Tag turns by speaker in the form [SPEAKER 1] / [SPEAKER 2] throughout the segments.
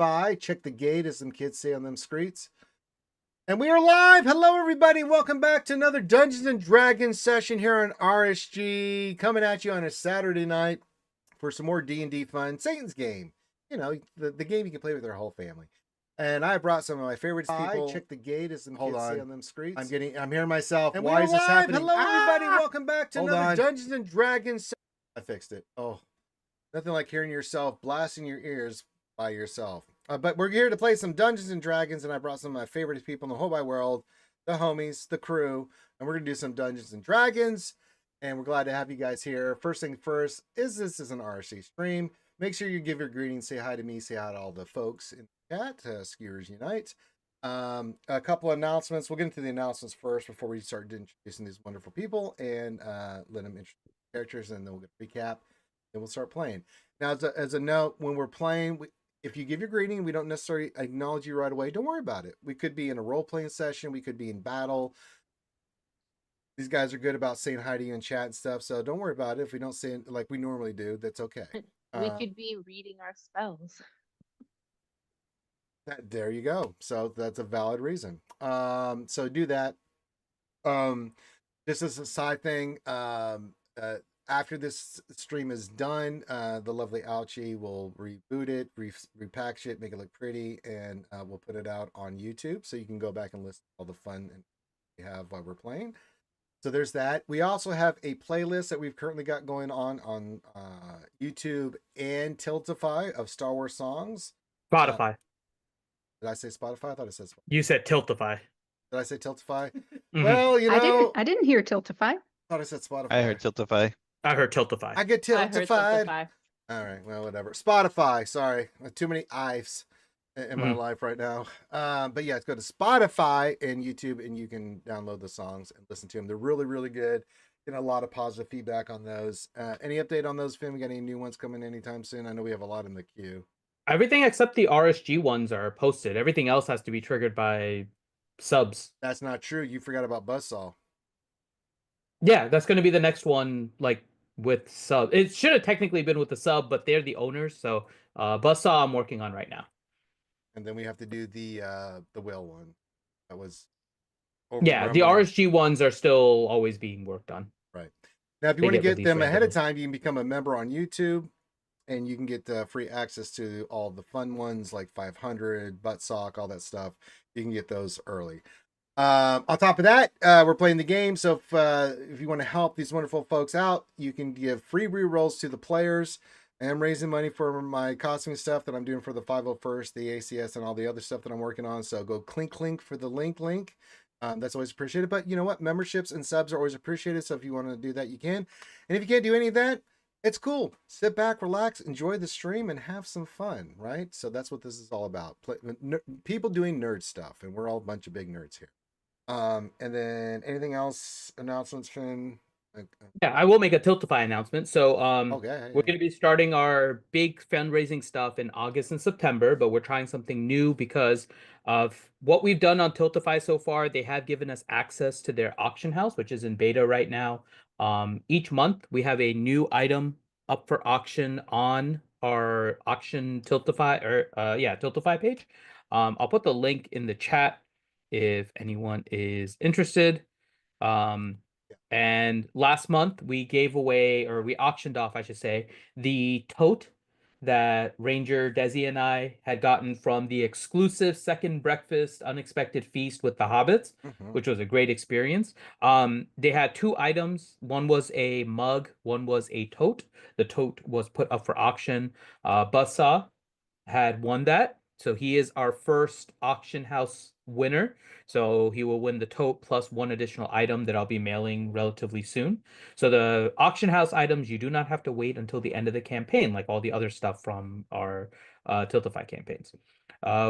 [SPEAKER 1] Spotify. Check the gate, as some kids say on them streets. And we are live. Hello, everybody. Welcome back to another Dungeons and Dragons session here on RSG. Coming at you on a Saturday night for some more D&D fun. Satan's game. You know, the game you can play with your whole family. And I brought some of my favorite people. Check the gate, as some kids say on them streets. I'm hearing myself. And why is this happening? Hello, everybody. Welcome back to another Dungeons and Dragons. I fixed it. Oh, nothing like hearing yourself blasting your ears by yourself. But we're here to play some Dungeons and Dragons, and I brought some of my favorite people in the whole wide world, the homies, the crew, and we're gonna do some Dungeons and Dragons. And we're glad to have you guys here. First thing first, this is an RSC stream. Make sure you give your greetings, say hi to me, say hi to all the folks in the chat. Skewers Unite. A couple of announcements. We'll get into the announcements first before we start introducing these wonderful people and let them introduce the characters, and then we'll get a recap. Then we'll start playing. Now, as a note, when we're playing, if you give your greeting, we don't necessarily acknowledge you right away. Don't worry about it. We could be in a role-playing session. We could be in battle. These guys are good about saying hi to you in chat and stuff, so don't worry about it. If we don't say it like we normally do, that's okay.
[SPEAKER 2] We could be reading our spells.
[SPEAKER 1] There you go. So that's a valid reason. So do that. Just as a side thing, after this stream is done, the lovely Ouchie will reboot it, repackage it, make it look pretty, and we'll put it out on YouTube so you can go back and listen to all the fun we have while we're playing. So there's that. We also have a playlist that we've currently got going on YouTube and Tiltify of Star Wars songs.
[SPEAKER 3] Spotify.
[SPEAKER 1] Did I say Spotify? I thought I said Spotify.
[SPEAKER 3] You said Tiltify.
[SPEAKER 1] Did I say Tiltify? Well, you know,
[SPEAKER 4] I didn't hear Tiltify.
[SPEAKER 1] I thought I said Spotify.
[SPEAKER 5] I heard Tiltify.
[SPEAKER 3] I heard Tiltify.
[SPEAKER 1] I get Tiltified. All right, well, whatever. Spotify. Sorry, too many Ives in my life right now. But yeah, go to Spotify and YouTube, and you can download the songs and listen to them. They're really, really good. Getting a lot of positive feedback on those. Any update on those, Finn? We got any new ones coming anytime soon? I know we have a lot in the queue.
[SPEAKER 3] Everything except the RSG ones are posted. Everything else has to be triggered by subs.
[SPEAKER 1] That's not true. You forgot about Buzzsaw.
[SPEAKER 3] Yeah, that's going to be the next one, like with sub. It should have technically been with the sub, but they're the owners. So Buzzsaw I'm working on right now.
[SPEAKER 1] And then we have to do the whale one. That was
[SPEAKER 3] yeah, the RSG ones are still always being worked on.
[SPEAKER 1] Right. Now, if you want to get them ahead of time, you can become a member on YouTube. And you can get free access to all the fun ones like 500, Buttsock, all that stuff. You can get those early. On top of that, we're playing the game. So if you want to help these wonderful folks out, you can give free rerolls to the players. I am raising money for my costuming stuff that I'm doing for the 501st, the ACS, and all the other stuff that I'm working on. So go clink for the link. That's always appreciated. But you know what? Memberships and subs are always appreciated. So if you want to do that, you can. And if you can't do any of that, it's cool. Sit back, relax, enjoy the stream, and have some fun, right? So that's what this is all about. People doing nerd stuff, and we're all a bunch of big nerds here. And then anything else? Announcements, Finn?
[SPEAKER 3] Yeah, I will make a Tiltify announcement. So
[SPEAKER 1] okay,
[SPEAKER 3] we're going to be starting our big fundraising stuff in August and September, but we're trying something new because of what we've done on Tiltify so far. They have given us access to their auction house, which is in beta right now. Each month we have a new item up for auction on our auction Tiltify Tiltify page. I'll put the link in the chat if anyone is interested. And last month we gave away, or we auctioned off, I should say, the tote that Ranger Desi and I had gotten from the exclusive Second Breakfast Unexpected Feast with the Hobbits, which was a great experience. They had two items. One was a mug, one was a tote. The tote was put up for auction. Buzzsaw had won that. So he is our first auction house winner. So he will win the tote plus one additional item that I'll be mailing relatively soon. So the auction house items, you do not have to wait until the end of the campaign, like all the other stuff from our Tiltify campaigns.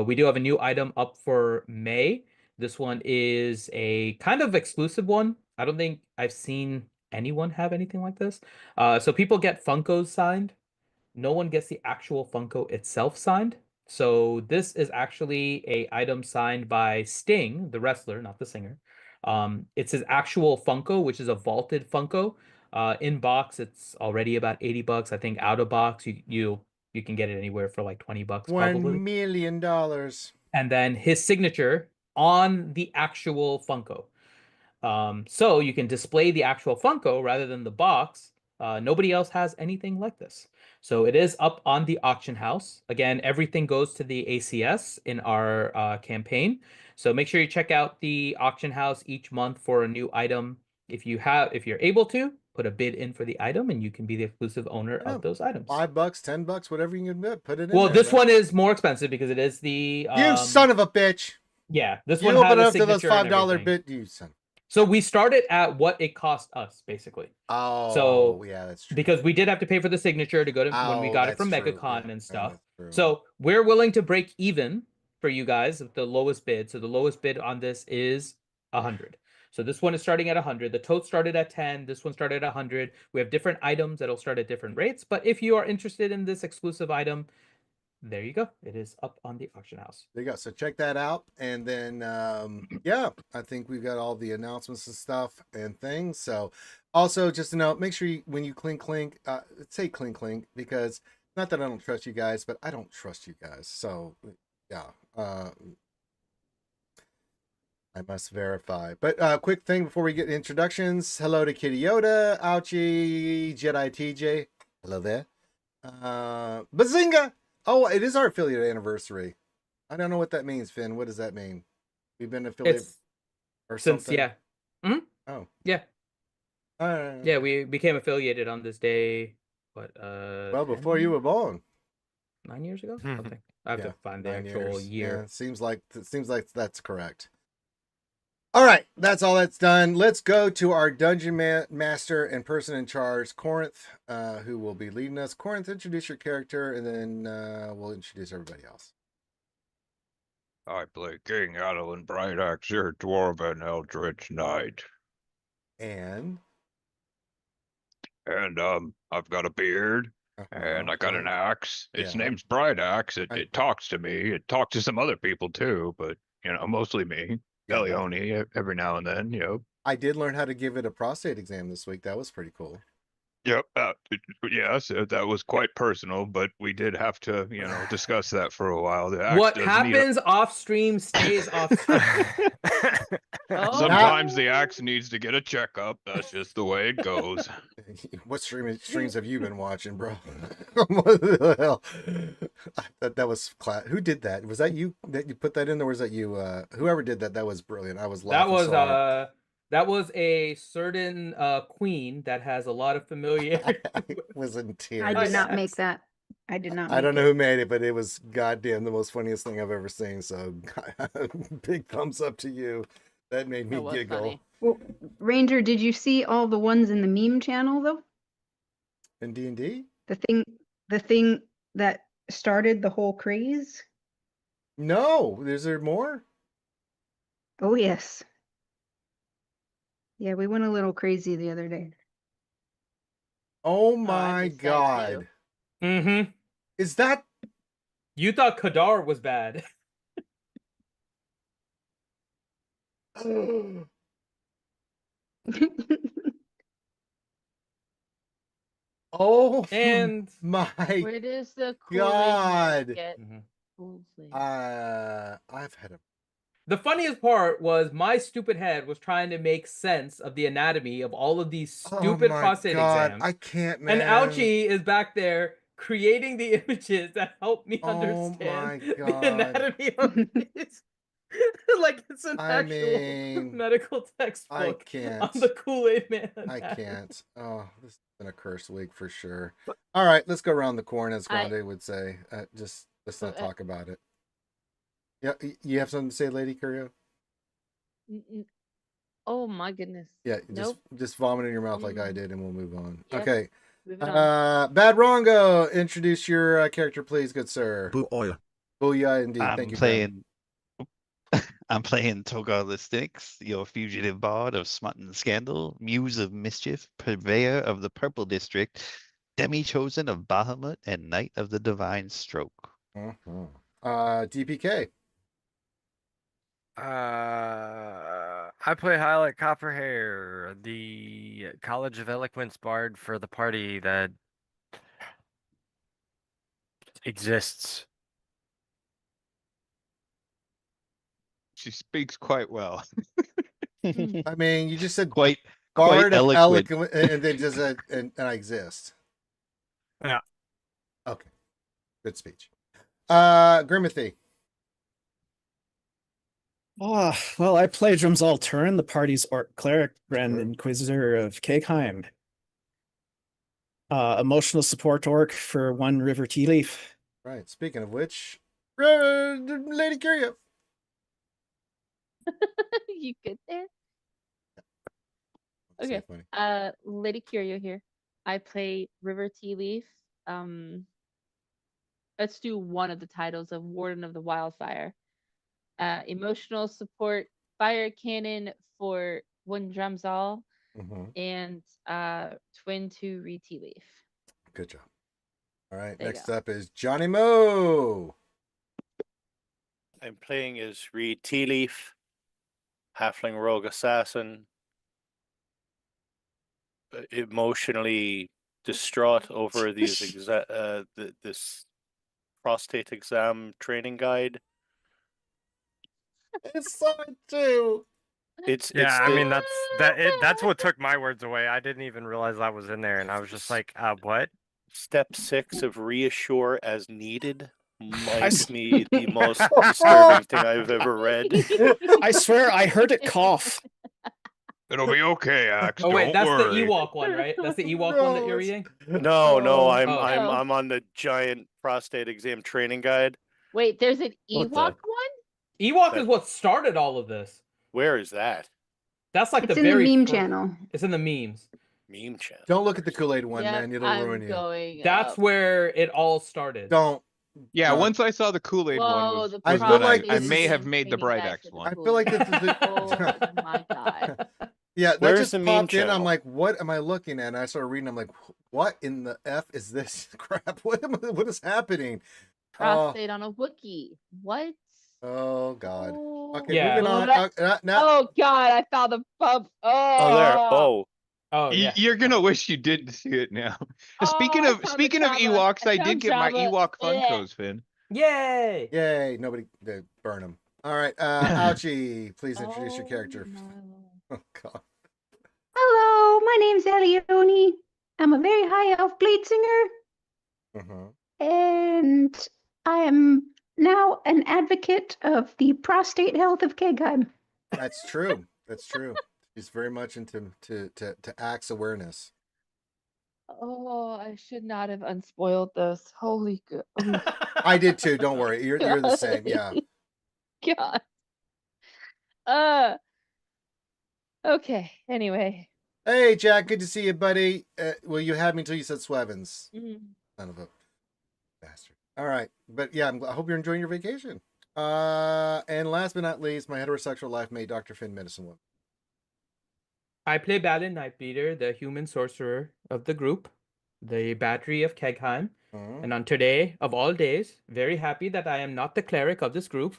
[SPEAKER 3] We do have a new item up for May. This one is a kind of exclusive one. I don't think I've seen anyone have anything like this. So people get Funkos signed. No one gets the actual Funko itself signed. So this is actually a item signed by Sting, the wrestler, not the singer. It's his actual Funko, which is a vaulted Funko. In box, it's already about $80. I think out of box, you You can get it anywhere for like $20 probably.
[SPEAKER 1] $1 million.
[SPEAKER 3] And then his signature on the actual Funko. So you can display the actual Funko rather than the box. Nobody else has anything like this. So it is up on the auction house. Again, everything goes to the ACS in our campaign. So make sure you check out the auction house each month for a new item. If you're able to, put a bid in for the item and you can be the exclusive owner
[SPEAKER 1] Yeah,
[SPEAKER 3] of those items.
[SPEAKER 1] $5, $10, whatever you can put it in
[SPEAKER 3] Well,
[SPEAKER 1] there.
[SPEAKER 3] this one is more expensive because it is the
[SPEAKER 1] You son of a bitch.
[SPEAKER 3] yeah, this
[SPEAKER 1] You
[SPEAKER 3] one
[SPEAKER 1] open
[SPEAKER 3] has a
[SPEAKER 1] up to those
[SPEAKER 3] signature and
[SPEAKER 1] $5
[SPEAKER 3] everything.
[SPEAKER 1] bit, you son.
[SPEAKER 3] So we started at what it cost us, basically.
[SPEAKER 1] Oh,
[SPEAKER 3] So
[SPEAKER 1] yeah, that's true.
[SPEAKER 3] because we did have to pay for the signature to go to when we got it
[SPEAKER 1] that's
[SPEAKER 3] from
[SPEAKER 1] true.
[SPEAKER 3] MegaCon
[SPEAKER 1] Yeah,
[SPEAKER 3] and stuff.
[SPEAKER 1] that's true.
[SPEAKER 3] So we're willing to break even for you guys with the lowest bid. So the lowest bid on this is 100. So this one is starting at 100. The tote started at 10. This one started at 100. We have different items that'll start at different rates. But if you are interested in this exclusive item, there you go. It is up on the auction house.
[SPEAKER 1] There you go. So check that out. And then, yeah, I think we've got all the announcements and stuff and things. So also just to note, make sure when you clink, say clink, because not that I don't trust you guys, but I don't trust you guys. So yeah, I must verify. But quick thing before we get introductions. Hello to Kitty Yoda, Ouchie, Jedi TJ. Hello there. Bazinga! Oh, it is our affiliate anniversary. I don't know what that means, Finn. What does that mean? We've been affiliate or something?
[SPEAKER 3] Yeah. Mm-hmm.
[SPEAKER 1] Oh.
[SPEAKER 3] Yeah. Yeah, we became affiliated on this day, what,
[SPEAKER 1] well, before you were born.
[SPEAKER 3] 9 years ago? Something. I have to find the actual year.
[SPEAKER 1] Yeah, it seems like that's correct. All right, that's all that's done. Let's go to our dungeon master and person in charge, Corinth, who will be leading us. Corinth, introduce your character, and then we'll introduce everybody else.
[SPEAKER 4] I play King Adeline Brightaxe, your dwarven eldritch knight.
[SPEAKER 1] And
[SPEAKER 4] I've got a beard, and I got an axe. Its name's Brightaxe. It talks to me. It talks to some other people too, but mostly me. Elioni every now and then,
[SPEAKER 1] I did learn how to give it a prostate exam this week. That was pretty cool.
[SPEAKER 4] Yep. Yes, that was quite personal, but we did have to, discuss that for a while.
[SPEAKER 3] What happens off stream stays off stream.
[SPEAKER 4] Sometimes the axe needs to get a checkup. That's just the way it goes.
[SPEAKER 1] What streams have you been watching, bro? What the hell? That was class. Who did that? Was that you that you put that in, or was that you? Whoever did that was brilliant. I was laughing.
[SPEAKER 3] That was a certain queen that has a lot of familiarity.
[SPEAKER 1] I was in tears.
[SPEAKER 5] I did not make that. I did not.
[SPEAKER 1] I don't know who made it, but it was goddamn the most funniest thing I've ever seen. So, big thumbs up to you. That made me giggle.
[SPEAKER 2] Funny.
[SPEAKER 5] Well, Ranger, did you see all the ones in the meme channel though?
[SPEAKER 1] In D&D?
[SPEAKER 5] The thing that started the whole craze?
[SPEAKER 1] No, is there more?
[SPEAKER 5] Oh yes. Yeah, we went a little crazy the other day.
[SPEAKER 1] Oh my god.
[SPEAKER 3] Mm-hmm.
[SPEAKER 1] Is that
[SPEAKER 3] you thought Kadar was bad?
[SPEAKER 1] Oh
[SPEAKER 3] and
[SPEAKER 1] my
[SPEAKER 2] Where does the
[SPEAKER 1] god.
[SPEAKER 2] get
[SPEAKER 1] I've had a
[SPEAKER 3] The funniest part was my stupid head was trying to make sense of the anatomy of all of these stupid prostate exams.
[SPEAKER 1] I can't, man.
[SPEAKER 3] And Ouchie is back there creating the images that help me understand the anatomy of these. Like it's an actual medical textbook on the Kool-Aid Man anatomy.
[SPEAKER 1] I can't. Oh, this has been a cursed week for sure. All right, let's go around the corn, as Grande would say. Just let's not talk about it. Yeah, you have something to say, Lady Curio?
[SPEAKER 2] Oh my goodness.
[SPEAKER 1] Yeah, just vomit in your mouth like I did, and we'll move on.
[SPEAKER 2] Yes.
[SPEAKER 1] Okay.
[SPEAKER 2] On.
[SPEAKER 1] Bad Rongo, introduce your character, please, good sir.
[SPEAKER 6] Booyah.
[SPEAKER 1] Booyah, indeed. Thank you.
[SPEAKER 6] I'm playing Togar Listix, your fugitive bard of smut and scandal, muse of mischief, purveyor of the Purple District, demi-chosen of Bahamut, and knight of the divine stroke.
[SPEAKER 1] DPK.
[SPEAKER 7] I play Highlight Copperhair, the College of Eloquence bard for the party that exists.
[SPEAKER 4] She speaks quite well.
[SPEAKER 1] I mean, you just said
[SPEAKER 6] Quite
[SPEAKER 1] guard of
[SPEAKER 6] eloquent.
[SPEAKER 1] eloquent, and then just and I exist.
[SPEAKER 7] Yeah.
[SPEAKER 1] Okay. Good speech. Grimothy.
[SPEAKER 8] Well, I play Drumsal Turin, the party's orc cleric, Grand
[SPEAKER 1] Sure.
[SPEAKER 8] Inquisitor of Kegheim. Emotional support orc for one River Tea Leaf.
[SPEAKER 1] Right. Speaking of which, Lady Curio.
[SPEAKER 2] You good there?
[SPEAKER 1] So
[SPEAKER 2] Okay.
[SPEAKER 1] funny.
[SPEAKER 2] Lady Curio here. I play River Tea Leaf. Let's do one of the titles of Warden of the Wildfire. Emotional support fire cannon for one Drumsal
[SPEAKER 1] Mhm.
[SPEAKER 2] and twin 2 Reed Tea Leaf.
[SPEAKER 1] Good job. All right.
[SPEAKER 2] There you
[SPEAKER 1] Next
[SPEAKER 2] go.
[SPEAKER 1] up is Johnny Mo.
[SPEAKER 9] I'm playing as Reed Tea Leaf, Halfling Rogue Assassin, emotionally distraught over these this prostate exam training guide.
[SPEAKER 1] It's Sonic too.
[SPEAKER 9] It's
[SPEAKER 7] Yeah,
[SPEAKER 9] it's
[SPEAKER 7] I mean that's what took my words away. I didn't even realize that was in there, and I was just like, what?
[SPEAKER 9] step 6 of reassure as needed. Might
[SPEAKER 8] s-
[SPEAKER 9] be the most disturbing thing I've ever read.
[SPEAKER 8] I swear I heard it cough.
[SPEAKER 4] It'll be okay, Axe.
[SPEAKER 3] Oh wait,
[SPEAKER 4] Don't
[SPEAKER 3] that's
[SPEAKER 4] worry.
[SPEAKER 3] the Ewok one, right? That's the Ewok one that you're reading.
[SPEAKER 9] No,
[SPEAKER 1] Oh.
[SPEAKER 9] I'm on the giant prostate exam training guide.
[SPEAKER 2] Wait, there's an
[SPEAKER 3] What
[SPEAKER 2] Ewok
[SPEAKER 3] the-
[SPEAKER 2] one?
[SPEAKER 3] Ewok
[SPEAKER 9] That-
[SPEAKER 3] is what started all of this.
[SPEAKER 9] Where is that?
[SPEAKER 3] That's like
[SPEAKER 5] It's
[SPEAKER 3] the
[SPEAKER 5] in the
[SPEAKER 3] very
[SPEAKER 5] meme
[SPEAKER 3] first-
[SPEAKER 5] channel.
[SPEAKER 3] It's in the memes.
[SPEAKER 9] Meme channel.
[SPEAKER 1] Don't look at the Kool-Aid one,
[SPEAKER 2] Yep,
[SPEAKER 1] man. It'll
[SPEAKER 2] I'm
[SPEAKER 1] ruin you.
[SPEAKER 2] going
[SPEAKER 3] That's
[SPEAKER 2] up.
[SPEAKER 3] where it all started.
[SPEAKER 1] Don't.
[SPEAKER 4] Yeah,
[SPEAKER 1] Don't.
[SPEAKER 4] once I saw the Kool-Aid one
[SPEAKER 2] Whoa,
[SPEAKER 4] was,
[SPEAKER 2] the
[SPEAKER 1] I
[SPEAKER 4] was
[SPEAKER 1] feel
[SPEAKER 4] when
[SPEAKER 1] like
[SPEAKER 4] I
[SPEAKER 1] this
[SPEAKER 4] may
[SPEAKER 1] is-
[SPEAKER 4] have made the Bright Axe
[SPEAKER 2] I
[SPEAKER 4] one.
[SPEAKER 1] feel like this is the-
[SPEAKER 2] Oh my god.
[SPEAKER 1] Yeah, that
[SPEAKER 9] Where's
[SPEAKER 1] just
[SPEAKER 9] the meme
[SPEAKER 1] popped in. I'm
[SPEAKER 9] channel?
[SPEAKER 1] like, what am I looking at? And I started reading. I'm like, what in the F is this crap? What is happening?
[SPEAKER 2] Prostate on a Wookiee. What?
[SPEAKER 1] Oh God.
[SPEAKER 2] Oh,
[SPEAKER 1] Okay,
[SPEAKER 3] Yeah.
[SPEAKER 1] moving
[SPEAKER 2] well,
[SPEAKER 1] on.
[SPEAKER 2] that-
[SPEAKER 1] Now,
[SPEAKER 2] oh god, I found the bump. Oh,
[SPEAKER 9] Oh, there. Oh,
[SPEAKER 3] Oh yeah.
[SPEAKER 4] You're gonna wish you didn't see it now. Speaking
[SPEAKER 2] I
[SPEAKER 4] of
[SPEAKER 2] found the
[SPEAKER 4] speaking of
[SPEAKER 2] Java.
[SPEAKER 4] Ewoks,
[SPEAKER 2] I
[SPEAKER 4] I did
[SPEAKER 2] found
[SPEAKER 4] get my
[SPEAKER 2] Java.
[SPEAKER 4] Ewok
[SPEAKER 2] Yeah.
[SPEAKER 4] Funkos, Finn.
[SPEAKER 3] Yay!
[SPEAKER 1] yay! Nobody they burn them. All right, Ouchie, please introduce your
[SPEAKER 2] Oh,
[SPEAKER 1] character.
[SPEAKER 2] no.
[SPEAKER 1] Oh God.
[SPEAKER 5] Hello, my name's Elioni. I'm a very high elf blade singer, and I am now an advocate of the prostate health of Kegheim.
[SPEAKER 1] That's true. That's true. He's very much into to axe awareness.
[SPEAKER 2] Oh, I should not have unspoiled this. Holy good.
[SPEAKER 1] I did too. Don't worry. You're the same. Yeah.
[SPEAKER 2] God. Okay. Anyway.
[SPEAKER 1] Hey, Jack. Good to see you, buddy. Well, you had me until you said Swevens.
[SPEAKER 2] Mhm.
[SPEAKER 1] Son of a bastard. All right, but yeah, I hope you're enjoying your vacation. And last but not least, my heterosexual life mate, Dr. Finn, medicine woman.
[SPEAKER 3] I play Balin Nightbeater, the human sorcerer of the group, the battery of Kegheim.
[SPEAKER 1] Mhm.
[SPEAKER 3] And on today, of all days, very happy that I am not the cleric of this group.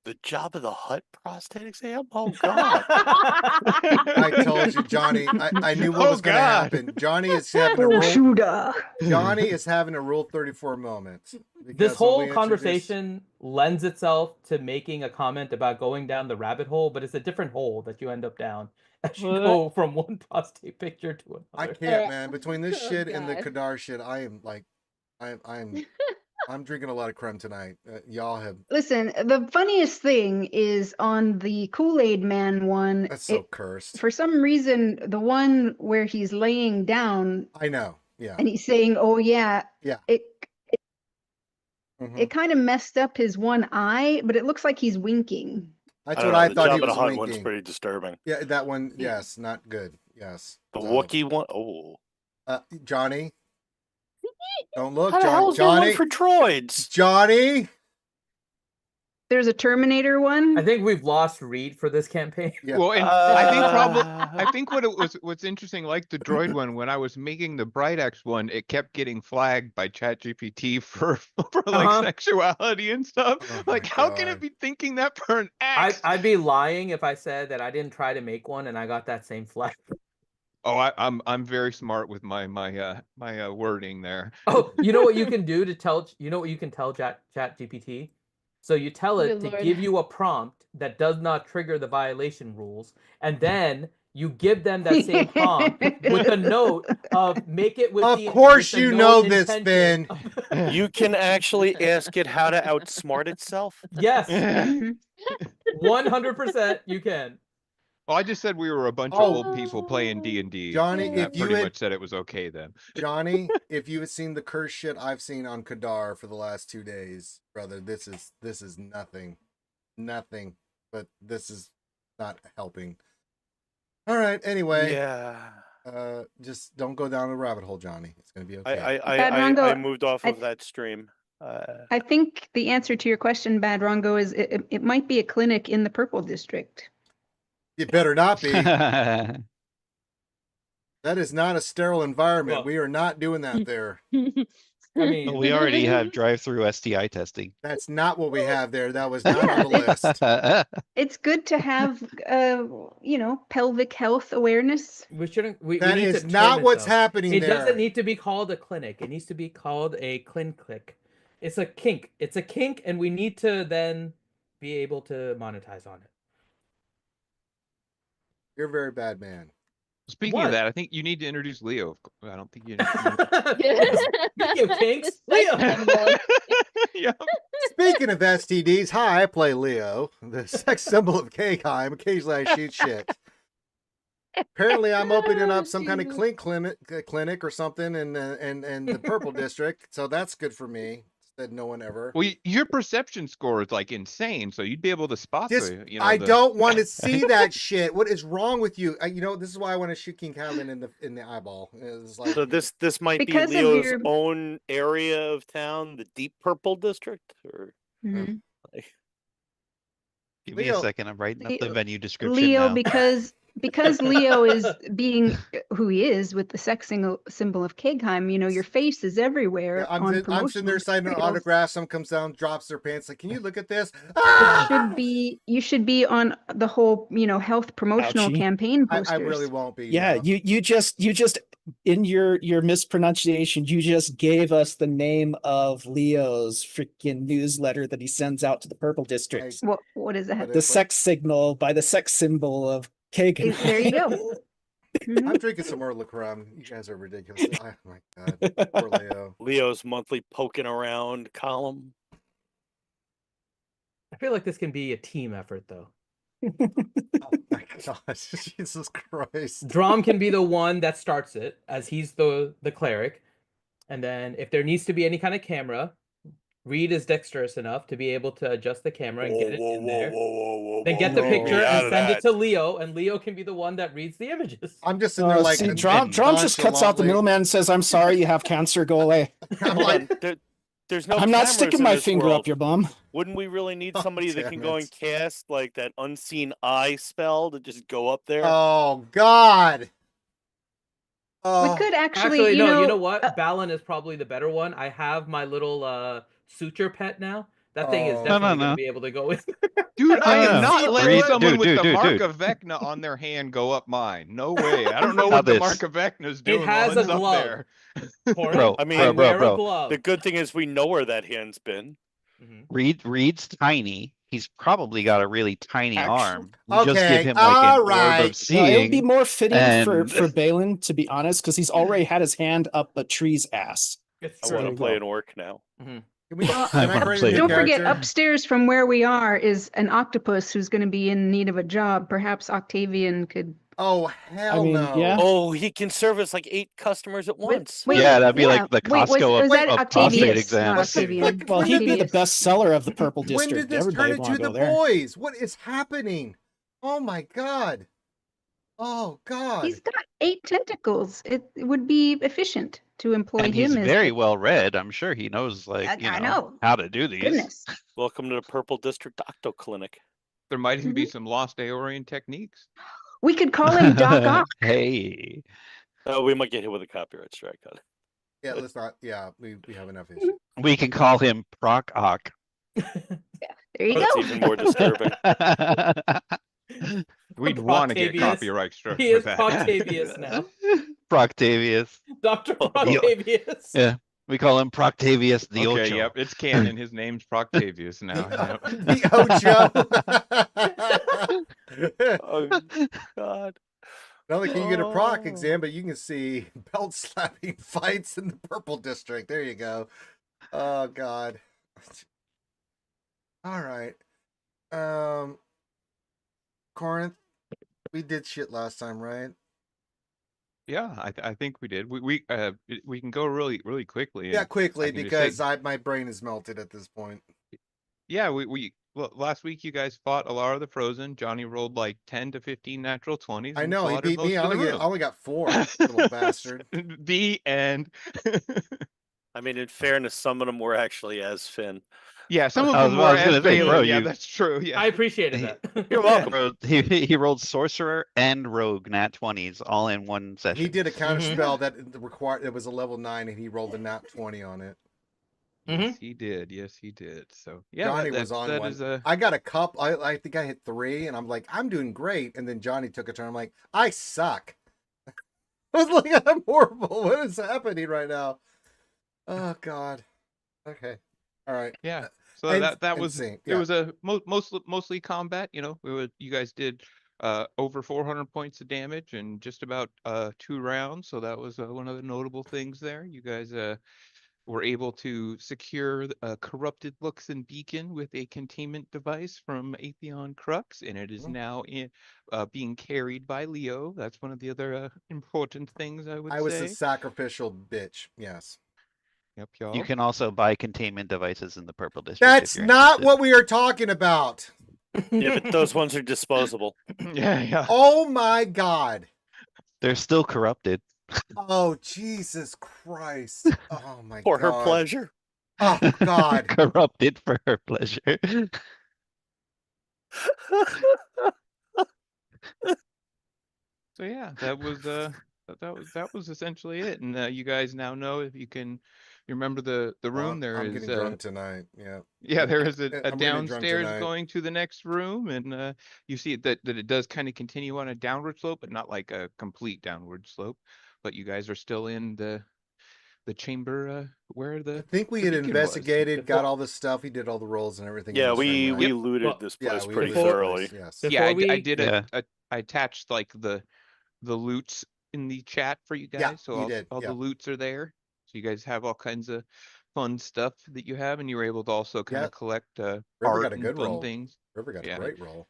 [SPEAKER 9] the Jabba the Hutt prostate exam? Oh god.
[SPEAKER 1] I told you, Johnny. I knew what
[SPEAKER 4] Oh,
[SPEAKER 1] was going to
[SPEAKER 4] God.
[SPEAKER 1] happen. Johnny is having a
[SPEAKER 5] Oh,
[SPEAKER 1] rule.
[SPEAKER 5] Shuda.
[SPEAKER 1] Johnny is having a Rule 34 moment.
[SPEAKER 3] This
[SPEAKER 1] because when
[SPEAKER 3] whole
[SPEAKER 1] we introduced-
[SPEAKER 3] conversation lends itself to making a comment about going down the rabbit hole, but it's a different hole that you end up down as you
[SPEAKER 2] What?
[SPEAKER 3] go from one prostate picture to
[SPEAKER 1] I
[SPEAKER 3] another.
[SPEAKER 1] can't, man. Between this
[SPEAKER 2] Oh,
[SPEAKER 1] shit and the
[SPEAKER 2] God.
[SPEAKER 1] Kadar shit, I am like, I'm drinking a lot of creme tonight. Y'all have.
[SPEAKER 5] Listen, the funniest thing is on the Kool-Aid Man one.
[SPEAKER 1] That's so cursed.
[SPEAKER 5] For some reason, the one where he's laying down
[SPEAKER 1] I know. Yeah.
[SPEAKER 5] and he's saying, "Oh yeah,
[SPEAKER 1] Yeah.
[SPEAKER 5] it
[SPEAKER 1] Mhm.
[SPEAKER 5] it kind of messed up his one eye, but it looks like he's winking."
[SPEAKER 1] That's
[SPEAKER 9] don't
[SPEAKER 1] what
[SPEAKER 9] know,
[SPEAKER 1] I
[SPEAKER 9] the
[SPEAKER 1] thought he
[SPEAKER 9] Jabba the
[SPEAKER 1] was
[SPEAKER 9] Hutt one's
[SPEAKER 1] winking.
[SPEAKER 9] pretty disturbing.
[SPEAKER 1] Yeah, that one.
[SPEAKER 5] Yeah.
[SPEAKER 1] Yes, not good. Yes.
[SPEAKER 9] The Wookiee one, oh.
[SPEAKER 1] Johnny. Don't look,
[SPEAKER 9] How the hell is there
[SPEAKER 1] Johnny.
[SPEAKER 9] one for droids?
[SPEAKER 1] Johnny.
[SPEAKER 5] There's a Terminator one.
[SPEAKER 3] I think we've lost Reed for this campaign.
[SPEAKER 1] Yeah.
[SPEAKER 4] Well, and I
[SPEAKER 9] Uh,
[SPEAKER 4] think what's interesting, like the droid one, when I was making the Bright Axe one, it kept getting flagged by ChatGPT for like
[SPEAKER 3] Uh-huh.
[SPEAKER 4] sexuality and stuff.
[SPEAKER 1] Oh my
[SPEAKER 4] Like, how can
[SPEAKER 1] God.
[SPEAKER 4] it be thinking that for an axe?
[SPEAKER 3] I'd be lying if I said that I didn't try to make one and I got that same flag.
[SPEAKER 4] Oh, I'm very smart with my wording there.
[SPEAKER 3] Oh, you know what you can do to tell? You know what you can tell Chat GPT? So you tell it
[SPEAKER 2] Good
[SPEAKER 3] to
[SPEAKER 2] Lord.
[SPEAKER 3] give you a prompt that does not trigger the violation rules, and then you give them that same prompt with a note of make it with
[SPEAKER 1] Of
[SPEAKER 3] the
[SPEAKER 1] course
[SPEAKER 3] with the
[SPEAKER 1] you
[SPEAKER 3] known
[SPEAKER 1] know this,
[SPEAKER 3] intention
[SPEAKER 1] Finn.
[SPEAKER 9] You can actually ask it how to outsmart itself.
[SPEAKER 3] Yes,
[SPEAKER 5] Mhm.
[SPEAKER 3] 100% you can.
[SPEAKER 4] Well, I just said we were a bunch of
[SPEAKER 1] Oh.
[SPEAKER 4] old people playing D&D.
[SPEAKER 1] Johnny,
[SPEAKER 4] and that
[SPEAKER 1] if you
[SPEAKER 4] pretty
[SPEAKER 1] had-
[SPEAKER 4] much said it was okay then.
[SPEAKER 1] Johnny, if you had seen the curse shit I've seen on Kadar for the last 2 days, brother, this is nothing. Nothing. But this is not helping. All right, anyway.
[SPEAKER 9] Yeah.
[SPEAKER 1] Just don't go down the rabbit hole, Johnny. It's gonna be okay.
[SPEAKER 9] I moved off of that stream.
[SPEAKER 5] I think the answer to your question, Bad Rongo, is it might be a clinic in the Purple District.
[SPEAKER 1] It better not be.
[SPEAKER 6] Yeah,
[SPEAKER 1] That is not a sterile environment.
[SPEAKER 3] Well-
[SPEAKER 1] We are not doing that there.
[SPEAKER 3] I mean,
[SPEAKER 6] we already have drive-through STI testing.
[SPEAKER 1] That's not what we have there. That was not on the list.
[SPEAKER 5] It's good to have, pelvic health awareness.
[SPEAKER 3] we shouldn't. We
[SPEAKER 1] That
[SPEAKER 3] need
[SPEAKER 1] is
[SPEAKER 3] to
[SPEAKER 1] not
[SPEAKER 3] term it,
[SPEAKER 1] what's
[SPEAKER 3] though.
[SPEAKER 1] happening
[SPEAKER 3] It
[SPEAKER 1] there.
[SPEAKER 3] doesn't need to be called a clinic. It needs to be called a clinic. It's a kink. It's a kink, and we need to then be able to monetize on it.
[SPEAKER 1] You're a very bad man.
[SPEAKER 4] Speaking
[SPEAKER 3] What?
[SPEAKER 4] of that, I think you need to introduce Leo. I don't think you.
[SPEAKER 3] Speaking of kinks,
[SPEAKER 2] The sex
[SPEAKER 3] Leo.
[SPEAKER 2] symbol.
[SPEAKER 4] Yeah.
[SPEAKER 1] Speaking of STDs, hi, I play Leo, the sex symbol of K-Heim. Occasionally I shoot shit. Apparently I'm opening up some kind of clinic or something in the Purple District, so that's good for me. Said no one ever.
[SPEAKER 4] Well, your perception score is like insane, so you'd be able to spot
[SPEAKER 1] This,
[SPEAKER 4] the.
[SPEAKER 1] I don't want to see that shit. What is wrong with you? This is why I want to shoot King Calvin in the eyeball. It's like,
[SPEAKER 9] So this might
[SPEAKER 5] Because
[SPEAKER 9] be
[SPEAKER 5] of
[SPEAKER 9] Leo's
[SPEAKER 5] your-
[SPEAKER 9] own area of town, the Deep Purple District, or
[SPEAKER 5] Mhm.
[SPEAKER 6] Give me a
[SPEAKER 1] Leo-
[SPEAKER 6] second. I'm writing up the
[SPEAKER 5] Leo-
[SPEAKER 6] venue description
[SPEAKER 5] Leo,
[SPEAKER 6] now.
[SPEAKER 5] because Leo is being who he is with the sex symbol of Kegheim, your face is everywhere.
[SPEAKER 1] I'm
[SPEAKER 5] on
[SPEAKER 1] sitting there
[SPEAKER 5] promotional
[SPEAKER 1] signing an
[SPEAKER 5] materials.
[SPEAKER 1] autograph. Someone comes down, drops their pants. Like, can you look at this?
[SPEAKER 5] You should be on the whole, health promotional
[SPEAKER 8] Ouchie.
[SPEAKER 5] campaign
[SPEAKER 1] I
[SPEAKER 5] posters.
[SPEAKER 1] really won't be.
[SPEAKER 8] Yeah,
[SPEAKER 1] no.
[SPEAKER 8] you just in your mispronunciation, you just gave us the name of Leo's freaking newsletter that he sends out to the Purple District.
[SPEAKER 5] What is that?
[SPEAKER 8] The sex signal by the sex symbol of cake.
[SPEAKER 5] There you go. Mhm.
[SPEAKER 1] I'm drinking some more LaCroix. You guys are ridiculous. Oh my god, poor Leo.
[SPEAKER 9] Leo's monthly poking around column.
[SPEAKER 3] I feel like this can be a team effort, though.
[SPEAKER 1] Oh my gosh, Jesus Christ.
[SPEAKER 3] Drom can be the one that starts it, as he's the cleric, and then if there needs to be any kind of camera, Reed is dexterous enough to be able to adjust the camera and get it in there. Then get the
[SPEAKER 8] whoa.
[SPEAKER 3] picture
[SPEAKER 8] Get
[SPEAKER 3] and send it to Leo, and Leo can be the one that reads the images.
[SPEAKER 1] I'm just sitting there like
[SPEAKER 8] see, Drom just cuts out the middleman and says, "I'm sorry, you have cancer. Go away."
[SPEAKER 1] I'm
[SPEAKER 9] Hold
[SPEAKER 1] like,
[SPEAKER 9] on, there's no.
[SPEAKER 8] I'm not
[SPEAKER 9] cameras
[SPEAKER 8] sticking
[SPEAKER 9] in
[SPEAKER 8] my
[SPEAKER 9] this
[SPEAKER 8] finger
[SPEAKER 9] world.
[SPEAKER 8] up your bum.
[SPEAKER 9] Wouldn't we really need
[SPEAKER 1] Oh,
[SPEAKER 9] somebody that
[SPEAKER 1] damn
[SPEAKER 9] can go
[SPEAKER 1] it.
[SPEAKER 9] and cast like that unseen eye spell to just go up there?
[SPEAKER 1] oh god.
[SPEAKER 5] We could
[SPEAKER 3] Actually, no, you know what? Balin is probably the better one. I have my little suture pet now. That thing is
[SPEAKER 1] Oh.
[SPEAKER 3] definitely
[SPEAKER 6] No.
[SPEAKER 3] going to be able to go in.
[SPEAKER 4] Dude, I am
[SPEAKER 6] No.
[SPEAKER 4] not letting
[SPEAKER 6] Reed,
[SPEAKER 4] someone
[SPEAKER 6] dude,
[SPEAKER 4] with the
[SPEAKER 6] dude,
[SPEAKER 4] mark
[SPEAKER 6] dude.
[SPEAKER 4] of Vecna on their hand go up mine. No way. I don't know
[SPEAKER 6] How
[SPEAKER 4] what the
[SPEAKER 6] this?
[SPEAKER 4] mark of Vecna's doing
[SPEAKER 3] has
[SPEAKER 4] while
[SPEAKER 3] a
[SPEAKER 4] it's up
[SPEAKER 3] glove.
[SPEAKER 4] there.
[SPEAKER 3] Corin,
[SPEAKER 6] Bro,
[SPEAKER 9] I mean,
[SPEAKER 3] I
[SPEAKER 6] bro,
[SPEAKER 3] wear
[SPEAKER 6] bro.
[SPEAKER 3] a glove.
[SPEAKER 9] The good thing is we know where that hand's been.
[SPEAKER 3] Mhm.
[SPEAKER 6] Reed's tiny. He's probably got a really tiny
[SPEAKER 9] Actually-
[SPEAKER 6] arm. We just
[SPEAKER 1] Okay,
[SPEAKER 6] give him like an
[SPEAKER 1] all
[SPEAKER 6] orb
[SPEAKER 1] right.
[SPEAKER 6] of
[SPEAKER 8] No, it would
[SPEAKER 6] seeing.
[SPEAKER 8] be more fitting
[SPEAKER 6] and-
[SPEAKER 8] for Balin, to be honest, because he's already had his hand up a tree's ass.
[SPEAKER 3] It's
[SPEAKER 9] I
[SPEAKER 3] true.
[SPEAKER 9] want
[SPEAKER 8] There
[SPEAKER 9] to
[SPEAKER 8] you
[SPEAKER 9] play
[SPEAKER 8] go.
[SPEAKER 9] an orc now.
[SPEAKER 1] Can we,
[SPEAKER 5] Well,
[SPEAKER 1] can I
[SPEAKER 6] wanna
[SPEAKER 1] create
[SPEAKER 6] play
[SPEAKER 1] a new
[SPEAKER 5] Don't forget,
[SPEAKER 1] character?
[SPEAKER 5] upstairs from where we are is an octopus who's going to be in need of a job. Perhaps Octavian could.
[SPEAKER 1] Oh hell
[SPEAKER 8] mean,
[SPEAKER 1] no.
[SPEAKER 8] yeah.
[SPEAKER 9] Oh, he can service like 8 customers at once.
[SPEAKER 5] Wait,
[SPEAKER 6] Yeah, that'd be
[SPEAKER 5] yeah.
[SPEAKER 6] like the
[SPEAKER 5] Wait,
[SPEAKER 6] Costco
[SPEAKER 5] was that
[SPEAKER 6] of prostate
[SPEAKER 5] Octavius,
[SPEAKER 6] exams.
[SPEAKER 5] not Octavian?
[SPEAKER 8] Well, he'd be the
[SPEAKER 5] Octavius.
[SPEAKER 8] best seller of the Purple
[SPEAKER 1] When
[SPEAKER 8] District.
[SPEAKER 1] did this
[SPEAKER 8] Everybody
[SPEAKER 1] turn
[SPEAKER 8] want
[SPEAKER 1] into
[SPEAKER 8] to
[SPEAKER 1] the
[SPEAKER 8] go there.
[SPEAKER 1] boys? What is happening? Oh my god. Oh god.
[SPEAKER 5] He's got 8 tentacles. It would be efficient to employ
[SPEAKER 6] And
[SPEAKER 5] him
[SPEAKER 6] he's
[SPEAKER 5] as.
[SPEAKER 6] very well read. I'm sure he knows
[SPEAKER 5] I know.
[SPEAKER 6] how to do these.
[SPEAKER 5] Goodness.
[SPEAKER 9] Welcome to the Purple District Octo Clinic.
[SPEAKER 4] There might even be
[SPEAKER 5] Mm-hmm.
[SPEAKER 4] some lost Aeorian techniques.
[SPEAKER 5] We could call him Doc Ock.
[SPEAKER 6] Hey.
[SPEAKER 9] Oh, we might get hit with a copyright strike on it.
[SPEAKER 1] Yeah, let's not. Yeah, we have enough issues.
[SPEAKER 6] We can call him Proc Ock.
[SPEAKER 5] There you
[SPEAKER 9] That's
[SPEAKER 5] go.
[SPEAKER 9] even more disturbing.
[SPEAKER 4] We'd want to get
[SPEAKER 3] Proctavius.
[SPEAKER 4] copyright struck
[SPEAKER 3] He
[SPEAKER 4] for
[SPEAKER 3] is
[SPEAKER 4] that.
[SPEAKER 3] Proctavius now.
[SPEAKER 6] Proctavius.
[SPEAKER 3] Dr.
[SPEAKER 9] Oh,
[SPEAKER 3] Proctavius.
[SPEAKER 6] Yeah, we call him Proctavius the
[SPEAKER 4] Okay,
[SPEAKER 6] Ocho.
[SPEAKER 4] yep, it's canon. His name's Proctavius now. Yep.
[SPEAKER 1] The Ocho.
[SPEAKER 9] oh God.
[SPEAKER 1] Not only can you get a proc
[SPEAKER 9] Oh.
[SPEAKER 1] exam, but you can see belt slapping fights in the purple district. There you go. Oh God. All right. Corinth, we did shit last time, right?
[SPEAKER 4] Yeah, I think we did. We can go really quickly.
[SPEAKER 1] Yeah,
[SPEAKER 4] and
[SPEAKER 1] quickly
[SPEAKER 4] I can just
[SPEAKER 1] because
[SPEAKER 4] say-
[SPEAKER 1] my brain is melted at this point.
[SPEAKER 4] Yeah, well, last week you guys fought Alara the Frozen. Johnny rolled like 10 to 15 natural 20s.
[SPEAKER 1] I
[SPEAKER 4] and
[SPEAKER 1] know he
[SPEAKER 4] slaughtered
[SPEAKER 1] beat me.
[SPEAKER 4] most
[SPEAKER 1] I
[SPEAKER 4] of the
[SPEAKER 1] only,
[SPEAKER 4] room.
[SPEAKER 1] I only got 4, little bastard.
[SPEAKER 4] The end.
[SPEAKER 9] I mean, in fairness, some of them were actually as Finn.
[SPEAKER 4] Yeah, some of
[SPEAKER 6] I
[SPEAKER 4] them
[SPEAKER 6] was
[SPEAKER 4] were
[SPEAKER 6] gonna
[SPEAKER 4] as
[SPEAKER 6] say, bro,
[SPEAKER 4] Balin. Yeah,
[SPEAKER 6] you-
[SPEAKER 4] that's true. Yeah.
[SPEAKER 3] I appreciated
[SPEAKER 6] He-
[SPEAKER 3] that.
[SPEAKER 9] You're welcome.
[SPEAKER 6] Bro, he rolled sorcerer and rogue nat 20s all in one session.
[SPEAKER 1] He did a counter
[SPEAKER 3] Mhm.
[SPEAKER 1] spell that required it was a level 9, and he rolled a nat 20 on it.
[SPEAKER 4] Yes, he did. Yes, he did. So yeah,
[SPEAKER 1] Johnny
[SPEAKER 4] that
[SPEAKER 1] was on
[SPEAKER 4] that
[SPEAKER 1] one.
[SPEAKER 4] is a
[SPEAKER 1] I got a cup. I think I hit 3, and I'm like, I'm doing great. And then Johnny took a turn. I'm like, I suck. I was like, I'm horrible. What is happening right now? Oh God. Okay. All right.
[SPEAKER 4] yeah. So
[SPEAKER 1] And-
[SPEAKER 4] that was
[SPEAKER 1] insane,
[SPEAKER 4] it
[SPEAKER 1] yeah.
[SPEAKER 4] was a mostly combat. You know, you guys did over 400 points of damage in just about 2 rounds. So that was one of the notable things there. You guys were able to secure corrupted Luxon beacon with a containment device from Atheon Crux, and it is
[SPEAKER 1] Mhm.
[SPEAKER 4] now being carried by Leo. That's one of the other important things I would
[SPEAKER 1] I was
[SPEAKER 4] say.
[SPEAKER 1] a sacrificial bitch. Yes.
[SPEAKER 4] Yep, y'all.
[SPEAKER 6] You can also buy containment devices in the purple district.
[SPEAKER 1] That's not what we are talking about.
[SPEAKER 9] Yeah, but those ones are disposable.
[SPEAKER 4] yeah.
[SPEAKER 1] Oh my God.
[SPEAKER 6] They're still corrupted.
[SPEAKER 1] Oh Jesus Christ. Oh my
[SPEAKER 9] For
[SPEAKER 1] God.
[SPEAKER 9] her pleasure.
[SPEAKER 1] Oh God.
[SPEAKER 6] Corrupted for her pleasure.
[SPEAKER 4] So yeah, that was essentially it. And you guys now know if you remember the room. There
[SPEAKER 1] I'm
[SPEAKER 4] is
[SPEAKER 1] getting drunk tonight. Yeah.
[SPEAKER 4] yeah, there is a
[SPEAKER 1] I'm getting drunk
[SPEAKER 4] downstairs
[SPEAKER 1] tonight.
[SPEAKER 4] going to the next room, and you see that it does kind of continue on a downward slope, but not like a complete downward slope. But you guys are still in the chamber where
[SPEAKER 1] I
[SPEAKER 4] the
[SPEAKER 1] think we
[SPEAKER 4] the
[SPEAKER 1] had
[SPEAKER 4] beacon was.
[SPEAKER 1] investigated, got all the stuff. He did all the rolls and everything. in
[SPEAKER 9] Yeah,
[SPEAKER 1] the stream,
[SPEAKER 9] we
[SPEAKER 1] right?
[SPEAKER 9] looted
[SPEAKER 3] Well,
[SPEAKER 9] this
[SPEAKER 1] Yeah,
[SPEAKER 9] place
[SPEAKER 1] we
[SPEAKER 9] pretty
[SPEAKER 1] looted the
[SPEAKER 9] thoroughly.
[SPEAKER 1] place, Yes.
[SPEAKER 3] Before
[SPEAKER 4] Yeah, I
[SPEAKER 3] we-
[SPEAKER 4] did
[SPEAKER 6] Yeah.
[SPEAKER 4] I attached like the loots in the chat for you guys.
[SPEAKER 1] Yeah,
[SPEAKER 4] so
[SPEAKER 1] you
[SPEAKER 4] all,
[SPEAKER 1] did,
[SPEAKER 4] all
[SPEAKER 1] yeah.
[SPEAKER 4] the loots are there. So you guys have all kinds of fun stuff that you have, and you were able to also kind
[SPEAKER 1] Yeah.
[SPEAKER 4] of collect
[SPEAKER 1] River
[SPEAKER 4] art
[SPEAKER 1] got a
[SPEAKER 4] and
[SPEAKER 1] good
[SPEAKER 4] fun
[SPEAKER 1] roll.
[SPEAKER 4] things.
[SPEAKER 1] River got
[SPEAKER 4] Yeah.
[SPEAKER 1] a great roll.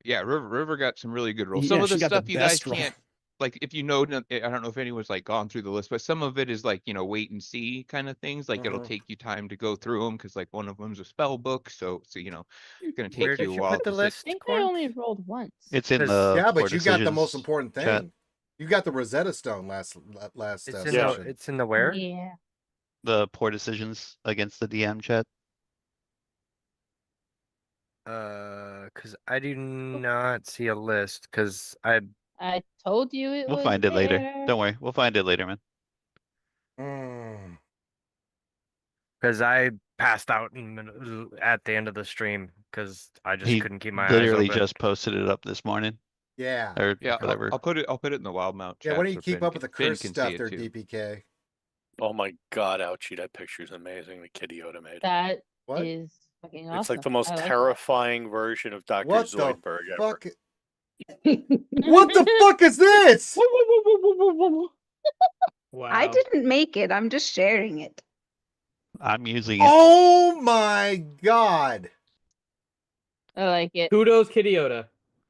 [SPEAKER 4] Yeah, River got some really good rolls.
[SPEAKER 8] Yeah,
[SPEAKER 4] Some of
[SPEAKER 8] she
[SPEAKER 4] the
[SPEAKER 8] got the
[SPEAKER 4] stuff you guys
[SPEAKER 8] best roll.
[SPEAKER 4] can't, like, if you know, I don't know if anyone's like gone through the list, but some of it is like, wait and see kind of things. Like it'll
[SPEAKER 1] Mhm.
[SPEAKER 4] take you time to go through them because like one of them's a spell book, so it's gonna take
[SPEAKER 7] Where
[SPEAKER 4] you
[SPEAKER 7] did
[SPEAKER 4] a
[SPEAKER 7] you
[SPEAKER 4] while
[SPEAKER 7] put the
[SPEAKER 4] to
[SPEAKER 7] list?
[SPEAKER 2] I think I
[SPEAKER 7] Corinth?
[SPEAKER 2] only rolled once.
[SPEAKER 6] It's in
[SPEAKER 7] 'Cause-
[SPEAKER 6] the
[SPEAKER 1] Yeah, but
[SPEAKER 6] Poor
[SPEAKER 1] you got the most
[SPEAKER 6] Decisions
[SPEAKER 1] important
[SPEAKER 6] chat.
[SPEAKER 1] thing. You got the Rosetta Stone last
[SPEAKER 7] It's in
[SPEAKER 1] session.
[SPEAKER 7] the it's in the where?
[SPEAKER 2] Yeah.
[SPEAKER 6] The poor decisions against the DM chat.
[SPEAKER 7] Because I do not see a list. Because I
[SPEAKER 2] I told you it
[SPEAKER 6] We'll
[SPEAKER 2] was
[SPEAKER 6] find it later.
[SPEAKER 2] there.
[SPEAKER 6] Don't worry, we'll find it later, man.
[SPEAKER 1] Mm.
[SPEAKER 7] passed out at the end of the stream because I just
[SPEAKER 6] He
[SPEAKER 7] couldn't keep my eyes
[SPEAKER 6] literally
[SPEAKER 7] open.
[SPEAKER 6] just posted it up this morning,
[SPEAKER 1] Yeah.
[SPEAKER 6] or
[SPEAKER 4] Yeah,
[SPEAKER 6] whatever.
[SPEAKER 4] I'll put it in the Wildemount chat.
[SPEAKER 1] Yeah, why don't you
[SPEAKER 4] so
[SPEAKER 1] keep
[SPEAKER 4] Finn
[SPEAKER 1] up with the
[SPEAKER 4] Finn
[SPEAKER 1] curse
[SPEAKER 4] can see
[SPEAKER 1] stuff
[SPEAKER 4] it
[SPEAKER 1] there,
[SPEAKER 4] too.
[SPEAKER 1] DPK?
[SPEAKER 9] Oh my God, ouchie, that picture's amazing. The Kitty Yoda made.
[SPEAKER 2] That
[SPEAKER 1] What?
[SPEAKER 2] is fucking awesome.
[SPEAKER 9] It's like the most
[SPEAKER 2] I like that.
[SPEAKER 9] terrifying version of Dr.
[SPEAKER 1] What the
[SPEAKER 9] Zoidberg ever.
[SPEAKER 1] fuck? What the fuck is this?
[SPEAKER 3] Wow.
[SPEAKER 5] I didn't make it. I'm just sharing it.
[SPEAKER 6] I'm using it.
[SPEAKER 1] Oh my God.
[SPEAKER 2] I like it.
[SPEAKER 3] Kudos, Kidiota.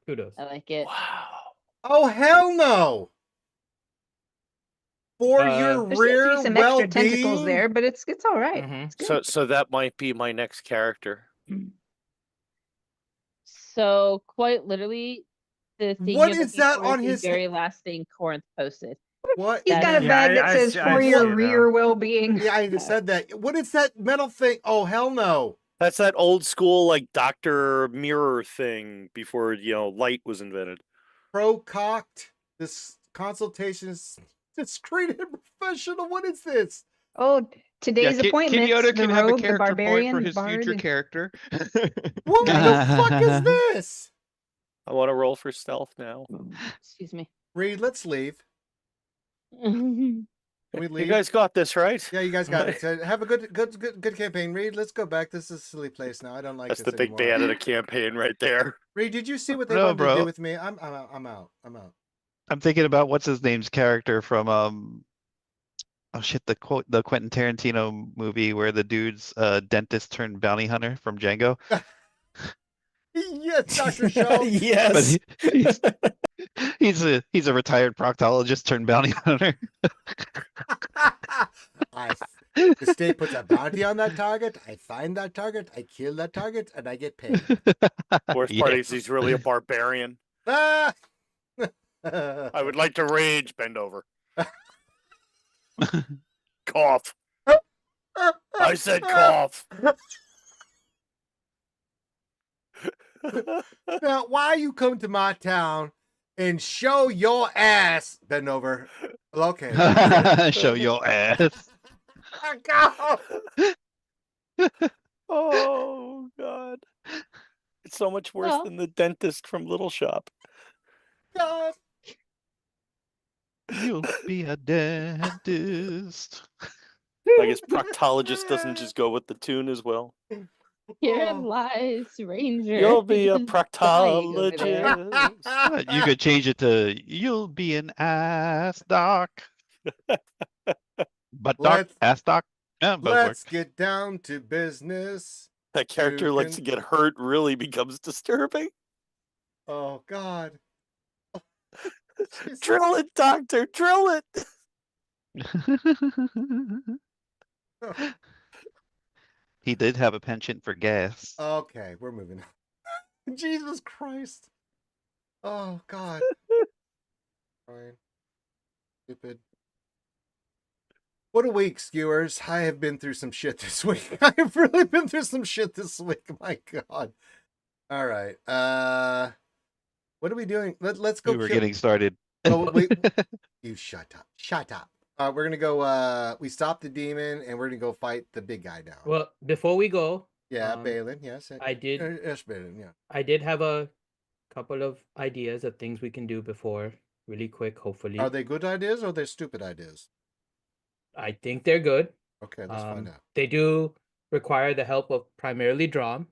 [SPEAKER 3] Kudos.
[SPEAKER 2] I like it.
[SPEAKER 9] Wow.
[SPEAKER 1] Oh hell no. For your
[SPEAKER 5] There seems to
[SPEAKER 1] rear
[SPEAKER 5] be some extra tentacles
[SPEAKER 1] well-being.
[SPEAKER 5] there, but it's all right.
[SPEAKER 3] Mhm.
[SPEAKER 5] It's good.
[SPEAKER 9] So that might be my next character.
[SPEAKER 2] So quite literally, the thing
[SPEAKER 1] What
[SPEAKER 2] you're
[SPEAKER 1] is
[SPEAKER 2] looking
[SPEAKER 1] that
[SPEAKER 2] for
[SPEAKER 1] on
[SPEAKER 2] is
[SPEAKER 1] his
[SPEAKER 2] the very last thing Corinth posted.
[SPEAKER 1] What?
[SPEAKER 5] He's got a
[SPEAKER 2] Yeah,
[SPEAKER 5] bag that says
[SPEAKER 7] I
[SPEAKER 5] for
[SPEAKER 7] see
[SPEAKER 5] your
[SPEAKER 7] it now.
[SPEAKER 5] rear well-being.
[SPEAKER 1] Yeah, I just said that. What is that metal thing? Oh hell no.
[SPEAKER 9] That's that old school like Dr. Mirror thing before, light was invented.
[SPEAKER 1] Pro-cocked. This consultation is discreet and professional. What is this?
[SPEAKER 5] Oh, today's appointments,
[SPEAKER 4] Kidiota
[SPEAKER 5] the
[SPEAKER 4] can have a
[SPEAKER 5] rogue, the
[SPEAKER 4] character point
[SPEAKER 5] barbarian,
[SPEAKER 4] for
[SPEAKER 5] the
[SPEAKER 4] his
[SPEAKER 5] bard.
[SPEAKER 4] future character.
[SPEAKER 1] What the fuck is this?
[SPEAKER 9] I want to roll for stealth now.
[SPEAKER 2] Excuse me.
[SPEAKER 1] Reed, let's leave. Can we leave?
[SPEAKER 9] You guys got this, right?
[SPEAKER 1] Yeah, you guys got it. So have a good campaign, Reed. Let's go back. This is a silly place now. I don't like
[SPEAKER 9] That's
[SPEAKER 1] this
[SPEAKER 9] the big
[SPEAKER 1] anymore.
[SPEAKER 9] bad of the campaign right there.
[SPEAKER 1] Reed, did you see what they
[SPEAKER 6] No,
[SPEAKER 1] wanted to
[SPEAKER 6] bro.
[SPEAKER 1] do with me? I'm out. I'm out.
[SPEAKER 6] I'm thinking about what's his name's character from oh shit, the Quentin Tarantino movie where the dude's dentist turned bounty hunter from Django.
[SPEAKER 1] Yes, Dr. Shaw.
[SPEAKER 8] Yes.
[SPEAKER 6] But he's a retired proctologist turned bounty hunter.
[SPEAKER 1] The state puts a bounty on that target. I find that target. I kill that target, and I get paid.
[SPEAKER 9] Worst part is he's really a barbarian.
[SPEAKER 1] Ah!
[SPEAKER 9] I would like to rage. Bend over. Cough. I said cough.
[SPEAKER 1] Now, why you come to my town and show your ass? Bend over. Okay.
[SPEAKER 6] Show your ass.
[SPEAKER 9] Oh God. It's so much worse
[SPEAKER 2] Well.
[SPEAKER 9] than the dentist from Little Shop.
[SPEAKER 1] God.
[SPEAKER 6] You'll be a dentist.
[SPEAKER 9] I guess proctologist doesn't just go with the tune as well.
[SPEAKER 2] Here
[SPEAKER 1] Oh.
[SPEAKER 2] lies Ranger.
[SPEAKER 9] You'll be a
[SPEAKER 2] He's dying over there.
[SPEAKER 9] proctologist.
[SPEAKER 6] You could change it to you'll be an ass doc. Butt doc,
[SPEAKER 1] Let's-
[SPEAKER 6] ass doc. Yeah, both work.
[SPEAKER 1] Let's get down to business.
[SPEAKER 9] That character
[SPEAKER 1] You
[SPEAKER 9] likes
[SPEAKER 1] can-
[SPEAKER 9] to get hurt really becomes disturbing.
[SPEAKER 1] Oh God. Jesus.
[SPEAKER 9] Drill it, doctor, drill it.
[SPEAKER 6] He did have a penchant for gas.
[SPEAKER 1] Okay, we're moving on. Jesus Christ. Oh God. Fine. Stupid. What a week, skewers. I have been through some shit this week. I have really been through some shit this week. My God. All right. What are we doing? Let's go.
[SPEAKER 6] We were getting started.
[SPEAKER 1] Oh, wait. You shut up. Shut up. We're gonna go. We stopped the demon, and we're gonna go fight the big guy down.
[SPEAKER 3] Well, before we go,
[SPEAKER 1] yeah, Balin. Yes,
[SPEAKER 3] I did.
[SPEAKER 1] Yes, Balin. Yeah.
[SPEAKER 3] I did have a couple of ideas of things we can do before, really quick. Hopefully,
[SPEAKER 1] Are they good ideas or are they stupid ideas?
[SPEAKER 3] I think they're good.
[SPEAKER 1] Okay, let's find out.
[SPEAKER 3] They do require the help of primarily Drom.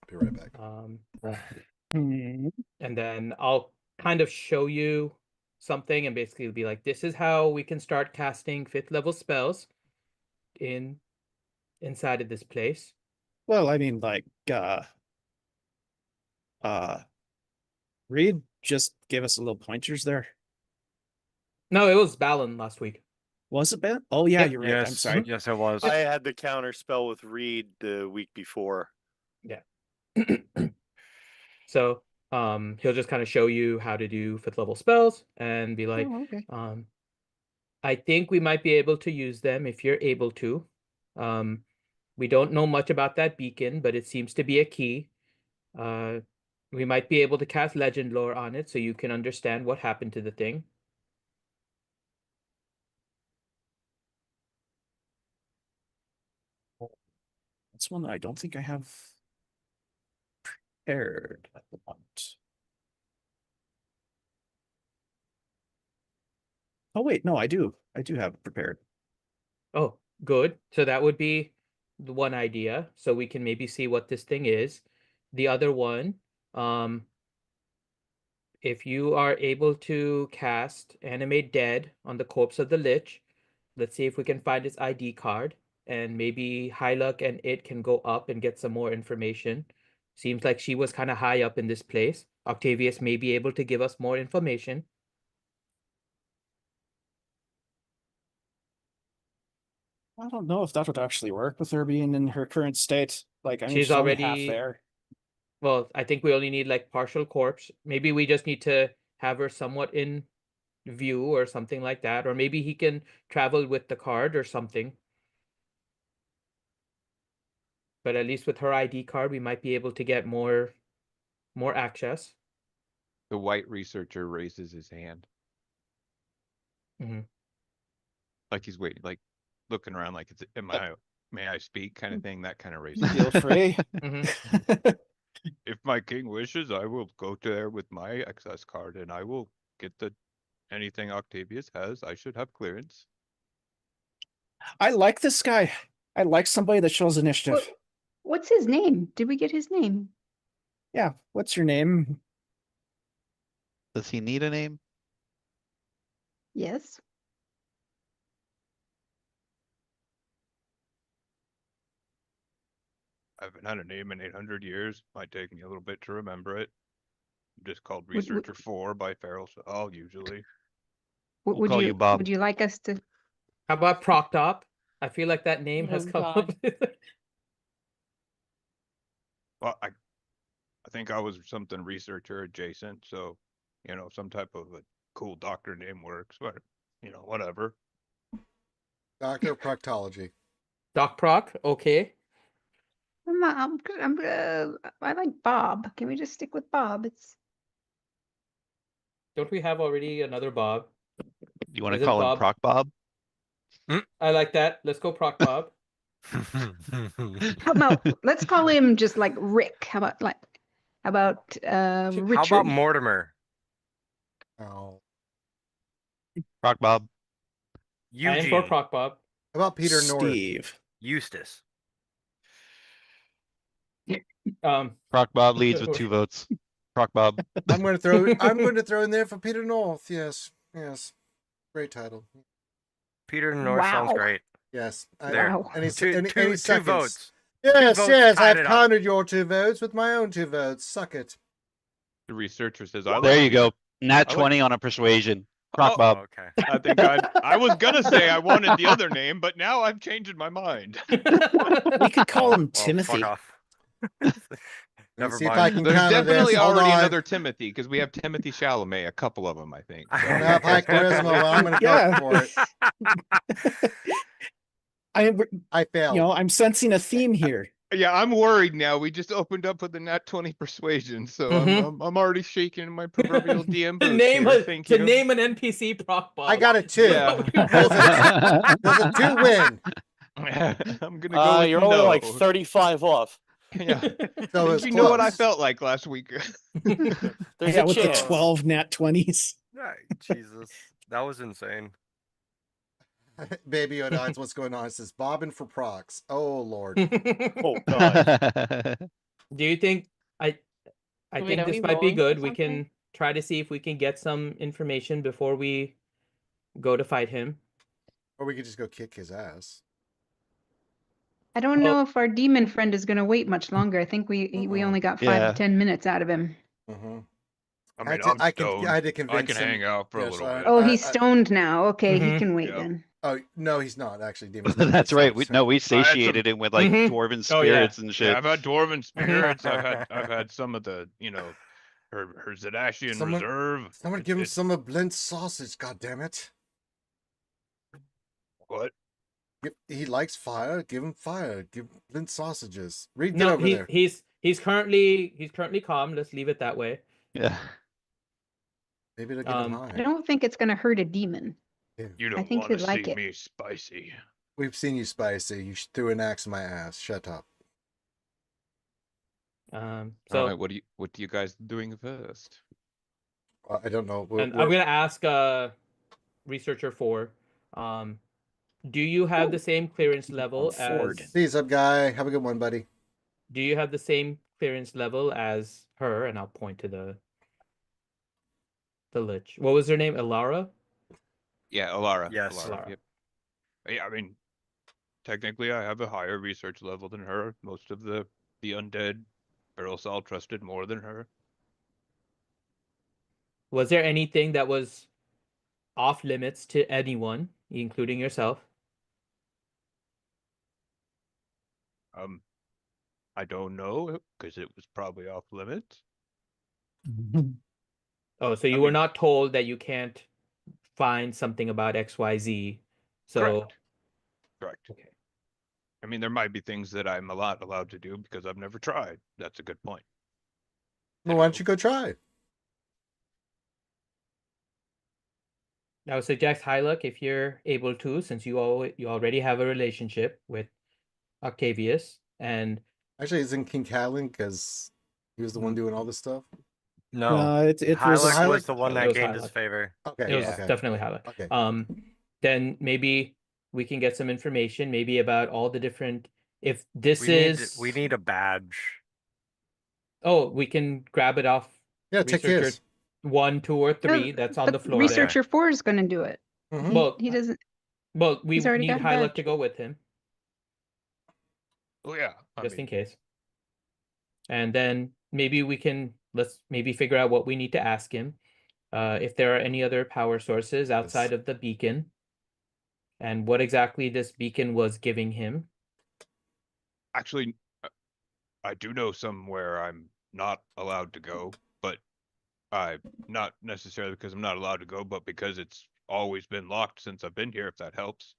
[SPEAKER 1] Be right back.
[SPEAKER 3] And then I'll kind of show you something and basically be like, this is how we can start casting 5th level spells inside of this place.
[SPEAKER 8] Well, I mean, like, Reed just gave us a little pointers there.
[SPEAKER 3] No, it was Balin last week.
[SPEAKER 8] Was it Ben? Oh yeah,
[SPEAKER 3] Yep.
[SPEAKER 8] you're right. I'm sorry.
[SPEAKER 7] Yes, it was.
[SPEAKER 9] I had the counter spell with Reed the week before.
[SPEAKER 3] So he'll just kind of show you how to do 5th level spells and be like,
[SPEAKER 8] Oh, okay.
[SPEAKER 3] I think we might be able to use them if you're able to. We don't know much about that beacon, but it seems to be a key. We might be able to cast legend lore on it so you can understand what happened to the thing.
[SPEAKER 8] That's one that I don't think I have prepared at the moment. Oh wait, no, I do. I do have it prepared.
[SPEAKER 3] Oh, good. So that would be the one idea. So we can maybe see what this thing is. The other one, if you are able to cast Animate Dead on the corpse of the Lich, let's see if we can find his ID card. And maybe Hyluck and it can go up and get some more information. Seems like she was kind of high up in this place. Octavius may be able to give us more information.
[SPEAKER 8] I don't know if that would actually work with her being in her current state. Like, I mean,
[SPEAKER 3] She's
[SPEAKER 8] she's already half
[SPEAKER 3] already-
[SPEAKER 8] there.
[SPEAKER 3] Well, I think we only need like partial corpse. Maybe we just need to have her somewhat in view or something like that. Or maybe he can travel with the card or something. But at least with her ID card, we might be able to get more access.
[SPEAKER 10] The white researcher raises his hand.
[SPEAKER 3] Mhm.
[SPEAKER 10] Like he's waiting, like looking around, like may I speak kind of thing, that kind of raising.
[SPEAKER 8] Feel free.
[SPEAKER 3] Mhm.
[SPEAKER 4] if my king wishes, I will go there with my access card and I will get anything Octavius has. I should have clearance.
[SPEAKER 8] I like this guy. I like somebody that shows initiative.
[SPEAKER 5] What's his name? Did we get his name?
[SPEAKER 8] Yeah. What's your name?
[SPEAKER 6] Does he need a name?
[SPEAKER 5] Yes.
[SPEAKER 4] I haven't had a name in 800 years. Might take me a little bit to remember it. I'm just called
[SPEAKER 5] Would- would-
[SPEAKER 4] Researcher 4 by Feral Sal, usually.
[SPEAKER 6] We'll call you Bob.
[SPEAKER 5] Would you like us to?
[SPEAKER 3] How about Proctop? I feel like that name
[SPEAKER 2] Oh,
[SPEAKER 3] has come up.
[SPEAKER 2] God.
[SPEAKER 4] Well, I think I was something researcher adjacent, so, some type of a cool doctor name works, but, whatever.
[SPEAKER 1] Doctor of Proctology.
[SPEAKER 3] Doc Proc, okay.
[SPEAKER 5] I like Bob. Can we just stick with Bob? It's
[SPEAKER 3] Don't we have already another Bob?
[SPEAKER 6] You want to
[SPEAKER 3] Is it
[SPEAKER 6] call him
[SPEAKER 3] Bob?
[SPEAKER 6] Proc Bob?
[SPEAKER 3] I like that. Let's go Proc Bob.
[SPEAKER 5] how about let's call him just like Rick. How about Richard?
[SPEAKER 7] How about Mortimer?
[SPEAKER 1] Oh.
[SPEAKER 6] Proc Bob.
[SPEAKER 3] I am for
[SPEAKER 7] Eugene.
[SPEAKER 3] Proc Bob.
[SPEAKER 1] How about Peter North?
[SPEAKER 8] Steve.
[SPEAKER 7] Eustace.
[SPEAKER 6] Proc Bob leads with 2 votes. Proc Bob.
[SPEAKER 1] I'm going to throw in there for Peter North. Yes. Yes. Great title.
[SPEAKER 7] Peter North sounds
[SPEAKER 5] Wow.
[SPEAKER 7] great.
[SPEAKER 1] Yes.
[SPEAKER 7] There.
[SPEAKER 5] Wow.
[SPEAKER 1] Any
[SPEAKER 7] Two
[SPEAKER 1] seconds.
[SPEAKER 7] votes.
[SPEAKER 1] Yes,
[SPEAKER 7] votes
[SPEAKER 1] yes.
[SPEAKER 7] tied
[SPEAKER 1] I've
[SPEAKER 7] it up.
[SPEAKER 1] counted your 2 votes with my own 2 votes. Suck it.
[SPEAKER 4] The researcher says,
[SPEAKER 6] There you go. Nat
[SPEAKER 4] I like-
[SPEAKER 6] 20 on a persuasion. Proc
[SPEAKER 4] Oh,
[SPEAKER 6] Bob.
[SPEAKER 7] Okay.
[SPEAKER 4] I think I was gonna say I wanted the other name, but now I've changed my mind.
[SPEAKER 8] We could call him
[SPEAKER 7] Well,
[SPEAKER 8] Timothy.
[SPEAKER 7] fuck off.
[SPEAKER 1] Let's
[SPEAKER 7] Never
[SPEAKER 1] see if
[SPEAKER 7] mind.
[SPEAKER 1] I can
[SPEAKER 10] There's
[SPEAKER 1] counter
[SPEAKER 10] definitely
[SPEAKER 1] this. Hold
[SPEAKER 10] already
[SPEAKER 1] on.
[SPEAKER 10] another Timothy because we have Timothy Chalamet, a couple of them, I think.
[SPEAKER 1] I don't have high charisma. Well, I'm going to
[SPEAKER 8] Yeah.
[SPEAKER 1] go for it. I failed.
[SPEAKER 8] I'm sensing a theme here.
[SPEAKER 10] Yeah, I'm worried now. We just opened up with the nat 20 persuasion, so I'm already shaking in my proverbial DM
[SPEAKER 3] to
[SPEAKER 10] boots
[SPEAKER 3] name
[SPEAKER 10] here.
[SPEAKER 3] a,
[SPEAKER 10] Thank
[SPEAKER 3] to
[SPEAKER 10] you.
[SPEAKER 3] name an NPC Proc Bob.
[SPEAKER 1] I got a 2.
[SPEAKER 10] Yeah.
[SPEAKER 1] Does a 2 win?
[SPEAKER 10] I'm gonna go with
[SPEAKER 9] You're
[SPEAKER 10] no.
[SPEAKER 9] only like 35 off.
[SPEAKER 10] Yeah.
[SPEAKER 1] So
[SPEAKER 10] Think
[SPEAKER 1] it's
[SPEAKER 10] you know what I
[SPEAKER 1] close.
[SPEAKER 10] felt like last week.
[SPEAKER 9] There's
[SPEAKER 8] Yeah,
[SPEAKER 9] a
[SPEAKER 8] with the
[SPEAKER 9] chance.
[SPEAKER 8] 12 nat 20s.
[SPEAKER 7] Yeah, Jesus, that was insane.
[SPEAKER 1] Baby Odines, what's going on? It says bobbing for procs. Oh Lord.
[SPEAKER 9] Oh God.
[SPEAKER 3] Do you think I
[SPEAKER 2] Wait,
[SPEAKER 3] think
[SPEAKER 2] are
[SPEAKER 3] this
[SPEAKER 2] we
[SPEAKER 3] might be
[SPEAKER 2] rolling for
[SPEAKER 3] good. We
[SPEAKER 2] something?
[SPEAKER 3] can try to see if we can get some information before we go to fight him.
[SPEAKER 1] Or we could just go kick his ass.
[SPEAKER 5] I don't
[SPEAKER 3] Well-
[SPEAKER 5] know if our demon friend is going to wait much longer. I think we only got 5
[SPEAKER 6] Yeah.
[SPEAKER 5] to 10 minutes out of him.
[SPEAKER 1] Mhm.
[SPEAKER 4] I
[SPEAKER 1] I
[SPEAKER 4] mean,
[SPEAKER 1] had to-
[SPEAKER 4] I'm
[SPEAKER 1] I can-
[SPEAKER 4] stoned.
[SPEAKER 1] I had to
[SPEAKER 4] I
[SPEAKER 1] convince
[SPEAKER 4] can
[SPEAKER 1] him.
[SPEAKER 4] hang out for a
[SPEAKER 1] Yes,
[SPEAKER 4] little
[SPEAKER 1] I-
[SPEAKER 4] bit.
[SPEAKER 5] Oh, he's stoned now. Okay, he
[SPEAKER 3] Mhm.
[SPEAKER 5] can wait
[SPEAKER 4] Yeah.
[SPEAKER 5] then.
[SPEAKER 1] Oh no, he's not actually. Demon's
[SPEAKER 6] That's right. We
[SPEAKER 1] no.
[SPEAKER 6] we
[SPEAKER 4] some-
[SPEAKER 6] satiated him with like
[SPEAKER 3] Mhm.
[SPEAKER 6] dwarven
[SPEAKER 3] Oh, yeah.
[SPEAKER 6] spirits and
[SPEAKER 4] Yeah,
[SPEAKER 6] shit.
[SPEAKER 4] I've had dwarven spirits. I've had some of the, her Zedashian
[SPEAKER 1] Someone-
[SPEAKER 4] reserve.
[SPEAKER 1] Someone give him some of Blint's sausage. God damn it!
[SPEAKER 4] What?
[SPEAKER 1] He likes fire. Give him fire. Give Blint sausages. Read, get
[SPEAKER 3] No,
[SPEAKER 1] over there.
[SPEAKER 3] he's currently calm. Let's leave it that way.
[SPEAKER 6] Yeah.
[SPEAKER 1] Maybe it'll get him
[SPEAKER 5] I
[SPEAKER 1] high.
[SPEAKER 5] don't think it's going to hurt a demon.
[SPEAKER 4] You don't
[SPEAKER 5] think
[SPEAKER 4] want to
[SPEAKER 5] he'd like
[SPEAKER 4] see
[SPEAKER 5] it.
[SPEAKER 4] me spicy.
[SPEAKER 1] We've seen you spicy. You threw an axe in my ass. Shut up.
[SPEAKER 10] All
[SPEAKER 3] So
[SPEAKER 10] right, what do you guys doing first?
[SPEAKER 1] I don't know.
[SPEAKER 3] and I'm gonna ask researcher 4. Do you have the same clearance level
[SPEAKER 8] Ford.
[SPEAKER 3] as
[SPEAKER 1] See you, up guy. Have a good one, buddy.
[SPEAKER 3] do you have the same clearance level as her? And I'll point to the lich. What was her name? Elara?
[SPEAKER 10] Yeah, Alara.
[SPEAKER 7] Yes.
[SPEAKER 3] Alara.
[SPEAKER 10] Yep.
[SPEAKER 4] Yeah, I mean, technically, I have a higher research level than her. Most of the undead, Sal trusted more than her.
[SPEAKER 3] Was there anything that was off limits to anyone, including yourself?
[SPEAKER 4] I don't know because it was probably off limits.
[SPEAKER 3] Oh, so you
[SPEAKER 4] I
[SPEAKER 3] were
[SPEAKER 4] mean-
[SPEAKER 3] not told that you can't find something about XYZ. So
[SPEAKER 4] Correct.
[SPEAKER 3] Okay.
[SPEAKER 4] I mean, there might be things that I'm allowed to do because I've never tried. That's a good point.
[SPEAKER 1] Well, why don't you go try?
[SPEAKER 3] I would suggest Hyluck if you're able to, since you already have a relationship with Octavius, and
[SPEAKER 1] Actually, it's in King Catelyn because He was the one doing all this stuff.
[SPEAKER 7] No,
[SPEAKER 8] it was
[SPEAKER 7] Hylic was
[SPEAKER 1] Hylic?
[SPEAKER 7] the one
[SPEAKER 3] It
[SPEAKER 7] that
[SPEAKER 3] was
[SPEAKER 7] gained his
[SPEAKER 3] Hylic.
[SPEAKER 7] favor.
[SPEAKER 1] Okay.
[SPEAKER 3] It was
[SPEAKER 1] okay.
[SPEAKER 3] definitely Hylic.
[SPEAKER 1] Okay.
[SPEAKER 3] Then maybe we can get some information, maybe about all the different. If this
[SPEAKER 7] We need a badge.
[SPEAKER 3] Oh, we can grab it off.
[SPEAKER 1] Yeah, take
[SPEAKER 3] researcher
[SPEAKER 1] his.
[SPEAKER 3] 1, 2, or 3. That's on the floor.
[SPEAKER 5] Researcher 4 is going to do it.
[SPEAKER 1] Mhm.
[SPEAKER 3] Well,
[SPEAKER 5] He doesn't.
[SPEAKER 3] Well, we
[SPEAKER 5] He's already
[SPEAKER 3] need
[SPEAKER 5] got a
[SPEAKER 3] Hylic
[SPEAKER 5] badge.
[SPEAKER 3] to go with him,
[SPEAKER 4] Oh yeah.
[SPEAKER 3] just in case. And then maybe let's maybe figure out what we need to ask him. If there are any other power sources outside of the beacon, and what exactly this beacon was giving him.
[SPEAKER 4] Actually, I do know somewhere I'm not allowed to go, but not necessarily because I'm not allowed to go, but because it's always been locked since I've been here. If that helps.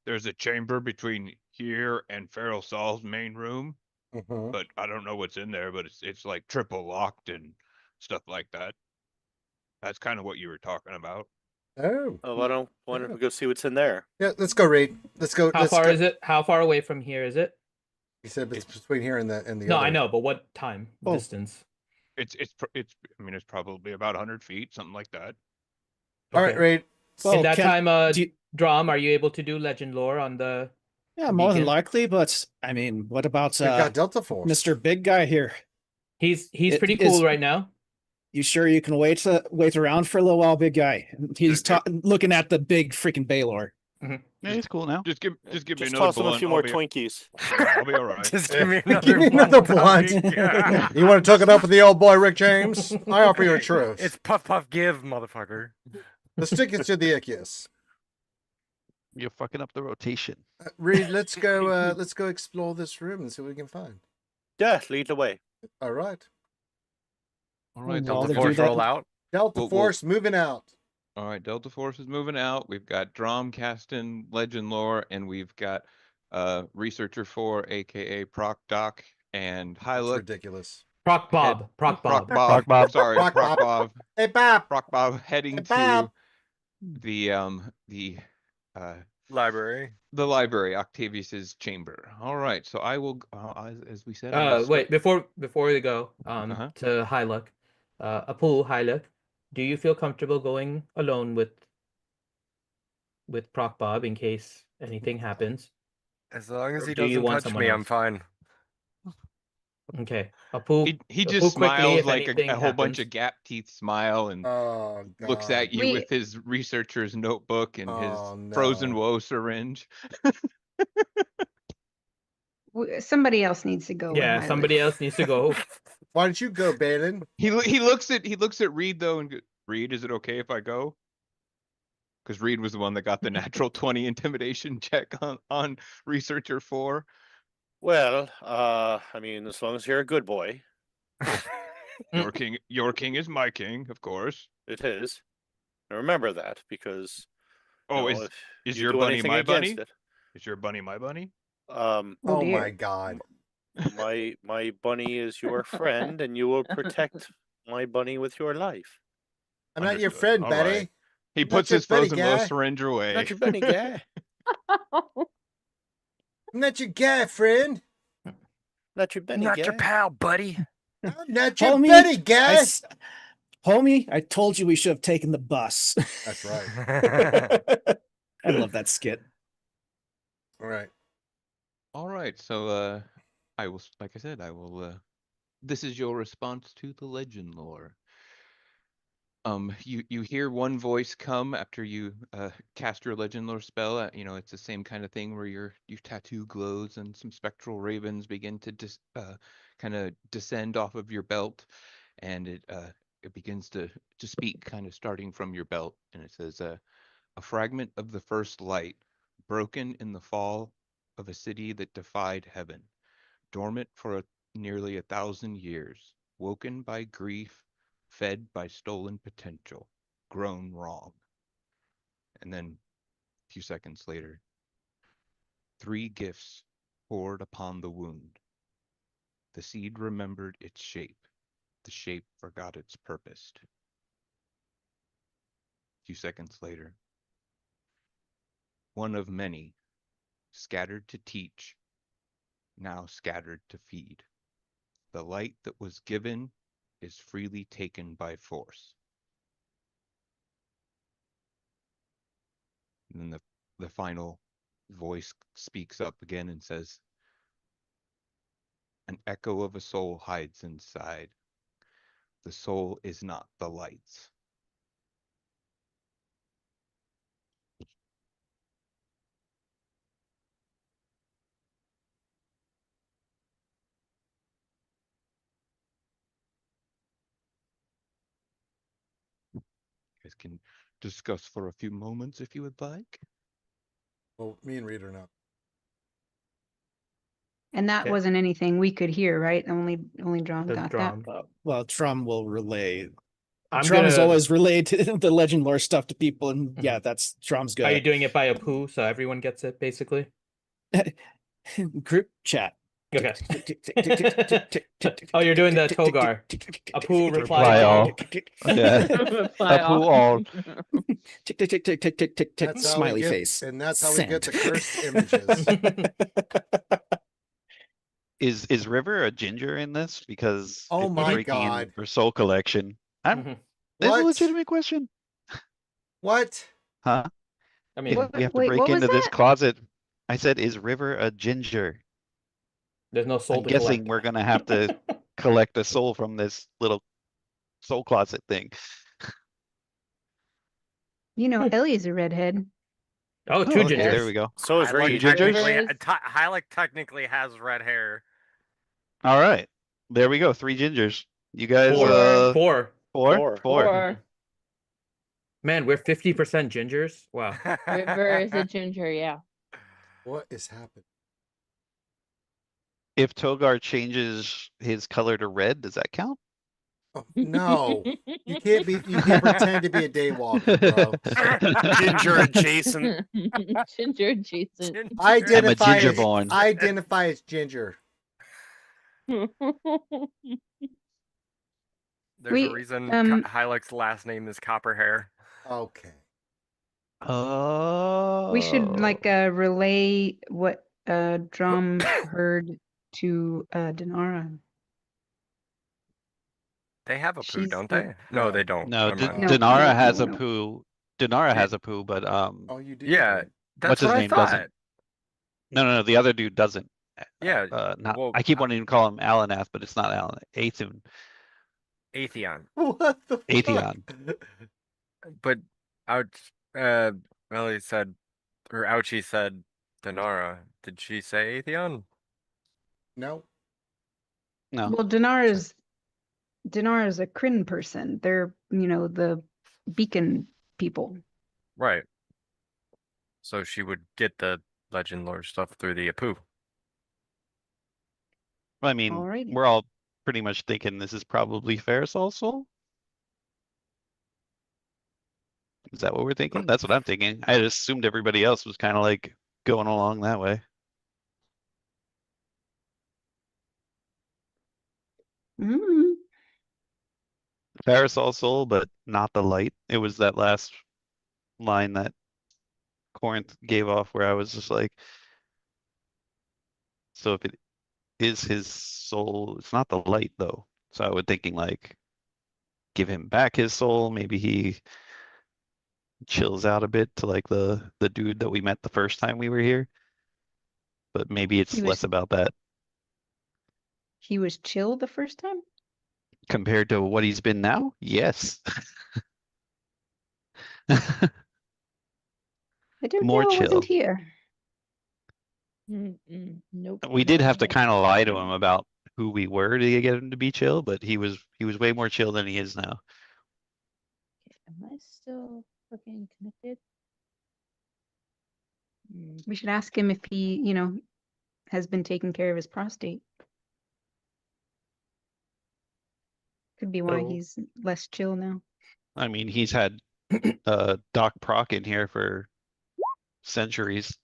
[SPEAKER 4] There's a chamber between here and Feral Saul's main room, but I don't know what's in there. But it's like triple locked and stuff like that. That's kind of what you were talking about.
[SPEAKER 1] Oh.
[SPEAKER 9] Why don't we go see what's in there?
[SPEAKER 1] Yeah, let's go, Reed. Let's go.
[SPEAKER 3] How far is it? How far away from here is it?
[SPEAKER 1] He said it's between here and the
[SPEAKER 3] No,
[SPEAKER 1] other.
[SPEAKER 3] I know, but what time distance?
[SPEAKER 4] It's I mean, it's probably about 100 feet, something like that.
[SPEAKER 1] All right, Reed.
[SPEAKER 3] In that time, Drom, are you able to do legend lore on the?
[SPEAKER 8] Yeah, more than likely. But I mean, what about
[SPEAKER 1] We've got Delta Force,
[SPEAKER 8] Mr. Big Guy here?
[SPEAKER 3] He's pretty cool right now.
[SPEAKER 8] You sure you can wait around for a little while, Big Guy? He's looking at the big freaking Baylor.
[SPEAKER 6] Yeah, he's cool now.
[SPEAKER 4] Just give me another
[SPEAKER 9] toss him a
[SPEAKER 4] blunt.
[SPEAKER 9] few more Twinkies.
[SPEAKER 4] I'll be all right.
[SPEAKER 7] Just give me
[SPEAKER 1] Give me another blunt. You want to tuck it up with the old boy, Rick James? I offer you a truce.
[SPEAKER 7] It's puff puff give, motherfucker.
[SPEAKER 1] The stick is to the ickiest.
[SPEAKER 6] You're fucking up the rotation.
[SPEAKER 1] Reed, let's go. Let's go explore this room and see what we can find.
[SPEAKER 9] Yeah, lead the way.
[SPEAKER 1] All right.
[SPEAKER 10] All right,
[SPEAKER 7] Delta Force roll out.
[SPEAKER 1] Delta Force moving out.
[SPEAKER 10] All right, Delta Force is moving out. We've got Drom casting legend lore, and we've got Researcher 4, aka Proc Doc, and Hylic.
[SPEAKER 1] Ridiculous.
[SPEAKER 3] Proc Bob. Proc Bob.
[SPEAKER 10] Proc Bob. Sorry,
[SPEAKER 1] Proc
[SPEAKER 10] Proc Bob.
[SPEAKER 1] Hey, Bob.
[SPEAKER 10] Proc Bob heading
[SPEAKER 1] Hey, Bob.
[SPEAKER 10] to the
[SPEAKER 7] Library.
[SPEAKER 10] The library, Octavius's chamber. All right, so I will, as we said.
[SPEAKER 3] Wait, before we go, to Hylic, Apu Hylic, do you feel comfortable going alone with Proc Bob in case anything happens?
[SPEAKER 7] As long as he
[SPEAKER 3] Do you
[SPEAKER 7] doesn't
[SPEAKER 3] want
[SPEAKER 7] touch
[SPEAKER 3] someone
[SPEAKER 7] me,
[SPEAKER 3] else?
[SPEAKER 7] I'm fine.
[SPEAKER 3] Okay, Apu.
[SPEAKER 10] He
[SPEAKER 3] Apu
[SPEAKER 10] just
[SPEAKER 3] quickly,
[SPEAKER 10] smiles
[SPEAKER 3] if
[SPEAKER 10] like
[SPEAKER 3] anything
[SPEAKER 10] a whole bunch
[SPEAKER 3] happens.
[SPEAKER 10] of gap teeth smile and looks at you with his researcher's notebook and his frozen woe syringe.
[SPEAKER 5] Somebody else needs to go.
[SPEAKER 3] Yeah, somebody else needs to go.
[SPEAKER 1] Why don't you go, Balin?
[SPEAKER 10] He looks at Reed though and Reed, is it okay if I go? Because Reed was the one that got the natural 20 intimidation check on Researcher 4.
[SPEAKER 9] Well, I mean, as long as you're a good boy.
[SPEAKER 10] Your king is my king, of course.
[SPEAKER 9] It is. Now remember that, because
[SPEAKER 10] is your bunny my bunny? Is your bunny my bunny?
[SPEAKER 1] Oh my God.
[SPEAKER 9] My bunny is your friend, and you will protect my bunny with your life.
[SPEAKER 1] I'm not your friend, Betty.
[SPEAKER 10] Right. He puts his frozen woe syringe away.
[SPEAKER 9] Not your bunny guy.
[SPEAKER 1] I'm not your guy, friend.
[SPEAKER 9] Not your bunny
[SPEAKER 7] Not
[SPEAKER 9] guy.
[SPEAKER 7] your pal, buddy.
[SPEAKER 1] I'm not your buddy, guy.
[SPEAKER 8] Homie, I told you we should have taken the bus.
[SPEAKER 1] That's right.
[SPEAKER 8] I love that skit.
[SPEAKER 1] All right.
[SPEAKER 10] All right. So I will, like I said, this is your response to the legend lore. You hear one voice come after you cast your legend lore spell. It's the same kind of thing where your tattoo glows and some spectral ravens begin to kind of descend off of your belt, and it begins to speak, kind of starting from your belt, and it says, "A fragment of the first light, broken in the fall of a city that defied heaven, dormant for nearly 1,000 years, woken by grief, fed by stolen potential, grown wrong." And then a few seconds later, 3 gifts poured upon the wound. The seed remembered its shape. The shape forgot its purpose. A few seconds later, one of many, scattered to teach, now scattered to feed. The light that was given is freely taken by force. And then the final voice speaks up again and says, an echo of a soul hides inside. The soul is not the lights. You guys can discuss for a few moments if you would like.
[SPEAKER 1] Well, me and Reed are not.
[SPEAKER 5] And that
[SPEAKER 3] Okay.
[SPEAKER 5] wasn't anything we could hear, right? Only Drum
[SPEAKER 3] The
[SPEAKER 5] got
[SPEAKER 3] drum.
[SPEAKER 8] Well, Trum will relay.
[SPEAKER 3] I'm
[SPEAKER 8] Drum's
[SPEAKER 3] gonna.
[SPEAKER 8] always relayed the legend lore stuff to people, and yeah, that's Drum's
[SPEAKER 3] Are you
[SPEAKER 8] good.
[SPEAKER 3] doing it by a poo so everyone gets it basically?
[SPEAKER 8] Group chat.
[SPEAKER 3] Okay. Oh, you're doing the Togar. Apu reply
[SPEAKER 6] Reply
[SPEAKER 3] all.
[SPEAKER 6] all. Yeah.
[SPEAKER 2] Reply
[SPEAKER 6] Apu
[SPEAKER 2] all.
[SPEAKER 6] all.
[SPEAKER 8] Tick tick tick tick tick tick tick tick.
[SPEAKER 1] That's how
[SPEAKER 8] Smiley
[SPEAKER 1] we get,
[SPEAKER 8] face.
[SPEAKER 1] and that's how we get
[SPEAKER 8] Send.
[SPEAKER 1] the cursed images.
[SPEAKER 6] Is River a ginger in this? Because
[SPEAKER 1] Oh
[SPEAKER 6] if we're
[SPEAKER 1] my
[SPEAKER 6] breaking in
[SPEAKER 1] God.
[SPEAKER 6] her soul collection,
[SPEAKER 3] Mhm.
[SPEAKER 6] That's a
[SPEAKER 1] What?
[SPEAKER 6] legitimate question.
[SPEAKER 1] What?
[SPEAKER 6] Huh?
[SPEAKER 3] I mean,
[SPEAKER 5] What-
[SPEAKER 6] We have to
[SPEAKER 5] wait,
[SPEAKER 6] break
[SPEAKER 5] what was
[SPEAKER 6] into this
[SPEAKER 5] that?
[SPEAKER 6] closet. I said, is River a ginger?
[SPEAKER 3] there's no soul
[SPEAKER 6] I'm
[SPEAKER 3] to
[SPEAKER 6] guessing
[SPEAKER 3] collect.
[SPEAKER 6] we're gonna have to collect a soul from this little soul closet thing.
[SPEAKER 5] You know, Ellie's a redhead.
[SPEAKER 3] Oh,
[SPEAKER 6] Oh,
[SPEAKER 3] two
[SPEAKER 6] okay,
[SPEAKER 3] gingers.
[SPEAKER 6] there we go.
[SPEAKER 9] So is
[SPEAKER 7] Hylic
[SPEAKER 9] Reed.
[SPEAKER 7] technically,
[SPEAKER 2] Rivers.
[SPEAKER 7] Hylic technically has red hair.
[SPEAKER 6] All right, there we go. 3 gingers. You guys,
[SPEAKER 3] Four.
[SPEAKER 6] four,
[SPEAKER 9] Four.
[SPEAKER 6] four.
[SPEAKER 2] Or
[SPEAKER 3] Man, we're 50% gingers. Wow.
[SPEAKER 2] River is a ginger, yeah.
[SPEAKER 1] What is happening?
[SPEAKER 6] If Togar changes his color to red, does that count?
[SPEAKER 1] Oh, no, you can't be. You can't pretend to be a daywalker, bro.
[SPEAKER 9] Ginger adjacent.
[SPEAKER 2] Ginger adjacent.
[SPEAKER 9] Ginger.
[SPEAKER 1] Identify
[SPEAKER 6] ginger
[SPEAKER 1] as,
[SPEAKER 6] born.
[SPEAKER 1] identify as ginger.
[SPEAKER 7] There's
[SPEAKER 5] We,
[SPEAKER 7] a reason
[SPEAKER 5] um,
[SPEAKER 7] Hylic's last name is Copperhair.
[SPEAKER 1] Okay.
[SPEAKER 6] Oh.
[SPEAKER 5] we should like relay what Drum heard to Denara.
[SPEAKER 7] They have a poo,
[SPEAKER 5] She's
[SPEAKER 7] don't
[SPEAKER 5] the-
[SPEAKER 7] they? No, they don't.
[SPEAKER 6] No,
[SPEAKER 7] Never mind.
[SPEAKER 5] No,
[SPEAKER 6] Denara
[SPEAKER 5] no,
[SPEAKER 6] has
[SPEAKER 5] no,
[SPEAKER 6] a
[SPEAKER 5] no.
[SPEAKER 6] poo. Denara
[SPEAKER 7] Yeah.
[SPEAKER 6] has a poo, but
[SPEAKER 1] Oh, you do.
[SPEAKER 7] Yeah,
[SPEAKER 1] Okay.
[SPEAKER 7] that's
[SPEAKER 6] What's his
[SPEAKER 7] what I
[SPEAKER 6] name
[SPEAKER 7] thought.
[SPEAKER 6] doesn't. No, the other dude doesn't.
[SPEAKER 7] Yeah,
[SPEAKER 6] Not.
[SPEAKER 7] well,
[SPEAKER 6] I keep wanting to call him Alanath, but it's not Alan. Aethun.
[SPEAKER 7] Atheon.
[SPEAKER 1] What the fuck?
[SPEAKER 6] Atheon.
[SPEAKER 7] But Melly said, or Ouchie said Denara. Did she say Atheon?
[SPEAKER 1] No.
[SPEAKER 6] No.
[SPEAKER 5] Well, Denara's a Kryn person. They're, the beacon people.
[SPEAKER 7] Right. So she would get the legend lore stuff through the Apu.
[SPEAKER 6] Well, I mean,
[SPEAKER 5] Alrighty.
[SPEAKER 6] we're all pretty much thinking this is probably Ferrisol's soul. Is that what we're thinking? That's what I'm thinking. I had assumed everybody else was kind of like going along that way.
[SPEAKER 5] Mm.
[SPEAKER 6] Ferrisol's soul, but not the light. It was that last line that Corinth gave off where I was just like, so if it is his soul, it's not the light though. So I was thinking like, give him back his soul. Maybe he chills out a bit to like the dude that we met the first time we were here. But maybe it's
[SPEAKER 5] He was-
[SPEAKER 6] less about that
[SPEAKER 5] He was chill the first time?
[SPEAKER 6] compared to what he's been now. Yes.
[SPEAKER 5] I don't
[SPEAKER 6] More
[SPEAKER 5] know, I wasn't
[SPEAKER 6] chill.
[SPEAKER 5] here.
[SPEAKER 2] Nope.
[SPEAKER 6] We did have to
[SPEAKER 2] nope.
[SPEAKER 6] kind of lie to him about who we were to get him to be chill, but he was way more chill than he is now.
[SPEAKER 2] Am I still fucking connected?
[SPEAKER 5] We should ask him if he, has been taking care of his prostate. Could be why
[SPEAKER 3] So-
[SPEAKER 5] he's less chill now.
[SPEAKER 6] I mean, he's had Doc Proc in here for centuries.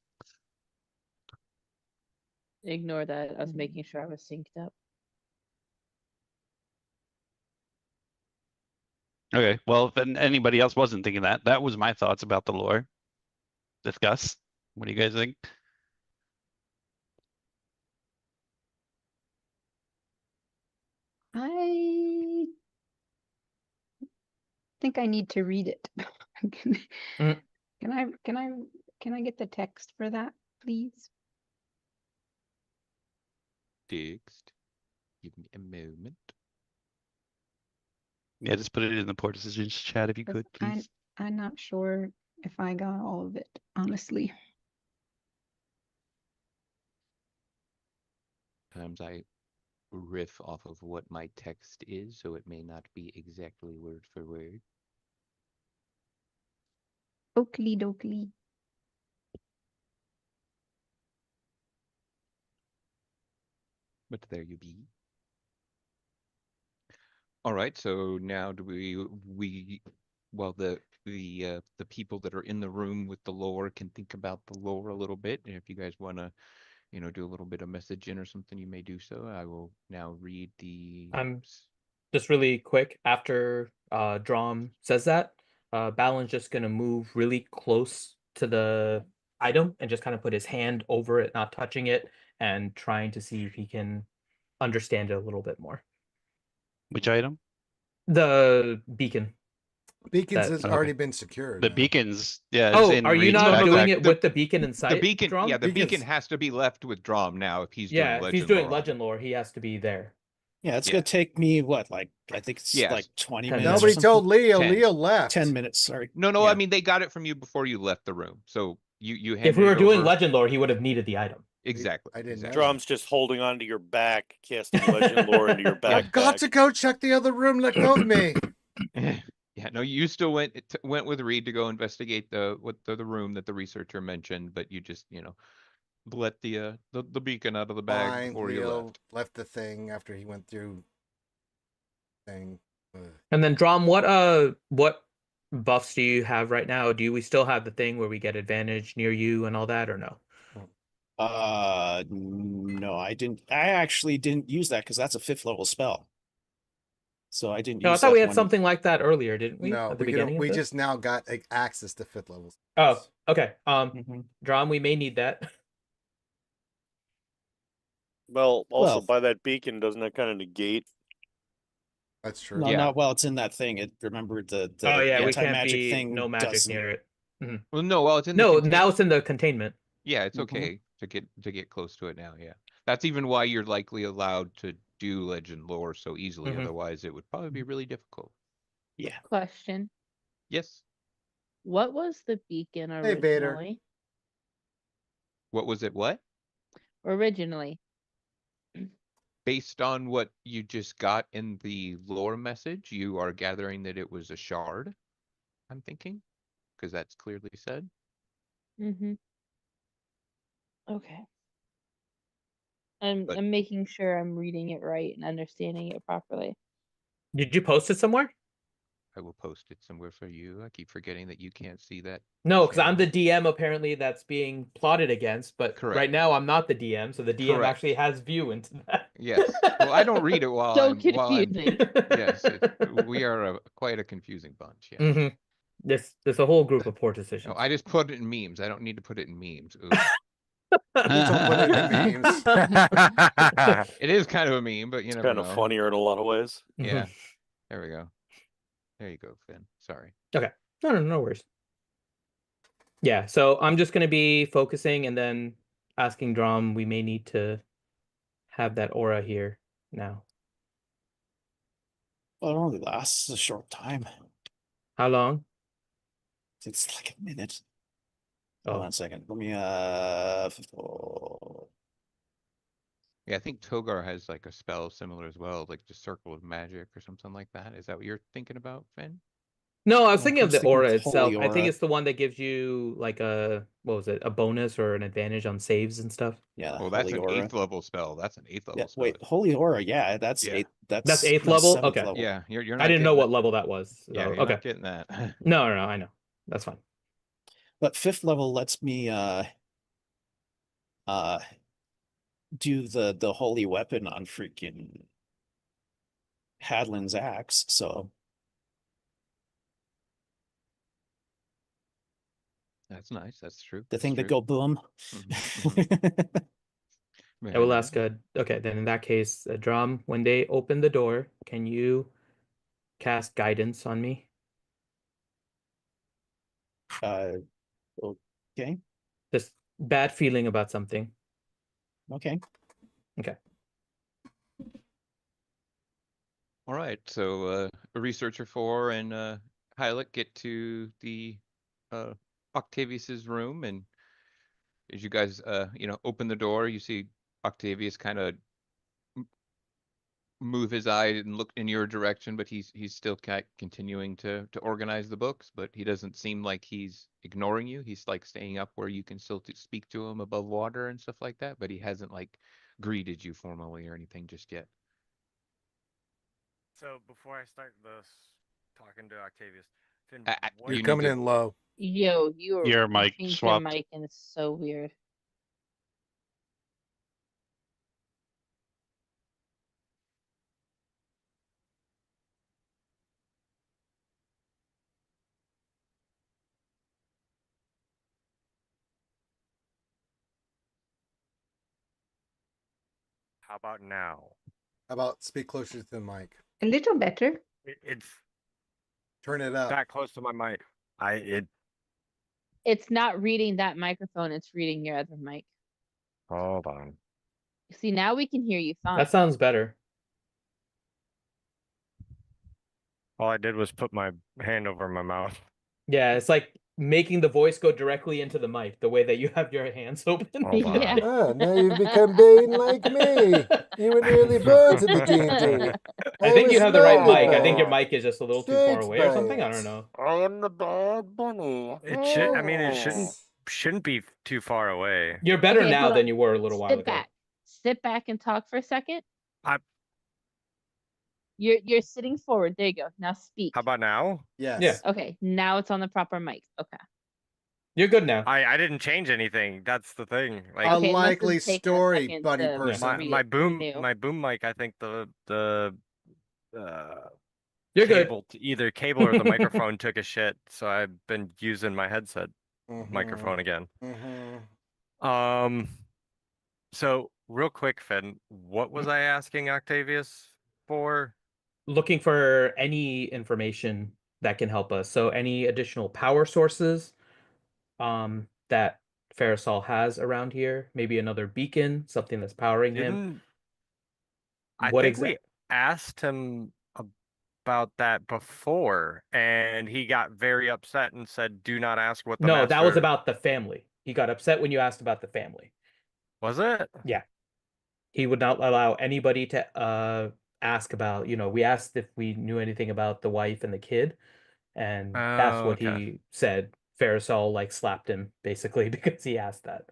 [SPEAKER 2] Ignore that. I was making sure I was synced up.
[SPEAKER 6] Okay, well, if anybody else wasn't thinking that, that was my thoughts about the lore. Discuss. What do you guys think?
[SPEAKER 5] think I need to read it. Can
[SPEAKER 3] Mm.
[SPEAKER 5] can I get the text for that, please?
[SPEAKER 10] Text. Give me a moment.
[SPEAKER 6] Yeah, just put it in the poor decisions chat if you
[SPEAKER 5] 'Cause
[SPEAKER 6] could, please.
[SPEAKER 5] I'm not sure if I got all of it, honestly.
[SPEAKER 10] Sometimes I riff off of what my text is, so it may not be exactly word for word.
[SPEAKER 5] Oakley dokley.
[SPEAKER 10] But there you be. All right, so now do we well the people that are in the room with the lore can think about the lore a little bit, and if you guys want to, do a little bit of messaging or something, you may do so. I will now read the.
[SPEAKER 3] Just really quick after Drom says that, Balin's just gonna move really close to the item and just kind of put his hand over it, not touching it, and trying to see if he can understand it a little bit more.
[SPEAKER 6] Which item?
[SPEAKER 3] The beacon.
[SPEAKER 1] Beacons
[SPEAKER 3] That-
[SPEAKER 1] has already been secured.
[SPEAKER 6] The
[SPEAKER 1] now.
[SPEAKER 6] beacons, yeah.
[SPEAKER 3] Oh,
[SPEAKER 6] it's in
[SPEAKER 3] are you
[SPEAKER 6] Reed's
[SPEAKER 3] not doing
[SPEAKER 6] backpack.
[SPEAKER 3] it with the beacon in sight?
[SPEAKER 10] The beacon,
[SPEAKER 3] Drom?
[SPEAKER 10] yeah, the beacon
[SPEAKER 1] Beacons-
[SPEAKER 10] has to be left with Drom now if he's
[SPEAKER 3] Yeah,
[SPEAKER 10] doing
[SPEAKER 3] if he's
[SPEAKER 10] legend
[SPEAKER 3] doing
[SPEAKER 10] lore on it.
[SPEAKER 3] legend lore, he has to be there.
[SPEAKER 8] Yeah, it's
[SPEAKER 10] Yeah.
[SPEAKER 8] gonna take me what, like I think it's
[SPEAKER 10] Yes.
[SPEAKER 8] like 20
[SPEAKER 3] 10
[SPEAKER 8] minutes. or
[SPEAKER 1] Nobody
[SPEAKER 8] something.
[SPEAKER 1] told Leo.
[SPEAKER 10] 10.
[SPEAKER 1] Leo left.
[SPEAKER 8] 10 minutes. Sorry.
[SPEAKER 10] No,
[SPEAKER 8] Yeah.
[SPEAKER 10] I mean they got it from you before you left the room. So you handed
[SPEAKER 3] If we were
[SPEAKER 10] it
[SPEAKER 3] doing
[SPEAKER 10] over.
[SPEAKER 3] legend lore, he would have needed the item.
[SPEAKER 10] Exactly.
[SPEAKER 1] I didn't know
[SPEAKER 10] exactly.
[SPEAKER 9] Drum's just holding onto your back, casting legend lore into your backpack.
[SPEAKER 1] I've got to go check the other room. Let go of me.
[SPEAKER 10] Yeah, no, you still went with Reed to go investigate the room that the researcher mentioned, but you just let the beacon out of the bag
[SPEAKER 1] Fine.
[SPEAKER 10] before you
[SPEAKER 1] Leo
[SPEAKER 10] left.
[SPEAKER 1] left the thing after he went through thing. Ugh.
[SPEAKER 3] And then Drom, what buffs do you have right now? Do we still have the thing where we get advantage near you and all that, or no?
[SPEAKER 8] No, I didn't. I actually didn't use that because that's a 5th level spell. So I didn't
[SPEAKER 3] No, I
[SPEAKER 8] use
[SPEAKER 3] thought
[SPEAKER 8] that
[SPEAKER 3] we had
[SPEAKER 8] when-
[SPEAKER 3] something like that earlier, didn't we?
[SPEAKER 1] No,
[SPEAKER 3] At the
[SPEAKER 1] we
[SPEAKER 3] beginning of
[SPEAKER 1] we
[SPEAKER 3] this?
[SPEAKER 1] just now got access to 5th levels.
[SPEAKER 3] Oh, okay.
[SPEAKER 8] Mhm.
[SPEAKER 3] Drom, we may need that.
[SPEAKER 9] Well, also
[SPEAKER 8] Well-
[SPEAKER 9] by that beacon, doesn't that kind of negate?
[SPEAKER 1] That's true.
[SPEAKER 8] No,
[SPEAKER 10] Yeah.
[SPEAKER 8] not while it's in that thing. It remember the
[SPEAKER 3] Oh yeah, we can't
[SPEAKER 8] anti-magic
[SPEAKER 3] be
[SPEAKER 8] thing
[SPEAKER 3] no magic
[SPEAKER 8] doesn't-
[SPEAKER 3] near it.
[SPEAKER 10] Well, no, well, it's in the
[SPEAKER 3] No,
[SPEAKER 10] contain-
[SPEAKER 3] now it's in the containment.
[SPEAKER 10] Yeah, it's
[SPEAKER 8] Mhm.
[SPEAKER 10] okay to get close to it now. Yeah, that's even why you're likely allowed to do legend lore so easily.
[SPEAKER 3] Mhm.
[SPEAKER 10] Otherwise, it would probably be really difficult.
[SPEAKER 8] Yeah.
[SPEAKER 2] Question.
[SPEAKER 10] Yes.
[SPEAKER 2] What was the beacon
[SPEAKER 1] Hey, Vader.
[SPEAKER 2] originally?
[SPEAKER 10] What was it? What?
[SPEAKER 2] Originally.
[SPEAKER 10] Based on what you just got in the lore message, you are gathering that it was a shard. I'm thinking, because that's clearly said.
[SPEAKER 2] Mm-hmm. Okay. I'm
[SPEAKER 10] But-
[SPEAKER 2] I'm making sure I'm reading it right and understanding it properly.
[SPEAKER 3] Did you post it somewhere?
[SPEAKER 10] I will post it somewhere for you. I keep forgetting that you can't see that.
[SPEAKER 3] No, because I'm the
[SPEAKER 10] chat.
[SPEAKER 3] DM apparently that's being plotted against, but
[SPEAKER 10] Correct.
[SPEAKER 3] right now I'm not the DM, so the DM
[SPEAKER 10] Correct.
[SPEAKER 3] actually has view into that.
[SPEAKER 10] Yes. Well, I don't read it while
[SPEAKER 2] So
[SPEAKER 10] while I'm.
[SPEAKER 2] confusing.
[SPEAKER 10] Yes, we are quite a confusing bunch. Yeah.
[SPEAKER 3] Mm-hmm. There's a whole group of poor decisions.
[SPEAKER 10] No, I just put it in memes. I don't need to put it in memes. Ooh.
[SPEAKER 1] Please don't put it in memes.
[SPEAKER 10] It is kind of a meme, but you
[SPEAKER 9] It's
[SPEAKER 10] never
[SPEAKER 9] kind of
[SPEAKER 10] know.
[SPEAKER 9] funnier in a lot of ways.
[SPEAKER 10] Yeah. There we go. There you go, Finn. Sorry.
[SPEAKER 3] No worries. Yeah, so I'm just gonna be focusing and then asking Drom. We may need to have that aura here now.
[SPEAKER 8] Well, it only lasts a short time.
[SPEAKER 3] How long?
[SPEAKER 8] It's like a minute.
[SPEAKER 3] Oh.
[SPEAKER 8] Hold on a second. Let me
[SPEAKER 10] Yeah, I think Togar has like a spell similar as well, like the Circle of Magic or something like that. Is that what you're thinking about, Finn?
[SPEAKER 3] No, I was
[SPEAKER 8] Oh,
[SPEAKER 3] thinking
[SPEAKER 8] I
[SPEAKER 3] of
[SPEAKER 8] was
[SPEAKER 3] the
[SPEAKER 8] thinking
[SPEAKER 3] aura
[SPEAKER 8] of
[SPEAKER 3] itself.
[SPEAKER 8] Holy
[SPEAKER 3] I think
[SPEAKER 8] Aura.
[SPEAKER 3] it's the one that gives you like a a bonus or an advantage on saves and stuff.
[SPEAKER 8] yeah.
[SPEAKER 10] Well, that's
[SPEAKER 8] Holy
[SPEAKER 10] an
[SPEAKER 8] Aura.
[SPEAKER 10] 8th level spell. That's an 8th level
[SPEAKER 8] Yeah,
[SPEAKER 10] spell.
[SPEAKER 8] wait, Holy Aura, yeah, that's
[SPEAKER 10] Yeah.
[SPEAKER 8] 8th.
[SPEAKER 3] That's 8th
[SPEAKER 8] no,
[SPEAKER 3] level?
[SPEAKER 8] 7th
[SPEAKER 3] Okay.
[SPEAKER 8] level.
[SPEAKER 10] Yeah, you're not.
[SPEAKER 3] I didn't know
[SPEAKER 10] getting
[SPEAKER 3] what
[SPEAKER 10] that-
[SPEAKER 3] level that was.
[SPEAKER 10] Yeah,
[SPEAKER 3] so-
[SPEAKER 10] you're
[SPEAKER 3] okay.
[SPEAKER 10] not getting that.
[SPEAKER 3] No, I know. That's fine.
[SPEAKER 8] But 5th level lets me do the holy weapon on freaking Hadlin's axe, so
[SPEAKER 10] That's nice. That's true.
[SPEAKER 8] the
[SPEAKER 10] That's
[SPEAKER 8] thing that
[SPEAKER 10] true.
[SPEAKER 8] go boom.
[SPEAKER 10] Mhm,
[SPEAKER 3] I
[SPEAKER 10] Very
[SPEAKER 3] will
[SPEAKER 10] nice.
[SPEAKER 3] ask. Okay, then in that case, Drom, when they open the door, can you cast guidance on me?
[SPEAKER 8] Okay.
[SPEAKER 3] Just bad feeling about something.
[SPEAKER 8] Okay.
[SPEAKER 3] Okay.
[SPEAKER 10] All right, so a researcher 4 and Hylic get to the Octavius's room, and as you guys open the door, you see Octavius kind of move his eye and look in your direction, but he's still continuing to organize the books, but he doesn't seem like he's ignoring you. He's like staying up where you can still speak to him above water and stuff like that, but he hasn't like greeted you formally or anything just yet.
[SPEAKER 7] So before I start this, talking to Octavius, Finn, what
[SPEAKER 1] You're
[SPEAKER 10] You need
[SPEAKER 1] coming
[SPEAKER 10] to-
[SPEAKER 1] in low.
[SPEAKER 2] Yo,
[SPEAKER 6] Your mic
[SPEAKER 2] changed
[SPEAKER 6] swapped.
[SPEAKER 2] your mic and it's so weird.
[SPEAKER 7] How about now?
[SPEAKER 1] How about speak closer to the mic?
[SPEAKER 5] A little better.
[SPEAKER 7] It's
[SPEAKER 1] Turn it up.
[SPEAKER 7] that close to my mic.
[SPEAKER 2] It's not reading that microphone, it's reading your other mic.
[SPEAKER 7] Hold on.
[SPEAKER 2] See, now we can hear you fine.
[SPEAKER 3] That sounds better.
[SPEAKER 7] All I did was put my hand over my mouth.
[SPEAKER 3] Yeah, it's like making the voice go directly into the mic, the way that you have your hands open.
[SPEAKER 7] Hold on.
[SPEAKER 2] Yeah.
[SPEAKER 1] Ah, now you've become Bane like me. You were nearly born to the D&D.
[SPEAKER 3] I think you have the right
[SPEAKER 1] was
[SPEAKER 3] mic. I think your
[SPEAKER 1] bad.
[SPEAKER 3] mic is just a little too far
[SPEAKER 1] Shakes
[SPEAKER 3] away or
[SPEAKER 1] by
[SPEAKER 3] something. I
[SPEAKER 1] it.
[SPEAKER 3] don't know.
[SPEAKER 7] I am the bad bunny. It should. I mean, it shouldn't be too far away.
[SPEAKER 3] You're better
[SPEAKER 2] Okay,
[SPEAKER 3] now
[SPEAKER 2] hold
[SPEAKER 3] than
[SPEAKER 2] on.
[SPEAKER 3] you were a little while
[SPEAKER 2] Sit
[SPEAKER 3] ago.
[SPEAKER 2] back. Sit back and talk for a second.
[SPEAKER 7] I-
[SPEAKER 2] You're sitting forward. There you go. Now speak.
[SPEAKER 7] How about now?
[SPEAKER 1] Yes.
[SPEAKER 3] Yeah.
[SPEAKER 2] Okay, now it's on the proper mic. Okay.
[SPEAKER 3] You're good now.
[SPEAKER 7] I didn't change anything. That's the thing. Like
[SPEAKER 1] A
[SPEAKER 2] Okay, it must have
[SPEAKER 1] likely
[SPEAKER 2] taken a
[SPEAKER 1] story,
[SPEAKER 2] second
[SPEAKER 1] buddy
[SPEAKER 2] to
[SPEAKER 1] person.
[SPEAKER 7] my
[SPEAKER 2] renew.
[SPEAKER 7] boom mic. I think the
[SPEAKER 3] You're good.
[SPEAKER 7] cable, either cable or the microphone took a shit. So I've been using my headset microphone again.
[SPEAKER 1] Mm-hmm.
[SPEAKER 7] So real quick, Finn, what was I asking Octavius for?
[SPEAKER 3] Looking for any information that can help us. So any additional power sources that Ferrisol has around here, maybe another beacon, something that's powering him.
[SPEAKER 7] I
[SPEAKER 3] What
[SPEAKER 7] think we
[SPEAKER 3] exactly?
[SPEAKER 7] asked him about that before, and he got very upset and said, "Do not ask what the
[SPEAKER 3] No, that was
[SPEAKER 7] master-"
[SPEAKER 3] about the family. He got upset when you asked about the family.
[SPEAKER 7] Was it?
[SPEAKER 3] Yeah. He would not allow anybody to ask about, we asked if we knew anything about the wife and the kid, and that's
[SPEAKER 7] Oh,
[SPEAKER 3] what
[SPEAKER 7] okay.
[SPEAKER 3] he said. Ferrisol like slapped him basically because he asked that.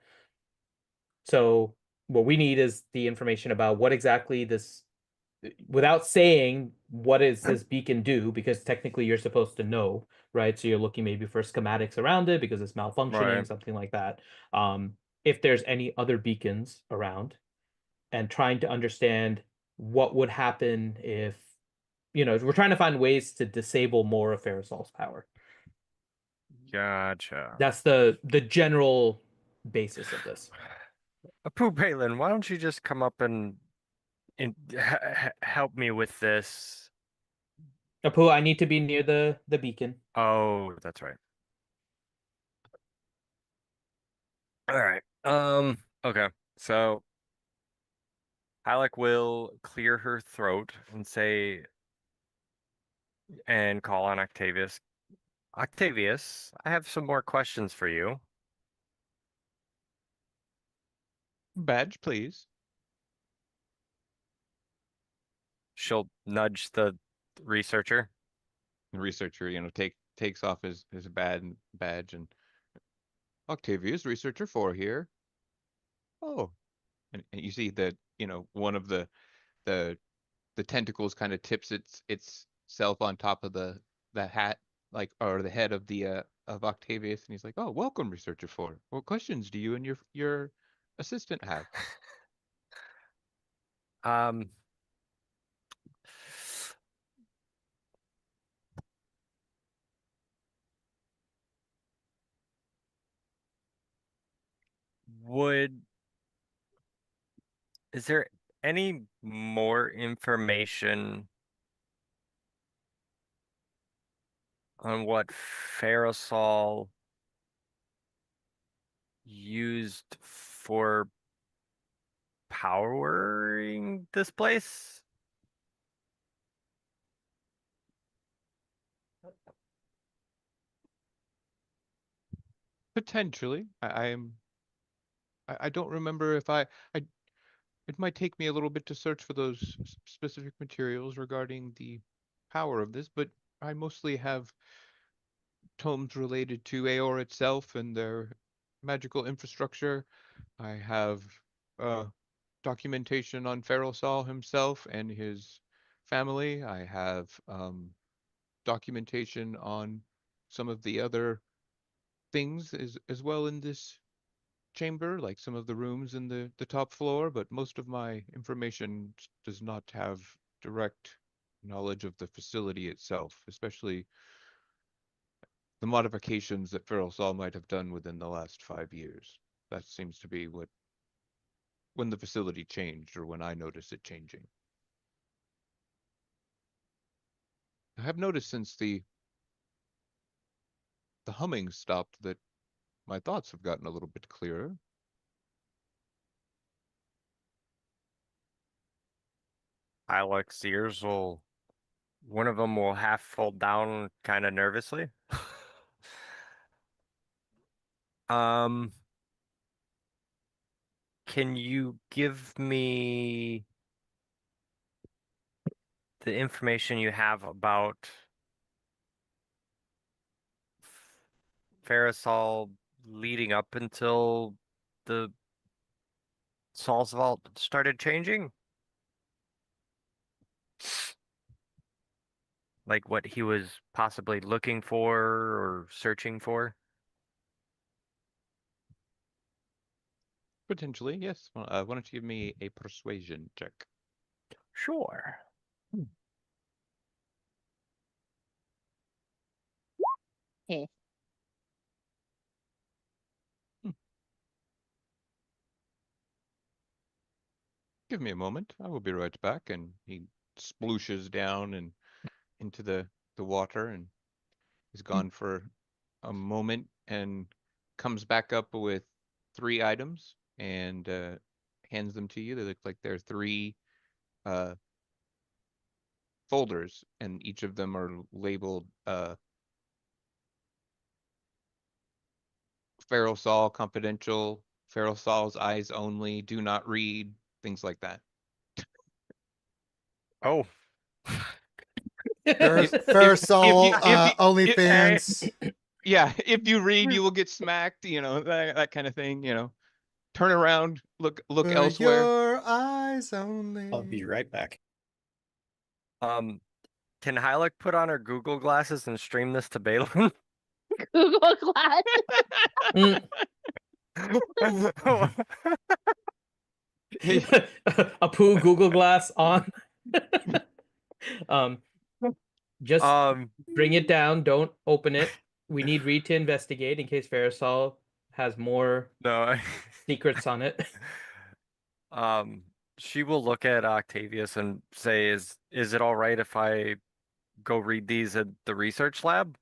[SPEAKER 3] So what we need is the information about what exactly this, without saying what is this beacon do, because technically you're supposed to know, right? So you're looking maybe for schematics around it because it's malfunctioning,
[SPEAKER 7] Right.
[SPEAKER 3] something like that. If there's any other beacons around, and trying to understand what would happen if, we're trying to find ways to disable more of Ferrisol's power.
[SPEAKER 7] Gotcha.
[SPEAKER 3] That's the general basis of this.
[SPEAKER 7] Apu Balin, why don't you just come up and help me with this?
[SPEAKER 3] Apu, I need to be near the beacon.
[SPEAKER 7] Oh, that's right. All right. Okay. So Halleck will clear her throat and say, and call on Octavius. Octavius, I have some more questions for you.
[SPEAKER 10] Badge, please.
[SPEAKER 7] She'll nudge the researcher.
[SPEAKER 10] The researcher, takes off his badge and Octavius, researcher 4 here. Oh, and you see that one of the tentacles kind of tips itself on top of the hat, like, or the head of the of Octavius, and he's like, "Oh, welcome, researcher 4. What questions do you and your assistant have?"
[SPEAKER 7] Is there any more information on what Ferrisol used for powering this place?
[SPEAKER 10] Potentially. I don't remember if I it might take me a little bit to search for those specific materials regarding the power of this, but I mostly have tomes related to Aor itself and their magical infrastructure. I have documentation on Feral Saul himself and his family. I have documentation on some of the other things as well in this chamber, like some of the rooms in the top floor, but most of my information does not have direct knowledge of the facility itself, especially the modifications that Feral Saul might have done within the last 5 years. That seems to be when the facility changed or when I noticed it changing. I have noticed since the humming stopped that my thoughts have gotten a little bit clearer.
[SPEAKER 7] Alex ears will, one of them will half fold down kind of nervously. Um, can you give me the information you have about Ferrisol leading up until the Saul's Vault started changing? Like what he was possibly looking for or searching for?
[SPEAKER 10] Potentially, yes. Why don't you give me a persuasion check?
[SPEAKER 7] Sure.
[SPEAKER 2] Hey.
[SPEAKER 10] Give me a moment. I will be right back. And he splooshes down and into the water and is gone for a moment and comes back up with 3 items and hands them to you. They look like they're 3 uh, folders, and each of them are labeled Feral Saul Confidential, Feral Saul's Eyes Only, Do Not Read, things like that.
[SPEAKER 7] Oh.
[SPEAKER 1] Ferrisol,
[SPEAKER 10] If
[SPEAKER 1] OnlyFans.
[SPEAKER 10] Yeah, if you read, you will get smacked. That kind of thing. Turn around, look
[SPEAKER 1] For
[SPEAKER 10] elsewhere.
[SPEAKER 1] your eyes only.
[SPEAKER 8] I'll be right back.
[SPEAKER 7] Can Hylic put on her Google glasses and stream this to Balin?
[SPEAKER 2] Google Glass.
[SPEAKER 3] A poo Google Glass on. Just bring it down. Don't open it. We need Reed to investigate in case Ferrisol has more secrets on it.
[SPEAKER 7] She will look at Octavius and say, "Is it all right if I go read these at the research lab?"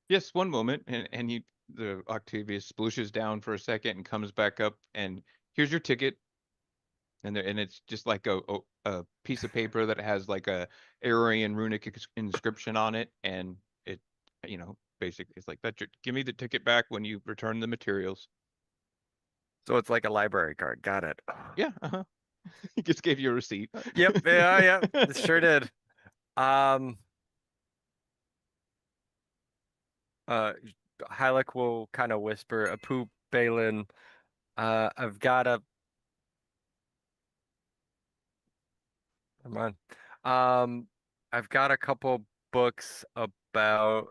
[SPEAKER 10] Yes, one moment, and the Octavius splooshes down for a second and comes back up, and here's your ticket. And it's just like a piece of paper that has like a Aryan runic inscription on it, and it, basically it's like that. Give me the ticket back when you return the materials.
[SPEAKER 7] So it's like a library card. Got it.
[SPEAKER 10] Yeah. He just gave you a receipt.
[SPEAKER 7] Yep. Yeah. It sure did. Hylic will kind of whisper, "A poop, Balin. I've got a." Come on. I've got a couple books about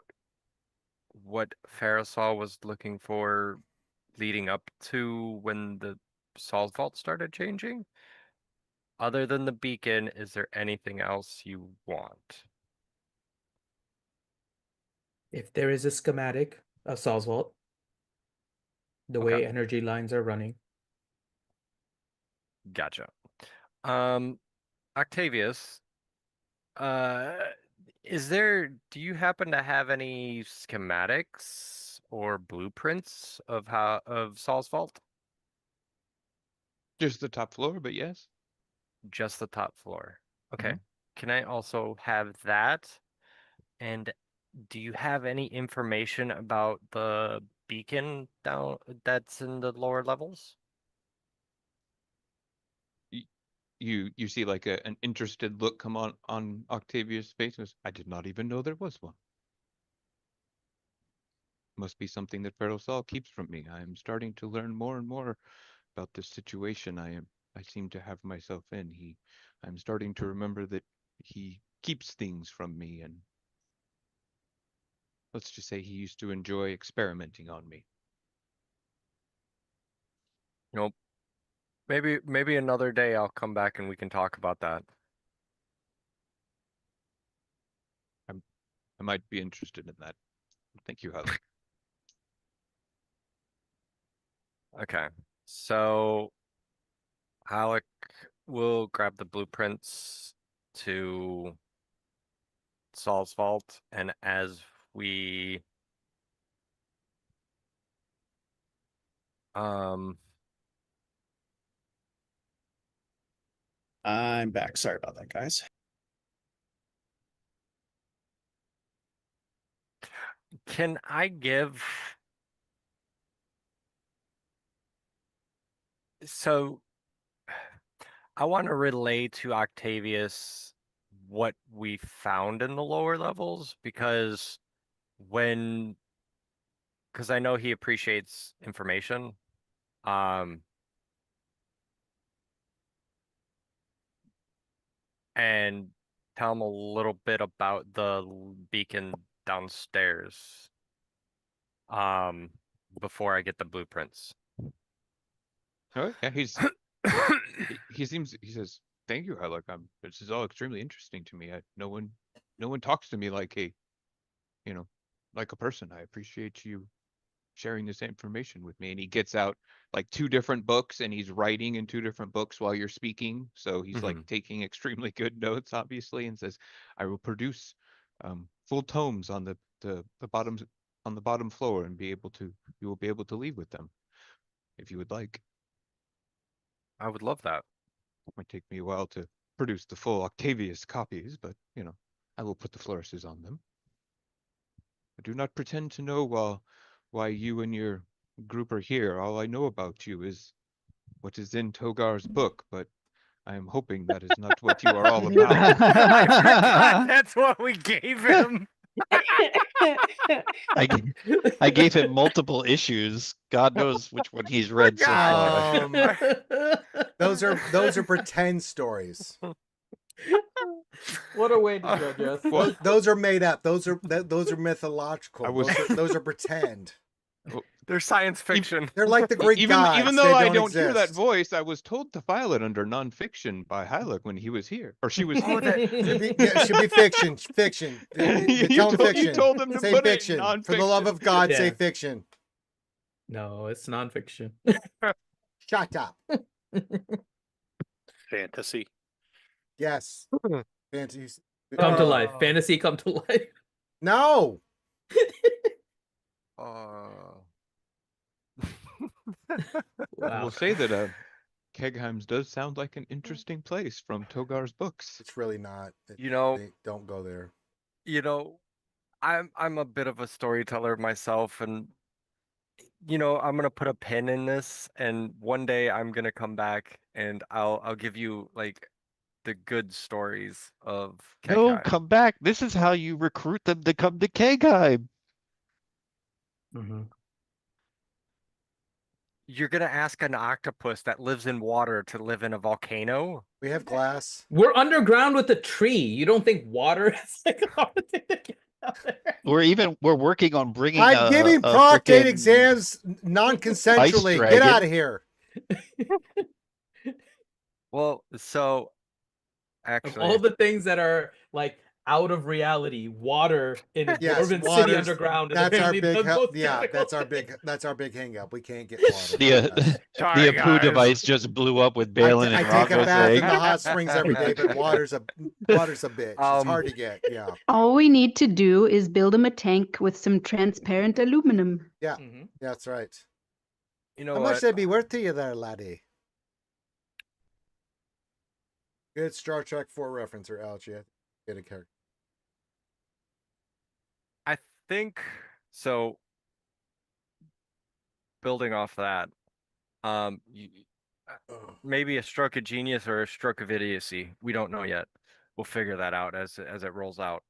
[SPEAKER 7] what Ferrisol was looking for leading up to when the Saul's Vault started changing. Other than the beacon, is there anything else you want?
[SPEAKER 3] If there is a schematic of Saul's Vault, the way energy lines are running.
[SPEAKER 7] Gotcha. Octavius, do you happen to have any schematics or blueprints of Saul's Vault?
[SPEAKER 10] Just the top floor, but yes.
[SPEAKER 7] Just the top floor. Okay.
[SPEAKER 10] Mhm.
[SPEAKER 7] Can I also have that? And do you have any information about the beacon down that's in the lower levels?
[SPEAKER 10] You see like an interested look come on Octavia's face. I did not even know there was one. Must be something that Pharaoh Saul keeps from me. I am starting to learn more and more about this situation I seem to have myself in. I'm starting to remember that he keeps things from me, and let's just say he used to enjoy experimenting on me.
[SPEAKER 7] Nope. Maybe another day I'll come back and we can talk about that.
[SPEAKER 10] I might be interested in that. Thank you, Halleck.
[SPEAKER 7] Okay. So Alec will grab the blueprints to Saul's Vault, and as we
[SPEAKER 8] I'm back. Sorry about that, guys.
[SPEAKER 7] can I give so I want to relay to Octavius what we found in the lower levels because I know he appreciates information. And tell him a little bit about the beacon downstairs. Before I get the blueprints.
[SPEAKER 10] Oh yeah, he says, "Thank you, Halleck. This is all extremely interesting to me. No one talks to me like like a person. I appreciate you sharing this information with me." And he gets out like 2 different books, and he's writing in 2 different books while you're speaking. So he's like taking extremely good notes, obviously, and says, "I will produce full tomes on the bottom floor, and you will be able to leave with them if you would like."
[SPEAKER 7] I would love that.
[SPEAKER 10] It might take me a while to produce the full Octavius copies, but I will put the flourishes on them. I do not pretend to know why you and your group are here. All I know about you is what is in Togar's book, but I am hoping that is not what you are all about.
[SPEAKER 7] I forgot that's what we gave him.
[SPEAKER 6] I gave him multiple issues. God knows which one he's read so far.
[SPEAKER 1] Those are pretend stories.
[SPEAKER 3] What a way to judge us.
[SPEAKER 1] Those are made up. Those are mythological. Those are pretend.
[SPEAKER 7] They're science fiction.
[SPEAKER 1] They're like the Greek gods.
[SPEAKER 10] Even though I don't
[SPEAKER 1] exist.
[SPEAKER 10] hear that voice, I was told to file it under nonfiction by Halleck when he was here, or she was here.
[SPEAKER 1] Should be fiction. Fiction.
[SPEAKER 10] You told him to
[SPEAKER 1] say
[SPEAKER 10] put
[SPEAKER 1] fiction.
[SPEAKER 10] It in nonfiction.
[SPEAKER 1] For the love of God, say fiction.
[SPEAKER 3] No, it's nonfiction.
[SPEAKER 1] Shut up.
[SPEAKER 9] Fantasy.
[SPEAKER 1] Yes. Fantasy.
[SPEAKER 3] Come to life. Fantasy come to life.
[SPEAKER 1] No.
[SPEAKER 10] I will say that Kegheim's does sound like an interesting place from Togar's books.
[SPEAKER 1] It's really not. Don't go there.
[SPEAKER 7] I'm a bit of a storyteller myself, and I'm gonna put a pin in this, and one day I'm gonna come back and I'll give you like the good stories of Kegheim.
[SPEAKER 6] No, come back. This is how you recruit them to come to Kegheim.
[SPEAKER 7] You're gonna ask an octopus that lives in water to live in a volcano?
[SPEAKER 1] We have glass.
[SPEAKER 3] We're underground with a tree. You don't think water is like a hard thing to get out there?
[SPEAKER 6] We're working on bringing.
[SPEAKER 1] I'm giving prostate exams non-consensually. Get out of here.
[SPEAKER 7] Well, so actually,
[SPEAKER 3] of all the things that are like out of reality, water in a
[SPEAKER 1] Yes,
[SPEAKER 3] dwarven city
[SPEAKER 1] water's-
[SPEAKER 3] underground. Is
[SPEAKER 1] That's our
[SPEAKER 3] apparently
[SPEAKER 1] big
[SPEAKER 3] the
[SPEAKER 1] help.
[SPEAKER 3] most
[SPEAKER 1] Yeah,
[SPEAKER 3] difficult
[SPEAKER 1] that's our
[SPEAKER 3] thing.
[SPEAKER 1] big hang up. We can't get water.
[SPEAKER 6] The
[SPEAKER 1] Yes.
[SPEAKER 7] Sorry,
[SPEAKER 6] the Apu
[SPEAKER 7] guys.
[SPEAKER 6] device just blew up with
[SPEAKER 1] I
[SPEAKER 6] Balin
[SPEAKER 1] take
[SPEAKER 6] and
[SPEAKER 1] a
[SPEAKER 6] Rocco
[SPEAKER 1] bath in
[SPEAKER 6] saying,
[SPEAKER 1] the hot springs every day, but water's a bitch. It's hard to get. Yeah.
[SPEAKER 5] All we need to do is build him a tank with some transparent aluminum.
[SPEAKER 1] Yeah.
[SPEAKER 3] Mhm.
[SPEAKER 1] That's right.
[SPEAKER 7] You know
[SPEAKER 1] How
[SPEAKER 7] what?
[SPEAKER 1] much they'd be worth to you there, laddie? Good Star Trek 4 referencer, Alex. Yeah. Get a character.
[SPEAKER 7] I think so. Building off that, maybe a stroke of genius or a stroke of idiocy. We don't know yet. We'll figure that out as it rolls out.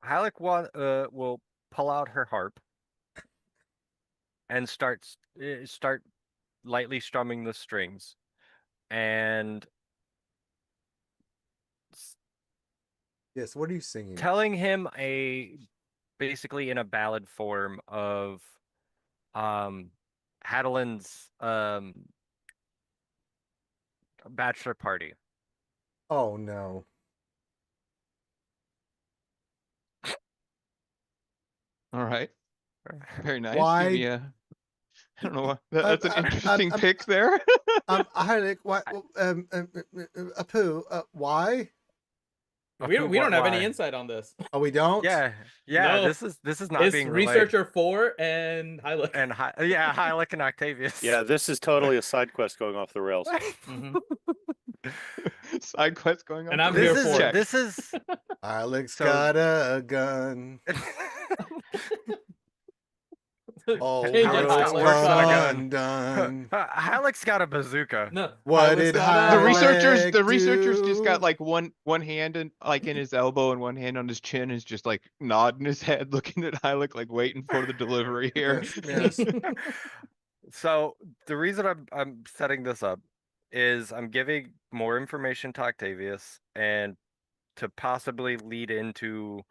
[SPEAKER 7] Halleck will pull out her harp and start lightly strumming the strings, and
[SPEAKER 1] Yes. What are you singing?
[SPEAKER 7] telling him basically in a ballad form of Hadeland's bachelor party.
[SPEAKER 1] Oh no.
[SPEAKER 10] All right. Very nice.
[SPEAKER 1] Why-
[SPEAKER 10] Give me a. I don't know. That's an interesting
[SPEAKER 1] I'm-
[SPEAKER 10] pick there.
[SPEAKER 1] Heilig, why? Apu, why?
[SPEAKER 3] We don't have any
[SPEAKER 7] Why?
[SPEAKER 3] insight on this.
[SPEAKER 1] Oh, we don't.
[SPEAKER 7] Yeah.
[SPEAKER 3] No.
[SPEAKER 7] This is not
[SPEAKER 3] It's
[SPEAKER 7] being relayed.
[SPEAKER 3] researcher 4 and Hylic.
[SPEAKER 7] And Hylic and Octavius.
[SPEAKER 9] Yeah, this is totally a side quest going off the rails.
[SPEAKER 3] Mhm.
[SPEAKER 10] Side quest going on.
[SPEAKER 3] And I'm
[SPEAKER 7] This
[SPEAKER 3] here
[SPEAKER 7] is
[SPEAKER 3] for it.
[SPEAKER 7] this is
[SPEAKER 1] Heilig's
[SPEAKER 7] So-
[SPEAKER 1] got a gun. Oh,
[SPEAKER 3] Change it,
[SPEAKER 7] Heilig's
[SPEAKER 1] world's
[SPEAKER 7] got a gun.
[SPEAKER 1] undone.
[SPEAKER 7] Halik's got a bazooka.
[SPEAKER 3] No.
[SPEAKER 1] What
[SPEAKER 3] Hylic's
[SPEAKER 1] did
[SPEAKER 3] got
[SPEAKER 10] The
[SPEAKER 3] a-
[SPEAKER 1] Heilig
[SPEAKER 10] researchers just got
[SPEAKER 1] do?
[SPEAKER 10] like one hand in like in his elbow and one hand on his chin, is just like nodding his head, looking at Hylic, like waiting for the delivery here.
[SPEAKER 1] Yes.
[SPEAKER 7] So the reason I'm setting this up is I'm giving more information to Octavius and to possibly lead into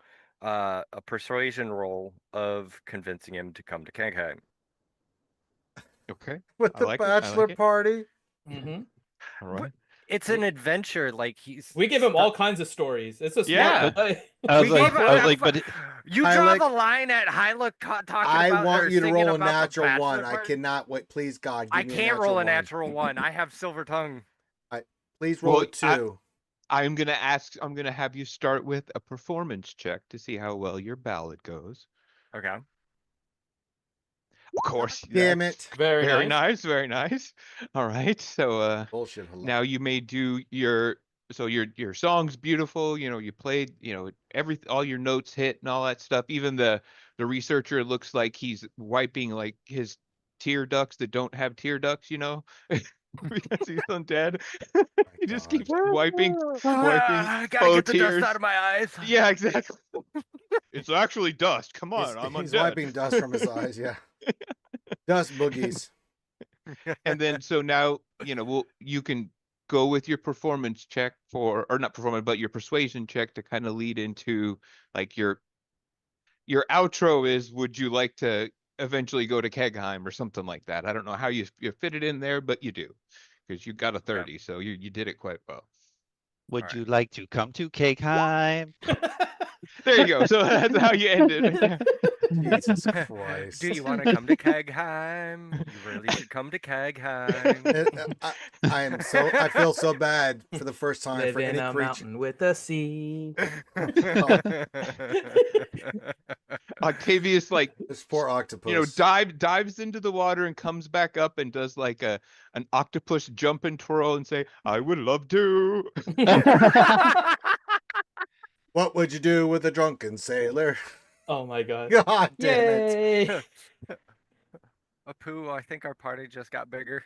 [SPEAKER 7] a persuasion role of convincing him to come to Kankheim.
[SPEAKER 10] Okay.
[SPEAKER 1] With
[SPEAKER 10] I
[SPEAKER 1] the
[SPEAKER 10] like it, I
[SPEAKER 1] bachelor
[SPEAKER 10] like it.
[SPEAKER 1] party.
[SPEAKER 3] Mhm.
[SPEAKER 10] All right.
[SPEAKER 7] It's an adventure, like he's.
[SPEAKER 3] We give him all kinds of stories. It's a smart
[SPEAKER 10] Yeah.
[SPEAKER 3] play.
[SPEAKER 6] I was
[SPEAKER 7] We
[SPEAKER 6] like,
[SPEAKER 7] gave
[SPEAKER 6] I was
[SPEAKER 7] him-
[SPEAKER 6] like, but
[SPEAKER 7] You
[SPEAKER 1] I
[SPEAKER 7] draw
[SPEAKER 1] like-
[SPEAKER 7] the line at Hylic talking
[SPEAKER 1] I
[SPEAKER 7] about.
[SPEAKER 1] want
[SPEAKER 7] or
[SPEAKER 1] you to
[SPEAKER 7] singing
[SPEAKER 1] roll a
[SPEAKER 7] about the
[SPEAKER 1] natural
[SPEAKER 7] bachelor
[SPEAKER 1] one. I
[SPEAKER 7] party.
[SPEAKER 1] cannot wait. Please, God, give
[SPEAKER 7] I
[SPEAKER 1] me
[SPEAKER 7] can't roll a
[SPEAKER 1] one.
[SPEAKER 7] natural one. I have silver tongue.
[SPEAKER 1] Please roll
[SPEAKER 10] Well,
[SPEAKER 1] a 2.
[SPEAKER 10] I'm gonna have you start with a performance check to see how well your ballad goes.
[SPEAKER 7] Okay.
[SPEAKER 10] Of course.
[SPEAKER 1] Damn
[SPEAKER 10] that's
[SPEAKER 1] it.
[SPEAKER 3] Very,
[SPEAKER 10] Very
[SPEAKER 3] nice.
[SPEAKER 10] nice, very nice. All right. So
[SPEAKER 1] Bullshit. Hello.
[SPEAKER 10] now you may do your song's beautiful, you played, all your notes hit and all that stuff. Even the researcher looks like he's wiping like his tear ducts that don't have tear ducts, because he's undead. He just keeps wiping.
[SPEAKER 7] Gotta
[SPEAKER 10] faux
[SPEAKER 7] get the
[SPEAKER 10] tears.
[SPEAKER 7] dust out of my eyes.
[SPEAKER 10] Yeah, exactly. It's actually dust. Come on, I'm
[SPEAKER 1] he's
[SPEAKER 10] undead.
[SPEAKER 1] wiping dust from his eyes. Yeah. Dust boogies.
[SPEAKER 10] And then so now, you can go with your performance check or not performance, but your persuasion check to kind of lead into like your outro is, would you like to eventually go to Kegheim or something like that? I don't know how you fit it in there, but you do, because you got a 30, so you did it quite well.
[SPEAKER 6] would
[SPEAKER 7] Alright.
[SPEAKER 6] you like to come to Cakeheim?
[SPEAKER 10] There you go. So that's how you end it.
[SPEAKER 1] Jesus Christ.
[SPEAKER 7] Do you want to come to Kegheim? You really should come to Kegheim.
[SPEAKER 1] I feel so bad for the first time
[SPEAKER 3] Live
[SPEAKER 1] for
[SPEAKER 3] in
[SPEAKER 1] any
[SPEAKER 3] a
[SPEAKER 1] creature.
[SPEAKER 3] mountain with a sea.
[SPEAKER 10] Octavius, like,
[SPEAKER 1] This poor octopus.
[SPEAKER 10] dives into the water and comes back up and does like an octopus jump and twirl and say, "I would love to."
[SPEAKER 1] What would you do with a drunken sailor?
[SPEAKER 3] Oh my god.
[SPEAKER 1] God damn it.
[SPEAKER 3] Yay!
[SPEAKER 7] Apu, I think our party just got bigger.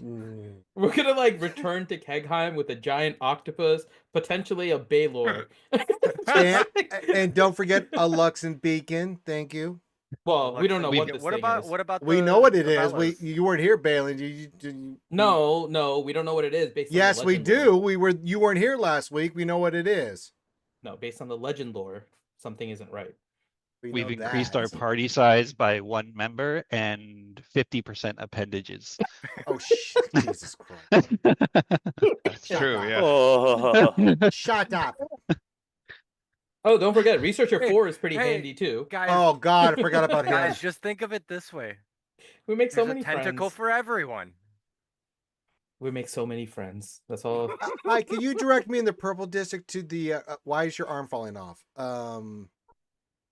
[SPEAKER 3] We're gonna like return to Kegheim with a giant octopus, potentially a Baylor.
[SPEAKER 1] And don't forget a Luxon beacon. Thank you.
[SPEAKER 3] Well, we don't know what this
[SPEAKER 7] What
[SPEAKER 3] thing
[SPEAKER 7] about
[SPEAKER 3] is.
[SPEAKER 7] what about
[SPEAKER 1] We
[SPEAKER 7] the-
[SPEAKER 1] know what it
[SPEAKER 7] the
[SPEAKER 1] is.
[SPEAKER 7] fellas?
[SPEAKER 1] You weren't here, Balin.
[SPEAKER 3] No, we don't know what it is based on the
[SPEAKER 1] Yes, we
[SPEAKER 3] legend lore.
[SPEAKER 1] do. You weren't here last week. We know what it is.
[SPEAKER 3] No, based on the legend lore, something isn't right.
[SPEAKER 6] We've
[SPEAKER 1] know
[SPEAKER 6] increased our
[SPEAKER 1] that.
[SPEAKER 6] party size by 1 member and 50% appendages.
[SPEAKER 1] Oh shit! Jesus Christ!
[SPEAKER 4] That's
[SPEAKER 1] Shut
[SPEAKER 4] true.
[SPEAKER 1] up.
[SPEAKER 4] Yeah.
[SPEAKER 9] Oh,
[SPEAKER 1] Shut up!
[SPEAKER 3] Oh, don't forget, Researcher
[SPEAKER 7] Hey,
[SPEAKER 3] 4 is pretty
[SPEAKER 7] hey,
[SPEAKER 3] handy too.
[SPEAKER 7] Guys,
[SPEAKER 1] Oh God, I forgot about him.
[SPEAKER 7] guys, just think of it this way.
[SPEAKER 3] We make so
[SPEAKER 7] There's a
[SPEAKER 3] many
[SPEAKER 7] tentacle
[SPEAKER 3] friends.
[SPEAKER 7] for everyone.
[SPEAKER 3] We make so many friends. That's all.
[SPEAKER 1] Hi, can you direct me in the purple district to the? Why is your arm falling off?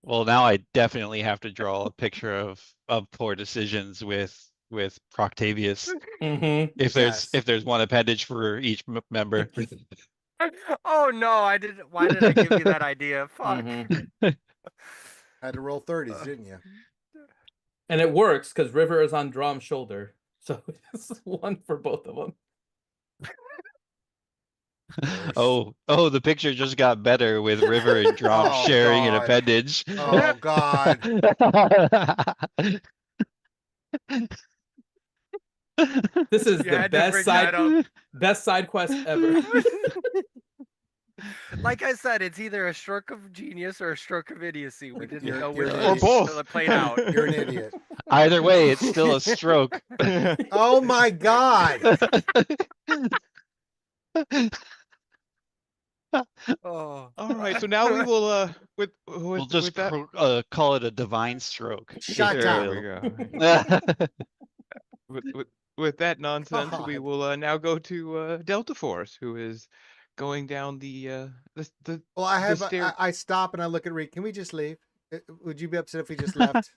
[SPEAKER 6] Well, now I definitely have to draw a picture of poor decisions with Proctavius.
[SPEAKER 3] Mm-hmm.
[SPEAKER 6] If there's one appendage for each member.
[SPEAKER 7] Oh no, I didn't. Why did I give you that idea? Fuck.
[SPEAKER 1] Had to roll 30s, didn't you?
[SPEAKER 3] And it works because River is on Drom's shoulder, so it's one for both of them.
[SPEAKER 6] Oh, the picture just got better with River and Drom
[SPEAKER 1] Oh,
[SPEAKER 6] sharing an
[SPEAKER 1] God.
[SPEAKER 6] appendage.
[SPEAKER 1] Oh God!
[SPEAKER 3] This is
[SPEAKER 7] You
[SPEAKER 3] the
[SPEAKER 7] had to bring that up.
[SPEAKER 3] best side quest ever.
[SPEAKER 7] Like I said, it's either a stroke of genius or a stroke of idiocy. We didn't know which
[SPEAKER 1] you're
[SPEAKER 7] one
[SPEAKER 1] an
[SPEAKER 6] Or
[SPEAKER 1] idiot.
[SPEAKER 6] both.
[SPEAKER 7] until it played out.
[SPEAKER 1] You're an idiot.
[SPEAKER 6] Either way, it's still a stroke.
[SPEAKER 1] Oh my God!
[SPEAKER 7] Oh,
[SPEAKER 10] All right, so now we will
[SPEAKER 6] We'll just
[SPEAKER 10] with that.
[SPEAKER 6] call it a divine stroke.
[SPEAKER 1] Shut
[SPEAKER 6] if
[SPEAKER 1] up.
[SPEAKER 10] There
[SPEAKER 6] you
[SPEAKER 10] we go.
[SPEAKER 6] will.
[SPEAKER 10] With that nonsense, we
[SPEAKER 1] God.
[SPEAKER 10] will now go to Delta Force, who is going down the
[SPEAKER 1] Well, I
[SPEAKER 10] stair.
[SPEAKER 1] I stop and I look at Reed. Can we just leave? Would you be upset if we just left?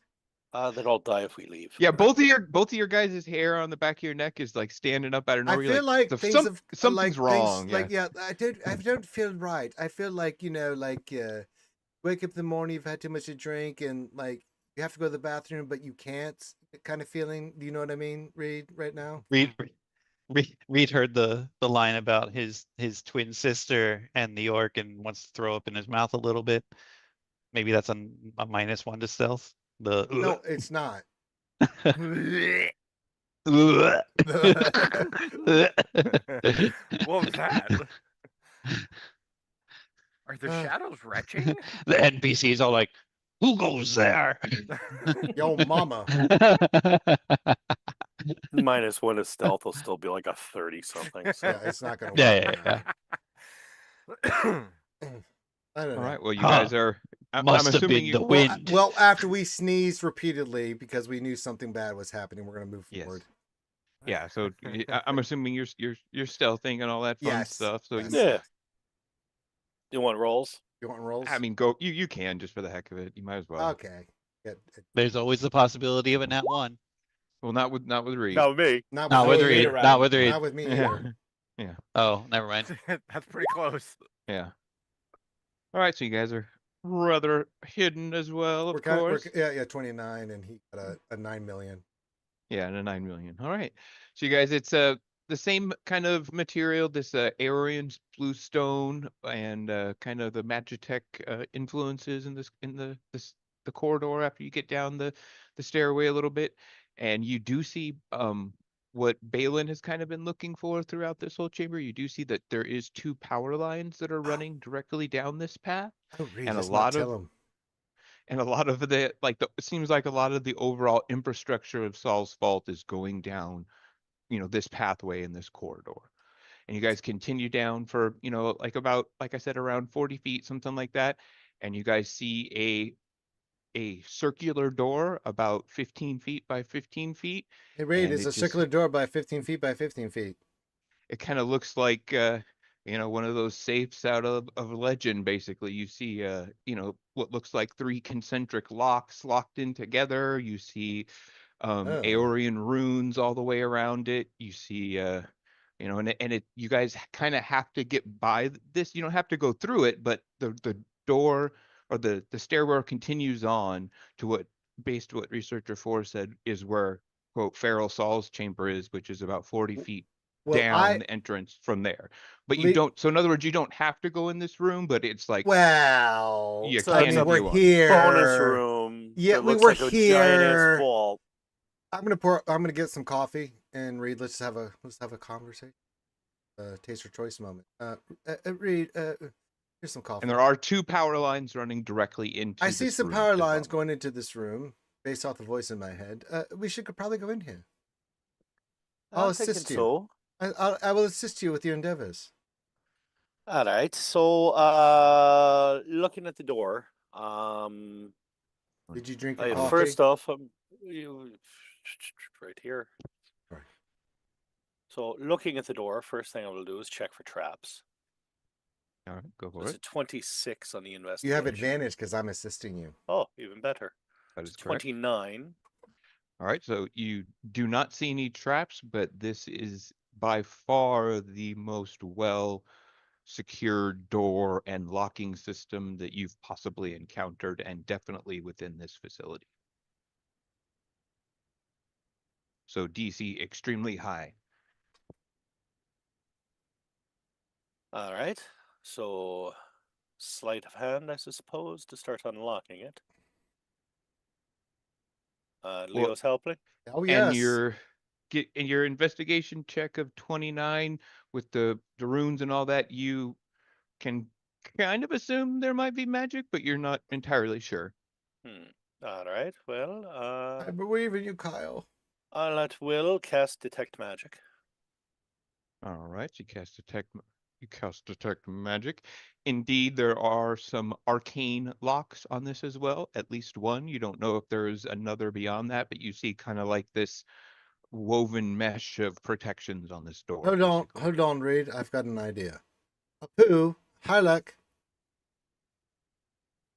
[SPEAKER 9] then I'll die if we leave.
[SPEAKER 10] Yeah, both of your guys' hair on the back of your neck is like standing up out of
[SPEAKER 1] I
[SPEAKER 10] nowhere. You're
[SPEAKER 1] feel like
[SPEAKER 10] "The-
[SPEAKER 1] things have
[SPEAKER 10] something's wrong.
[SPEAKER 1] Like I don't feel right. I feel like wake up in the morning, you've had too much to drink, and like you have to go to the bathroom, but you can't. Kind of feeling. Do you know what I mean, Reed? Right now.
[SPEAKER 6] Reed heard the line about his twin sister and New York and wants to throw up in his mouth a little bit. Maybe that's a -1 to stealth.
[SPEAKER 1] No, it's not.
[SPEAKER 7] what was that? Are the shadows retching?
[SPEAKER 6] The NPCs all like, who goes there?
[SPEAKER 1] Yo, mama.
[SPEAKER 9] -1 to stealth will still be like a 30 something. So.
[SPEAKER 1] Yeah, it's not gonna work.
[SPEAKER 6] Yeah.
[SPEAKER 1] I don't know.
[SPEAKER 10] All right. Well, you guys are.
[SPEAKER 6] Must
[SPEAKER 10] I'm
[SPEAKER 6] have
[SPEAKER 10] assuming
[SPEAKER 6] been the
[SPEAKER 10] you.
[SPEAKER 6] wind.
[SPEAKER 1] Well, after we sneezed repeatedly because we knew something bad was happening, we're gonna move
[SPEAKER 10] Yes.
[SPEAKER 1] forward.
[SPEAKER 10] Yeah. So I'm assuming you're stealthing and all that fun
[SPEAKER 1] Yes.
[SPEAKER 10] stuff. So
[SPEAKER 1] Yes.
[SPEAKER 9] Yeah. You want rolls?
[SPEAKER 1] You want rolls?
[SPEAKER 10] I mean, go. You can just for the heck of it. You might as well.
[SPEAKER 1] Okay.
[SPEAKER 6] There's always the possibility of a -1.
[SPEAKER 10] Well, not with Reed.
[SPEAKER 9] Not with me.
[SPEAKER 1] Not
[SPEAKER 6] Not with
[SPEAKER 1] me.
[SPEAKER 6] Reed.
[SPEAKER 3] around.
[SPEAKER 6] Not with Reed.
[SPEAKER 1] Not with me
[SPEAKER 10] Yeah.
[SPEAKER 1] either.
[SPEAKER 10] Yeah.
[SPEAKER 6] Oh, never mind.
[SPEAKER 7] That's pretty close.
[SPEAKER 10] Yeah. All right. So you guys are rather hidden as well, of
[SPEAKER 1] We're
[SPEAKER 10] course.
[SPEAKER 1] yeah, 29, and he got a 9 million.
[SPEAKER 10] Yeah, and a 9 million. All right. So you guys, it's the same kind of material, this Aeolian blue stone and kind of the Magitech influences in the corridor after you get down the stairway a little bit. And you do see what Balin has kind of been looking for throughout this whole chamber. You do see that there is 2 power lines that are running directly down this path.
[SPEAKER 1] Oh, Reed,
[SPEAKER 10] And a
[SPEAKER 1] let's
[SPEAKER 10] lot
[SPEAKER 1] not
[SPEAKER 10] of-
[SPEAKER 1] tell him.
[SPEAKER 10] And a lot of it seems like a lot of the overall infrastructure of Saul's Fault is going down, this pathway in this corridor. And you guys continue down for, like I said, around 40 feet, something like that. And you guys see a circular door about 15 feet by 15 feet.
[SPEAKER 1] Hey, Reed,
[SPEAKER 10] and
[SPEAKER 1] is
[SPEAKER 10] it
[SPEAKER 1] a
[SPEAKER 10] just-
[SPEAKER 1] circular door by 15 feet by 15 feet.
[SPEAKER 10] It kind of looks like, one of those safes out of Legend, basically. You see, what looks like 3 concentric locks locked in together. You see Aeorian runes all the way around it. You see, you guys kind of have to get by this. You don't have to go through it, but the door or the stairwell continues on to based on what Researcher 4 said is where, quote, Feral Saul's chamber is, which is about 40 feet down the entrance from there. But you don't, so in other words, you don't have to go in this room, but it's like,
[SPEAKER 1] well,
[SPEAKER 10] you
[SPEAKER 9] so
[SPEAKER 1] I
[SPEAKER 10] can
[SPEAKER 1] mean,
[SPEAKER 10] if
[SPEAKER 1] we're
[SPEAKER 10] you want.
[SPEAKER 1] here.
[SPEAKER 9] Bonus room.
[SPEAKER 1] Yeah,
[SPEAKER 9] that
[SPEAKER 1] we
[SPEAKER 9] looks
[SPEAKER 1] were
[SPEAKER 9] like a giant ass
[SPEAKER 1] here.
[SPEAKER 9] vault.
[SPEAKER 1] I'm gonna get some coffee, and Reed, let's have a conversation. Taster choice moment. Reed, here's some coffee.
[SPEAKER 10] And there are 2 power lines running directly into
[SPEAKER 1] I see
[SPEAKER 10] this
[SPEAKER 1] some
[SPEAKER 10] room
[SPEAKER 1] power
[SPEAKER 10] as
[SPEAKER 1] lines
[SPEAKER 10] well.
[SPEAKER 1] going into this room. based off the voice in my head. We should probably go in here.
[SPEAKER 9] I'm
[SPEAKER 1] I'll
[SPEAKER 9] thinking
[SPEAKER 1] assist you.
[SPEAKER 9] so.
[SPEAKER 1] I will assist you with your endeavors.
[SPEAKER 9] All right. So, looking at the door,
[SPEAKER 1] Did you drink your
[SPEAKER 9] like,
[SPEAKER 1] coffee?
[SPEAKER 9] first off, right here.
[SPEAKER 1] Right.
[SPEAKER 9] So, looking at the door, first thing I will do is check for traps.
[SPEAKER 10] All right, go for
[SPEAKER 9] It's
[SPEAKER 10] it.
[SPEAKER 9] a 26 on the investigation.
[SPEAKER 1] You have advantage because I'm assisting you.
[SPEAKER 9] Oh, even better.
[SPEAKER 10] That is
[SPEAKER 9] It's
[SPEAKER 10] correct.
[SPEAKER 9] 29.
[SPEAKER 10] All right, so you do not see any traps, but this is by far the most well secured door and locking system that you've possibly encountered, and definitely within this facility. So DC extremely high.
[SPEAKER 9] All right. So, sleight of hand, I suppose, to start unlocking it. Leo's helping.
[SPEAKER 1] Oh yes.
[SPEAKER 10] And your investigation check of 29 with the runes and all that, you can kind of assume there might be magic, but you're not entirely sure.
[SPEAKER 9] All right. Well,
[SPEAKER 1] I believe in you, Kyle.
[SPEAKER 9] I'll let Will cast detect magic.
[SPEAKER 10] All right, you cast detect magic. Indeed, there are some arcane locks on this as well, at least one. You don't know if there's another beyond that, but you see kind of like this woven mesh of protections on this door.
[SPEAKER 1] Hold on, Reed. I've got an idea. Apu, Hylek,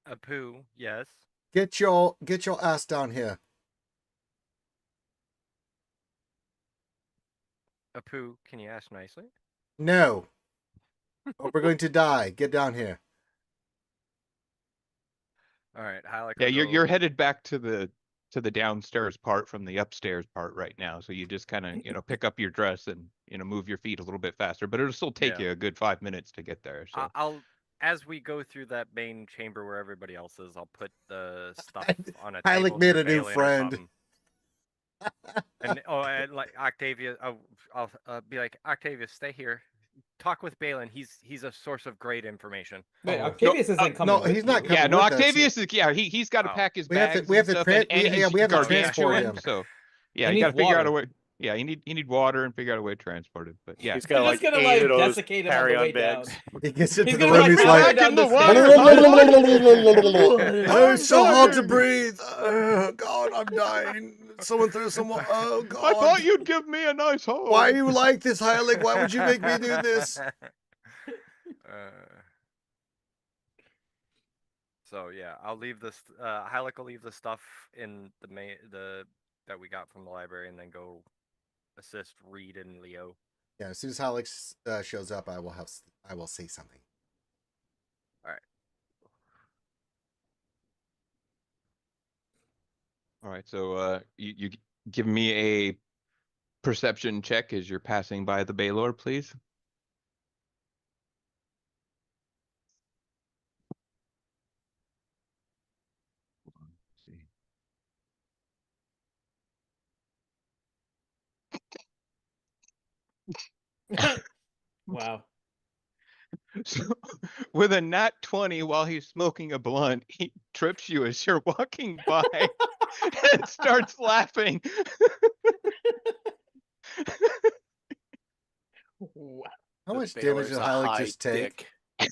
[SPEAKER 7] Apu, yes.
[SPEAKER 1] get your ass down here.
[SPEAKER 7] Apu, can you ask nicely?
[SPEAKER 1] No. Or we're going to die. Get down here.
[SPEAKER 7] All right, Halleck.
[SPEAKER 10] Yeah, you're headed back to the downstairs part from the upstairs part right now. So you just kind of pick up your dress and move your feet a little bit faster, but it'll still take you a good 5 minutes to get there. So
[SPEAKER 7] I'll as we go through that main chamber where everybody else is, I'll put the stuff on a
[SPEAKER 1] Hylek
[SPEAKER 7] table.
[SPEAKER 1] made
[SPEAKER 7] for
[SPEAKER 1] a new
[SPEAKER 7] Balin or
[SPEAKER 1] friend.
[SPEAKER 7] something. And like Octavia, I'll be like, Octavia, stay here. Talk with Balin. He's a source of great information.
[SPEAKER 3] Wait, Octavius isn't coming.
[SPEAKER 1] No, he's not coming.
[SPEAKER 10] yeah, no,
[SPEAKER 1] with us.
[SPEAKER 10] Octavius is he's got to pack his bags.
[SPEAKER 1] We have
[SPEAKER 10] and
[SPEAKER 1] to
[SPEAKER 10] stuff, and he's
[SPEAKER 1] we have to
[SPEAKER 10] gargantuan,
[SPEAKER 1] transport him.
[SPEAKER 10] So yeah,
[SPEAKER 3] He
[SPEAKER 10] you got to
[SPEAKER 3] needs
[SPEAKER 10] figure out a
[SPEAKER 3] water.
[SPEAKER 10] way. Yeah, you need water and figure out a way to transport it. But yeah,
[SPEAKER 9] He's got
[SPEAKER 3] He's
[SPEAKER 9] like
[SPEAKER 3] gonna,
[SPEAKER 9] 8 of
[SPEAKER 3] like,
[SPEAKER 9] those
[SPEAKER 3] desiccate him on the way
[SPEAKER 9] carry-on bags.
[SPEAKER 3] down.
[SPEAKER 1] He gets into
[SPEAKER 3] He's
[SPEAKER 1] the
[SPEAKER 3] gonna,
[SPEAKER 1] room.
[SPEAKER 3] like,
[SPEAKER 1] He's
[SPEAKER 3] run
[SPEAKER 1] like,
[SPEAKER 3] down the
[SPEAKER 1] oh, it's so hard to breathe. Oh, God, I'm dying. Someone throw someone. Oh, God.
[SPEAKER 10] I thought you'd give me a nice hug.
[SPEAKER 1] Why are you like this, Hylek? Why would you make me do this?
[SPEAKER 7] So yeah, I'll leave this. Halleck will leave the stuff in the that we got from the library, and then go assist Reed and Leo.
[SPEAKER 1] Yeah, as soon as Hylek shows up, I will say something.
[SPEAKER 10] All right, so you give me a perception check as you're passing by the Baylor, please.
[SPEAKER 3] Wow.
[SPEAKER 10] So, with a nat 20 while he's smoking a blunt, he trips you as you're walking by and starts laughing.
[SPEAKER 3] Wow.
[SPEAKER 1] How much
[SPEAKER 9] Baylor's
[SPEAKER 1] damage did
[SPEAKER 9] a
[SPEAKER 1] Hylek
[SPEAKER 9] high
[SPEAKER 1] just take?
[SPEAKER 9] dick.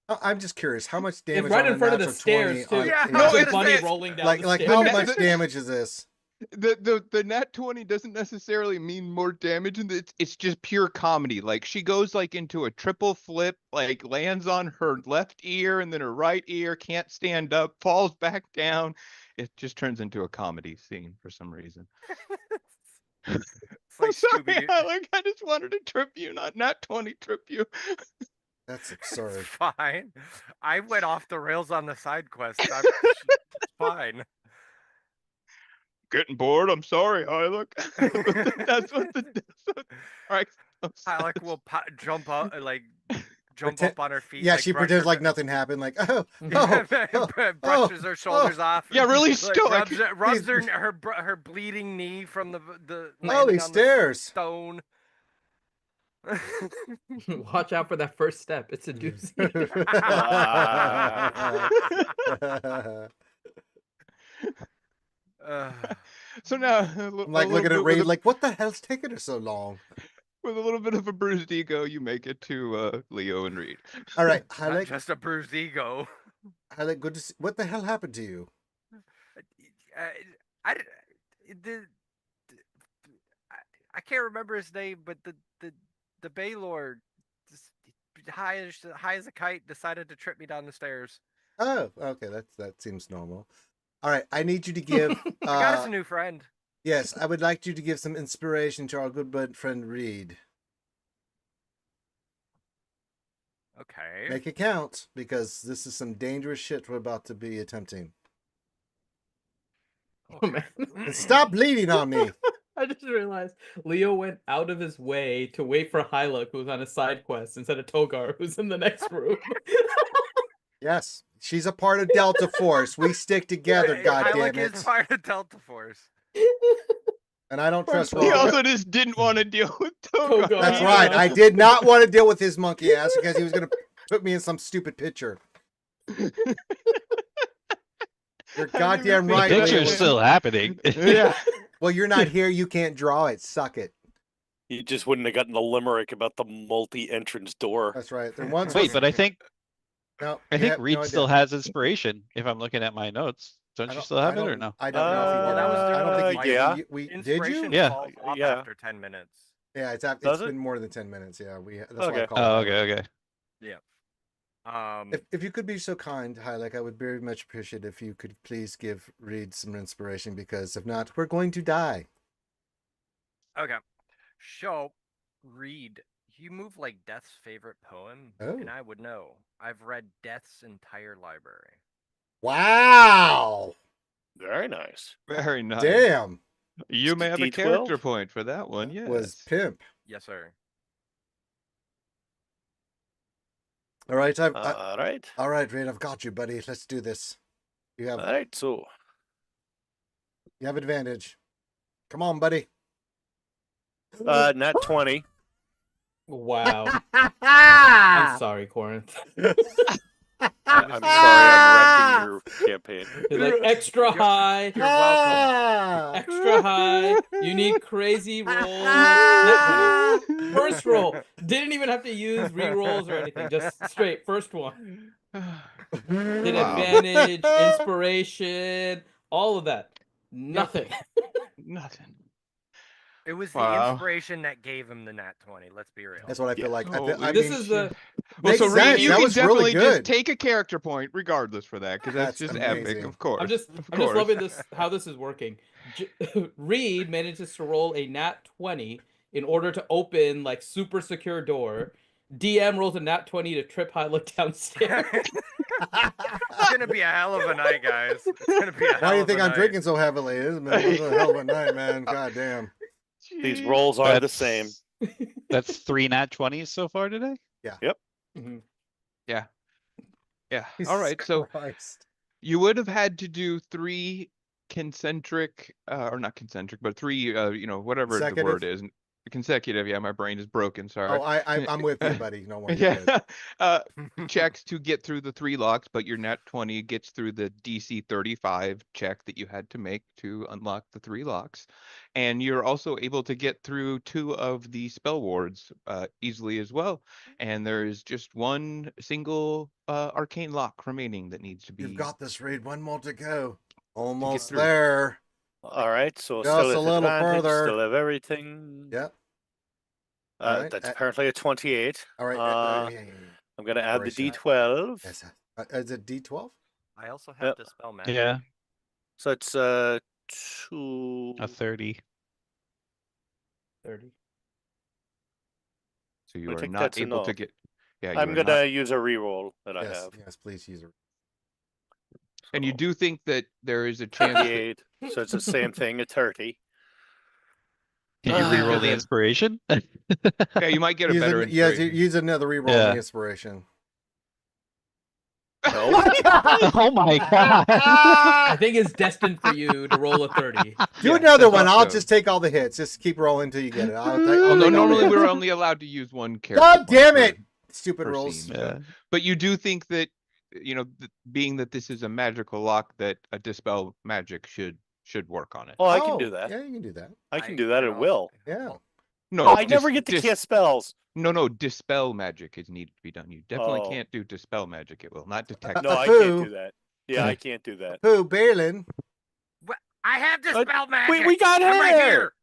[SPEAKER 1] I'm just curious. How much damage
[SPEAKER 3] right
[SPEAKER 1] on
[SPEAKER 3] in front of the
[SPEAKER 1] natural 20
[SPEAKER 3] stairs too.
[SPEAKER 1] on-
[SPEAKER 7] Yeah,
[SPEAKER 3] No,
[SPEAKER 10] no,
[SPEAKER 3] it's bunny
[SPEAKER 10] it's-
[SPEAKER 3] rolling down
[SPEAKER 1] like
[SPEAKER 3] the
[SPEAKER 1] like
[SPEAKER 3] stairs.
[SPEAKER 1] how
[SPEAKER 10] The
[SPEAKER 1] much
[SPEAKER 10] net-
[SPEAKER 1] damage is this?
[SPEAKER 10] The nat 20 doesn't necessarily mean more damage, and it's just pure comedy. Like she goes like into a triple flip, like lands on her left ear and then her right ear, can't stand up, falls back down. It just turns into a comedy scene for some reason.
[SPEAKER 7] It's like
[SPEAKER 10] I'm sorry,
[SPEAKER 7] Scooby-Doo.
[SPEAKER 10] Alec, I just wanted to trip you, not nat 20 trip you.
[SPEAKER 1] That's absurd.
[SPEAKER 7] Fine. I went off the rails on the side quest. It's fine.
[SPEAKER 10] Getting bored. I'm sorry, Alec. That's what. All right.
[SPEAKER 7] Halleck will jump up, jump
[SPEAKER 1] Pretend-
[SPEAKER 7] up on her feet.
[SPEAKER 1] Yeah,
[SPEAKER 7] like,
[SPEAKER 1] she
[SPEAKER 7] brush
[SPEAKER 1] pretends
[SPEAKER 7] her
[SPEAKER 1] like nothing happened. Like, oh,
[SPEAKER 7] brushes her shoulders off.
[SPEAKER 10] Yeah, really
[SPEAKER 7] like,
[SPEAKER 10] stoic.
[SPEAKER 7] rubs her bleeding knee from the
[SPEAKER 1] holy
[SPEAKER 7] landing on the
[SPEAKER 1] stairs.
[SPEAKER 7] stone.
[SPEAKER 3] Watch out for that first step. It's a doozy.
[SPEAKER 10] So now,
[SPEAKER 1] I'm like looking at Reed, like, what the hell's taking her so long?
[SPEAKER 10] with a little bit of a bruised ego, you make it to Leo and Reed.
[SPEAKER 1] All right,
[SPEAKER 7] Not
[SPEAKER 1] Highlight.
[SPEAKER 7] just a bruised ego.
[SPEAKER 1] Highlight, good to see. What the hell happened to you?
[SPEAKER 7] I can't remember his name, but the Baylord, high as a kite, decided to trip me down the stairs.
[SPEAKER 1] Oh, okay, that seems normal. All right, I need you to give.
[SPEAKER 7] I got us a new friend.
[SPEAKER 1] Yes, I would like you to give some inspiration to our good bud friend Reed.
[SPEAKER 7] Okay.
[SPEAKER 1] Make it count, because this is some dangerous shit we're about to be attempting.
[SPEAKER 3] Oh, man.
[SPEAKER 1] And stop bleeding on me.
[SPEAKER 3] I just realized Leo went out of his way to wait for Hyla, who was on a side quest, instead of Togar, who's in the next room.
[SPEAKER 1] Yes, she's a part of Delta Force. We stick together, goddammit.
[SPEAKER 7] Hylic is part of Delta Force.
[SPEAKER 1] And I don't trust
[SPEAKER 10] He
[SPEAKER 1] Robert.
[SPEAKER 10] also just didn't want to deal with Togar.
[SPEAKER 1] That's right. I did not want to deal with his monkey ass because he was going to put me in some stupid picture. You're goddamn
[SPEAKER 6] The
[SPEAKER 1] right.
[SPEAKER 6] picture's
[SPEAKER 1] Leo.
[SPEAKER 6] still happening.
[SPEAKER 10] Yeah.
[SPEAKER 1] Well, you're not here. You can't draw it. Suck it.
[SPEAKER 9] You just wouldn't have gotten the limerick about the multi-entrance door.
[SPEAKER 1] That's right. There once
[SPEAKER 6] Wait,
[SPEAKER 1] was...
[SPEAKER 6] but I think
[SPEAKER 1] no,
[SPEAKER 6] Reed still has inspiration. If I'm looking at my notes, don't you still have it or no?
[SPEAKER 1] I don't know if he did.
[SPEAKER 7] that was
[SPEAKER 1] I don't think he did.
[SPEAKER 9] yeah.
[SPEAKER 1] We did
[SPEAKER 7] Inspiration
[SPEAKER 1] you?
[SPEAKER 6] Yeah.
[SPEAKER 7] falls off
[SPEAKER 9] Yeah.
[SPEAKER 7] after 10 minutes.
[SPEAKER 1] Yeah, it's
[SPEAKER 9] Does it?
[SPEAKER 1] been more than 10 minutes. Yeah, that's why I
[SPEAKER 9] Okay.
[SPEAKER 1] called
[SPEAKER 6] Oh,
[SPEAKER 1] it.
[SPEAKER 6] okay.
[SPEAKER 1] If you could be so kind, Hylic, I would very much appreciate if you could please give Reed some inspiration, because if not, we're going to die.
[SPEAKER 7] Okay. So, Reed, you move like Death's favorite poem,
[SPEAKER 1] Oh.
[SPEAKER 7] and I would know. I've read Death's entire library.
[SPEAKER 1] Wow!
[SPEAKER 9] Very nice.
[SPEAKER 10] Very nice.
[SPEAKER 1] Damn!
[SPEAKER 10] You may have a
[SPEAKER 9] D12?
[SPEAKER 10] character point for that one.
[SPEAKER 1] That
[SPEAKER 10] Yes.
[SPEAKER 1] was pimp.
[SPEAKER 7] Yes, sir.
[SPEAKER 1] All right,
[SPEAKER 9] All right.
[SPEAKER 1] all right, Reed, I've got you, buddy. Let's do this. You have
[SPEAKER 9] All right. So,
[SPEAKER 1] advantage. Come on, buddy.
[SPEAKER 9] nat 20.
[SPEAKER 3] Wow. I'm sorry, Corinth.
[SPEAKER 9] I'm sorry, I'm wrecking your campaign.
[SPEAKER 3] He's like, extra high.
[SPEAKER 7] You're welcome.
[SPEAKER 3] Extra high. You need crazy rolls. Net 20. First roll. Didn't even have to use re-rolls or anything. Just straight. First one. Did advantage, inspiration, all of that. Nothing.
[SPEAKER 10] Nothing.
[SPEAKER 7] It was the
[SPEAKER 10] Wow.
[SPEAKER 7] inspiration that gave him the nat 20. Let's be real.
[SPEAKER 1] That's what I feel like.
[SPEAKER 10] Holy
[SPEAKER 3] This is the
[SPEAKER 10] Well, so
[SPEAKER 1] Makes
[SPEAKER 10] Reed,
[SPEAKER 1] sense.
[SPEAKER 10] you
[SPEAKER 1] That
[SPEAKER 10] can
[SPEAKER 1] was really
[SPEAKER 10] definitely just
[SPEAKER 1] good.
[SPEAKER 10] take a character point regardless for that, because that's
[SPEAKER 1] That's
[SPEAKER 10] just epic,
[SPEAKER 1] amazing.
[SPEAKER 10] of course.
[SPEAKER 3] I'm just loving this, how this is working. Reed manages to roll a nat 20 in order to open like super secure door. DM rolls a nat 20 to trip Hylic downstairs.
[SPEAKER 7] It's gonna be a hell of a night, guys. It's gonna be a hell
[SPEAKER 1] Why do you
[SPEAKER 7] of
[SPEAKER 1] think
[SPEAKER 7] a
[SPEAKER 1] I'm
[SPEAKER 7] night.
[SPEAKER 1] drinking so heavily? It's been a hell of a night, man. God damn.
[SPEAKER 9] These rolls are the same.
[SPEAKER 6] That's 3 nat 20s so far today.
[SPEAKER 3] Mhm.
[SPEAKER 10] Yeah. All right. So
[SPEAKER 1] Christ.
[SPEAKER 10] you would have had to do 3 concentric, or not concentric, but 3, whatever the word
[SPEAKER 1] Consecutive?
[SPEAKER 10] is. Consecutive. Yeah, my brain is broken. Sorry.
[SPEAKER 1] Oh, I'm with you, buddy. No worry. You're good.
[SPEAKER 10] Yeah. Checks to get through the 3 locks, but your nat 20 gets through the DC 35 check that you had to make to unlock the 3 locks. And you're also able to get through 2 of the spell wards easily as well. And there's just one single arcane lock remaining that needs to be.
[SPEAKER 1] You've got this, Reed. One more to go. Almost
[SPEAKER 10] through.
[SPEAKER 1] there.
[SPEAKER 9] All right. So,
[SPEAKER 1] Just
[SPEAKER 9] still
[SPEAKER 1] a
[SPEAKER 9] at
[SPEAKER 1] little
[SPEAKER 9] advantage,
[SPEAKER 1] further.
[SPEAKER 9] Still have everything.
[SPEAKER 1] Yep. All right,
[SPEAKER 9] That's apparently a 28.
[SPEAKER 1] All right.
[SPEAKER 9] I'm going to add the
[SPEAKER 1] Inspiration.
[SPEAKER 9] D12.
[SPEAKER 1] Yes. Is it D12?
[SPEAKER 7] I also have
[SPEAKER 9] Yep.
[SPEAKER 7] Dispel Magic.
[SPEAKER 6] Yeah,
[SPEAKER 9] So it's 2.
[SPEAKER 6] a 30.
[SPEAKER 3] 30.
[SPEAKER 10] So you
[SPEAKER 9] I
[SPEAKER 10] are
[SPEAKER 9] think
[SPEAKER 10] not
[SPEAKER 9] that's
[SPEAKER 10] able to
[SPEAKER 9] enough.
[SPEAKER 10] get. Yeah,
[SPEAKER 9] I'm
[SPEAKER 10] you are
[SPEAKER 9] going
[SPEAKER 10] not-
[SPEAKER 9] to use a reroll that I
[SPEAKER 1] Yes.
[SPEAKER 9] have.
[SPEAKER 1] Yes, please use it.
[SPEAKER 10] And you do think that there is a chance. that-
[SPEAKER 9] 28. So it's the same thing, a 30.
[SPEAKER 6] Did you
[SPEAKER 10] Ah.
[SPEAKER 6] reroll the inspiration?
[SPEAKER 10] Yeah, you might get a
[SPEAKER 1] Use
[SPEAKER 10] better.
[SPEAKER 1] yes,
[SPEAKER 10] inspiration.
[SPEAKER 1] use another reroll
[SPEAKER 6] Yeah.
[SPEAKER 1] on the inspiration.
[SPEAKER 9] No.
[SPEAKER 6] Oh my god.
[SPEAKER 3] I think it's destined for you to roll a 30.
[SPEAKER 1] Do
[SPEAKER 10] Yeah,
[SPEAKER 1] another
[SPEAKER 10] that's
[SPEAKER 1] one. I'll
[SPEAKER 10] also-
[SPEAKER 1] just take all the hits. Just keep rolling until you get it. I'll take
[SPEAKER 10] Well,
[SPEAKER 1] all
[SPEAKER 10] no,
[SPEAKER 1] the
[SPEAKER 10] normally
[SPEAKER 1] hits.
[SPEAKER 10] we're only allowed to use one character.
[SPEAKER 1] God
[SPEAKER 10] point
[SPEAKER 1] damn
[SPEAKER 10] per-
[SPEAKER 1] it! Stupid
[SPEAKER 10] per
[SPEAKER 1] rules.
[SPEAKER 10] scene.
[SPEAKER 6] Yeah.
[SPEAKER 10] But you do think that, being that this is a magical lock, that a dispel magic should should work on it.
[SPEAKER 9] Oh, I can do that.
[SPEAKER 1] Yeah, you can do that.
[SPEAKER 9] I can do that at
[SPEAKER 7] also
[SPEAKER 9] will.
[SPEAKER 7] can
[SPEAKER 1] Yeah.
[SPEAKER 7] help.
[SPEAKER 10] No,
[SPEAKER 9] I never get to cast spells.
[SPEAKER 10] No, dispel magic is needed to be done. You definitely
[SPEAKER 9] Oh.
[SPEAKER 10] can't do dispel magic at will, not detect.
[SPEAKER 9] No, I
[SPEAKER 1] Apu.
[SPEAKER 9] can't do that. Yeah, I can't do that.
[SPEAKER 1] Who, Balin?
[SPEAKER 7] I have dispel magic.
[SPEAKER 9] We got
[SPEAKER 7] I'm right
[SPEAKER 9] her.
[SPEAKER 7] here.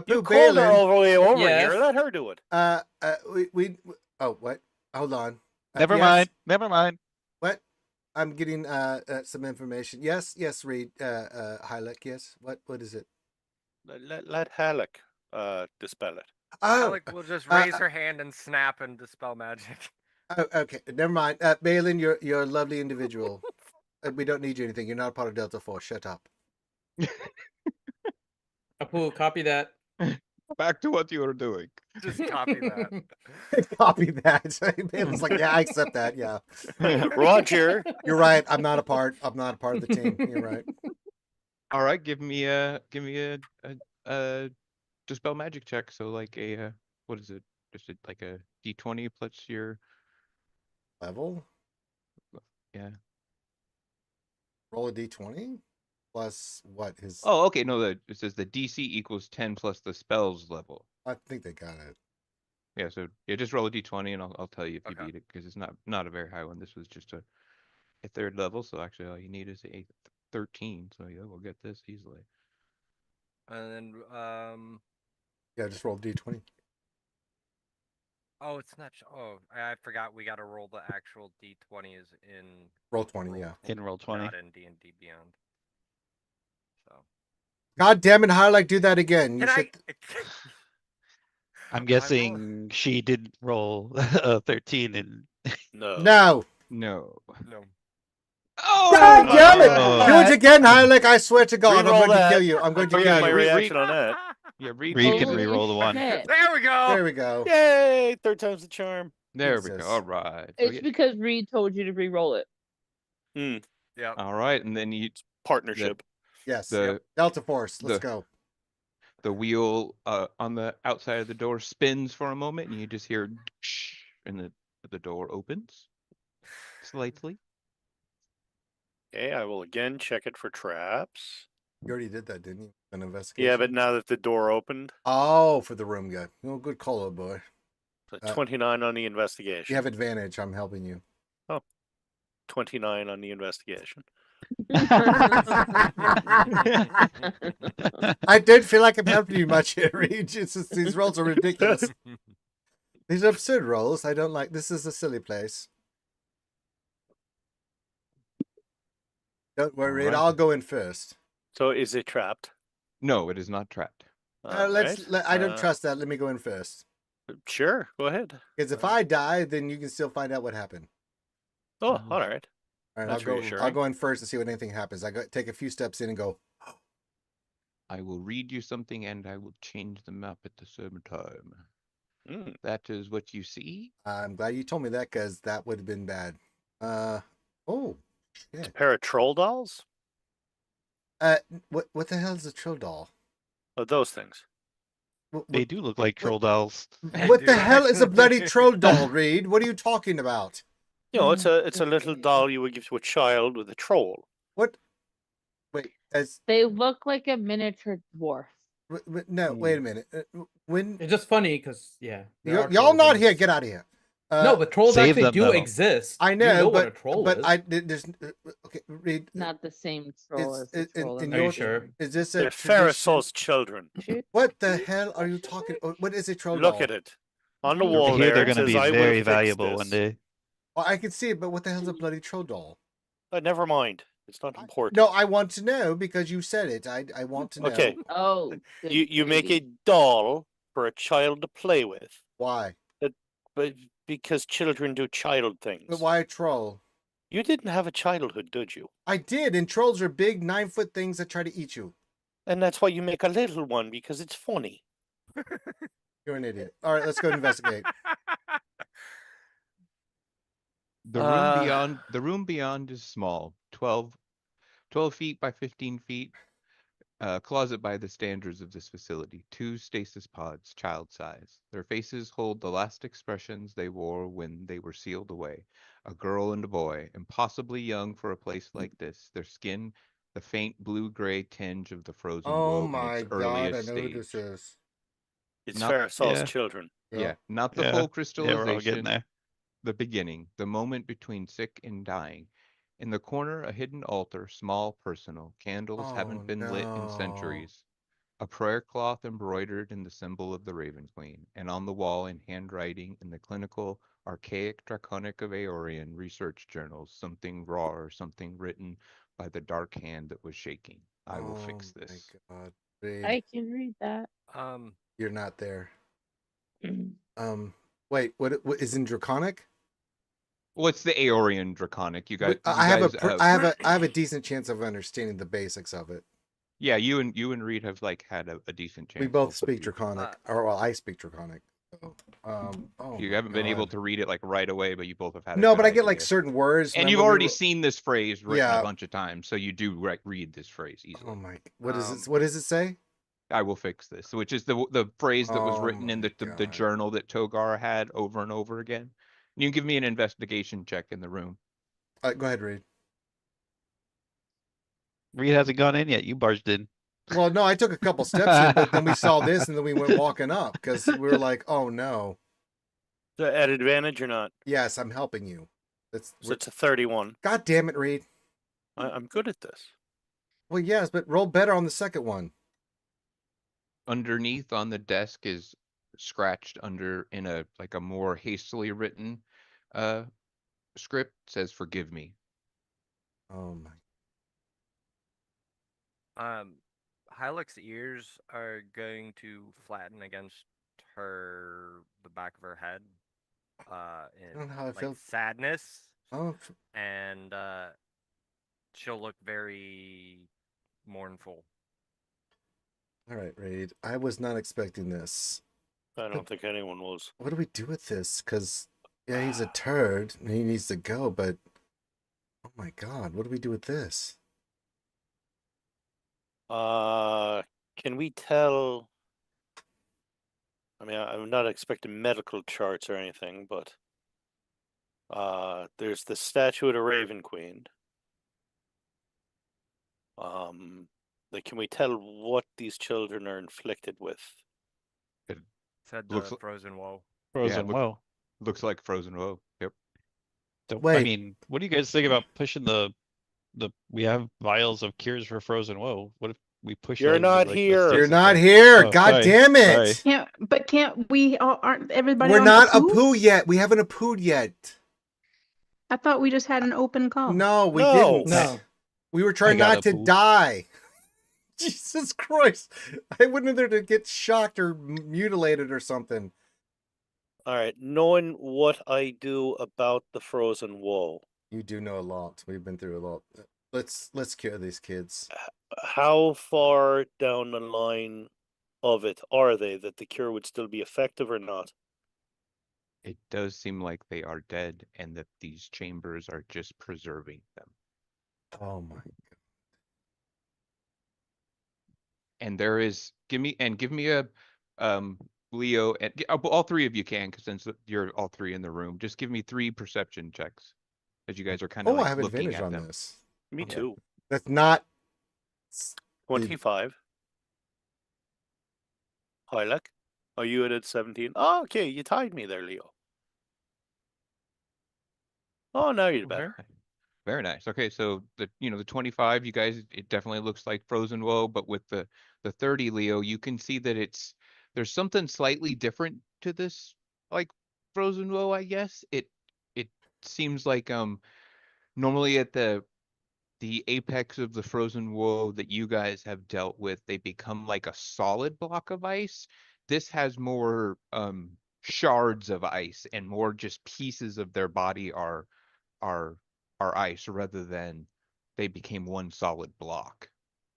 [SPEAKER 9] You
[SPEAKER 1] Apu
[SPEAKER 9] called her
[SPEAKER 1] Balin.
[SPEAKER 9] all the way over
[SPEAKER 3] Yes.
[SPEAKER 9] here. Let her do it.
[SPEAKER 1] Oh, what? Hold on.
[SPEAKER 6] Never
[SPEAKER 1] yes?
[SPEAKER 6] mind. Never mind.
[SPEAKER 1] What? I'm getting some information. Yes, Reed. Hylick, yes. What is it?
[SPEAKER 9] Let Halleck dispel it.
[SPEAKER 1] Oh,
[SPEAKER 7] Alec will just raise her hand and snap and dispel magic.
[SPEAKER 1] oh, okay. Never mind. Balin, you're a lovely individual. We don't need you anything. You're not a part of Delta Force. Shut up.
[SPEAKER 3] Apu, copy that.
[SPEAKER 10] Back to what you were doing.
[SPEAKER 7] Just copy that.
[SPEAKER 1] Copy that. Balin's like, yeah, I accept that. Yeah.
[SPEAKER 9] Roger.
[SPEAKER 1] You're right. I'm not a part of the team. You're right.
[SPEAKER 10] All right, give me a dispel magic check. So like what is it? Just like a D20 plus your
[SPEAKER 1] Level?
[SPEAKER 10] yeah.
[SPEAKER 1] Roll a D20 plus what? His.
[SPEAKER 10] Oh, okay. No, it says the DC equals 10 plus the spells level.
[SPEAKER 1] I think they got it.
[SPEAKER 10] Yeah, so yeah, just roll a D20 and I'll tell you if you
[SPEAKER 7] Okay.
[SPEAKER 10] beat it because it's not a very high one. This was just a third level, so actually all you need is a 13. So yeah, we'll get this easily.
[SPEAKER 7] And then
[SPEAKER 1] Yeah, just roll D20.
[SPEAKER 7] oh, it's not. Oh, I forgot. We got to roll the actual D20s in
[SPEAKER 1] Roll 20. Yeah.
[SPEAKER 6] In roll 20.
[SPEAKER 7] not in D&D Beyond. So
[SPEAKER 1] God damn it, Hylick, do that again. You
[SPEAKER 7] can
[SPEAKER 1] should.
[SPEAKER 6] I'm
[SPEAKER 7] roll-
[SPEAKER 6] guessing she did roll a 13 and
[SPEAKER 9] No.
[SPEAKER 1] No.
[SPEAKER 10] No.
[SPEAKER 7] No.
[SPEAKER 10] Oh,
[SPEAKER 1] God damn it!
[SPEAKER 6] Oh.
[SPEAKER 1] Do it again, Hylick. I swear to God, I'm
[SPEAKER 9] Reroll
[SPEAKER 1] going to
[SPEAKER 9] that.
[SPEAKER 1] kill you. I'm going to
[SPEAKER 9] I
[SPEAKER 1] kill
[SPEAKER 9] forget my
[SPEAKER 1] you.
[SPEAKER 9] reaction on that.
[SPEAKER 10] Yeah, read.
[SPEAKER 6] Reed can
[SPEAKER 2] Holy
[SPEAKER 6] re-roll the one.
[SPEAKER 2] shit.
[SPEAKER 7] There we go.
[SPEAKER 1] There we go.
[SPEAKER 9] Yay! Third time's the charm.
[SPEAKER 10] There we go.
[SPEAKER 1] Jesus.
[SPEAKER 10] All right. So
[SPEAKER 2] It's
[SPEAKER 10] yeah,
[SPEAKER 2] because Reed told you to re-roll it.
[SPEAKER 7] Yeah.
[SPEAKER 10] all right, and then you
[SPEAKER 9] Partnership.
[SPEAKER 1] Yes.
[SPEAKER 10] the
[SPEAKER 1] Delta Force. Let's
[SPEAKER 10] the-
[SPEAKER 1] go.
[SPEAKER 10] the wheel on the outside of the door spins for a moment, and you just hear, and the door opens slightly.
[SPEAKER 9] Okay, I will again check it for traps.
[SPEAKER 1] You already did that, didn't you? An investigation.
[SPEAKER 9] Yeah, but now that the door opened,
[SPEAKER 1] Oh, for the room guy. Oh, good call, old boy.
[SPEAKER 9] so 29 on the investigation.
[SPEAKER 1] You have advantage. I'm helping you.
[SPEAKER 9] 29 on the investigation.
[SPEAKER 1] I did feel like I'm helping you much here, Reed. These rolls are ridiculous. These are absurd rolls. I don't like. This is a silly place. Don't worry, Reed.
[SPEAKER 10] Alright.
[SPEAKER 1] I'll go in first.
[SPEAKER 9] So is it trapped?
[SPEAKER 10] No, it is not trapped.
[SPEAKER 9] Alright,
[SPEAKER 1] I don't trust that. Let me go in first.
[SPEAKER 9] Sure, go ahead.
[SPEAKER 1] Because if I die, then you can still find out what happened.
[SPEAKER 9] Oh, all right.
[SPEAKER 1] All right,
[SPEAKER 9] That's
[SPEAKER 1] I'll
[SPEAKER 9] reassuring.
[SPEAKER 1] go in first and see what anything happens. Take a few steps in and go.
[SPEAKER 10] I will read you something, and I will change the map at the same time.
[SPEAKER 9] Mm.
[SPEAKER 10] That is what you see.
[SPEAKER 1] I'm glad you told me that because that would have been bad. Oh, shit.
[SPEAKER 9] A pair of troll dolls?
[SPEAKER 1] What the hell is a troll doll?
[SPEAKER 9] Oh, those things.
[SPEAKER 6] They do look like troll dolls.
[SPEAKER 1] What the hell is a bloody troll doll, Reed? What are you talking about?
[SPEAKER 9] You know, it's a little doll you would give to a child with a troll.
[SPEAKER 1] What? Wait,
[SPEAKER 2] They look like a miniature dwarf.
[SPEAKER 1] no, wait a minute. When
[SPEAKER 3] It's just funny because there are
[SPEAKER 1] y'all
[SPEAKER 3] trolls
[SPEAKER 1] not
[SPEAKER 3] in
[SPEAKER 1] here,
[SPEAKER 3] this.
[SPEAKER 1] get out of here.
[SPEAKER 3] No, but trolls
[SPEAKER 6] Save
[SPEAKER 3] actually
[SPEAKER 6] them,
[SPEAKER 3] do
[SPEAKER 6] though.
[SPEAKER 3] exist.
[SPEAKER 1] I
[SPEAKER 3] You
[SPEAKER 1] know,
[SPEAKER 3] what a troll
[SPEAKER 1] but
[SPEAKER 3] is.
[SPEAKER 1] there's okay. Reed,
[SPEAKER 2] Not the same troll as the
[SPEAKER 1] in
[SPEAKER 2] troll in
[SPEAKER 1] in
[SPEAKER 3] Are
[SPEAKER 2] the
[SPEAKER 3] you
[SPEAKER 1] your
[SPEAKER 3] sure?
[SPEAKER 1] is this a
[SPEAKER 9] They're
[SPEAKER 1] tradition?
[SPEAKER 9] Pharaoh's children.
[SPEAKER 2] Shoot.
[SPEAKER 1] What the hell are you talking? What is a troll
[SPEAKER 9] Look
[SPEAKER 1] doll?
[SPEAKER 9] at it. On the
[SPEAKER 2] I
[SPEAKER 9] wall
[SPEAKER 6] I hear
[SPEAKER 9] there,
[SPEAKER 6] they're
[SPEAKER 9] it
[SPEAKER 6] going to
[SPEAKER 9] says,
[SPEAKER 6] be
[SPEAKER 9] "I will
[SPEAKER 6] very
[SPEAKER 9] fix
[SPEAKER 6] valuable one
[SPEAKER 9] this."
[SPEAKER 6] day.
[SPEAKER 1] Well, I can see it, but what the hell's a bloody troll doll?
[SPEAKER 9] Never mind. It's not important.
[SPEAKER 1] No, I want to know because you said it. I want to know.
[SPEAKER 9] Okay.
[SPEAKER 2] Oh. good
[SPEAKER 9] You make
[SPEAKER 2] gravy.
[SPEAKER 9] a doll for a child to play with,
[SPEAKER 1] Why?
[SPEAKER 9] but because children do child things.
[SPEAKER 1] But why a troll?
[SPEAKER 9] You didn't have a childhood, did you?
[SPEAKER 1] I did, and trolls are big 9-foot things that try to eat you.
[SPEAKER 9] And that's why you make a little one, because it's funny.
[SPEAKER 1] You're an idiot. All right, let's go investigate.
[SPEAKER 10] The room beyond is small, 12 feet by 15 feet. Closet by the standards of this facility. 2 stasis pods, child size. Their faces hold the last expressions they wore when they were sealed away. A girl and a boy, impossibly young for a place like this. Their skin the faint blue-gray tinge of the frozen
[SPEAKER 1] Oh
[SPEAKER 10] woe in
[SPEAKER 1] my
[SPEAKER 10] its
[SPEAKER 1] god, I
[SPEAKER 10] earliest
[SPEAKER 1] know who this
[SPEAKER 10] stage.
[SPEAKER 1] is.
[SPEAKER 9] It's
[SPEAKER 10] Not-
[SPEAKER 9] Farasol's
[SPEAKER 6] Yeah.
[SPEAKER 9] children.
[SPEAKER 10] Yeah, not the
[SPEAKER 6] Yeah.
[SPEAKER 10] full
[SPEAKER 6] Yeah, we're all
[SPEAKER 10] crystallization,
[SPEAKER 6] getting there.
[SPEAKER 10] the beginning, the moment between sick and dying. In the corner, a hidden altar, small, personal. Candles
[SPEAKER 1] Oh
[SPEAKER 10] haven't been lit in
[SPEAKER 1] no.
[SPEAKER 10] centuries. A prayer cloth embroidered in the symbol of the Raven Queen, and on the wall in handwriting in the clinical, archaic draconic of Aeorian research journals, something raw or something written by the dark hand that was shaking. I will fix
[SPEAKER 1] Oh
[SPEAKER 10] this.
[SPEAKER 1] my god. Reed,
[SPEAKER 2] I can read that.
[SPEAKER 1] you're not there. Wait, what is in Draconic?
[SPEAKER 10] What's the Aeorian draconic? You guys,
[SPEAKER 1] I have
[SPEAKER 10] you
[SPEAKER 1] I have a decent chance of understanding the basics of it.
[SPEAKER 10] yeah, you and Reed have like had a decent chance.
[SPEAKER 1] We
[SPEAKER 10] I'll
[SPEAKER 1] both
[SPEAKER 10] put
[SPEAKER 1] speak
[SPEAKER 10] you-
[SPEAKER 1] Draconic, or well, I speak Draconic. So, oh
[SPEAKER 10] You
[SPEAKER 1] my
[SPEAKER 10] haven't been able
[SPEAKER 1] God.
[SPEAKER 10] to read it like right away, but you both have had a
[SPEAKER 1] No,
[SPEAKER 10] good
[SPEAKER 1] but I get like
[SPEAKER 10] idea.
[SPEAKER 1] certain words.
[SPEAKER 10] And
[SPEAKER 1] remember
[SPEAKER 10] you've
[SPEAKER 1] we
[SPEAKER 10] already
[SPEAKER 1] were-
[SPEAKER 10] seen this phrase written
[SPEAKER 1] Yeah.
[SPEAKER 10] a bunch of times, so you do read this phrase easily.
[SPEAKER 1] Oh my! What is it? What does it say?
[SPEAKER 10] I will fix this, which is the phrase that was
[SPEAKER 1] Oh
[SPEAKER 10] written in
[SPEAKER 1] my
[SPEAKER 10] the
[SPEAKER 1] God.
[SPEAKER 10] journal that Togar had over and over again. You can give me an investigation check in the room.
[SPEAKER 1] Go ahead, Reed.
[SPEAKER 6] Reed hasn't gone in yet. You barged in.
[SPEAKER 1] Well, no, I took a couple steps in, but then we saw this, and then we went walking up because we were like, "Oh no!"
[SPEAKER 9] So at advantage or not?
[SPEAKER 1] Yes, I'm helping you.
[SPEAKER 9] So it's a 31.
[SPEAKER 1] God damn it, Reed.
[SPEAKER 9] I'm good at this.
[SPEAKER 1] Well, yes, but roll better on the second one.
[SPEAKER 10] Underneath on the desk is scratched under in a like a more hastily written script says "Forgive me."
[SPEAKER 1] Oh my!
[SPEAKER 7] Hylek's ears are going to flatten against the back of her head,
[SPEAKER 1] I don't know how I
[SPEAKER 7] like
[SPEAKER 1] felt.
[SPEAKER 7] sadness,
[SPEAKER 1] Oh,
[SPEAKER 7] and she'll look very mournful.
[SPEAKER 1] all right, Reed. I was not expecting this.
[SPEAKER 9] I don't think anyone was.
[SPEAKER 1] What do we do with this? Because yeah, he's a turd and he needs to go. But oh my God, what do we do with this?
[SPEAKER 9] Can we tell? I mean, I'm not expecting medical charts or anything, but there's the statue of the Raven Queen. Like, can we tell what these children are inflicted with?
[SPEAKER 7] Said
[SPEAKER 10] Looks
[SPEAKER 7] the
[SPEAKER 10] li-
[SPEAKER 7] frozen woe.
[SPEAKER 6] Frozen woe.
[SPEAKER 10] Looks like frozen woe. Yep.
[SPEAKER 6] So, I
[SPEAKER 1] Wait.
[SPEAKER 6] mean, what do you guys think about pushing the we have vials of cures for frozen woe. What if we push
[SPEAKER 9] You're
[SPEAKER 6] that into,
[SPEAKER 9] not
[SPEAKER 6] like, the
[SPEAKER 9] here.
[SPEAKER 1] You're
[SPEAKER 6] six
[SPEAKER 1] not
[SPEAKER 6] o'clock?
[SPEAKER 1] here.
[SPEAKER 6] Oh,
[SPEAKER 1] God
[SPEAKER 6] sorry,
[SPEAKER 1] damn it!
[SPEAKER 6] sorry.
[SPEAKER 5] Can't we all, aren't everybody
[SPEAKER 1] We're
[SPEAKER 5] on
[SPEAKER 1] not a
[SPEAKER 5] Apu?
[SPEAKER 1] poo yet. We haven't appooed yet.
[SPEAKER 5] I thought we just had an open call.
[SPEAKER 1] No, we
[SPEAKER 9] No.
[SPEAKER 1] didn't.
[SPEAKER 8] No.
[SPEAKER 1] We were trying
[SPEAKER 6] got
[SPEAKER 1] not
[SPEAKER 6] a
[SPEAKER 1] to
[SPEAKER 6] poo.
[SPEAKER 1] die. Jesus Christ. I went in there to get shocked or mutilated or something.
[SPEAKER 9] All right, knowing what I do about the frozen woe,
[SPEAKER 1] You do know a lot. We've been through a lot. Let's cure these kids.
[SPEAKER 9] how far down the line of it are they that the cure would still be effective or not?
[SPEAKER 10] It does seem like they are dead and that these chambers are just preserving them.
[SPEAKER 1] Oh my.
[SPEAKER 10] And there is give me a Leo and all three of you can, because since you're all three in the room, just give me 3 perception checks as you guys are kind of
[SPEAKER 1] Oh,
[SPEAKER 10] like
[SPEAKER 1] I have
[SPEAKER 10] looking
[SPEAKER 1] advantage
[SPEAKER 10] at
[SPEAKER 1] on
[SPEAKER 10] them.
[SPEAKER 1] this.
[SPEAKER 9] Me
[SPEAKER 10] Okay.
[SPEAKER 9] too.
[SPEAKER 1] That's not
[SPEAKER 9] 25. Hylek, are you at 17? Oh, okay, you tied me there, Leo. Oh, now you're
[SPEAKER 10] Very
[SPEAKER 9] better.
[SPEAKER 10] nice. Very nice. Okay, so the 25, you guys, it definitely looks like Frozen Woe, but with the 30, Leo, you can see that there's something slightly different to this, like Frozen Woe, I guess. It seems like normally at the apex of the Frozen Woe that you guys have dealt with, they become like a solid block of ice. This has more shards of ice, and more just pieces of their body are ice, rather than they became one solid block.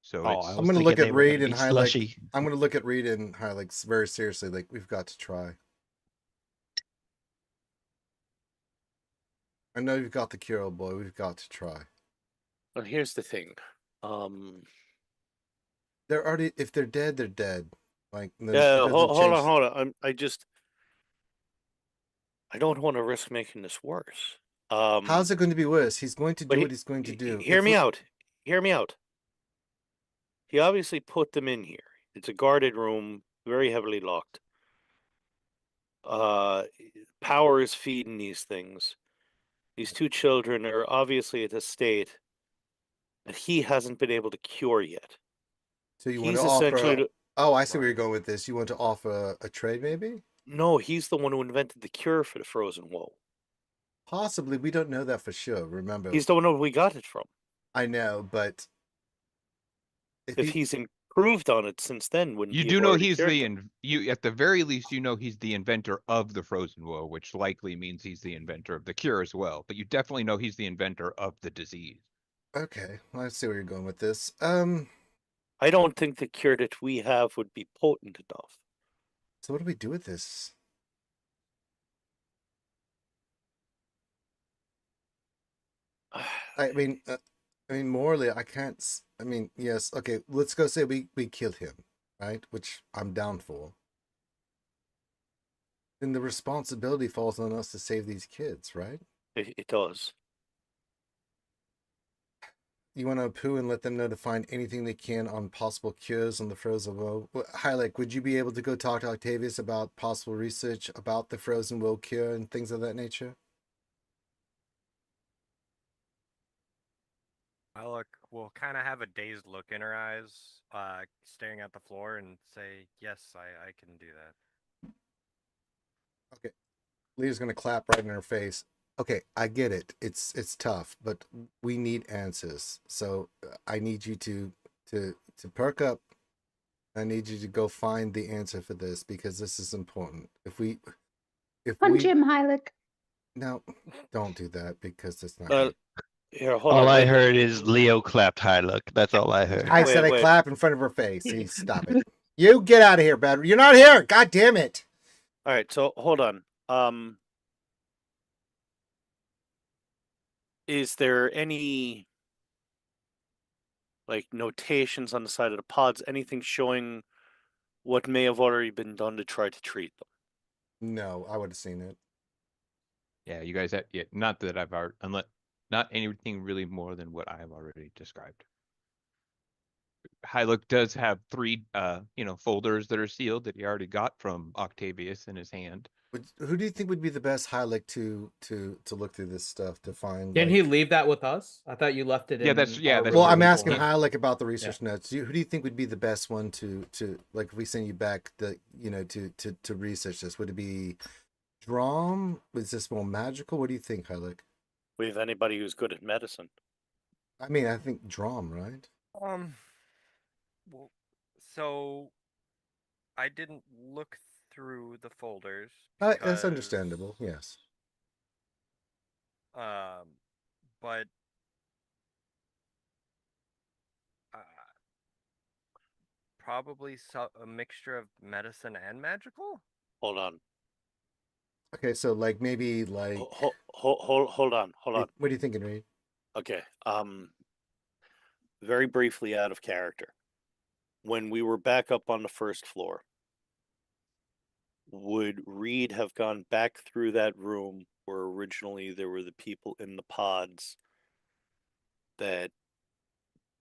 [SPEAKER 10] So
[SPEAKER 6] Oh,
[SPEAKER 10] it's
[SPEAKER 6] I
[SPEAKER 1] I'm
[SPEAKER 6] was
[SPEAKER 1] gonna
[SPEAKER 6] thinking
[SPEAKER 1] look
[SPEAKER 6] they
[SPEAKER 1] at
[SPEAKER 6] were gonna
[SPEAKER 1] Reed and
[SPEAKER 6] be
[SPEAKER 1] highlight.
[SPEAKER 6] slushy.
[SPEAKER 1] I'm gonna look at Reed and highlight very seriously. Like, we've got to try. I know you've got the cure, old boy. We've got to try.
[SPEAKER 9] Well, here's the thing.
[SPEAKER 1] They're already. If they're dead, they're dead. Like, then it
[SPEAKER 9] Yeah,
[SPEAKER 1] doesn't
[SPEAKER 9] hold
[SPEAKER 1] change-
[SPEAKER 9] on. I don't want to risk making this worse.
[SPEAKER 1] How's it going to be worse? He's going to
[SPEAKER 9] but
[SPEAKER 1] do what he's going to do.
[SPEAKER 9] Hear
[SPEAKER 1] If
[SPEAKER 9] me
[SPEAKER 1] we-
[SPEAKER 9] out. Hear me out. He obviously put them in here. It's a guarded room, very heavily locked. Power is feeding these things. These two children are obviously at a state that he hasn't been able to cure yet.
[SPEAKER 1] So you want
[SPEAKER 9] He's
[SPEAKER 1] to
[SPEAKER 9] essentially
[SPEAKER 1] offer?
[SPEAKER 9] the-
[SPEAKER 1] Oh, I see where you're going with this. You want to offer a trade, maybe?
[SPEAKER 9] No, he's the one who invented the cure for the frozen woe.
[SPEAKER 1] Possibly. We don't know that for sure. Remember,
[SPEAKER 9] He's the one who we got it from.
[SPEAKER 1] I know, but
[SPEAKER 9] If he's improved on it since then, wouldn't
[SPEAKER 10] You
[SPEAKER 9] he
[SPEAKER 10] do
[SPEAKER 9] have
[SPEAKER 10] know
[SPEAKER 9] already
[SPEAKER 10] he's
[SPEAKER 9] cured
[SPEAKER 10] the
[SPEAKER 9] them?
[SPEAKER 10] you at the very least you know he's the inventor of the frozen woe, which likely means he's the inventor of the cure as well. But you definitely know he's the inventor of the disease.
[SPEAKER 1] okay. I see where you're going with this.
[SPEAKER 9] I don't think the cure that we have would be potent enough.
[SPEAKER 1] So what do we do with this? I mean, morally, I can't. I mean, yes, okay. Let's go say we killed him, right? Which I'm down for. Then the responsibility falls on us to save these kids, right?
[SPEAKER 9] It does.
[SPEAKER 1] You want to poo and let them know to find anything they can on possible cures on the frozen woe. Hylek, would you be able to go talk to Octavius about possible research about the frozen woe cure and things of that nature?
[SPEAKER 11] We'll kind of have a dazed look in her eyes, staring at the floor, and say, "Yes, I can do that."
[SPEAKER 1] Okay. Leah's gonna clap right in her face. Okay, I get it. It's tough, but we need answers. So I need you to perk up. I need you to go find the answer for this because this is important.
[SPEAKER 5] Punch him, Heilig.
[SPEAKER 1] No, don't do that because it's not.
[SPEAKER 9] Well, here, hold
[SPEAKER 6] All
[SPEAKER 9] on.
[SPEAKER 6] I
[SPEAKER 9] wait,
[SPEAKER 6] heard is Leo clapped high look. That's all I heard.
[SPEAKER 1] I
[SPEAKER 9] Wait,
[SPEAKER 1] said I
[SPEAKER 9] wait.
[SPEAKER 1] clap in front of her face. See, stop it. You get out of here, bad. You're not here. God damn it.
[SPEAKER 9] All right, so hold on. Is there any like notations on the side of the pods, anything showing what may have already been done to try to treat them?
[SPEAKER 1] No, I would have seen it.
[SPEAKER 10] Yeah, you guys have not that I've already not anything really more than what I have already described. Hylook does have 3 folders that are sealed that he already got from Octavius in his hand.
[SPEAKER 1] Who do you think would be the best Hylek to look through this stuff to find?
[SPEAKER 3] Didn't he leave that with us? I thought you left it in.
[SPEAKER 10] That's
[SPEAKER 3] our
[SPEAKER 10] that's
[SPEAKER 1] Well,
[SPEAKER 3] room
[SPEAKER 1] I'm
[SPEAKER 10] where he
[SPEAKER 1] asking
[SPEAKER 10] pulled it.
[SPEAKER 1] Hylek about the research notes. Who do you think would be the best one to like if we send you back to research this? Would it be Drom? Is this more magical? What do you think, Hylek?
[SPEAKER 9] We have anybody who's good at medicine?
[SPEAKER 1] I mean, I think Drom, right?
[SPEAKER 11] Well, so I didn't look through the folders.
[SPEAKER 1] That's understandable. Yes.
[SPEAKER 11] But probably a mixture of medicine and magical.
[SPEAKER 9] Hold on.
[SPEAKER 1] Okay, so like maybe like
[SPEAKER 9] hold on.
[SPEAKER 1] What are you thinking, Reed?
[SPEAKER 9] Okay. Very briefly out of character. When we were back up on the first floor, would Reed have gone back through that room where originally there were the people in the pods that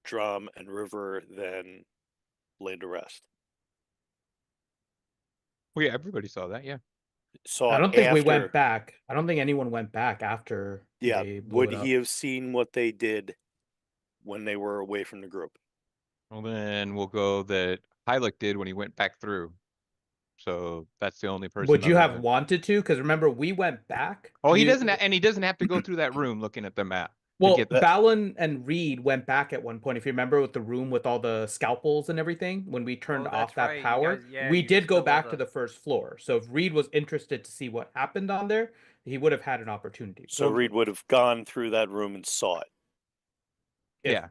[SPEAKER 9] Drum and River then laid to rest?
[SPEAKER 10] Well, yeah, everybody saw that. Yeah.
[SPEAKER 9] So
[SPEAKER 3] I don't think we went back. I don't think anyone went back after.
[SPEAKER 9] Yeah.
[SPEAKER 3] they blew
[SPEAKER 9] Would
[SPEAKER 3] it
[SPEAKER 9] he
[SPEAKER 3] up.
[SPEAKER 9] have seen what they did when they were away from the group?
[SPEAKER 10] Well, then we'll go that Hylook did when he went back through. So that's the only person.
[SPEAKER 3] Would you
[SPEAKER 10] other
[SPEAKER 3] have
[SPEAKER 10] than-
[SPEAKER 3] wanted to? Because remember, we went back.
[SPEAKER 10] Oh, he doesn't, and he doesn't have to go through that room looking at the map.
[SPEAKER 3] Well,
[SPEAKER 10] get
[SPEAKER 3] Balin and Reed went back at one point. If you remember, with the room with all the scalpels and everything, when we turned
[SPEAKER 11] Oh,
[SPEAKER 3] off
[SPEAKER 11] that's
[SPEAKER 3] that
[SPEAKER 11] right. You
[SPEAKER 3] power,
[SPEAKER 11] guys- yeah,
[SPEAKER 3] we
[SPEAKER 11] you
[SPEAKER 3] did go
[SPEAKER 11] spilled all
[SPEAKER 3] back
[SPEAKER 11] the-
[SPEAKER 3] to the first floor. So if Reed was interested to see what happened on there, he would have had an opportunity.
[SPEAKER 9] So Reed would have gone through that room and saw it.
[SPEAKER 3] If-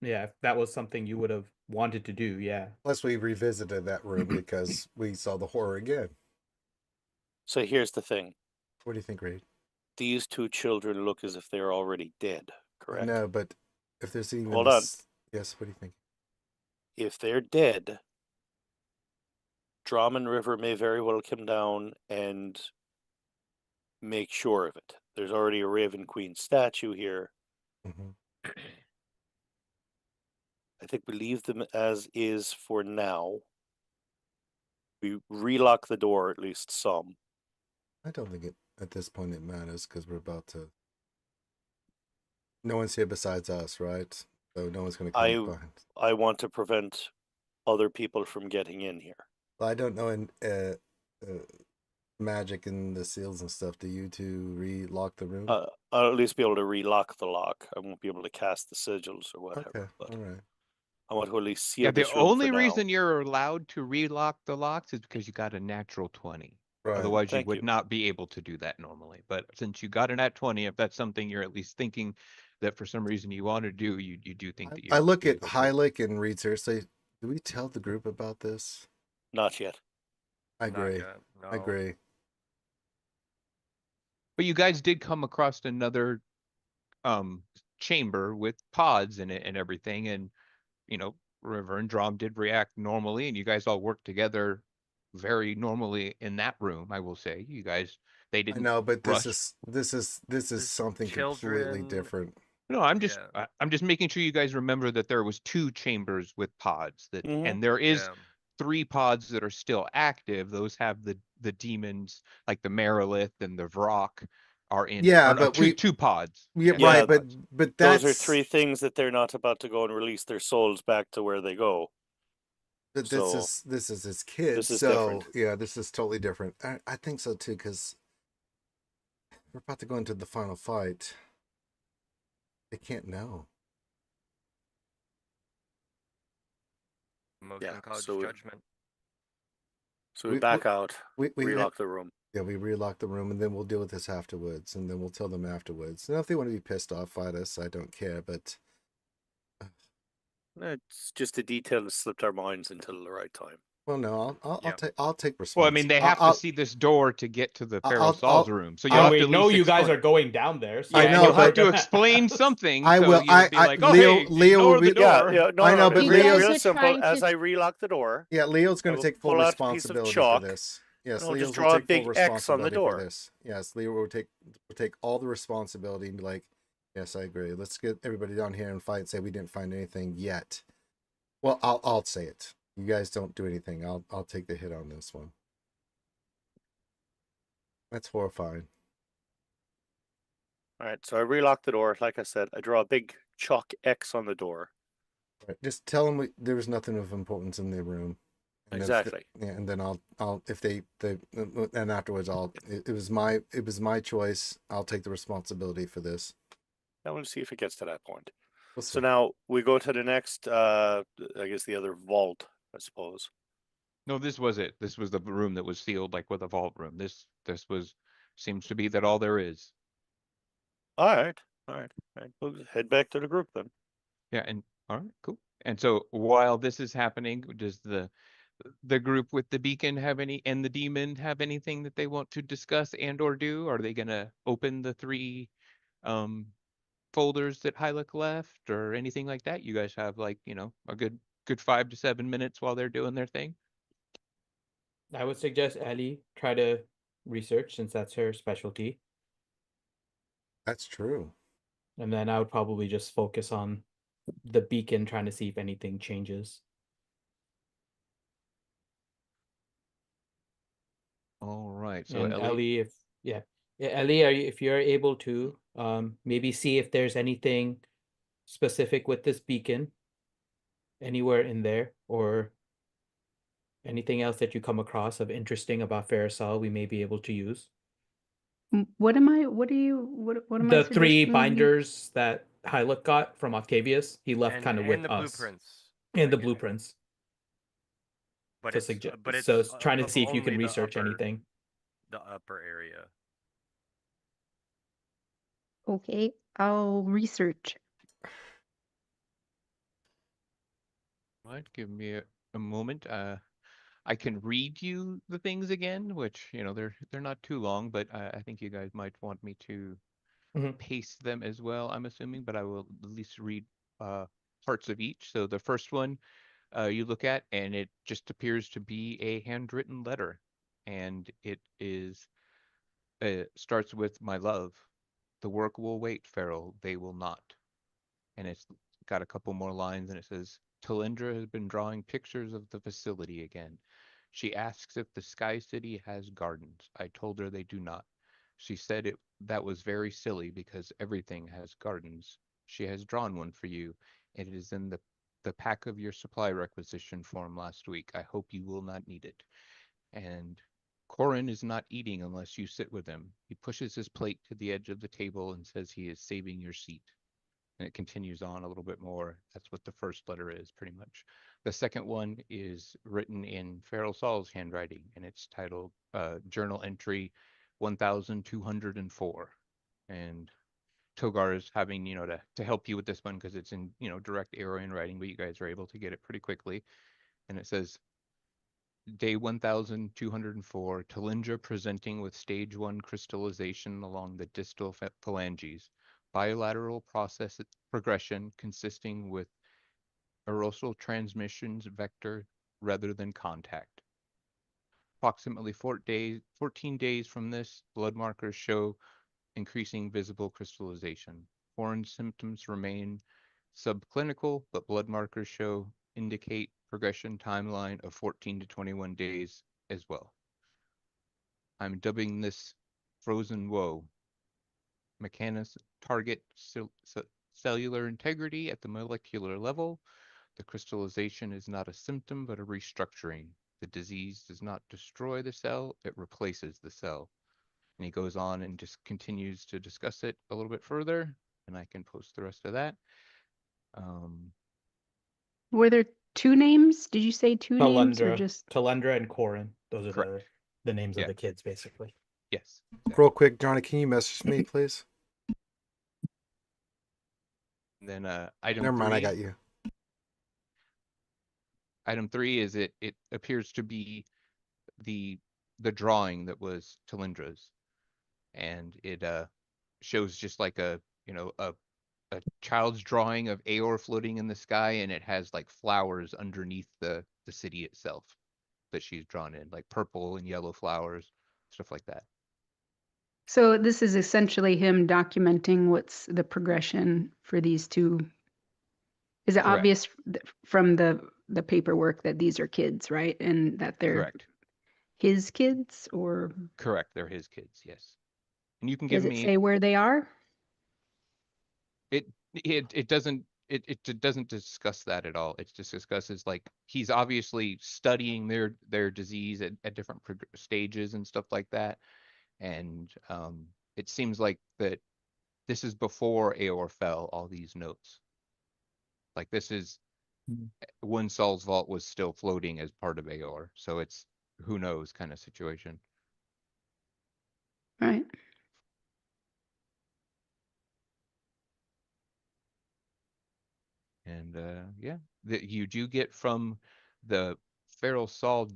[SPEAKER 3] yeah, if that was something you would have wanted to do, yeah.
[SPEAKER 1] Plus, we revisited that room because we saw the horror again.
[SPEAKER 9] So here's the thing.
[SPEAKER 1] What do you think, Reed?
[SPEAKER 9] These two children look as if they're already dead, correct?
[SPEAKER 1] No, but if there's even
[SPEAKER 9] Hold on.
[SPEAKER 1] Yes, what do you think?
[SPEAKER 9] If they're dead, Drum and River may very well come down and make sure of it. There's already a Raven Queen statue here.
[SPEAKER 1] Mm-hmm.
[SPEAKER 9] I think we leave them as is for now. We relock the door, at least some.
[SPEAKER 1] I don't think it at this point it matters because we're about to. No one's here besides us, right? So no one's going to come behind.
[SPEAKER 9] I want to prevent other people from getting in here.
[SPEAKER 1] Well, I don't know in magic and the seals and stuff. Do you two relock the room?
[SPEAKER 9] I'll at least be able to relock the lock. I won't be able to cast the sigils or whatever.
[SPEAKER 1] Okay,
[SPEAKER 9] but
[SPEAKER 1] all right.
[SPEAKER 9] I want to at least seal
[SPEAKER 10] Yeah, the
[SPEAKER 9] this room
[SPEAKER 10] only
[SPEAKER 9] for now.
[SPEAKER 10] reason you're allowed to relock the locks is because you got a natural 20.
[SPEAKER 1] Right.
[SPEAKER 10] Otherwise, you
[SPEAKER 9] Thank
[SPEAKER 10] would
[SPEAKER 9] you.
[SPEAKER 10] not be able to do that normally. But since you got a nat 20, if that's something you're at least thinking that for some reason you want to do, you do think that you.
[SPEAKER 1] I look at Hylick and read seriously. Do we tell the group about this?
[SPEAKER 9] Not yet.
[SPEAKER 1] I agree.
[SPEAKER 11] No.
[SPEAKER 1] I agree.
[SPEAKER 10] But you guys did come across another chamber with pods in it and everything, and River and Drom did react normally, and you guys all worked together very normally in that room. I will say, you guys, they didn't.
[SPEAKER 1] I know, but
[SPEAKER 10] rush.
[SPEAKER 1] this is something completely
[SPEAKER 11] children.
[SPEAKER 1] different.
[SPEAKER 10] No, I'm just making sure you guys remember that there was 2 chambers with pods that, and there is 3 pods that are still active. Those have the demons like the Marilith and the Vrock are in.
[SPEAKER 1] Yeah,
[SPEAKER 10] or no,
[SPEAKER 1] but
[SPEAKER 10] two pods.
[SPEAKER 1] Yeah,
[SPEAKER 9] Yeah,
[SPEAKER 1] right, but that's,
[SPEAKER 9] those are 3 things that they're not about to go and release their souls back to where they go.
[SPEAKER 1] But
[SPEAKER 9] So,
[SPEAKER 1] this is his kid.
[SPEAKER 9] this is
[SPEAKER 1] so
[SPEAKER 9] different.
[SPEAKER 1] yeah, this is totally different. I think so too, because we're about to go into the final fight. They can't know.
[SPEAKER 11] Motion college
[SPEAKER 9] so
[SPEAKER 11] judgment.
[SPEAKER 9] So we back out,
[SPEAKER 1] we
[SPEAKER 9] relock the room.
[SPEAKER 1] Yeah, we relock the room, and then we'll deal with this afterwards, and then we'll tell them afterwards. Now, if they want to be pissed off, fight us. I don't care, but
[SPEAKER 9] It's just a detail that slipped our minds until the right time.
[SPEAKER 1] well, no, I'll take responsibility.
[SPEAKER 10] Well, I mean, they have to see this door to get to the Pharaoh Saul's room, so you
[SPEAKER 3] And
[SPEAKER 10] have
[SPEAKER 3] we
[SPEAKER 10] to at
[SPEAKER 3] know
[SPEAKER 10] least
[SPEAKER 3] you guys
[SPEAKER 10] explain.
[SPEAKER 3] are going down there. So
[SPEAKER 1] I know,
[SPEAKER 10] you'll have
[SPEAKER 1] but
[SPEAKER 10] to explain something.
[SPEAKER 1] I
[SPEAKER 10] so
[SPEAKER 1] will.
[SPEAKER 10] you'll be like, oh, hey,
[SPEAKER 1] Leo will
[SPEAKER 10] ignore
[SPEAKER 1] be.
[SPEAKER 10] the door.
[SPEAKER 9] No,
[SPEAKER 1] I know, but
[SPEAKER 9] it's
[SPEAKER 1] Leo's
[SPEAKER 9] real
[SPEAKER 2] are
[SPEAKER 9] simple.
[SPEAKER 2] trying
[SPEAKER 9] As
[SPEAKER 2] to-
[SPEAKER 9] I relock the door,
[SPEAKER 1] Yeah, Leo's going
[SPEAKER 9] I
[SPEAKER 1] to
[SPEAKER 9] will
[SPEAKER 1] take full
[SPEAKER 9] pull out a piece of
[SPEAKER 1] responsibility
[SPEAKER 9] chalk,
[SPEAKER 1] for this. Yes,
[SPEAKER 9] and I'll
[SPEAKER 1] Leo's
[SPEAKER 9] just
[SPEAKER 1] will
[SPEAKER 9] draw a
[SPEAKER 1] take full
[SPEAKER 9] big X on the
[SPEAKER 1] responsibility for
[SPEAKER 9] door.
[SPEAKER 1] this. Yes, Leo will take all the responsibility and be like, yes, I agree. Let's get everybody down here and fight and say we didn't find anything yet. Well, I'll say it. You guys don't do anything. I'll take the hit on this one. That's horrifying.
[SPEAKER 9] All right, so I relock the door. Like I said, I draw a big chalk X on the door.
[SPEAKER 1] Right, just tell them there was nothing of importance in their room. And
[SPEAKER 9] Exactly.
[SPEAKER 1] And then I'll if they and afterwards it was my choice. I'll take the responsibility for this.
[SPEAKER 9] I want to see if it gets to that point.
[SPEAKER 1] We'll
[SPEAKER 9] So
[SPEAKER 1] see.
[SPEAKER 9] now we go to the next, I guess the other vault, I suppose.
[SPEAKER 10] No, this was it. This was the room that was sealed, like with a vault room. This seems to be that all there is.
[SPEAKER 9] All right. We'll head back to the group then.
[SPEAKER 10] Yeah, and all right, cool. And so while this is happening, does the group with the beacon have any, and the demon have anything that they want to discuss and or do? Are they gonna open the 3 folders that Hylick left or anything like that? You guys have like, a good 5 to 7 minutes while they're doing their thing.
[SPEAKER 3] I would suggest Ellie try to research since that's her specialty.
[SPEAKER 1] That's true.
[SPEAKER 3] And then I would probably just focus on the beacon, trying to see if anything changes.
[SPEAKER 10] All right. So
[SPEAKER 3] And
[SPEAKER 10] Ellie,
[SPEAKER 3] Ellie, if you're able to, maybe see if there's anything specific with this beacon anywhere in there, or anything else that you come across of interesting about Pharisal we may be able to use.
[SPEAKER 5] What am I
[SPEAKER 3] The 3
[SPEAKER 5] suggesting?
[SPEAKER 3] binders that Hylick got from Octavius, he left
[SPEAKER 11] And,
[SPEAKER 3] kind of
[SPEAKER 11] and
[SPEAKER 3] with
[SPEAKER 11] the
[SPEAKER 3] us.
[SPEAKER 11] blueprints.
[SPEAKER 3] And the
[SPEAKER 11] Like,
[SPEAKER 3] blueprints.
[SPEAKER 11] But
[SPEAKER 3] to
[SPEAKER 11] it's
[SPEAKER 3] suggest,
[SPEAKER 11] but it's
[SPEAKER 3] so it's trying to
[SPEAKER 11] of
[SPEAKER 3] see if you can
[SPEAKER 11] only the
[SPEAKER 3] research
[SPEAKER 11] upper-
[SPEAKER 3] anything.
[SPEAKER 11] The upper area.
[SPEAKER 5] Okay, I'll research.
[SPEAKER 10] might give me a moment. I can read you the things again, which they're not too long, but I think you guys might want me to paste them as well. I'm assuming, but I will at least read parts of each. So the first one you look at, and it just appears to be a handwritten letter, and it starts with "My love, the work will wait, Farrell. They will not." And it's got a couple more lines, and it says, Talindra has been drawing pictures of the facility again. She asks if the Sky City has gardens. I told her they do not. She said that was very silly because everything has gardens. She has drawn one for you, and it is in the pack of your supply requisition form last week. I hope you will not need it. And Corin is not eating unless you sit with him. He pushes his plate to the edge of the table and says he is saving your seat. And it continues on a little bit more. That's what the first letter is, pretty much. The second one is written in Feral Saul's handwriting, and it's titled Journal Entry 1204. And Togar is having, to help you with this one because it's in, direct Aryan writing, but you guys are able to get it pretty quickly. And it says, Day 1204, Talindra presenting with stage 1 crystallization along the distal phalanges. Bilateral process progression consisting with aerosol transmissions vector rather than contact. Approximately 14 days from this, blood markers show increasing visible crystallization. Foreign symptoms remain subclinical, but blood markers indicate progression timeline of 14 to 21 days as well. I'm dubbing this frozen woe. Mechanics target cellular integrity at the molecular level. The crystallization is not a symptom, but a restructuring. The disease does not destroy the cell, it replaces the cell. And he goes on and just continues to discuss it a little bit further, and I can post the rest of that.
[SPEAKER 5] Were there two names? Did you say two names or just
[SPEAKER 3] Talendra and Corin. Those are
[SPEAKER 10] Correct.
[SPEAKER 3] the names
[SPEAKER 10] Yeah.
[SPEAKER 3] of the kids, basically.
[SPEAKER 10] Yes.
[SPEAKER 1] Real quick, Johnny, can you message me, please?
[SPEAKER 10] And then item
[SPEAKER 1] Never mind, I
[SPEAKER 10] 3.
[SPEAKER 1] got you.
[SPEAKER 10] Item 3 is it appears to be the drawing that was Talindra's, and it shows just like a child's drawing of Aor floating in the sky, and it has like flowers underneath the city itself that she's drawn in, like purple and yellow flowers, stuff like that.
[SPEAKER 5] so this is essentially him documenting what's the progression for these two. Is it
[SPEAKER 10] Correct.
[SPEAKER 5] obvious from the paperwork that these are kids, right? And that they're
[SPEAKER 10] Correct.
[SPEAKER 5] his kids, or
[SPEAKER 10] Correct. They're his kids, yes. And you can
[SPEAKER 5] does
[SPEAKER 10] give
[SPEAKER 5] it
[SPEAKER 10] me
[SPEAKER 5] say where they are?
[SPEAKER 10] it doesn't discuss that at all. It just discusses like he's obviously studying their disease at different stages and stuff like that. And it seems like that this is before Aor fell, all these notes. Like this is when Saul's vault was still floating as part of Aor. So it's who knows kind of situation.
[SPEAKER 5] Right.
[SPEAKER 10] And yeah, that you do get from the Feral Saul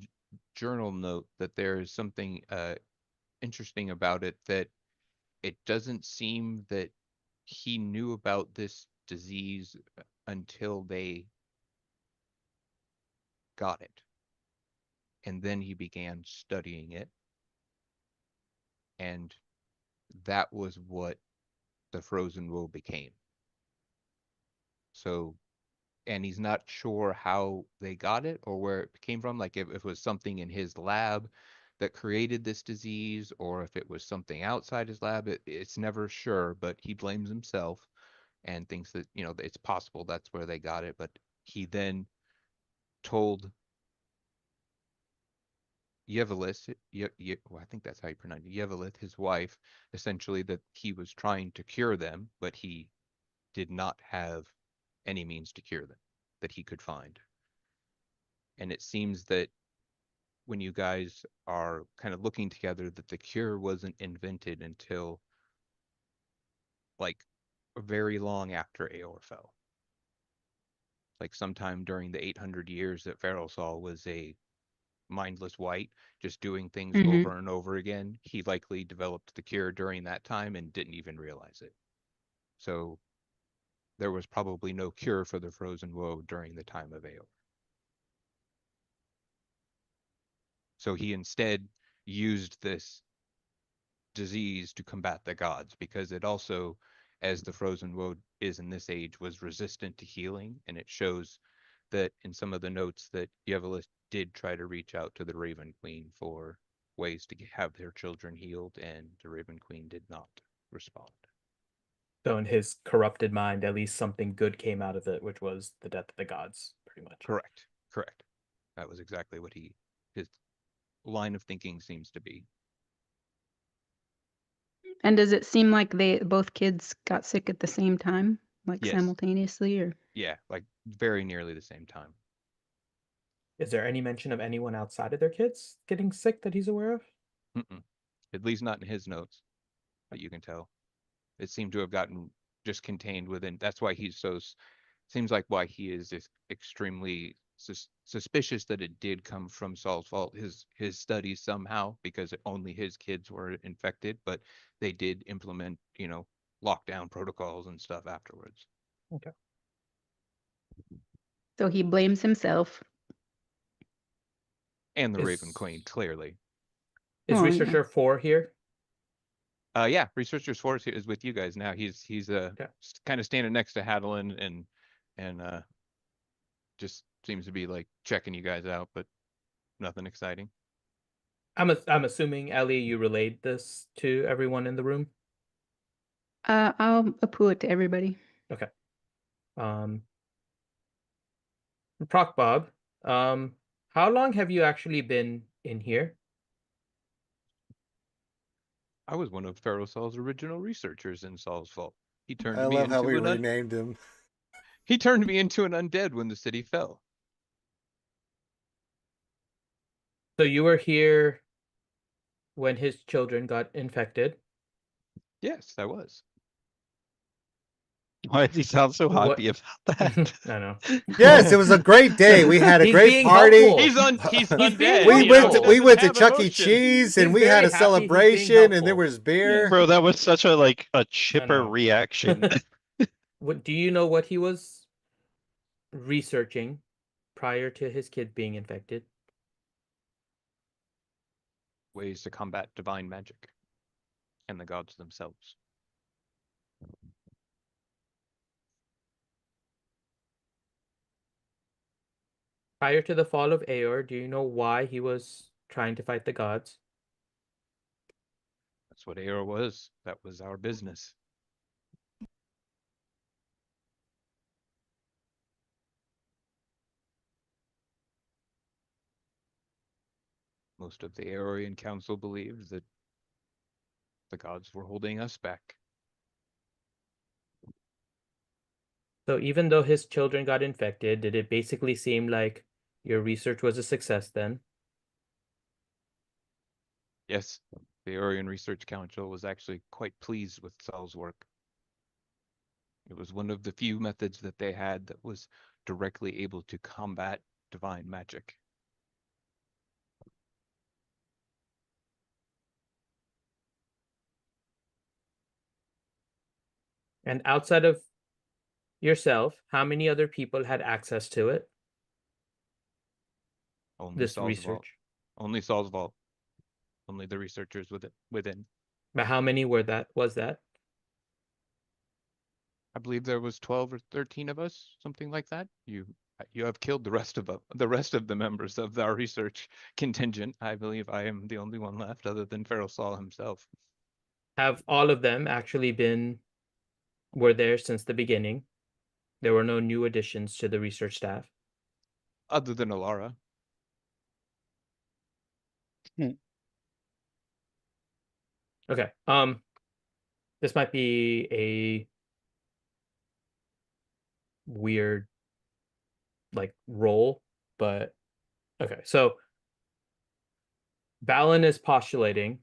[SPEAKER 10] journal note that there is something interesting about it, that it doesn't seem that he knew about this disease until they got it. And then he began studying it. And that was what the frozen woe became. So, and he's not sure how they got it or where it came from, like if it was something in his lab that created this disease or if it was something outside his lab. It's never sure, but he blames himself and thinks that, it's possible that's where they got it. But he then told Yevelith, well, I think that's how you pronounce it, Yevelith, his wife, essentially that he was trying to cure them, but he did not have any means to cure them that he could find. And it seems that when you guys are kind of looking together, that the cure wasn't invented until like very long after Aor fell. Like sometime during the 800 years that Feral Saul was a mindless white, just doing things over and over again. He likely developed the cure during that time and didn't even realize it. So there was probably no cure for the frozen woe during the time of Aor. So he instead used this disease to combat the gods, because it also, as the frozen woe is in this age, was resistant to healing, and it shows that in some of the notes that Yevelis did try to reach out to the Raven Queen for ways to have their children healed, and the Raven Queen did not respond.
[SPEAKER 3] So in his corrupted mind, at least something good came out of it, which was the death of the gods, pretty much.
[SPEAKER 10] Correct. That was exactly what his line of thinking seems to be.
[SPEAKER 5] And does it seem like both kids got sick at the same time, like
[SPEAKER 10] Yes.
[SPEAKER 5] simultaneously, or?
[SPEAKER 10] Yeah, like very nearly the same time.
[SPEAKER 3] Is there any mention of anyone outside of their kids getting sick that he's aware of?
[SPEAKER 10] At least not in his notes, but you can tell. It seemed to have gotten just contained within. That's why he's so. Seems like why he is extremely suspicious that it did come from Saul's fault. His studies somehow, because only his kids were infected, but they did implement, lockdown protocols and stuff afterwards.
[SPEAKER 3] Okay.
[SPEAKER 5] So he blames himself.
[SPEAKER 10] And the Raven Queen, clearly.
[SPEAKER 3] Is Researcher 4 here?
[SPEAKER 10] Yeah, Researcher 4 is with you guys now. He's kind of standing next to Hadelin and just seems to be like checking you guys out, but nothing exciting.
[SPEAKER 3] I'm assuming, Ellie, you relayed this to everyone in the room?
[SPEAKER 5] I'll approve it to everybody.
[SPEAKER 3] Okay. Proc Bob, how long have you actually been in here?
[SPEAKER 10] I was one of Pharaoh Saul's original researchers in Saul's Vault. He turned
[SPEAKER 1] I
[SPEAKER 10] me
[SPEAKER 1] love
[SPEAKER 10] into
[SPEAKER 1] how we renamed him.
[SPEAKER 10] He turned me into an undead when the city fell.
[SPEAKER 3] So you were here when his children got infected?
[SPEAKER 10] Yes, I was.
[SPEAKER 6] Why does he sound so happy about that?
[SPEAKER 3] I know.
[SPEAKER 1] Yes, it was a great day. We had a great party.
[SPEAKER 10] He's undead.
[SPEAKER 1] We went to Chuck E. Cheese and we had a celebration and there was beer.
[SPEAKER 6] Bro, that was such a chipper reaction.
[SPEAKER 3] What do you know what he was researching prior to his kid being infected?
[SPEAKER 10] Ways to combat divine magic and the gods themselves.
[SPEAKER 3] Prior to the fall of Aor, do you know why he was trying to fight the gods?
[SPEAKER 10] That's what Aor was. That was our business. Most of the Aorian Council believes that the gods were holding us back.
[SPEAKER 3] So even though his children got infected, did it basically seem like your research was a success then?
[SPEAKER 10] Yes, the Aorian Research Council was actually quite pleased with Saul's work. It was one of the few methods that they had that was directly able to combat divine magic.
[SPEAKER 3] And outside of yourself, how many other people had access to it?
[SPEAKER 10] Only
[SPEAKER 3] This
[SPEAKER 10] Saul's
[SPEAKER 3] research.
[SPEAKER 10] Vault. Only Saul's Vault. Only the researchers within.
[SPEAKER 3] But how many was that?
[SPEAKER 10] I believe there was 12 or 13 of us, something like that. You have killed the rest of the members of our research contingent. I believe I am the only one left, other than Pharaoh Saul himself.
[SPEAKER 3] Have all of them actually were there since the beginning? There were no new additions to the research staff?
[SPEAKER 10] Other than Alara.
[SPEAKER 3] Okay. This might be a weird role, but okay. So Balin is postulating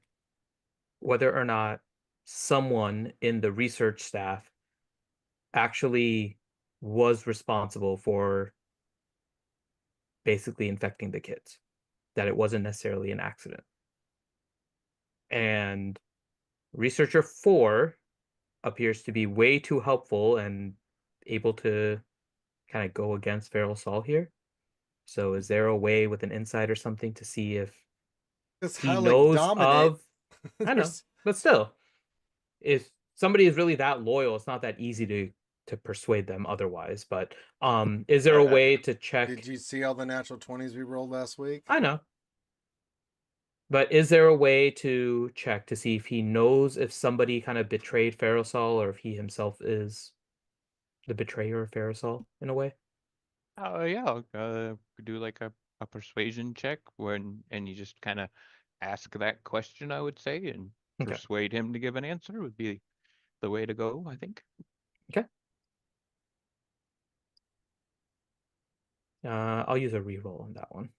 [SPEAKER 3] whether or not someone in the research staff actually was responsible for basically infecting the kids, that it wasn't necessarily an accident. And Researcher 4 appears to be way too helpful and able to kind of go against Feral Saul here. So is there a way with an insight or something to see if he knows of... I know, but still, if somebody is really that loyal, it's not that easy to persuade them otherwise. But is there a way to check?
[SPEAKER 1] Did you see all the natural 20s we rolled last week?
[SPEAKER 3] I know. But is there a way to check to see if he knows if somebody kind of betrayed Pharisol or if he himself is the betrayer of Pharisol in a way?
[SPEAKER 10] Yeah, I'll do like a persuasion check and you just kind of ask that question, I would say, and
[SPEAKER 3] Okay.
[SPEAKER 10] persuade him to give an answer would be the way to go, I think.
[SPEAKER 3] Okay. I'll use a reroll on that one.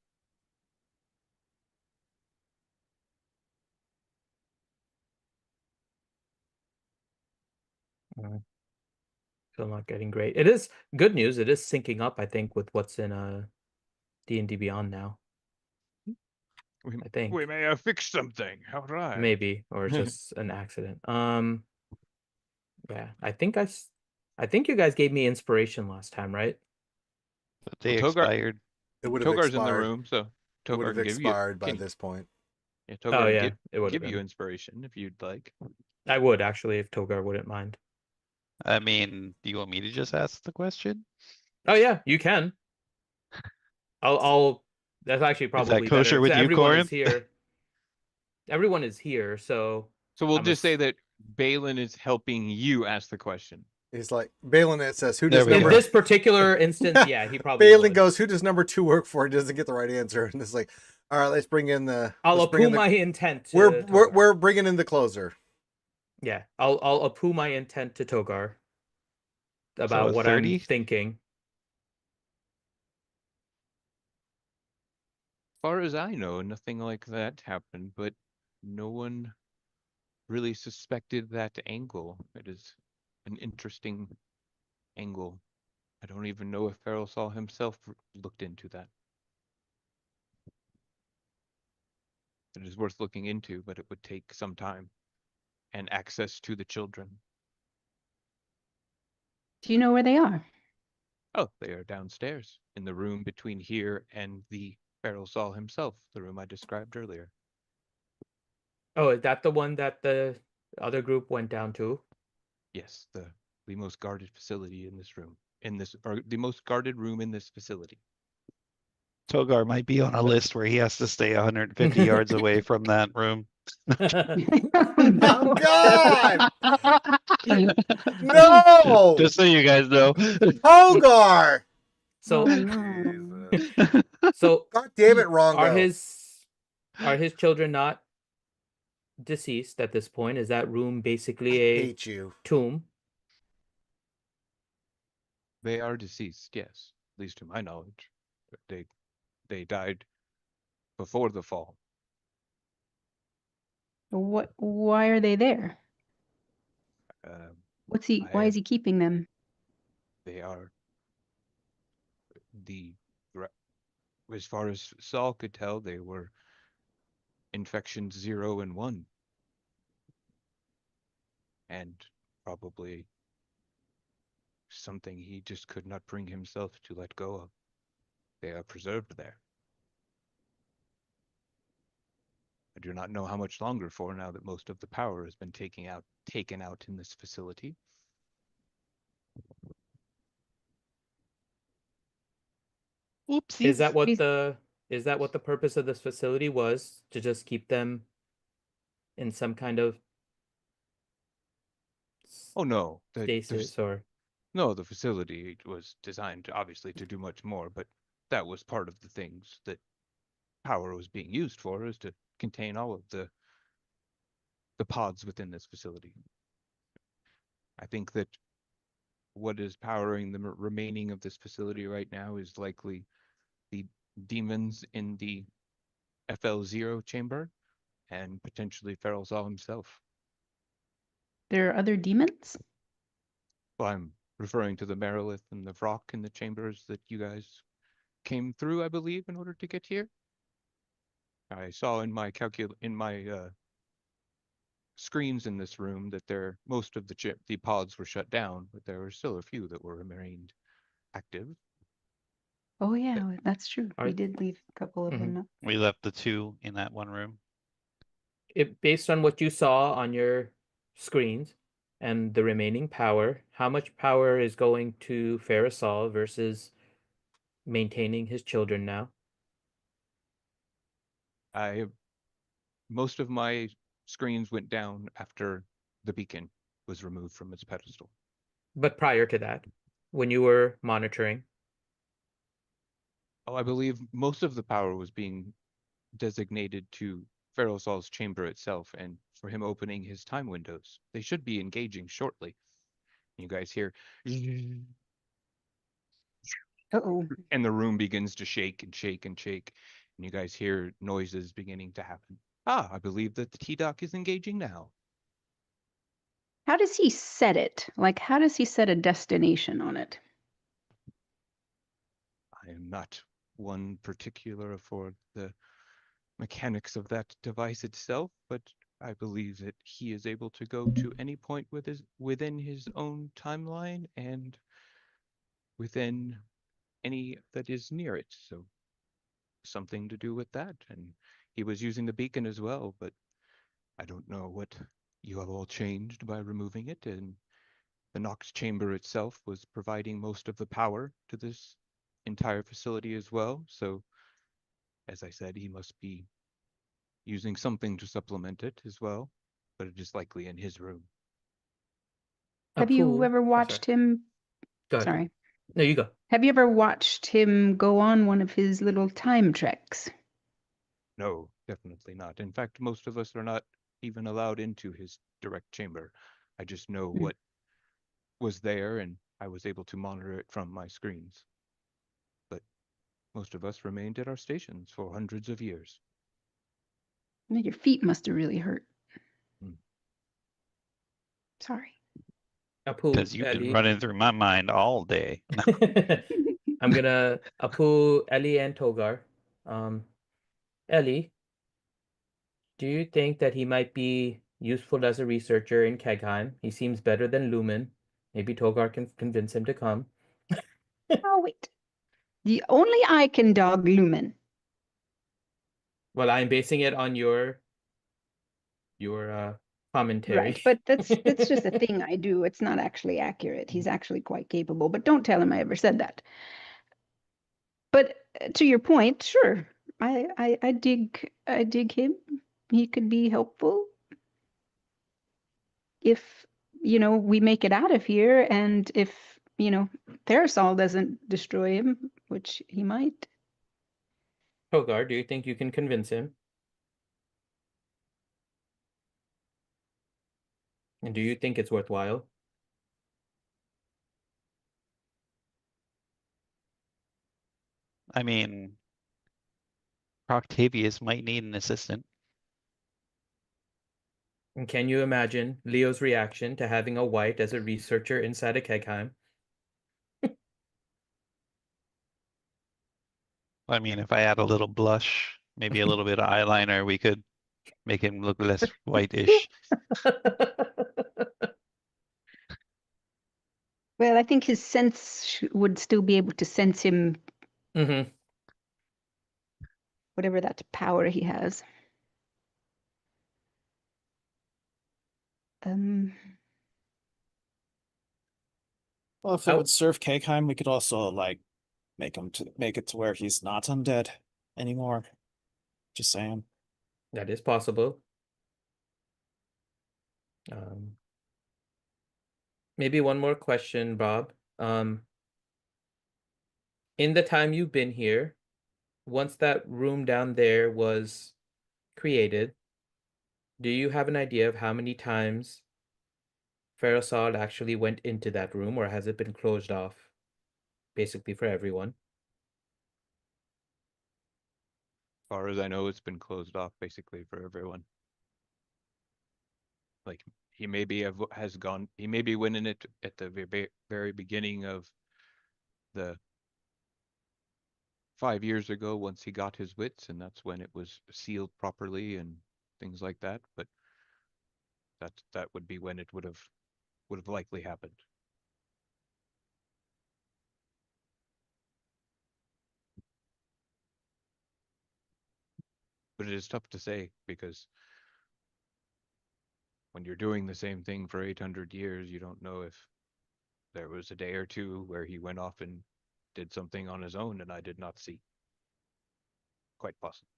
[SPEAKER 3] Still not getting great. It is good news. It is syncing up, I think, with what's in D&D Beyond now. I think
[SPEAKER 4] We may have fixed something. All right.
[SPEAKER 3] maybe, or just an accident. Yeah, I think you guys gave me inspiration last time, right?
[SPEAKER 6] But they
[SPEAKER 10] Well, Togar-
[SPEAKER 6] expired.
[SPEAKER 1] It would have
[SPEAKER 10] Togar's in the
[SPEAKER 1] expired.
[SPEAKER 10] room, so
[SPEAKER 1] It would
[SPEAKER 10] Togar
[SPEAKER 1] have
[SPEAKER 10] can give you
[SPEAKER 1] expired by
[SPEAKER 10] can-
[SPEAKER 1] this point.
[SPEAKER 10] Yeah,
[SPEAKER 3] Oh
[SPEAKER 10] Togar
[SPEAKER 3] yeah, it would have
[SPEAKER 10] give you
[SPEAKER 3] been.
[SPEAKER 10] inspiration if you'd like.
[SPEAKER 3] I would actually if Togar wouldn't mind.
[SPEAKER 6] I mean, do you want me to just ask the question?
[SPEAKER 3] Oh yeah, you can. I'll. That's actually probably
[SPEAKER 6] kosher
[SPEAKER 3] better.
[SPEAKER 6] with you,
[SPEAKER 3] Everyone is
[SPEAKER 6] Corin?
[SPEAKER 3] here. Everyone is here, so
[SPEAKER 10] So we'll
[SPEAKER 3] I'm
[SPEAKER 10] just say
[SPEAKER 3] ass-
[SPEAKER 10] that Balin is helping you ask the question.
[SPEAKER 1] He's like, Balin, it says, who
[SPEAKER 6] There
[SPEAKER 1] does
[SPEAKER 6] we
[SPEAKER 3] in
[SPEAKER 1] number...
[SPEAKER 6] go.
[SPEAKER 3] this particular instance, yeah, he probably
[SPEAKER 1] Balin
[SPEAKER 3] would.
[SPEAKER 1] goes, who does number 2 work for? He doesn't get the right answer. And it's like, all right, let's bring in the...
[SPEAKER 3] I'll
[SPEAKER 1] let's bring in
[SPEAKER 3] appoo
[SPEAKER 1] the...
[SPEAKER 3] my intent to
[SPEAKER 1] We're
[SPEAKER 3] Togar.
[SPEAKER 1] bringing in the closer.
[SPEAKER 3] Yeah, I'll appoo my intent to Togar about
[SPEAKER 6] a
[SPEAKER 3] what
[SPEAKER 6] 30?
[SPEAKER 3] I'm thinking.
[SPEAKER 10] As far as I know, nothing like that happened, but no one really suspected that angle. It is an interesting angle. I don't even know if Pharisol himself looked into that. It is worth looking into, but it would take some time and access to the children.
[SPEAKER 5] Do you know where they are?
[SPEAKER 10] Oh, they are downstairs in the room between here and the Pharisol himself, the room I described earlier.
[SPEAKER 3] Oh, is that the one that the other group went down to?
[SPEAKER 10] Yes, the most guarded facility in this room. Or the most guarded room in this facility.
[SPEAKER 6] Togar might be on a list where he has to stay 150 yards away from that room.
[SPEAKER 1] Oh, God! No!
[SPEAKER 6] Just so you guys know.
[SPEAKER 1] Togar!
[SPEAKER 3] So,
[SPEAKER 5] Oh, no.
[SPEAKER 11] Jesus.
[SPEAKER 3] so
[SPEAKER 1] God damn it, Rongo.
[SPEAKER 3] are his children not deceased at this point? Is that room basically
[SPEAKER 1] I
[SPEAKER 3] a
[SPEAKER 1] hate you.
[SPEAKER 3] tomb?
[SPEAKER 10] They are deceased, yes, at least to my knowledge. They died before the fall.
[SPEAKER 5] Why are they there? Why
[SPEAKER 10] I-
[SPEAKER 5] is he keeping them?
[SPEAKER 10] They are as far as Saul could tell, they were infections 0 and 1. And probably something he just could not bring himself to let go of. They are preserved there. I do not know how much longer for now that most of the power has been taken out in this facility.
[SPEAKER 6] Oopsies.
[SPEAKER 3] Is that what the purpose of this facility was? To just keep them in some kind of
[SPEAKER 10] Oh no,
[SPEAKER 3] stasis or
[SPEAKER 10] no, the facility was designed obviously to do much more, but that was part of the things that power was being used for, is to contain all of the pods within this facility. I think that what is powering the remaining of this facility right now is likely the demons in the FL0 chamber and potentially Pharisol himself.
[SPEAKER 5] There are other demons?
[SPEAKER 10] Well, I'm referring to the Merilith and the Vrock in the chambers that you guys came through, I believe, in order to get here. I saw in my screens in this room that most of the pods were shut down, but there were still a few that were remained active.
[SPEAKER 5] Oh yeah, that's true. We
[SPEAKER 3] Are-
[SPEAKER 5] did leave a couple of them.
[SPEAKER 6] We left the 2 in that one room.
[SPEAKER 3] based on what you saw on your screens, and the remaining power, how much power is going to Pharisol versus maintaining his children now?
[SPEAKER 10] Most of my screens went down after the beacon was removed from its pedestal.
[SPEAKER 3] But prior to that, when you were monitoring?
[SPEAKER 10] Oh, I believe most of the power was being designated to Pharosol's chamber itself and for him opening his time windows. They should be engaging shortly. You guys hear,
[SPEAKER 5] Uh-oh.
[SPEAKER 10] and the room begins to shake and shake and shake, and you guys hear noises beginning to happen. Ah, I believe that the T-Doc is engaging now.
[SPEAKER 5] How does he set it? Like, how does he set a destination on it?
[SPEAKER 10] I am not one particular for the mechanics of that device itself, but I believe that he is able to go to any point within his own timeline and within any that is near it. So something to do with that. And he was using the beacon as well, but I don't know what you have all changed by removing it. And the Nox chamber itself was providing most of the power to this entire facility as well. So as I said, he must be using something to supplement it as well, but it is likely in his room.
[SPEAKER 5] Have you ever watched him?
[SPEAKER 3] Go ahead.
[SPEAKER 5] Sorry.
[SPEAKER 3] No, you go.
[SPEAKER 5] Have you ever watched him go on one of his little time treks?
[SPEAKER 10] No, definitely not. In fact, most of us are not even allowed into his direct chamber. I just know what was there and I was able to monitor it from my screens. But most of us remained at our stations for hundreds of years.
[SPEAKER 5] Your feet must have really hurt.
[SPEAKER 10] Hmm.
[SPEAKER 5] Sorry.
[SPEAKER 3] Apu,
[SPEAKER 6] Because you've been
[SPEAKER 3] Ellie.
[SPEAKER 6] running through my mind all day.
[SPEAKER 3] I'm gonna Apu, Ellie, and Togar. Ellie, do you think that he might be useful as a researcher in Kegheim? He seems better than Lumen. Maybe Togar can convince him to come.
[SPEAKER 5] Oh, wait. The only I can dog Lumen.
[SPEAKER 3] Well, I'm basing it on your commentary.
[SPEAKER 5] Right, but that's just a thing I do. It's not actually accurate. He's actually quite capable, but don't tell him I ever said that. But to your point, sure. I dig him. He could be helpful if, we make it out of here and if, Parasol doesn't destroy him, which he might.
[SPEAKER 3] Togar, do you think you can convince him? And do you think it's worthwhile?
[SPEAKER 6] I mean, Octavius might need an assistant.
[SPEAKER 3] And can you imagine Leo's reaction to having a white as a researcher inside a Kegheim?
[SPEAKER 6] I mean, if I add a little blush, maybe a little bit of eyeliner, we could make him look less whitish.
[SPEAKER 5] Well, I think his sense would still be able to sense him,
[SPEAKER 3] Mm-hmm.
[SPEAKER 5] whatever that power he has.
[SPEAKER 8] Well, if it would serve Kegheim, we could also like make it to where he's not undead anymore. Just saying.
[SPEAKER 3] That is possible. Maybe one more question, Bob. In the time you've been here, once that room down there was created, do you have an idea of how many times Pharisol actually went into that room, or has it been closed off basically for everyone?
[SPEAKER 10] As far as I know, it's been closed off basically for everyone. Like he maybe he maybe went in it at the very beginning of the 5 years ago once he got his wits, and that's when it was sealed properly and things like that. But that would be when it would have likely happened. But it is tough to say because when you're doing the same thing for 800 years, you don't know if there was a day or two where he went off and did something on his own and I did not see. Quite possible.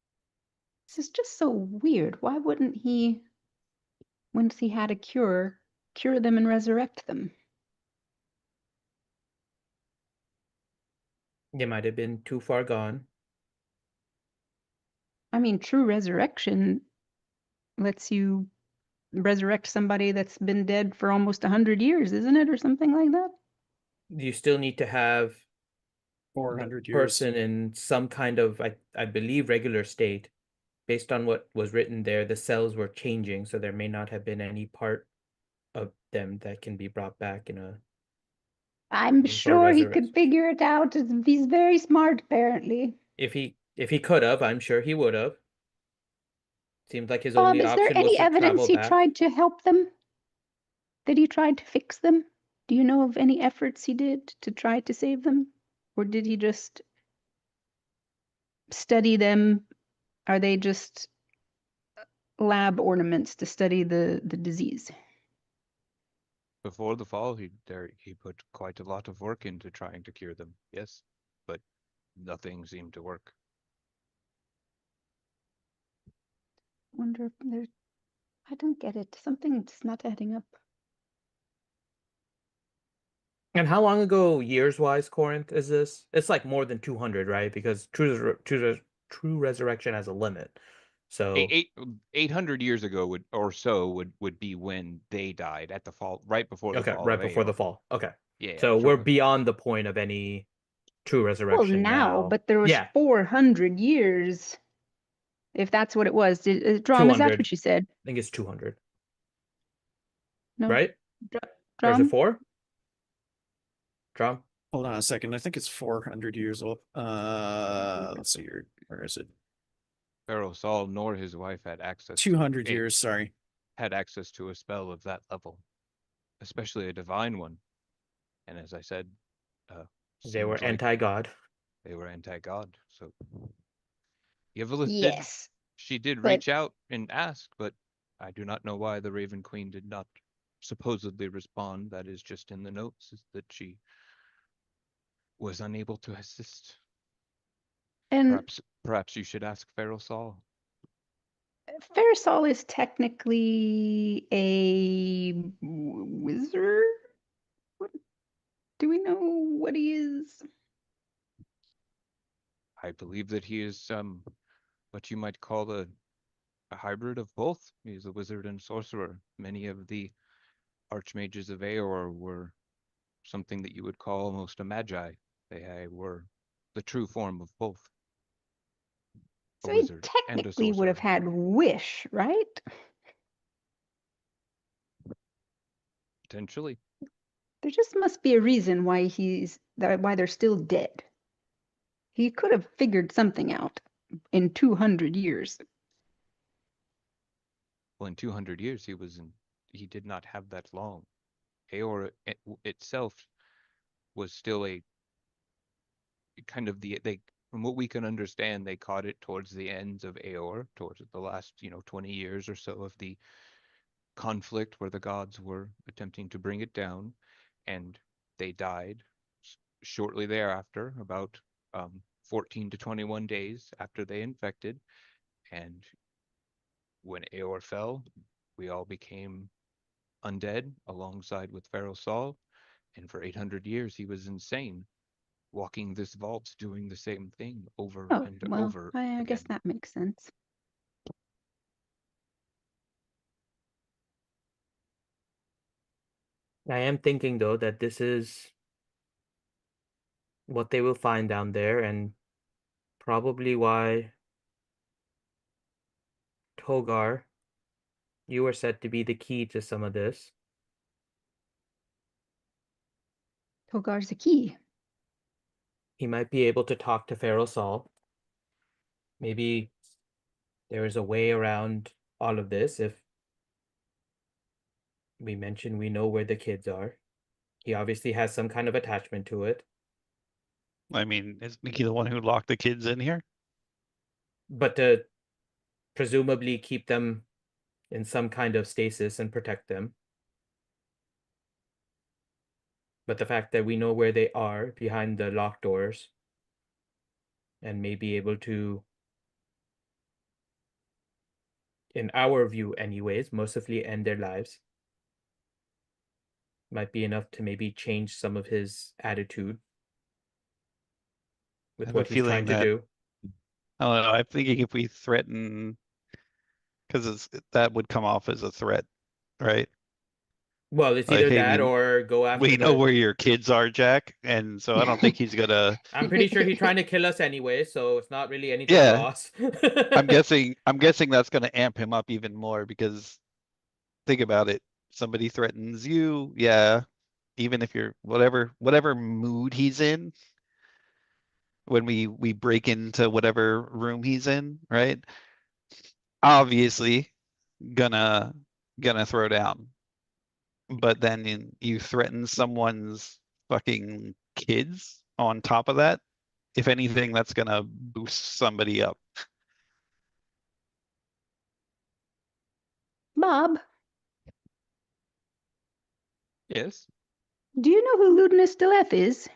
[SPEAKER 5] This is just so weird. Why wouldn't he, once he had a cure them and resurrect them?
[SPEAKER 3] They might have been too far gone.
[SPEAKER 5] I mean, true resurrection lets you resurrect somebody that's been dead for almost 100 years, isn't it? Or something like that?
[SPEAKER 3] You still need to have
[SPEAKER 8] 400
[SPEAKER 3] the
[SPEAKER 8] years.
[SPEAKER 3] person in some kind of, I believe, regular state. Based on what was written there, the cells were changing, so there may not have been any part of them that can be brought back in a.
[SPEAKER 5] I'm
[SPEAKER 3] For
[SPEAKER 5] sure he
[SPEAKER 3] resurrection.
[SPEAKER 5] could figure it out. He's very smart, apparently.
[SPEAKER 3] If he could have, I'm sure he would have. Seemed like his
[SPEAKER 5] Bob,
[SPEAKER 3] only
[SPEAKER 5] is there
[SPEAKER 3] option was
[SPEAKER 5] any
[SPEAKER 3] to
[SPEAKER 5] evidence
[SPEAKER 3] travel
[SPEAKER 5] he
[SPEAKER 3] back.
[SPEAKER 5] tried to help them? That he tried to fix them? Do you know of any efforts he did to try to save them? Or did he just study them? Are they just lab ornaments to study the disease?
[SPEAKER 10] Before the fall, he put quite a lot of work into trying to cure them. Yes, but nothing seemed to work.
[SPEAKER 5] Wonder if there's. I don't get it. Something's not adding up.
[SPEAKER 3] And how long ago, years-wise, Corinth, is this? It's like more than 200, right? Because true resurrection has a limit. So
[SPEAKER 10] 800 years ago would be when they died at the fall, right before the
[SPEAKER 3] okay,
[SPEAKER 10] fall.
[SPEAKER 3] right
[SPEAKER 10] of
[SPEAKER 3] before the
[SPEAKER 10] Aeor.
[SPEAKER 3] fall. Okay.
[SPEAKER 10] Yeah.
[SPEAKER 3] So we're beyond the point of any true
[SPEAKER 5] Well,
[SPEAKER 3] resurrection
[SPEAKER 5] now,
[SPEAKER 3] now.
[SPEAKER 5] but there was
[SPEAKER 3] Yeah,
[SPEAKER 5] 400 years. If that's what it was. Drum, is that
[SPEAKER 3] 200.
[SPEAKER 5] what you said?
[SPEAKER 3] I think it's 200,
[SPEAKER 5] No.
[SPEAKER 3] right? Or is
[SPEAKER 5] Drum?
[SPEAKER 3] it 4? Drum?
[SPEAKER 8] Hold on a second. I think it's 400 years old. Let's see here. Where is it?
[SPEAKER 10] Pharaoh Saul nor his wife had access
[SPEAKER 8] 200
[SPEAKER 10] to
[SPEAKER 8] years, sorry.
[SPEAKER 10] had access to a spell of that level, especially a divine one. And as I said,
[SPEAKER 3] They were
[SPEAKER 10] seems like
[SPEAKER 3] anti-god.
[SPEAKER 10] they were anti-god. So Yvelith
[SPEAKER 5] Yes.
[SPEAKER 10] she did
[SPEAKER 5] but-
[SPEAKER 10] reach out and ask, but I do not know why the Raven Queen did not supposedly respond. That is just in the notes, is that she was unable to assist.
[SPEAKER 5] And
[SPEAKER 10] Perhaps you should ask Pharaoh Saul.
[SPEAKER 5] Pharisol is technically a wizard? Do we know what he is?
[SPEAKER 10] I believe that he is what you might call a hybrid of both. He's a wizard and sorcerer. Many of the archmages of Aeor were something that you would call almost a magi. They were the true form of both.
[SPEAKER 5] So he technically would have had wish, right?
[SPEAKER 10] Potentially.
[SPEAKER 5] There just must be a reason why why they're still dead. He could have figured something out in 200 years.
[SPEAKER 10] Well, in 200 years, he did not have that long. Aeor itself was still a kind of from what we can understand, they caught it towards the ends of Aeor, towards the last, 20 years or so of the conflict where the gods were attempting to bring it down, and they died shortly thereafter, about 14 to 21 days after they infected. And when Aeor fell, we all became undead alongside with Pharaoh Saul, and for 800 years he was insane, walking this vault, doing the same thing over and over
[SPEAKER 5] I guess
[SPEAKER 10] again.
[SPEAKER 5] that makes sense.
[SPEAKER 3] I am thinking, though, that this is what they will find down there, and probably why Togar, you were said to be the key to some of this.
[SPEAKER 5] Togar's the key.
[SPEAKER 3] He might be able to talk to Pharaoh Saul. Maybe there is a way around all of this if we mention we know where the kids are. He obviously has some kind of attachment to it.
[SPEAKER 6] I mean, isn't he the one who locked the kids in here?
[SPEAKER 3] But to presumably keep them in some kind of stasis and protect them. But the fact that we know where they are behind the locked doors and may be able to, in our view anyways, mercifully end their lives might be enough to maybe change some of his attitude
[SPEAKER 6] I
[SPEAKER 3] with
[SPEAKER 6] have a
[SPEAKER 3] what he's trying
[SPEAKER 6] feeling
[SPEAKER 3] to
[SPEAKER 6] that
[SPEAKER 3] do.
[SPEAKER 6] I don't know. I'm thinking if we threaten, because that would come off as a threat, right?
[SPEAKER 3] Well, it's
[SPEAKER 6] Like,
[SPEAKER 3] either
[SPEAKER 6] hey,
[SPEAKER 3] that or go after
[SPEAKER 6] we know
[SPEAKER 3] the.
[SPEAKER 6] where your kids are, Jack, and so I don't think he's gonna.
[SPEAKER 3] I'm pretty sure he's trying to kill us anyway, so it's not really anything
[SPEAKER 6] Yeah,
[SPEAKER 3] lost.
[SPEAKER 6] I'm guessing that's gonna amp him up even more because think about it. Somebody threatens you, yeah. Even if you're whatever mood he's in, when we break into whatever room he's in, right? Obviously, gonna throw down. But then you threaten someone's fucking kids on top of that. If anything, that's gonna boost somebody up.
[SPEAKER 5] Bob,
[SPEAKER 10] Yes.
[SPEAKER 5] do you know who Ludinus Deleth is?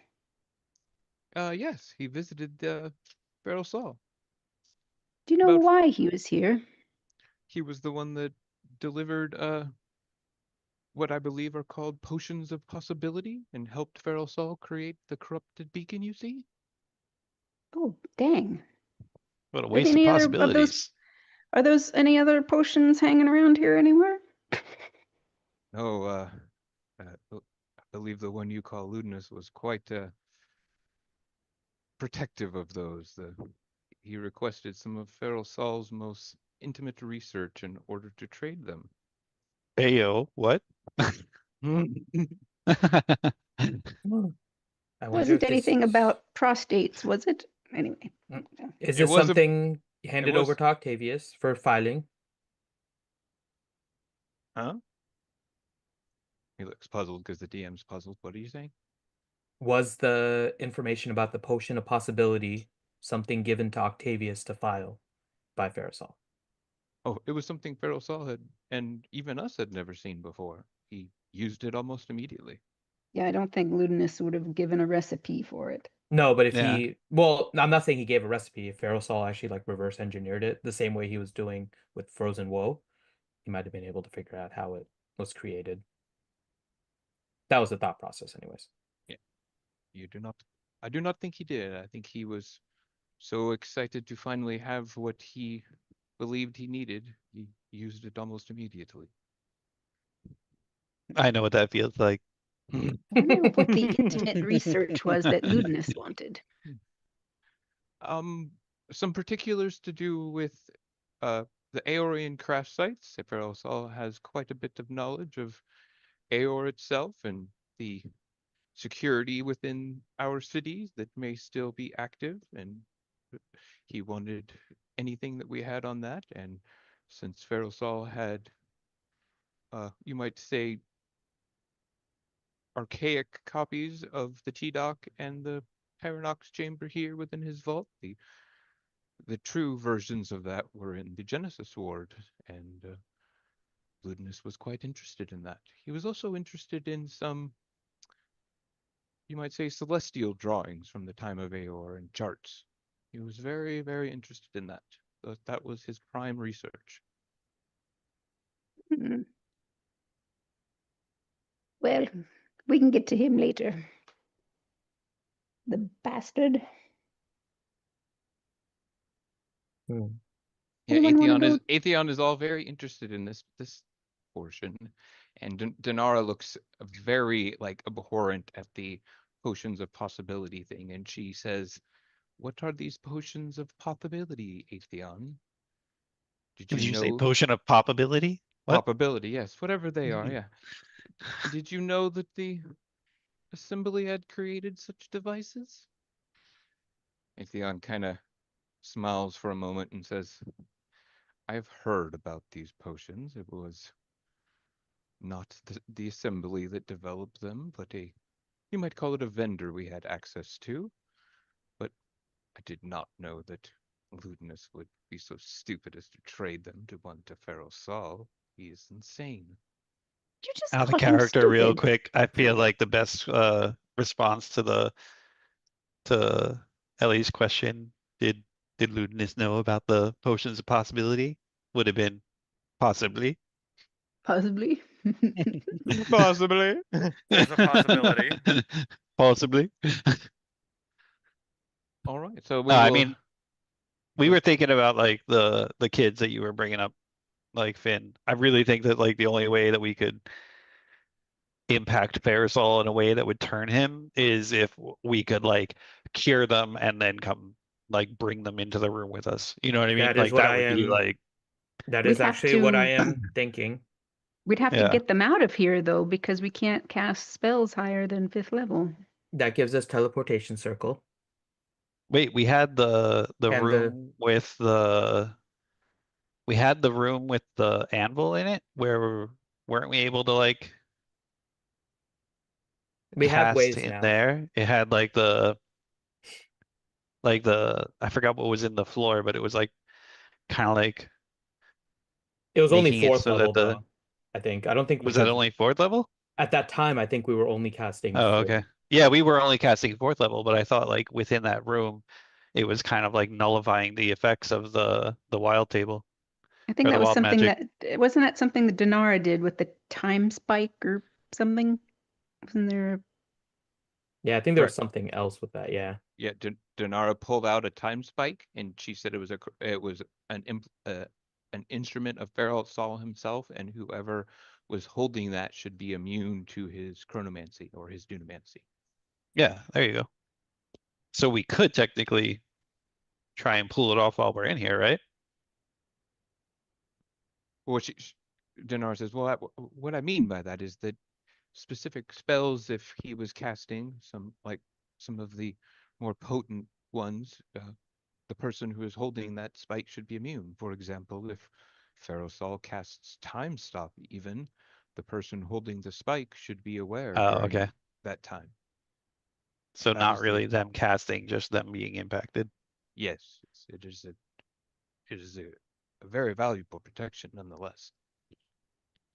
[SPEAKER 10] Yes, he visited Feral Saul.
[SPEAKER 5] Do you know
[SPEAKER 10] About
[SPEAKER 5] why he was here?
[SPEAKER 10] he was the one that delivered what I believe are called potions of possibility and helped Feral Saul create the corrupted beacon you see.
[SPEAKER 5] Oh, dang.
[SPEAKER 6] What a
[SPEAKER 5] Are
[SPEAKER 6] waste of
[SPEAKER 5] any other of those?
[SPEAKER 6] possibilities.
[SPEAKER 5] Are those any other potions hanging around here anywhere?
[SPEAKER 10] No, I believe the one you call Ludinus was quite protective of those. He requested some of Feral Saul's most intimate research in order to trade them.
[SPEAKER 6] Ayo, what?
[SPEAKER 3] I wonder
[SPEAKER 5] Wasn't
[SPEAKER 3] if this
[SPEAKER 5] anything about prostates, was it? Anyway.
[SPEAKER 3] is
[SPEAKER 10] It
[SPEAKER 3] this
[SPEAKER 10] was a-
[SPEAKER 3] something handed over
[SPEAKER 10] was-
[SPEAKER 3] to Octavius for filing?
[SPEAKER 6] Huh?
[SPEAKER 10] He looks puzzled because the DM's puzzled. What are you saying?
[SPEAKER 3] Was the information about the potion of possibility something given to Octavius to file by Pharisol?
[SPEAKER 10] Oh, it was something Feral Saul had, and even us had never seen before. He used it almost immediately.
[SPEAKER 5] Yeah, I don't think Ludinus would have given a recipe for it.
[SPEAKER 3] No, but if
[SPEAKER 6] Yeah.
[SPEAKER 3] he, well, I'm not saying he gave a recipe. If Pharisol actually like reverse engineered it the same way he was doing with Frozen Woe, he might have been able to figure out how it was created. That was the thought process, anyways.
[SPEAKER 10] Yeah. I do not think he did. I think he was so excited to finally have what he believed he needed. He used it almost immediately.
[SPEAKER 6] I know what that feels like.
[SPEAKER 5] I wonder what the intimate research was that Ludinus wanted.
[SPEAKER 10] Some particulars to do with the Aeorian crash sites. Feral Saul has quite a bit of knowledge of Aeor itself and the security within our cities that may still be active, and he wanted anything that we had on that. And since Feral Saul had, you might say, archaic copies of the T-Doc and the Paradox chamber here within his vault, the true versions of that were in the Genesis ward, and Ludinus was quite interested in that. He was also interested in some, you might say, celestial drawings from the time of Aeor and charts. He was very, very interested in that. That was his prime research.
[SPEAKER 5] Hmm. Well, we can get to him later. The bastard.
[SPEAKER 10] Yeah,
[SPEAKER 5] Anyone wanna go?
[SPEAKER 10] Atheon is all very interested in this portion, and Denara looks very like abhorrent at the potions of possibility thing, and she says, "What are these potions of possibility, Atheon?
[SPEAKER 6] Did you say
[SPEAKER 10] know
[SPEAKER 6] potion of popability? What?
[SPEAKER 10] Popability? Yes, whatever they are. Yeah. Did you know that the assembly had created such devices?" Atheon kind of smiles for a moment and says, "I've heard about these potions. It was not the assembly that developed them, but you might call it a vendor we had access to. But I did not know that Ludinus would be so stupid as to trade them to one to Feral Saul." He's insane.
[SPEAKER 5] You just
[SPEAKER 6] Out of
[SPEAKER 5] called him
[SPEAKER 6] character real
[SPEAKER 5] stupid.
[SPEAKER 6] quick. I feel like the best response to Ellie's question, did Ludinus know about the potions of possibility? Would have been possibly.
[SPEAKER 5] Possibly.
[SPEAKER 10] Possibly.
[SPEAKER 11] There's a possibility.
[SPEAKER 6] Possibly.
[SPEAKER 10] All right. So we
[SPEAKER 6] No, I
[SPEAKER 10] will.
[SPEAKER 6] mean, we
[SPEAKER 10] Go
[SPEAKER 6] were
[SPEAKER 10] ahead.
[SPEAKER 6] thinking about like the kids that you were bringing up, like Finn. I really think that like the only way that we could impact Farisol in a way that would turn him is if we could like cure them and then come like bring them into the room with us. You know what I mean?
[SPEAKER 3] That is
[SPEAKER 6] Like
[SPEAKER 3] what
[SPEAKER 6] that
[SPEAKER 3] I
[SPEAKER 6] would be
[SPEAKER 3] am.
[SPEAKER 6] like,
[SPEAKER 3] That
[SPEAKER 5] We'd
[SPEAKER 3] is
[SPEAKER 5] have
[SPEAKER 3] actually what I
[SPEAKER 5] to-
[SPEAKER 3] am thinking.
[SPEAKER 5] We'd have to
[SPEAKER 6] Yeah.
[SPEAKER 5] get them out of here though, because we can't cast spells higher than 5th level.
[SPEAKER 3] That gives us teleportation circle.
[SPEAKER 6] wait, we had the
[SPEAKER 3] And
[SPEAKER 6] room with the anvil in it where weren't we able to like
[SPEAKER 3] we have
[SPEAKER 6] cast
[SPEAKER 3] ways
[SPEAKER 6] in
[SPEAKER 3] now.
[SPEAKER 6] there? It had like the I forgot what was in the floor, but it was like kind of like
[SPEAKER 3] It was only
[SPEAKER 6] making it
[SPEAKER 3] 4th
[SPEAKER 6] so
[SPEAKER 3] level
[SPEAKER 6] that the
[SPEAKER 3] though. I think. I don't think we
[SPEAKER 6] was that
[SPEAKER 3] could.
[SPEAKER 6] only 4th level?
[SPEAKER 3] At that time, I think we were only casting.
[SPEAKER 6] Oh,
[SPEAKER 3] 4th.
[SPEAKER 6] okay. Yeah, we were only casting 4th level, but I thought like within that room, it was kind of like nullifying the effects of the wild table.
[SPEAKER 5] I think
[SPEAKER 6] Or
[SPEAKER 5] that
[SPEAKER 6] the
[SPEAKER 5] was
[SPEAKER 6] wild
[SPEAKER 5] something
[SPEAKER 6] magic.
[SPEAKER 5] that wasn't that something that Denara did with the time spike or something? Wasn't there?
[SPEAKER 3] Yeah, I think there was
[SPEAKER 10] Correct.
[SPEAKER 3] something else with that. Yeah.
[SPEAKER 10] Yeah, Denara pulled out a time spike, and she said it was an instrument of Feral Sol himself, and whoever was holding that should be immune to his chronomancy or his dunamancy.
[SPEAKER 6] Yeah, there you go. So we could technically try and pull it off while we're in here, right?
[SPEAKER 10] Well, Denara says, well, what I mean by that is that specific spells, if he was casting some of the more potent ones, the person who is holding that spike should be immune. For example, if Ferrosol casts Time Stop, even the person holding the spike should be aware
[SPEAKER 6] Oh,
[SPEAKER 10] during
[SPEAKER 6] okay.
[SPEAKER 10] that time.
[SPEAKER 6] So
[SPEAKER 10] That
[SPEAKER 6] not
[SPEAKER 10] is
[SPEAKER 6] really them casting, just them being impacted.
[SPEAKER 10] Yes, it is a very valuable protection nonetheless.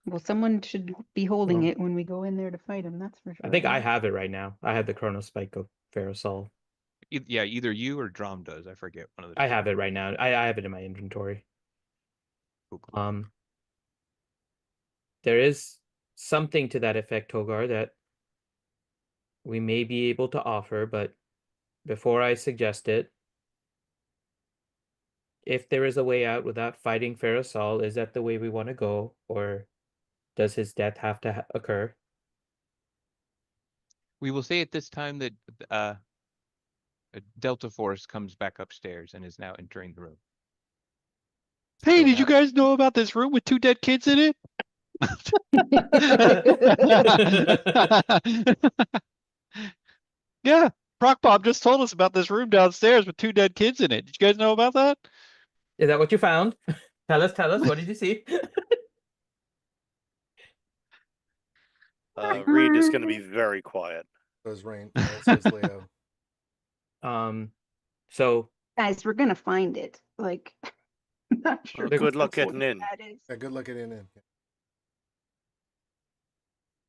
[SPEAKER 5] Well, someone should be holding
[SPEAKER 3] Well,
[SPEAKER 5] it when we go in there to fight him. That's for sure.
[SPEAKER 3] I think I have it right now. I have the Chrono Spike of Ferrosol.
[SPEAKER 10] Yeah, either you or Drom does. I forget one of the.
[SPEAKER 3] I have it right now. I have it in my inventory.
[SPEAKER 10] Cool.
[SPEAKER 3] There is something to that effect, Togar, that we may be able to offer, but before I suggest it, if there is a way out without fighting Ferrosol, is that the way we want to go, or does his death have to occur?
[SPEAKER 10] We will say at this time that Delta Force comes back upstairs and is now entering the room.
[SPEAKER 6] Hey,
[SPEAKER 10] So
[SPEAKER 6] did you
[SPEAKER 10] now-
[SPEAKER 6] guys know about this room with 2 dead kids in it? Yeah, Proc Bob just told us about this room downstairs with 2 dead kids in it. Did you guys know about that?
[SPEAKER 3] Is that what you found? Tell us, what did you see?
[SPEAKER 9] Reed is going to be very quiet.
[SPEAKER 1] So is Rain. So is Leo.
[SPEAKER 3] So
[SPEAKER 5] Guys, we're gonna find it. Like, I'm not sure.
[SPEAKER 3] Good
[SPEAKER 5] what
[SPEAKER 9] luck
[SPEAKER 5] the
[SPEAKER 9] getting
[SPEAKER 5] point
[SPEAKER 9] in.
[SPEAKER 5] That is.
[SPEAKER 1] Yeah, good luck getting in.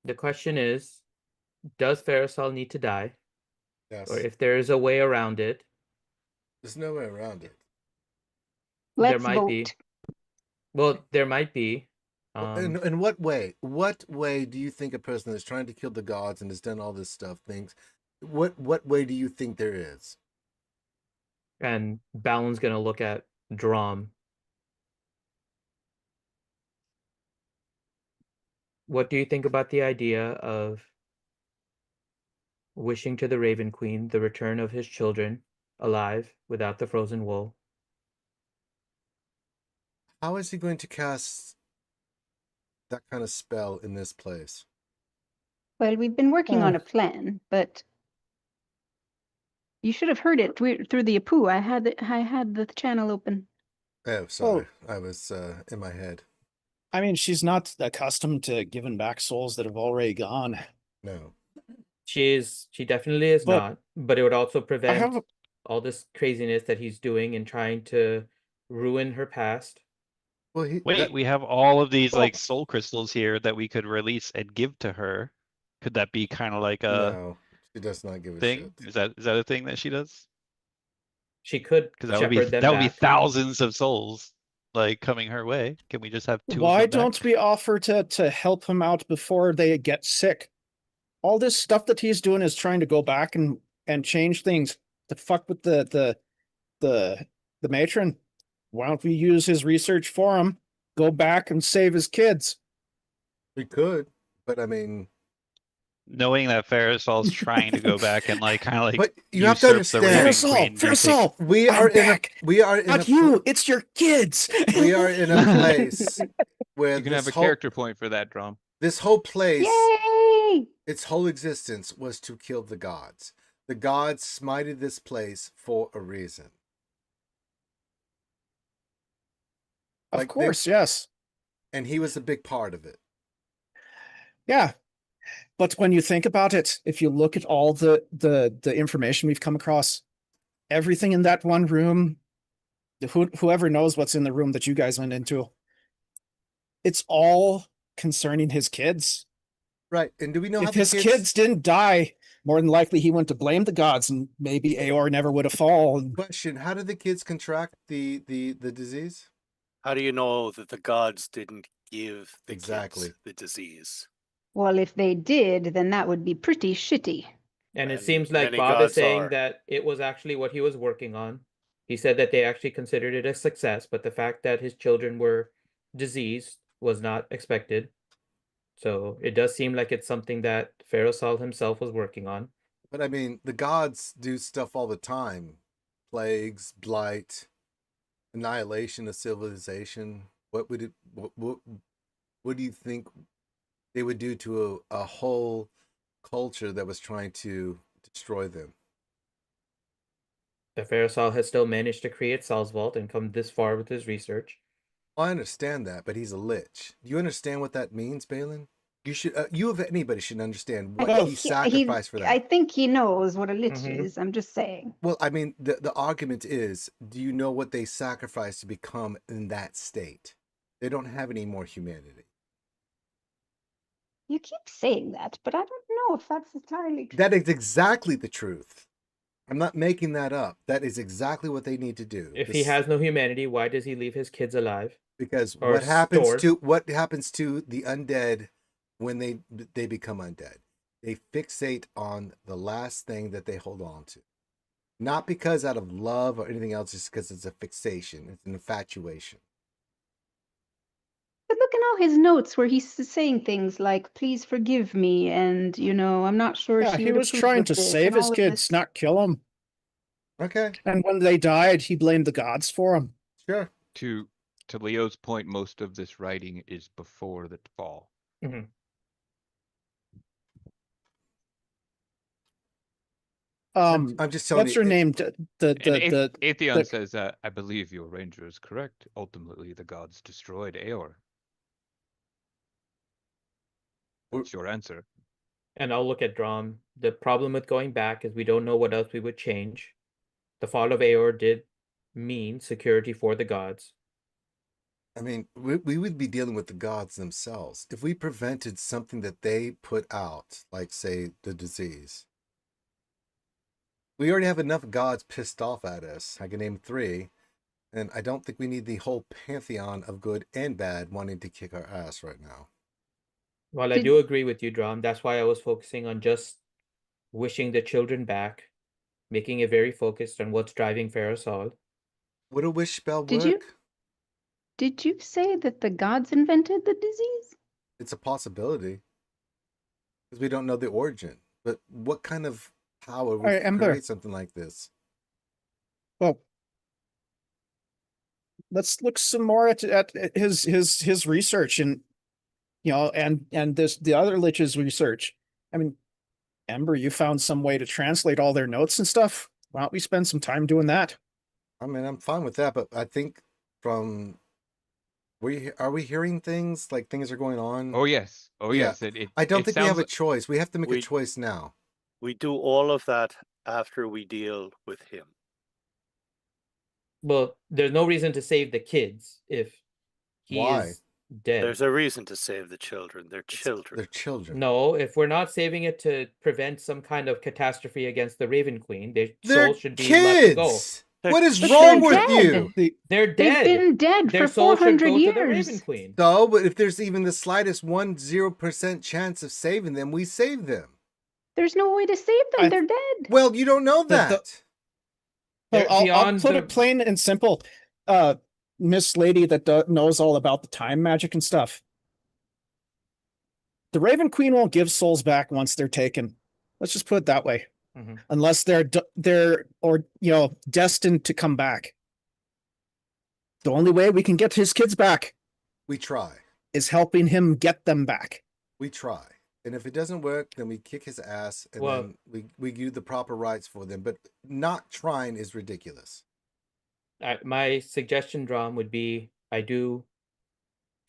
[SPEAKER 3] the question is, does Ferrosol need to die?
[SPEAKER 1] Yes.
[SPEAKER 3] Or if there is a way around it,
[SPEAKER 1] There's no way around it.
[SPEAKER 5] Let's
[SPEAKER 3] might
[SPEAKER 5] vote.
[SPEAKER 3] be. Well, there might be.
[SPEAKER 1] In what way? What way do you think a person that's trying to kill the gods and has done all this stuff thinks? What way do you think there is?
[SPEAKER 3] And Balin's gonna look at Drom. What do you think about the idea of wishing to the Raven Queen the return of his children alive without the frozen wool?
[SPEAKER 1] How is he going to cast that kind of spell in this place?
[SPEAKER 5] Well, we've been working on a plan, but you should have heard it through the Apu. I had the channel open.
[SPEAKER 1] Oh, sorry. I was in my head.
[SPEAKER 8] I mean, she's not accustomed to giving back souls that have already gone.
[SPEAKER 1] No.
[SPEAKER 3] She definitely is
[SPEAKER 8] But
[SPEAKER 3] not, but it would also prevent
[SPEAKER 8] have
[SPEAKER 3] all this craziness that he's doing and trying to ruin her past.
[SPEAKER 1] Well,
[SPEAKER 6] Wait, we have all of these
[SPEAKER 8] Well-
[SPEAKER 6] like soul crystals here that we could release and give to her. Could that be kind of like a
[SPEAKER 1] no, she does not give a
[SPEAKER 6] thing?
[SPEAKER 1] shit.
[SPEAKER 6] Is that a thing that she does?
[SPEAKER 3] She could
[SPEAKER 6] Because
[SPEAKER 3] shepherd them
[SPEAKER 6] that would be
[SPEAKER 3] back.
[SPEAKER 6] thousands of souls like coming her way. Can we just have two
[SPEAKER 8] Why
[SPEAKER 6] of them
[SPEAKER 8] don't
[SPEAKER 6] back?
[SPEAKER 8] we offer to help him out before they get sick? All this stuff that he's doing is trying to go back and change things to fuck with the matron. Why don't we use his research for him? Go back and save his kids.
[SPEAKER 1] We could, but I mean,
[SPEAKER 6] Knowing that Farisol's trying to go back and like kind of like
[SPEAKER 1] but you have to
[SPEAKER 6] usurp the
[SPEAKER 1] understand.
[SPEAKER 6] Raven
[SPEAKER 8] Farisol,
[SPEAKER 6] Queen. Do you think-
[SPEAKER 8] Farisol,
[SPEAKER 1] we
[SPEAKER 8] I'm
[SPEAKER 1] are in a
[SPEAKER 8] back.
[SPEAKER 1] we are in
[SPEAKER 8] Not
[SPEAKER 1] a
[SPEAKER 8] you, it's your kids.
[SPEAKER 1] we are in a place where
[SPEAKER 10] You can have
[SPEAKER 1] this
[SPEAKER 10] a
[SPEAKER 1] whole
[SPEAKER 10] character point for that, Drum.
[SPEAKER 1] this whole place,
[SPEAKER 5] Yay!
[SPEAKER 1] its whole existence was to kill the gods. The gods smited this place for a reason.
[SPEAKER 8] Of
[SPEAKER 1] Like,
[SPEAKER 8] course, yes.
[SPEAKER 1] And he was a big part of it.
[SPEAKER 8] Yeah. But when you think about it, if you look at all the information we've come across, everything in that one room, whoever knows what's in the room that you guys went into, it's all concerning his kids.
[SPEAKER 1] Right. And do we know how
[SPEAKER 8] If
[SPEAKER 1] the
[SPEAKER 8] his kids didn't die, more than likely he went to blame the gods, and maybe Aor never would have fallen.
[SPEAKER 1] Question, how did the kids contract the disease?
[SPEAKER 9] How do you know that the gods didn't give the
[SPEAKER 1] Exactly.
[SPEAKER 9] kids the disease?
[SPEAKER 5] Well, if they did, then that would be pretty shitty.
[SPEAKER 3] And it
[SPEAKER 9] And
[SPEAKER 3] seems like
[SPEAKER 9] many
[SPEAKER 3] Bob is
[SPEAKER 9] gods
[SPEAKER 3] saying
[SPEAKER 9] are.
[SPEAKER 3] that it was actually what he was working on. He said that they actually considered it a success, but the fact that his children were diseased was not expected. So it does seem like it's something that Farasol himself was working on.
[SPEAKER 1] But I mean, the gods do stuff all the time. Plagues, blight, annihilation of civilization. What do you think they would do to a whole culture that was trying to destroy them?
[SPEAKER 3] The Farasol has still managed to create Salzwald and come this far with his research.
[SPEAKER 1] I understand that, but he's a lich. Do you understand what that means, Balin? You should. You of anybody should understand what he sacrificed for that.
[SPEAKER 5] I think he knows what a lich
[SPEAKER 3] Mhm.
[SPEAKER 5] is. I'm just saying.
[SPEAKER 1] Well, I mean, the argument is, do you know what they sacrificed to become in that state? They don't have any more humanity.
[SPEAKER 5] You keep saying that, but I don't know if that's entirely true.
[SPEAKER 1] That is exactly the truth. I'm not making that up. That is exactly what they need to do.
[SPEAKER 3] If he has no humanity, why does he leave his kids alive?
[SPEAKER 1] Because
[SPEAKER 3] or
[SPEAKER 1] what happens
[SPEAKER 3] stored.
[SPEAKER 1] to the undead when they become undead? They fixate on the last thing that they hold on to. Not because out of love or anything else, just because it's a fixation. It's an infatuation.
[SPEAKER 5] But look at all his notes where he's saying things like, please forgive me, and, I'm not sure
[SPEAKER 8] Yeah,
[SPEAKER 5] she
[SPEAKER 8] he
[SPEAKER 5] would
[SPEAKER 8] was
[SPEAKER 5] approve
[SPEAKER 8] trying
[SPEAKER 5] of
[SPEAKER 8] to
[SPEAKER 5] this,
[SPEAKER 8] save
[SPEAKER 5] and
[SPEAKER 8] his
[SPEAKER 5] all of
[SPEAKER 8] kids,
[SPEAKER 5] this.
[SPEAKER 8] not kill them.
[SPEAKER 1] Okay,
[SPEAKER 8] And when they died, he blamed the gods for them.
[SPEAKER 1] sure.
[SPEAKER 10] To Leo's point, most of this writing is before the fall.
[SPEAKER 3] Mhm.
[SPEAKER 1] I'm just telling
[SPEAKER 8] What's
[SPEAKER 1] you.
[SPEAKER 8] her name?
[SPEAKER 10] And Atheon
[SPEAKER 8] the-
[SPEAKER 10] says, I believe your ranger is correct. Ultimately, the gods destroyed Aor. What's your answer?
[SPEAKER 3] And I'll look at Drom. The problem with going back is we don't know what else we would change. The fall of Aor did mean security for the gods.
[SPEAKER 1] I mean, we would be dealing with the gods themselves. If we prevented something that they put out, like, say, the disease, we already have enough gods pissed off at us. I can name 3. And I don't think we need the whole pantheon of good and bad wanting to kick our ass right now.
[SPEAKER 3] While I do agree with you, Drom, that's why I was focusing on just wishing the children back, making it very focused on what's driving Farasol.
[SPEAKER 1] Would a wish spell work?
[SPEAKER 5] Did you say that the gods invented the disease?
[SPEAKER 1] It's a possibility. Because we don't know the origin. But what kind of power would
[SPEAKER 8] Alright, Ember.
[SPEAKER 1] create something like this?
[SPEAKER 8] Well, let's look some more at his research, and and the other lich's research. I mean, Ember, you found some way to translate all their notes and stuff. Why don't we spend some time doing that?
[SPEAKER 1] I mean, I'm fine with that, but I think from are we hearing things like things are going on?
[SPEAKER 10] Oh yes,
[SPEAKER 1] Yeah.
[SPEAKER 10] yes.
[SPEAKER 1] I don't
[SPEAKER 10] it
[SPEAKER 1] think we have
[SPEAKER 10] sounds
[SPEAKER 1] a choice. We have to make a
[SPEAKER 9] We-
[SPEAKER 1] choice now.
[SPEAKER 9] We do all of that after we deal with him.
[SPEAKER 3] Well, there's no reason to save the kids if he
[SPEAKER 1] Why?
[SPEAKER 3] is dead.
[SPEAKER 9] There's a reason to save the children. They're
[SPEAKER 1] They're
[SPEAKER 9] children.
[SPEAKER 1] children.
[SPEAKER 3] No, if we're not saving it to prevent some kind of catastrophe against the Raven Queen, their
[SPEAKER 1] They're
[SPEAKER 3] souls should be let to go.
[SPEAKER 1] kids. What is
[SPEAKER 5] But
[SPEAKER 1] wrong
[SPEAKER 5] they're
[SPEAKER 1] with
[SPEAKER 5] dead.
[SPEAKER 1] you?
[SPEAKER 3] They're
[SPEAKER 5] They've
[SPEAKER 3] dead.
[SPEAKER 5] been dead
[SPEAKER 3] Their
[SPEAKER 5] for
[SPEAKER 3] souls should
[SPEAKER 5] 400
[SPEAKER 3] go to the
[SPEAKER 5] years.
[SPEAKER 3] Raven Queen.
[SPEAKER 1] So, but if there's even the slightest 0% chance of saving them, we save them.
[SPEAKER 5] There's no way to save them. They're dead.
[SPEAKER 1] Well, you don't know that.
[SPEAKER 8] Well,
[SPEAKER 3] They're
[SPEAKER 8] I'll
[SPEAKER 3] beyond
[SPEAKER 8] put
[SPEAKER 3] the-
[SPEAKER 8] it plain and simple. Miss Lady that knows all about the time magic and stuff. The Raven Queen won't give souls back once they're taken. Let's just put it that way.
[SPEAKER 3] Mhm.
[SPEAKER 8] Unless they're destined to come back. The only way we can get his kids back
[SPEAKER 1] We try.
[SPEAKER 8] is helping him get them back.
[SPEAKER 1] We try. And if it doesn't work, then we kick his ass and
[SPEAKER 3] Well-
[SPEAKER 1] then we do the proper rights for them. But not trying is ridiculous.
[SPEAKER 3] My suggestion, Drom, would be I do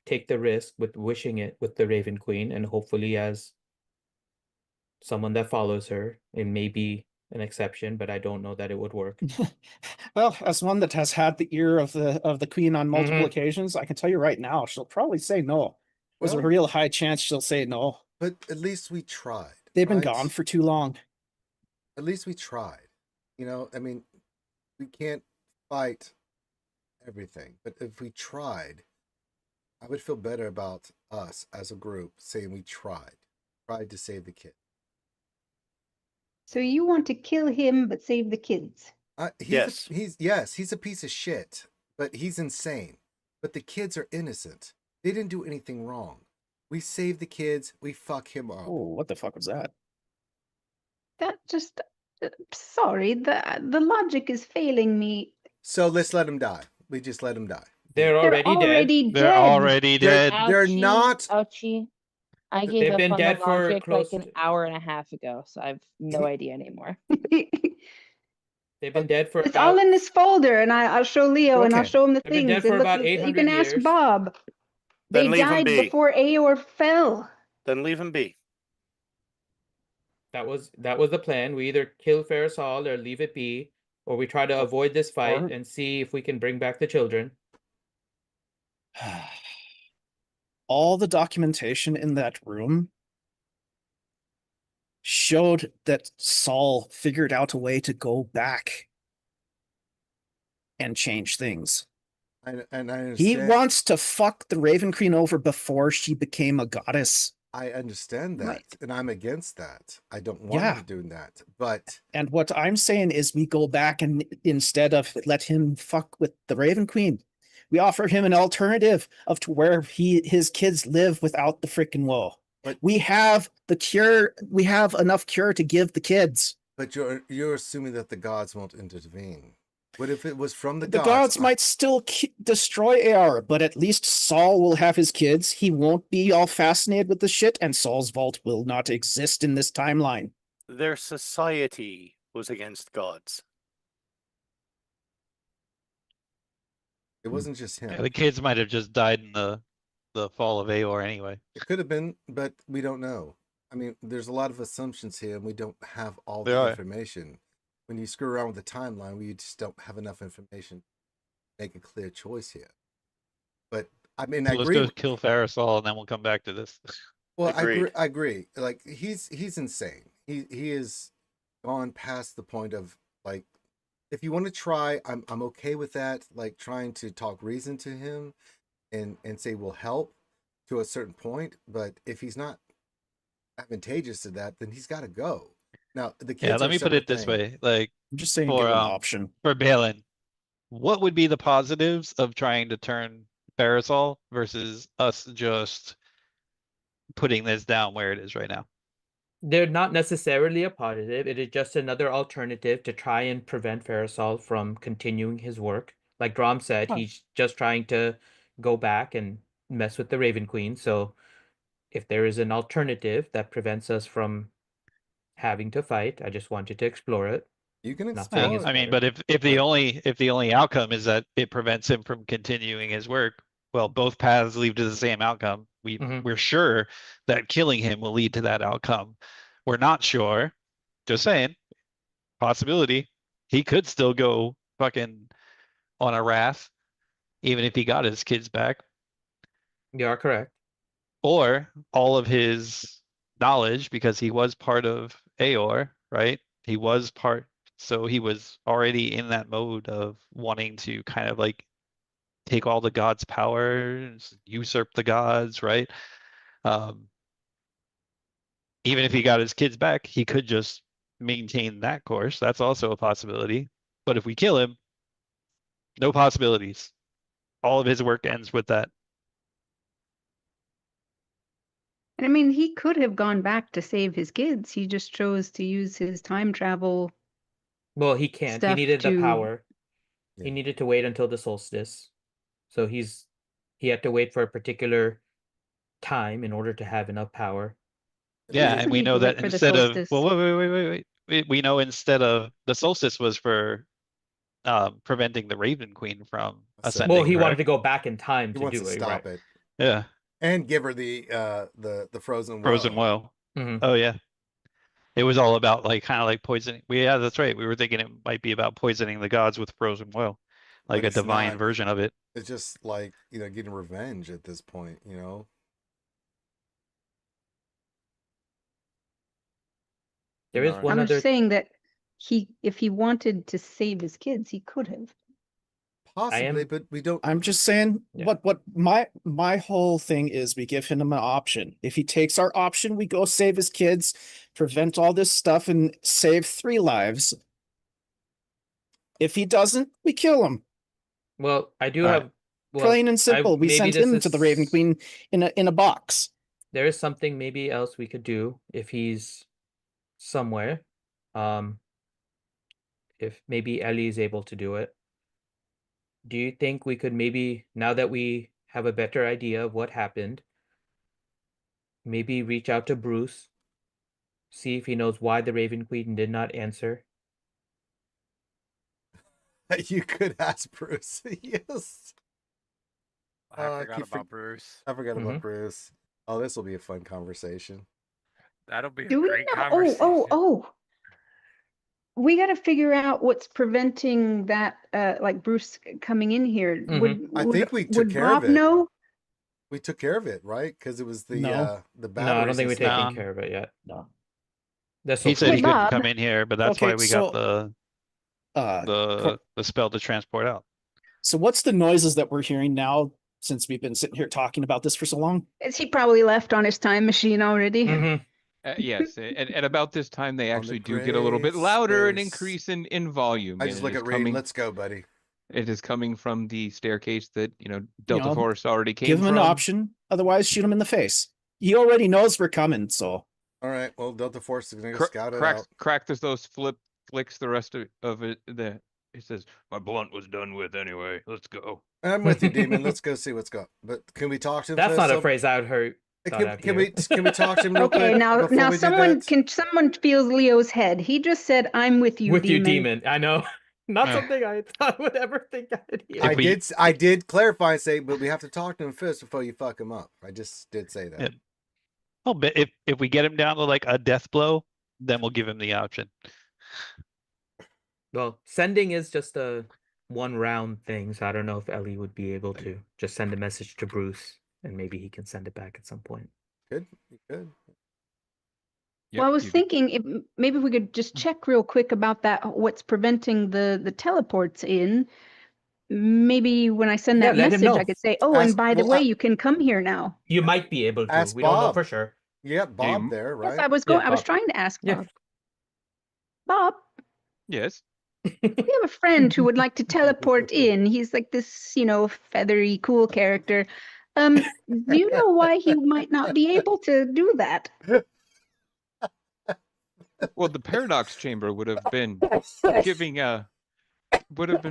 [SPEAKER 3] take the risk with wishing it with the Raven Queen, and hopefully, as someone that follows her, it may be an exception, but I don't know that it would work.
[SPEAKER 8] Well, as one that has had the ear of the Queen on multiple
[SPEAKER 3] Mhm.
[SPEAKER 8] occasions, I can tell you right now, she'll probably say no. There's a
[SPEAKER 1] Well-
[SPEAKER 8] real high chance she'll say no.
[SPEAKER 1] But at least we tried.
[SPEAKER 8] They've been
[SPEAKER 1] right?
[SPEAKER 8] gone for too long.
[SPEAKER 1] At least we tried. You know, I mean, we can't fight everything, but if we tried, I would feel better about us as a group saying we tried to save the kid.
[SPEAKER 5] So you want to kill him but save the kids?
[SPEAKER 9] Yes.
[SPEAKER 1] He's a piece of shit, but he's insane. But the kids are innocent. They didn't do anything wrong. We save the kids. We fuck him up.
[SPEAKER 8] Oh, what the fuck was that?
[SPEAKER 5] That just sorry, the logic is failing me.
[SPEAKER 1] So let's let him die. We just let him die.
[SPEAKER 3] They're
[SPEAKER 5] They're
[SPEAKER 3] already dead.
[SPEAKER 5] already
[SPEAKER 6] They're
[SPEAKER 5] dead.
[SPEAKER 6] already dead.
[SPEAKER 1] They're
[SPEAKER 2] Ouchie,
[SPEAKER 1] not.
[SPEAKER 2] Ouchie. I
[SPEAKER 3] They've
[SPEAKER 2] gave up
[SPEAKER 3] been
[SPEAKER 2] on
[SPEAKER 3] dead
[SPEAKER 2] the
[SPEAKER 3] for
[SPEAKER 2] logic
[SPEAKER 3] close
[SPEAKER 2] like an
[SPEAKER 3] to-
[SPEAKER 2] hour and a half ago, so I've no idea anymore.
[SPEAKER 3] They've been dead for
[SPEAKER 5] It's all in this folder, and I'll show Leo and I'll
[SPEAKER 8] Okay.
[SPEAKER 5] show him the
[SPEAKER 3] They've been
[SPEAKER 5] things.
[SPEAKER 3] dead for
[SPEAKER 5] And look,
[SPEAKER 3] about
[SPEAKER 5] you
[SPEAKER 3] 800
[SPEAKER 5] can ask
[SPEAKER 3] years.
[SPEAKER 5] Bob. They
[SPEAKER 9] Then leave 'em
[SPEAKER 5] died
[SPEAKER 9] be.
[SPEAKER 5] before Aor fell.
[SPEAKER 9] Then leave him be.
[SPEAKER 3] That was the plan. We either kill Farisal or leave it be, or we try to avoid this fight
[SPEAKER 8] or-
[SPEAKER 3] and see if we can bring back the children.
[SPEAKER 8] All the documentation in that room showed that Saul figured out a way to go back and change things.
[SPEAKER 1] And I understand.
[SPEAKER 8] He wants to fuck the Raven Queen over before she became a goddess.
[SPEAKER 1] I understand that,
[SPEAKER 5] Right.
[SPEAKER 1] and I'm against that. I don't want
[SPEAKER 8] Yeah.
[SPEAKER 1] him doing that. But
[SPEAKER 8] And what I'm saying is we go back and instead of let him fuck with the Raven Queen, we offer him an alternative of to where his kids live without the freaking woe.
[SPEAKER 1] But-
[SPEAKER 8] We have the cure. We have enough cure to give the kids.
[SPEAKER 1] but you're assuming that the gods won't intervene. What if it was from the
[SPEAKER 8] The
[SPEAKER 1] gods?
[SPEAKER 8] gods might still destroy AR, but at least Saul will have his kids. He won't be all fascinated with the shit, and Saul's vault will not exist in this timeline.
[SPEAKER 9] Their society was against gods.
[SPEAKER 1] It wasn't just him.
[SPEAKER 6] Yeah, the kids might have just died in the fall of Aor anyway.
[SPEAKER 1] It could have been, but we don't know. I mean, there's a lot of assumptions here, and we don't have all
[SPEAKER 6] There
[SPEAKER 1] the
[SPEAKER 6] are.
[SPEAKER 1] information. When you screw around with the timeline, we just don't have enough information to make a clear choice here. But I mean,
[SPEAKER 6] So
[SPEAKER 1] I
[SPEAKER 6] let's
[SPEAKER 1] agree.
[SPEAKER 6] go kill Farisal and then we'll come back to this.
[SPEAKER 1] Well,
[SPEAKER 9] Agreed.
[SPEAKER 1] I agree. Like he's insane. He is gone past the point of like, if you want to try, I'm okay with that. Like trying to talk reason to him, and say will help to a certain point. But if he's not advantageous to that, then he's got to go. Now the kids.
[SPEAKER 6] Yeah,
[SPEAKER 1] are
[SPEAKER 6] let
[SPEAKER 1] a
[SPEAKER 6] me put
[SPEAKER 1] separate
[SPEAKER 6] it this
[SPEAKER 1] thing.
[SPEAKER 6] way. Like
[SPEAKER 8] I'm just saying,
[SPEAKER 6] For,
[SPEAKER 8] give him an
[SPEAKER 6] um,
[SPEAKER 8] option.
[SPEAKER 6] for Balin, what would be the positives of trying to turn Farisal versus us just putting this down where it is right now?
[SPEAKER 3] They're not necessarily a positive. It is just another alternative to try and prevent Farisal from continuing his work. Like Drom said,
[SPEAKER 8] Huh.
[SPEAKER 3] he's just trying to go back and mess with the Raven Queen. So if there is an alternative that prevents us from having to fight, I just want you to explore it.
[SPEAKER 1] You can
[SPEAKER 3] Not
[SPEAKER 1] explore.
[SPEAKER 3] saying
[SPEAKER 6] Yeah,
[SPEAKER 3] it's
[SPEAKER 6] I mean,
[SPEAKER 3] better.
[SPEAKER 6] but if the only outcome is that it prevents him from continuing his work, well, both paths lead to the same outcome.
[SPEAKER 3] Mhm.
[SPEAKER 6] We're sure that killing him will lead to that outcome. We're not sure. Just saying, possibility. He could still go fucking on a wrath, even if he got his kids back.
[SPEAKER 3] You are correct.
[SPEAKER 6] Or all of his knowledge, because he was part of Aor, right? He was part, so he was already in that mode of wanting to kind of like take all the gods' powers, usurp the gods, right? Even if he got his kids back, he could just maintain that course. That's also a possibility. But if we kill him, no possibilities. All of his work ends with that.
[SPEAKER 5] And I mean, he could have gone back to save his kids. He just chose to use his time travel
[SPEAKER 3] Well, he can't. He
[SPEAKER 5] stuff
[SPEAKER 3] needed the
[SPEAKER 5] to.
[SPEAKER 3] power.
[SPEAKER 1] Yeah.
[SPEAKER 3] He needed to wait until the solstice. So he had to wait for a particular time in order to have enough power.
[SPEAKER 6] Yeah,
[SPEAKER 5] doesn't
[SPEAKER 6] and we
[SPEAKER 5] need
[SPEAKER 6] know
[SPEAKER 5] to wait
[SPEAKER 6] that
[SPEAKER 5] for the
[SPEAKER 6] instead of
[SPEAKER 5] solstice.
[SPEAKER 6] well, wait. We know instead of the solstice was for preventing the Raven Queen from ascending.
[SPEAKER 3] Well, he wanted
[SPEAKER 6] correct?
[SPEAKER 3] to go back in time
[SPEAKER 1] He
[SPEAKER 3] to
[SPEAKER 1] wants
[SPEAKER 3] do
[SPEAKER 1] to
[SPEAKER 3] it,
[SPEAKER 1] stop
[SPEAKER 3] right?
[SPEAKER 1] it
[SPEAKER 6] Yeah,
[SPEAKER 1] and give her the frozen
[SPEAKER 6] frozen
[SPEAKER 1] well.
[SPEAKER 6] well.
[SPEAKER 3] Mhm.
[SPEAKER 6] Oh yeah. It was all about like kind of like poisoning. Yeah, that's right. We were thinking it might be about poisoning the gods with frozen well, like
[SPEAKER 1] But
[SPEAKER 6] a
[SPEAKER 1] it's
[SPEAKER 6] divine
[SPEAKER 1] not.
[SPEAKER 6] version of it.
[SPEAKER 1] It's just like, getting revenge at this point,
[SPEAKER 3] There is
[SPEAKER 7] No.
[SPEAKER 3] one
[SPEAKER 5] I'm
[SPEAKER 3] other.
[SPEAKER 5] just saying that if he wanted to save his kids, he could have.
[SPEAKER 1] Possibly,
[SPEAKER 3] am-
[SPEAKER 1] but we don't.
[SPEAKER 8] I'm just saying
[SPEAKER 3] Yeah.
[SPEAKER 8] what my whole thing is we give him an option. If he takes our option, we go save his kids, prevent all this stuff, and save 3 lives. If he doesn't, we kill him.
[SPEAKER 3] Well, I do
[SPEAKER 6] All
[SPEAKER 3] have.
[SPEAKER 6] right.
[SPEAKER 3] Well,
[SPEAKER 8] Plain and simple. We
[SPEAKER 3] maybe
[SPEAKER 8] sent
[SPEAKER 3] this
[SPEAKER 8] him to the Raven
[SPEAKER 3] is-
[SPEAKER 8] Queen in a box.
[SPEAKER 3] There is something maybe else we could do if he's somewhere. If maybe Ellie is able to do it. Do you think we could maybe, now that we have a better idea of what happened, maybe reach out to Bruce, see if he knows why the Raven Queen did not answer?
[SPEAKER 1] You could ask Bruce. Yes.
[SPEAKER 11] I forgot about Bruce.
[SPEAKER 1] I forgot
[SPEAKER 3] Mhm.
[SPEAKER 1] about Bruce. Oh, this will be a fun conversation.
[SPEAKER 11] That'll be a
[SPEAKER 5] Do we
[SPEAKER 11] great
[SPEAKER 5] know?
[SPEAKER 11] conversation.
[SPEAKER 5] Oh. We got to figure out what's preventing that, like Bruce coming in here.
[SPEAKER 1] I think we took
[SPEAKER 5] would
[SPEAKER 1] care
[SPEAKER 5] Bob
[SPEAKER 1] of it.
[SPEAKER 5] know?
[SPEAKER 1] We took care of it, right? Because it was the
[SPEAKER 8] No.
[SPEAKER 1] the
[SPEAKER 3] No,
[SPEAKER 1] batteries.
[SPEAKER 3] I don't think we've
[SPEAKER 1] and stuff.
[SPEAKER 3] taken care of it yet.
[SPEAKER 8] No.
[SPEAKER 3] That's
[SPEAKER 6] He
[SPEAKER 3] so
[SPEAKER 6] said he
[SPEAKER 5] Hey,
[SPEAKER 6] couldn't
[SPEAKER 5] Bob.
[SPEAKER 6] come in here, but that's
[SPEAKER 8] Okay,
[SPEAKER 6] why we got
[SPEAKER 8] so,
[SPEAKER 6] the spell to transport out.
[SPEAKER 8] So what's the noises that we're hearing now since we've been sitting here talking about this for so long?
[SPEAKER 5] Is he probably left on his time machine already?
[SPEAKER 3] Mhm.
[SPEAKER 10] Yes, and about this time they
[SPEAKER 1] On the
[SPEAKER 10] actually do get a little bit
[SPEAKER 1] great
[SPEAKER 10] louder and
[SPEAKER 1] space.
[SPEAKER 10] increase in volume.
[SPEAKER 1] I
[SPEAKER 10] and
[SPEAKER 1] just
[SPEAKER 10] it
[SPEAKER 1] look
[SPEAKER 10] is
[SPEAKER 1] at Reed.
[SPEAKER 10] coming.
[SPEAKER 1] Let's go, buddy.
[SPEAKER 10] It is coming from the staircase that Delta
[SPEAKER 8] know,
[SPEAKER 10] Force already came
[SPEAKER 8] Give him
[SPEAKER 10] from.
[SPEAKER 8] an option. Otherwise, shoot him in the face. He already knows we're coming, so.
[SPEAKER 1] All right. Well, Delta Force is going to go scout it out.
[SPEAKER 10] Cracked as those flicks the rest of it. It says my blunt was done with anyway. Let's go.
[SPEAKER 1] I'm with you, Demon. Let's go see what's going. But can we talk to him?
[SPEAKER 3] That's
[SPEAKER 1] first,
[SPEAKER 3] not a
[SPEAKER 1] so-
[SPEAKER 3] phrase I would heard.
[SPEAKER 1] Can we talk to him real
[SPEAKER 5] Okay,
[SPEAKER 1] quick?
[SPEAKER 5] now
[SPEAKER 1] before we do that?
[SPEAKER 5] someone feels Leo's head. He just said, "I'm with you,
[SPEAKER 3] With you,
[SPEAKER 5] demon."
[SPEAKER 3] demon. I know. Not
[SPEAKER 6] Eh.
[SPEAKER 3] something I thought would ever think I'd hear.
[SPEAKER 1] I did clarify and say, but we have to talk to him first before you fuck him up. I just did say that.
[SPEAKER 6] Yeah. Oh, but if we get him down to like a death blow, then we'll give him the option.
[SPEAKER 3] Well, sending is just a 1 round thing, so I don't know if Ellie would be able to just send a message to Bruce and maybe he can send it back at some point.
[SPEAKER 1] Good.
[SPEAKER 5] Well, I was thinking maybe we could just check real quick about that. What's preventing the teleports in? Maybe when I send
[SPEAKER 3] Yeah,
[SPEAKER 5] that
[SPEAKER 3] let him
[SPEAKER 5] message,
[SPEAKER 3] know.
[SPEAKER 5] I could say, "Oh, and by the way, you can come here now."
[SPEAKER 3] You might be able to.
[SPEAKER 1] Ask
[SPEAKER 3] We don't know
[SPEAKER 1] Bob.
[SPEAKER 3] for sure.
[SPEAKER 1] You got Bob there, right?
[SPEAKER 5] Yes, I was
[SPEAKER 3] Yeah,
[SPEAKER 5] going. I was
[SPEAKER 3] Bob.
[SPEAKER 5] trying to ask
[SPEAKER 3] Yeah.
[SPEAKER 5] Bob. Bob,
[SPEAKER 10] Yes.
[SPEAKER 5] we have a friend who would like to teleport in. He's like this, feathery, cool character. Do you know why he might not be able to do that?
[SPEAKER 10] Well, the paradox chamber would have been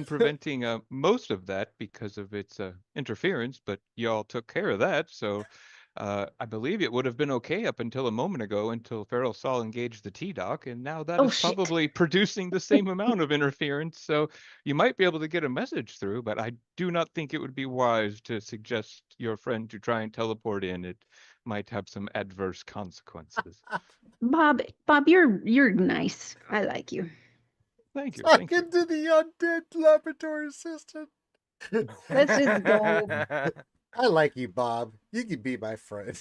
[SPEAKER 10] preventing most of that because of its interference, but y'all took care of that. So I believe it would have been okay up until a moment ago, until Feral Saul engaged the T-Doc, and now that is
[SPEAKER 5] shit.
[SPEAKER 10] probably producing the same amount of interference. So you might be able to get a message through, but I do not think it would be wise to suggest your friend to try and teleport in. It might have some adverse consequences.
[SPEAKER 5] Bob, you're nice. I like you.
[SPEAKER 10] Thank you.
[SPEAKER 1] Talking to the undead laboratory assistant.
[SPEAKER 5] Let's just go.
[SPEAKER 1] I like you, Bob. You can be my friend.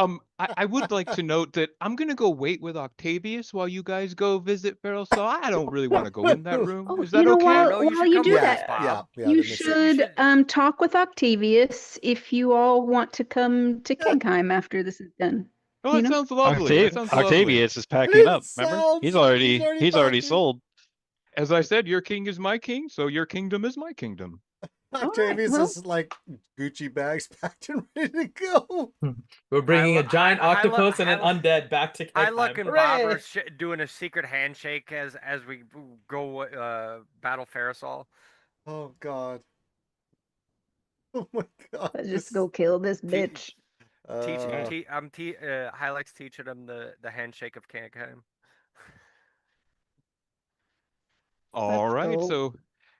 [SPEAKER 10] I would like to note that I'm gonna go wait with Octavius while you guys go visit Feral Saw. I don't really want to go in that room.
[SPEAKER 5] Oh,
[SPEAKER 10] Is that
[SPEAKER 5] you know
[SPEAKER 10] okay?
[SPEAKER 5] what?
[SPEAKER 11] No, you
[SPEAKER 5] While
[SPEAKER 11] should
[SPEAKER 5] you
[SPEAKER 11] come
[SPEAKER 5] do
[SPEAKER 11] with
[SPEAKER 5] that,
[SPEAKER 11] us, Bob.
[SPEAKER 1] yeah,
[SPEAKER 5] you
[SPEAKER 1] that makes sense.
[SPEAKER 5] should talk with Octavius if you all want to come to Kegheim after this is done.
[SPEAKER 10] Oh,
[SPEAKER 5] You
[SPEAKER 10] that
[SPEAKER 5] know?
[SPEAKER 10] sounds lovely. That sounds lovely.
[SPEAKER 6] Octavius is packing up. Remember? He's already
[SPEAKER 1] packing.
[SPEAKER 6] sold.
[SPEAKER 10] As I said, your king is my king, so your kingdom is my kingdom.
[SPEAKER 1] Octavius
[SPEAKER 5] well-
[SPEAKER 1] is like Gucci bags packed and ready to go.
[SPEAKER 3] We're bringing a
[SPEAKER 11] lo-
[SPEAKER 3] giant
[SPEAKER 11] I lo-
[SPEAKER 3] octopus and
[SPEAKER 11] I
[SPEAKER 3] an
[SPEAKER 11] lo-
[SPEAKER 3] undead back to
[SPEAKER 11] I
[SPEAKER 3] Kegheim.
[SPEAKER 11] look and Bob
[SPEAKER 3] Hooray!
[SPEAKER 11] are doing a secret handshake as we go battle Ferrisol.
[SPEAKER 1] Oh God. Oh my God.
[SPEAKER 5] Let's just go kill this bitch.
[SPEAKER 11] Highlights teaching him the handshake of Kegheim.
[SPEAKER 10] All
[SPEAKER 5] Let's
[SPEAKER 10] right,
[SPEAKER 5] go.
[SPEAKER 10] so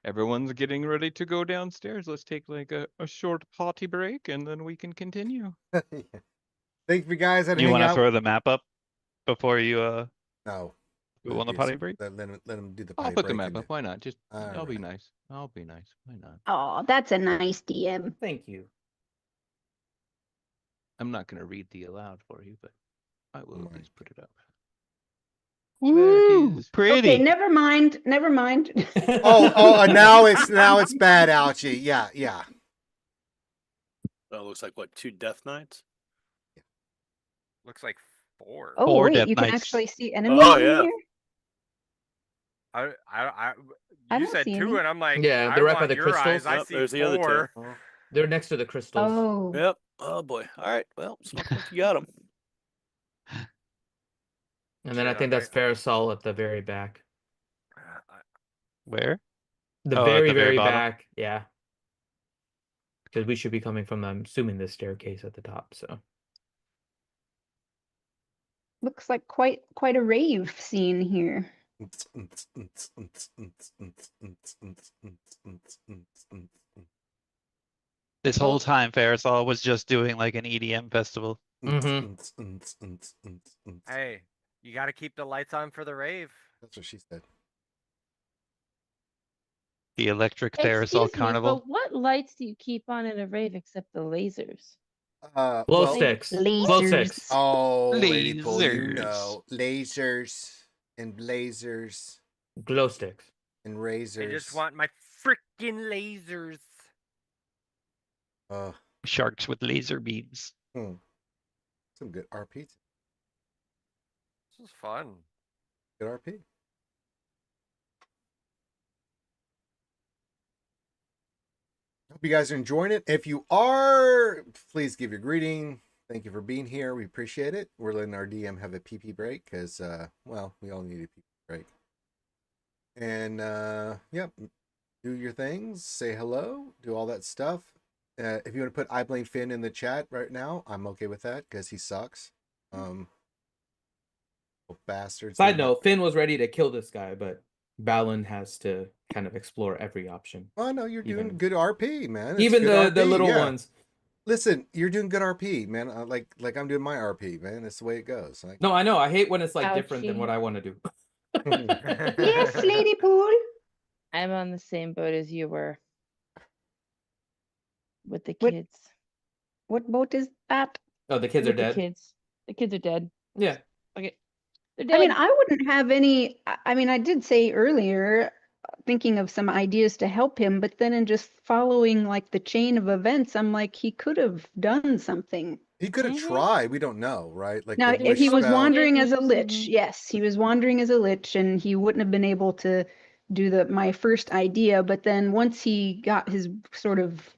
[SPEAKER 10] everyone's getting ready to go downstairs. Let's take like a short potty break and then we can continue.
[SPEAKER 1] Thank you guys. Had to
[SPEAKER 6] You
[SPEAKER 1] hang
[SPEAKER 6] want to
[SPEAKER 1] out.
[SPEAKER 6] throw the map up before you
[SPEAKER 1] No.
[SPEAKER 6] go on the potty break?
[SPEAKER 1] Let him do the potty
[SPEAKER 10] I'll put the
[SPEAKER 1] break
[SPEAKER 10] map
[SPEAKER 1] and-
[SPEAKER 10] up. Why not? Just
[SPEAKER 1] All
[SPEAKER 10] I'll be
[SPEAKER 1] right.
[SPEAKER 10] nice. I'll be nice. Why not?
[SPEAKER 5] Oh, that's a nice DM.
[SPEAKER 3] Thank you.
[SPEAKER 10] I'm not gonna read the aloud for you, but I will at
[SPEAKER 1] my
[SPEAKER 10] least put it up.
[SPEAKER 6] Ooh, pretty.
[SPEAKER 5] Okay, never mind. Never mind.
[SPEAKER 1] Now it's bad, Ouchie. Yeah.
[SPEAKER 9] That looks like what, 2 Death Knights?
[SPEAKER 11] Looks like 4.
[SPEAKER 5] Oh,
[SPEAKER 6] Four
[SPEAKER 5] wait,
[SPEAKER 6] Death
[SPEAKER 5] you can
[SPEAKER 6] Knights.
[SPEAKER 5] actually see enemies
[SPEAKER 9] Oh,
[SPEAKER 5] in
[SPEAKER 9] yeah.
[SPEAKER 5] here?
[SPEAKER 11] I
[SPEAKER 5] I
[SPEAKER 11] you
[SPEAKER 5] don't
[SPEAKER 11] said
[SPEAKER 5] see
[SPEAKER 11] 2,
[SPEAKER 5] any.
[SPEAKER 11] and I'm like,
[SPEAKER 3] Yeah,
[SPEAKER 11] I
[SPEAKER 3] they're right by
[SPEAKER 11] want
[SPEAKER 3] the
[SPEAKER 11] your eyes.
[SPEAKER 3] crystals.
[SPEAKER 11] I
[SPEAKER 9] Yep,
[SPEAKER 11] see
[SPEAKER 9] there's the other
[SPEAKER 11] 4.
[SPEAKER 9] two.
[SPEAKER 3] They're next to the crystals.
[SPEAKER 5] Oh.
[SPEAKER 9] Yep. Oh boy. All right. Well, smoke like you got them.
[SPEAKER 3] And then I
[SPEAKER 11] Yeah,
[SPEAKER 3] think that's Ferrisol at the very back.
[SPEAKER 6] Where?
[SPEAKER 3] The
[SPEAKER 6] Oh, at
[SPEAKER 3] very,
[SPEAKER 6] the very
[SPEAKER 3] very
[SPEAKER 6] bottom?
[SPEAKER 3] back. Yeah. Because we should be coming from, I'm assuming, this staircase at the top. So
[SPEAKER 5] Looks like quite a rave scene here.
[SPEAKER 6] This whole time, Ferrisol was just doing like an EDM festival.
[SPEAKER 11] Hey, you got to keep the lights on for the rave.
[SPEAKER 1] That's what she said.
[SPEAKER 6] The Electric
[SPEAKER 2] Excuse
[SPEAKER 6] Ferrisol
[SPEAKER 2] me,
[SPEAKER 6] Carnival.
[SPEAKER 2] but what lights do you keep on in a rave except the lasers?
[SPEAKER 3] glow
[SPEAKER 1] Well,
[SPEAKER 3] sticks. Glow
[SPEAKER 5] Lasers.
[SPEAKER 3] sticks.
[SPEAKER 1] oh, Lady Pool, you
[SPEAKER 6] Lasers.
[SPEAKER 1] know, lasers and blazers
[SPEAKER 3] Glow sticks.
[SPEAKER 1] and razors.
[SPEAKER 11] I just want my freaking lasers.
[SPEAKER 6] Sharks with laser beams.
[SPEAKER 1] Some good RP.
[SPEAKER 11] This is fun.
[SPEAKER 1] Good RP. Hope you guys are enjoying it. If you are, please give your greeting. Thank you for being here. We appreciate it. We're letting our DM have a PP break because, well, we all need a PP break. And, yep, do your things. Say hello. Do all that stuff. If you want to put I blame Finn in the chat right now, I'm okay with that because he sucks. Bastards.
[SPEAKER 3] Side note, Finn was ready to kill this guy, but Balin has to kind of explore every option.
[SPEAKER 1] Oh no, you're doing
[SPEAKER 3] Even-
[SPEAKER 1] good RP, man. It's
[SPEAKER 3] Even
[SPEAKER 1] good
[SPEAKER 3] the
[SPEAKER 1] RP,
[SPEAKER 3] little
[SPEAKER 1] yeah.
[SPEAKER 3] ones.
[SPEAKER 1] Listen, you're doing good RP, man. Like I'm doing my RP, man. That's the way it goes. Like,
[SPEAKER 3] No, I know. I hate when it's like different than
[SPEAKER 2] Ouchie.
[SPEAKER 3] what I want to do.
[SPEAKER 5] Yes, Lady Pool.
[SPEAKER 2] I'm on the same boat as you were with the
[SPEAKER 5] What-
[SPEAKER 2] kids.
[SPEAKER 5] What boat is that?
[SPEAKER 3] Oh, the kids are
[SPEAKER 2] With the
[SPEAKER 3] dead.
[SPEAKER 2] kids. The kids are dead.
[SPEAKER 3] Yeah.
[SPEAKER 2] Okay. They're dead.
[SPEAKER 5] I mean, I wouldn't have any. I mean, I did say earlier, thinking of some ideas to help him, but then in just following like the chain of events, I'm like, he could have done something.
[SPEAKER 1] he could have
[SPEAKER 2] Mhm.
[SPEAKER 1] tried. We don't know, right? Like
[SPEAKER 5] Now,
[SPEAKER 1] the
[SPEAKER 5] if he
[SPEAKER 1] wish
[SPEAKER 5] was
[SPEAKER 1] spell.
[SPEAKER 5] wandering as a lich,
[SPEAKER 2] Mhm.
[SPEAKER 5] yes, he was wandering as a lich, and he wouldn't have been able to do my first idea. But then once he got his sort of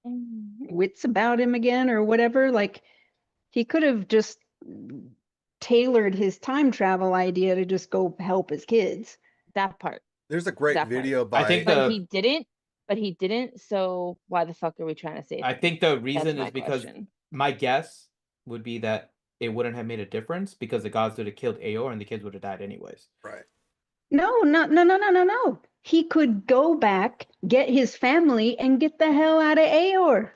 [SPEAKER 2] Mhm.
[SPEAKER 5] wits about him again, or whatever, like he could have just tailored his time travel idea to just go help his kids.
[SPEAKER 2] That part.
[SPEAKER 1] There's a great
[SPEAKER 2] that part.
[SPEAKER 1] video by.
[SPEAKER 3] I think
[SPEAKER 2] But
[SPEAKER 3] the-
[SPEAKER 2] he didn't. But he didn't. So why the fuck are we trying to save
[SPEAKER 3] I
[SPEAKER 2] him?
[SPEAKER 3] think the
[SPEAKER 2] That's
[SPEAKER 3] reason
[SPEAKER 2] my
[SPEAKER 3] is because
[SPEAKER 2] question.
[SPEAKER 3] my guess would be that it wouldn't have made a difference because the gods would have killed Aor and the kids would have died anyways.
[SPEAKER 1] Right.
[SPEAKER 5] No. He could go back, get his family, and get the hell out of Aor.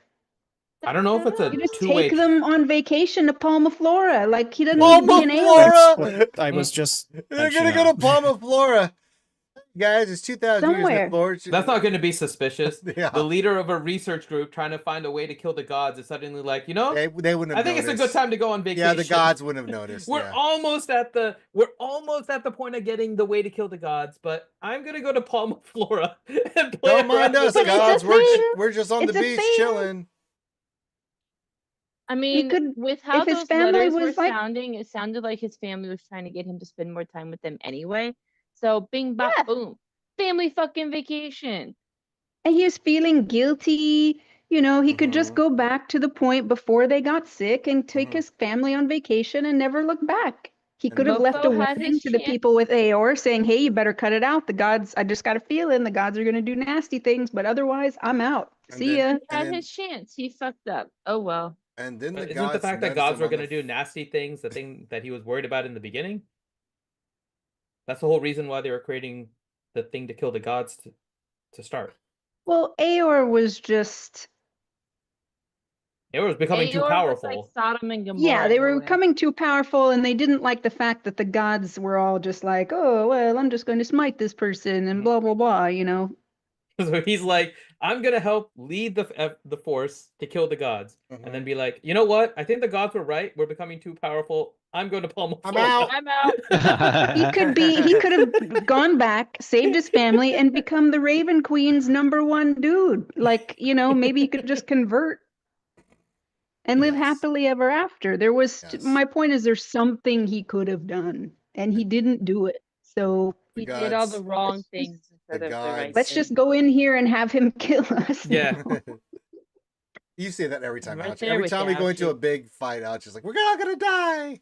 [SPEAKER 3] I don't know if it's a
[SPEAKER 5] You just
[SPEAKER 3] two-way.
[SPEAKER 5] take them on vacation to Palmaflora. Like he doesn't
[SPEAKER 1] Palma
[SPEAKER 5] need to be an
[SPEAKER 1] Flora!
[SPEAKER 5] Aor.
[SPEAKER 8] That's what I was just
[SPEAKER 1] They're gonna go to Palmaflora. Guys, it's 2,000 years
[SPEAKER 5] Somewhere.
[SPEAKER 1] before.
[SPEAKER 3] That's not going to be suspicious.
[SPEAKER 1] Yeah.
[SPEAKER 3] The leader of a research group trying to find a way to kill the gods is suddenly like, you know,
[SPEAKER 1] They wouldn't have
[SPEAKER 3] I think it's a good time to go on vacation.
[SPEAKER 1] Yeah, the gods wouldn't have noticed.
[SPEAKER 3] We're almost at the point of getting the way to kill the gods, but I'm gonna go to Palma Flora and play.
[SPEAKER 1] Don't mind us,
[SPEAKER 5] But it's a
[SPEAKER 1] gods.
[SPEAKER 5] thing.
[SPEAKER 1] We're just on the
[SPEAKER 5] It's a
[SPEAKER 1] beach
[SPEAKER 5] thing.
[SPEAKER 1] chilling.
[SPEAKER 2] I mean,
[SPEAKER 5] could-
[SPEAKER 2] with how
[SPEAKER 5] if his
[SPEAKER 2] those
[SPEAKER 5] family
[SPEAKER 2] letters were
[SPEAKER 5] was like-
[SPEAKER 2] sounding, it sounded like his family was trying to get him to spend more time with them anyway. So bing bop
[SPEAKER 5] Yeah.
[SPEAKER 2] boom. Family fucking vacation.
[SPEAKER 5] And he was feeling guilty. You know, he could just
[SPEAKER 1] Mhm.
[SPEAKER 5] go back to the point before they got sick and take
[SPEAKER 1] Mhm.
[SPEAKER 5] his family on vacation and never look back. He
[SPEAKER 1] And
[SPEAKER 5] could have left a
[SPEAKER 2] Mofo had
[SPEAKER 5] warning
[SPEAKER 2] his
[SPEAKER 5] to the
[SPEAKER 2] chance.
[SPEAKER 5] people with Aor saying, hey, you better cut it out. The gods, I just got a feeling the gods are going to do nasty things, but otherwise, I'm out.
[SPEAKER 1] And
[SPEAKER 5] See
[SPEAKER 1] then-
[SPEAKER 5] ya.
[SPEAKER 2] He had
[SPEAKER 1] then-
[SPEAKER 2] his chance. He fucked up. Oh well.
[SPEAKER 1] And then the
[SPEAKER 3] Isn't
[SPEAKER 1] gods
[SPEAKER 3] the fact that
[SPEAKER 1] noticed
[SPEAKER 3] gods
[SPEAKER 1] him
[SPEAKER 3] were
[SPEAKER 1] on
[SPEAKER 3] going to
[SPEAKER 1] the-
[SPEAKER 3] do nasty things the thing that he was worried about in the beginning? That's the whole reason why they were creating the thing to kill the gods to start.
[SPEAKER 5] Well, Aor was just,
[SPEAKER 3] It was becoming too
[SPEAKER 2] Aor was
[SPEAKER 3] powerful.
[SPEAKER 2] like Sodom and Gomorrah.
[SPEAKER 5] yeah, they
[SPEAKER 2] in a
[SPEAKER 5] were
[SPEAKER 2] way.
[SPEAKER 5] becoming too powerful and they didn't like the fact that the gods were all just like, oh, well, I'm just going to smite this person and blah, blah, blah, you know.
[SPEAKER 3] So he's like, I'm gonna help lead the force to kill the gods,
[SPEAKER 1] Mhm.
[SPEAKER 3] and then be like, you know what? I think the gods were right. We're becoming too powerful. I'm going to Palma.
[SPEAKER 1] I'm
[SPEAKER 3] Flora."
[SPEAKER 1] out.
[SPEAKER 2] I'm out.
[SPEAKER 5] He could have gone back, saved his family, and become the Raven Queen's #1 dude. Like, you know, maybe he could just convert and live
[SPEAKER 1] Yes.
[SPEAKER 5] happily ever after. There was,
[SPEAKER 1] Yes.
[SPEAKER 5] my point is, there's something he could have done, and he didn't do it. So
[SPEAKER 1] The
[SPEAKER 2] He did all
[SPEAKER 1] gods-
[SPEAKER 2] the wrong
[SPEAKER 5] Let's
[SPEAKER 2] things instead of the right
[SPEAKER 1] gods-
[SPEAKER 5] let's
[SPEAKER 2] thing.
[SPEAKER 5] just go in here and have him kill us.
[SPEAKER 3] Yeah.
[SPEAKER 1] You say that every time.
[SPEAKER 2] Right
[SPEAKER 1] Ouch.
[SPEAKER 2] there
[SPEAKER 1] Every
[SPEAKER 2] with
[SPEAKER 1] time
[SPEAKER 2] you,
[SPEAKER 1] we go into a
[SPEAKER 2] Ouchie.
[SPEAKER 1] big fight, Ouch is like, we're not gonna die.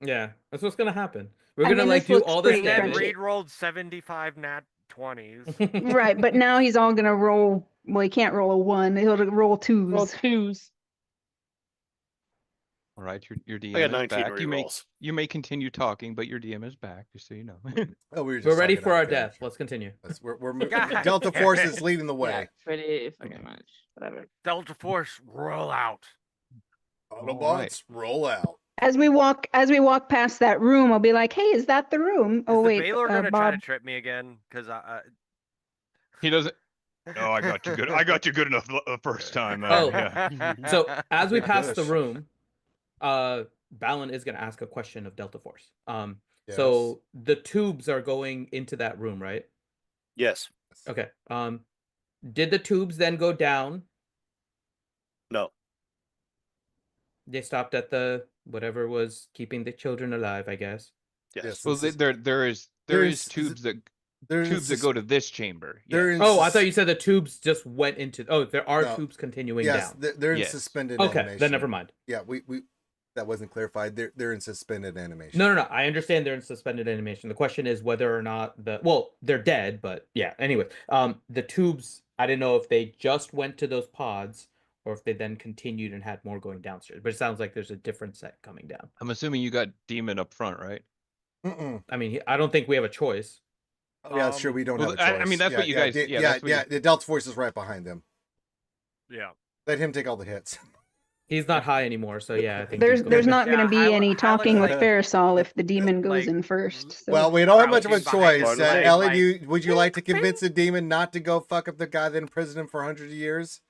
[SPEAKER 3] Yeah, that's what's gonna happen. We're
[SPEAKER 5] I
[SPEAKER 3] gonna
[SPEAKER 5] mean,
[SPEAKER 3] like
[SPEAKER 5] this
[SPEAKER 3] do
[SPEAKER 5] looks
[SPEAKER 3] all this
[SPEAKER 5] pretty
[SPEAKER 11] Then
[SPEAKER 3] damage.
[SPEAKER 5] friendly.
[SPEAKER 11] Reed rolled 75 nat 20s.
[SPEAKER 5] Right, but now he's all gonna roll. Well, he can't roll a 1. He'll roll 2s.
[SPEAKER 2] Roll twos.
[SPEAKER 10] All right, your DM
[SPEAKER 9] I got
[SPEAKER 10] is
[SPEAKER 9] 19
[SPEAKER 10] back.
[SPEAKER 9] rerolls.
[SPEAKER 10] You may continue talking, but your DM is back, just so you know.
[SPEAKER 1] Oh, we were just
[SPEAKER 3] We're ready
[SPEAKER 1] talking
[SPEAKER 3] for
[SPEAKER 1] out
[SPEAKER 3] our
[SPEAKER 1] of
[SPEAKER 3] death.
[SPEAKER 1] character.
[SPEAKER 3] Let's continue.
[SPEAKER 11] God
[SPEAKER 1] Delta
[SPEAKER 11] damn
[SPEAKER 1] Force
[SPEAKER 11] it.
[SPEAKER 1] is leading the
[SPEAKER 2] Yeah,
[SPEAKER 1] way.
[SPEAKER 2] pretty fucking much. Whatever.
[SPEAKER 11] Delta Force, roll out.
[SPEAKER 1] Autobots, roll out.
[SPEAKER 5] As we walk past that room, I'll be like, "Hey, is that the room?"
[SPEAKER 11] Is
[SPEAKER 5] Oh
[SPEAKER 11] the
[SPEAKER 5] wait,
[SPEAKER 11] Baylor gonna try
[SPEAKER 5] Bob.
[SPEAKER 11] to trip me again? Because
[SPEAKER 10] He doesn't.
[SPEAKER 4] No, I got you good. I got you good enough the first time. Man.
[SPEAKER 3] Oh.
[SPEAKER 4] Yeah.
[SPEAKER 3] So as we
[SPEAKER 1] Good
[SPEAKER 3] pass the
[SPEAKER 1] push.
[SPEAKER 3] room, Balin is gonna ask a question of Delta Force. So the tubes are going into that room, right?
[SPEAKER 9] Yes.
[SPEAKER 3] Okay. Did the tubes then go down?
[SPEAKER 9] No.
[SPEAKER 3] They stopped at the whatever was keeping the children alive, I guess.
[SPEAKER 9] Yes.
[SPEAKER 1] Yes.
[SPEAKER 10] Well,
[SPEAKER 1] This is-
[SPEAKER 10] there is
[SPEAKER 1] there's-
[SPEAKER 10] tubes that
[SPEAKER 1] There's
[SPEAKER 10] tubes that go to this chamber.
[SPEAKER 1] they're
[SPEAKER 10] Yes.
[SPEAKER 1] in
[SPEAKER 3] Oh, I
[SPEAKER 1] sus-
[SPEAKER 3] thought you said the tubes just went into. Oh, there are
[SPEAKER 1] No.
[SPEAKER 3] tubes continuing
[SPEAKER 1] Yes,
[SPEAKER 3] down.
[SPEAKER 1] they're in
[SPEAKER 10] Yes.
[SPEAKER 1] suspended
[SPEAKER 3] Okay,
[SPEAKER 1] animation.
[SPEAKER 3] then never mind.
[SPEAKER 1] Yeah, we that wasn't clarified. They're in suspended animation.
[SPEAKER 3] No. I understand they're in suspended animation. The question is whether or not they're dead, but yeah. Anyway, the tubes. I didn't know if they just went to those pods or if they then continued and had more going downstairs. But it sounds like there's a different set coming down.
[SPEAKER 10] I'm assuming you got Demon up front, right?
[SPEAKER 1] Mm-mm.
[SPEAKER 3] I mean, I don't think we have a choice.
[SPEAKER 1] Oh, yeah, sure. We don't
[SPEAKER 10] Well,
[SPEAKER 1] have a choice.
[SPEAKER 10] I mean, that's what you guys- yeah,
[SPEAKER 1] Yeah,
[SPEAKER 10] that's what you-
[SPEAKER 1] The Delta Force is right behind them.
[SPEAKER 11] yeah.
[SPEAKER 1] Let him take all the hits.
[SPEAKER 3] He's not high anymore, so yeah, I think
[SPEAKER 5] There's
[SPEAKER 3] he's
[SPEAKER 5] there's
[SPEAKER 3] going.
[SPEAKER 5] not going
[SPEAKER 11] Yeah,
[SPEAKER 5] to be
[SPEAKER 11] I
[SPEAKER 5] any
[SPEAKER 11] was
[SPEAKER 5] talking with
[SPEAKER 11] like-
[SPEAKER 5] Farisol if the demon goes
[SPEAKER 11] like,
[SPEAKER 5] in first. So.
[SPEAKER 1] Well, we don't have much of a
[SPEAKER 11] Crouching behind
[SPEAKER 1] choice.
[SPEAKER 9] the leg,
[SPEAKER 1] Ellie,
[SPEAKER 11] like-
[SPEAKER 1] would you like to convince the demon not to go fuck up the guy that imprisoned him for hundreds of years?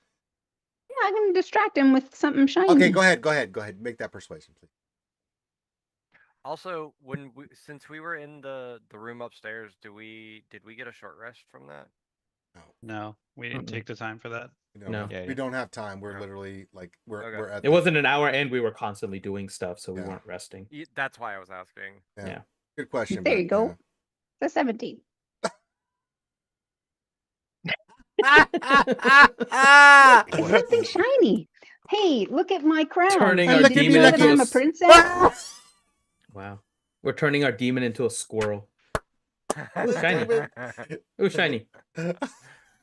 [SPEAKER 5] Yeah, I can distract him with something shiny.
[SPEAKER 1] Okay, go ahead. Make that persuasion, please.
[SPEAKER 11] Also, since we were in the room upstairs, did we get a short rest from that?
[SPEAKER 6] No, we didn't
[SPEAKER 3] Mm-mm.
[SPEAKER 6] take the time for that.
[SPEAKER 3] No.
[SPEAKER 10] Yeah,
[SPEAKER 1] We
[SPEAKER 10] yeah.
[SPEAKER 1] don't have time. We're
[SPEAKER 11] Okay.
[SPEAKER 1] literally like we're
[SPEAKER 11] Okay.
[SPEAKER 1] at.
[SPEAKER 3] It wasn't an hour, and we were constantly doing stuff, so we
[SPEAKER 1] Yeah.
[SPEAKER 3] weren't resting.
[SPEAKER 11] That's why I was asking.
[SPEAKER 3] Yeah.
[SPEAKER 1] Good question.
[SPEAKER 5] There
[SPEAKER 1] but,
[SPEAKER 5] you go. It's a 17. It's something shiny. Hey, look at my crown.
[SPEAKER 3] Turning
[SPEAKER 5] Do
[SPEAKER 3] our
[SPEAKER 5] you
[SPEAKER 3] demon
[SPEAKER 5] know
[SPEAKER 3] into
[SPEAKER 5] that I'm
[SPEAKER 3] a
[SPEAKER 5] a
[SPEAKER 3] s-
[SPEAKER 5] princess?
[SPEAKER 3] Wow, we're turning our demon into a squirrel. Shiny. Ooh, shiny.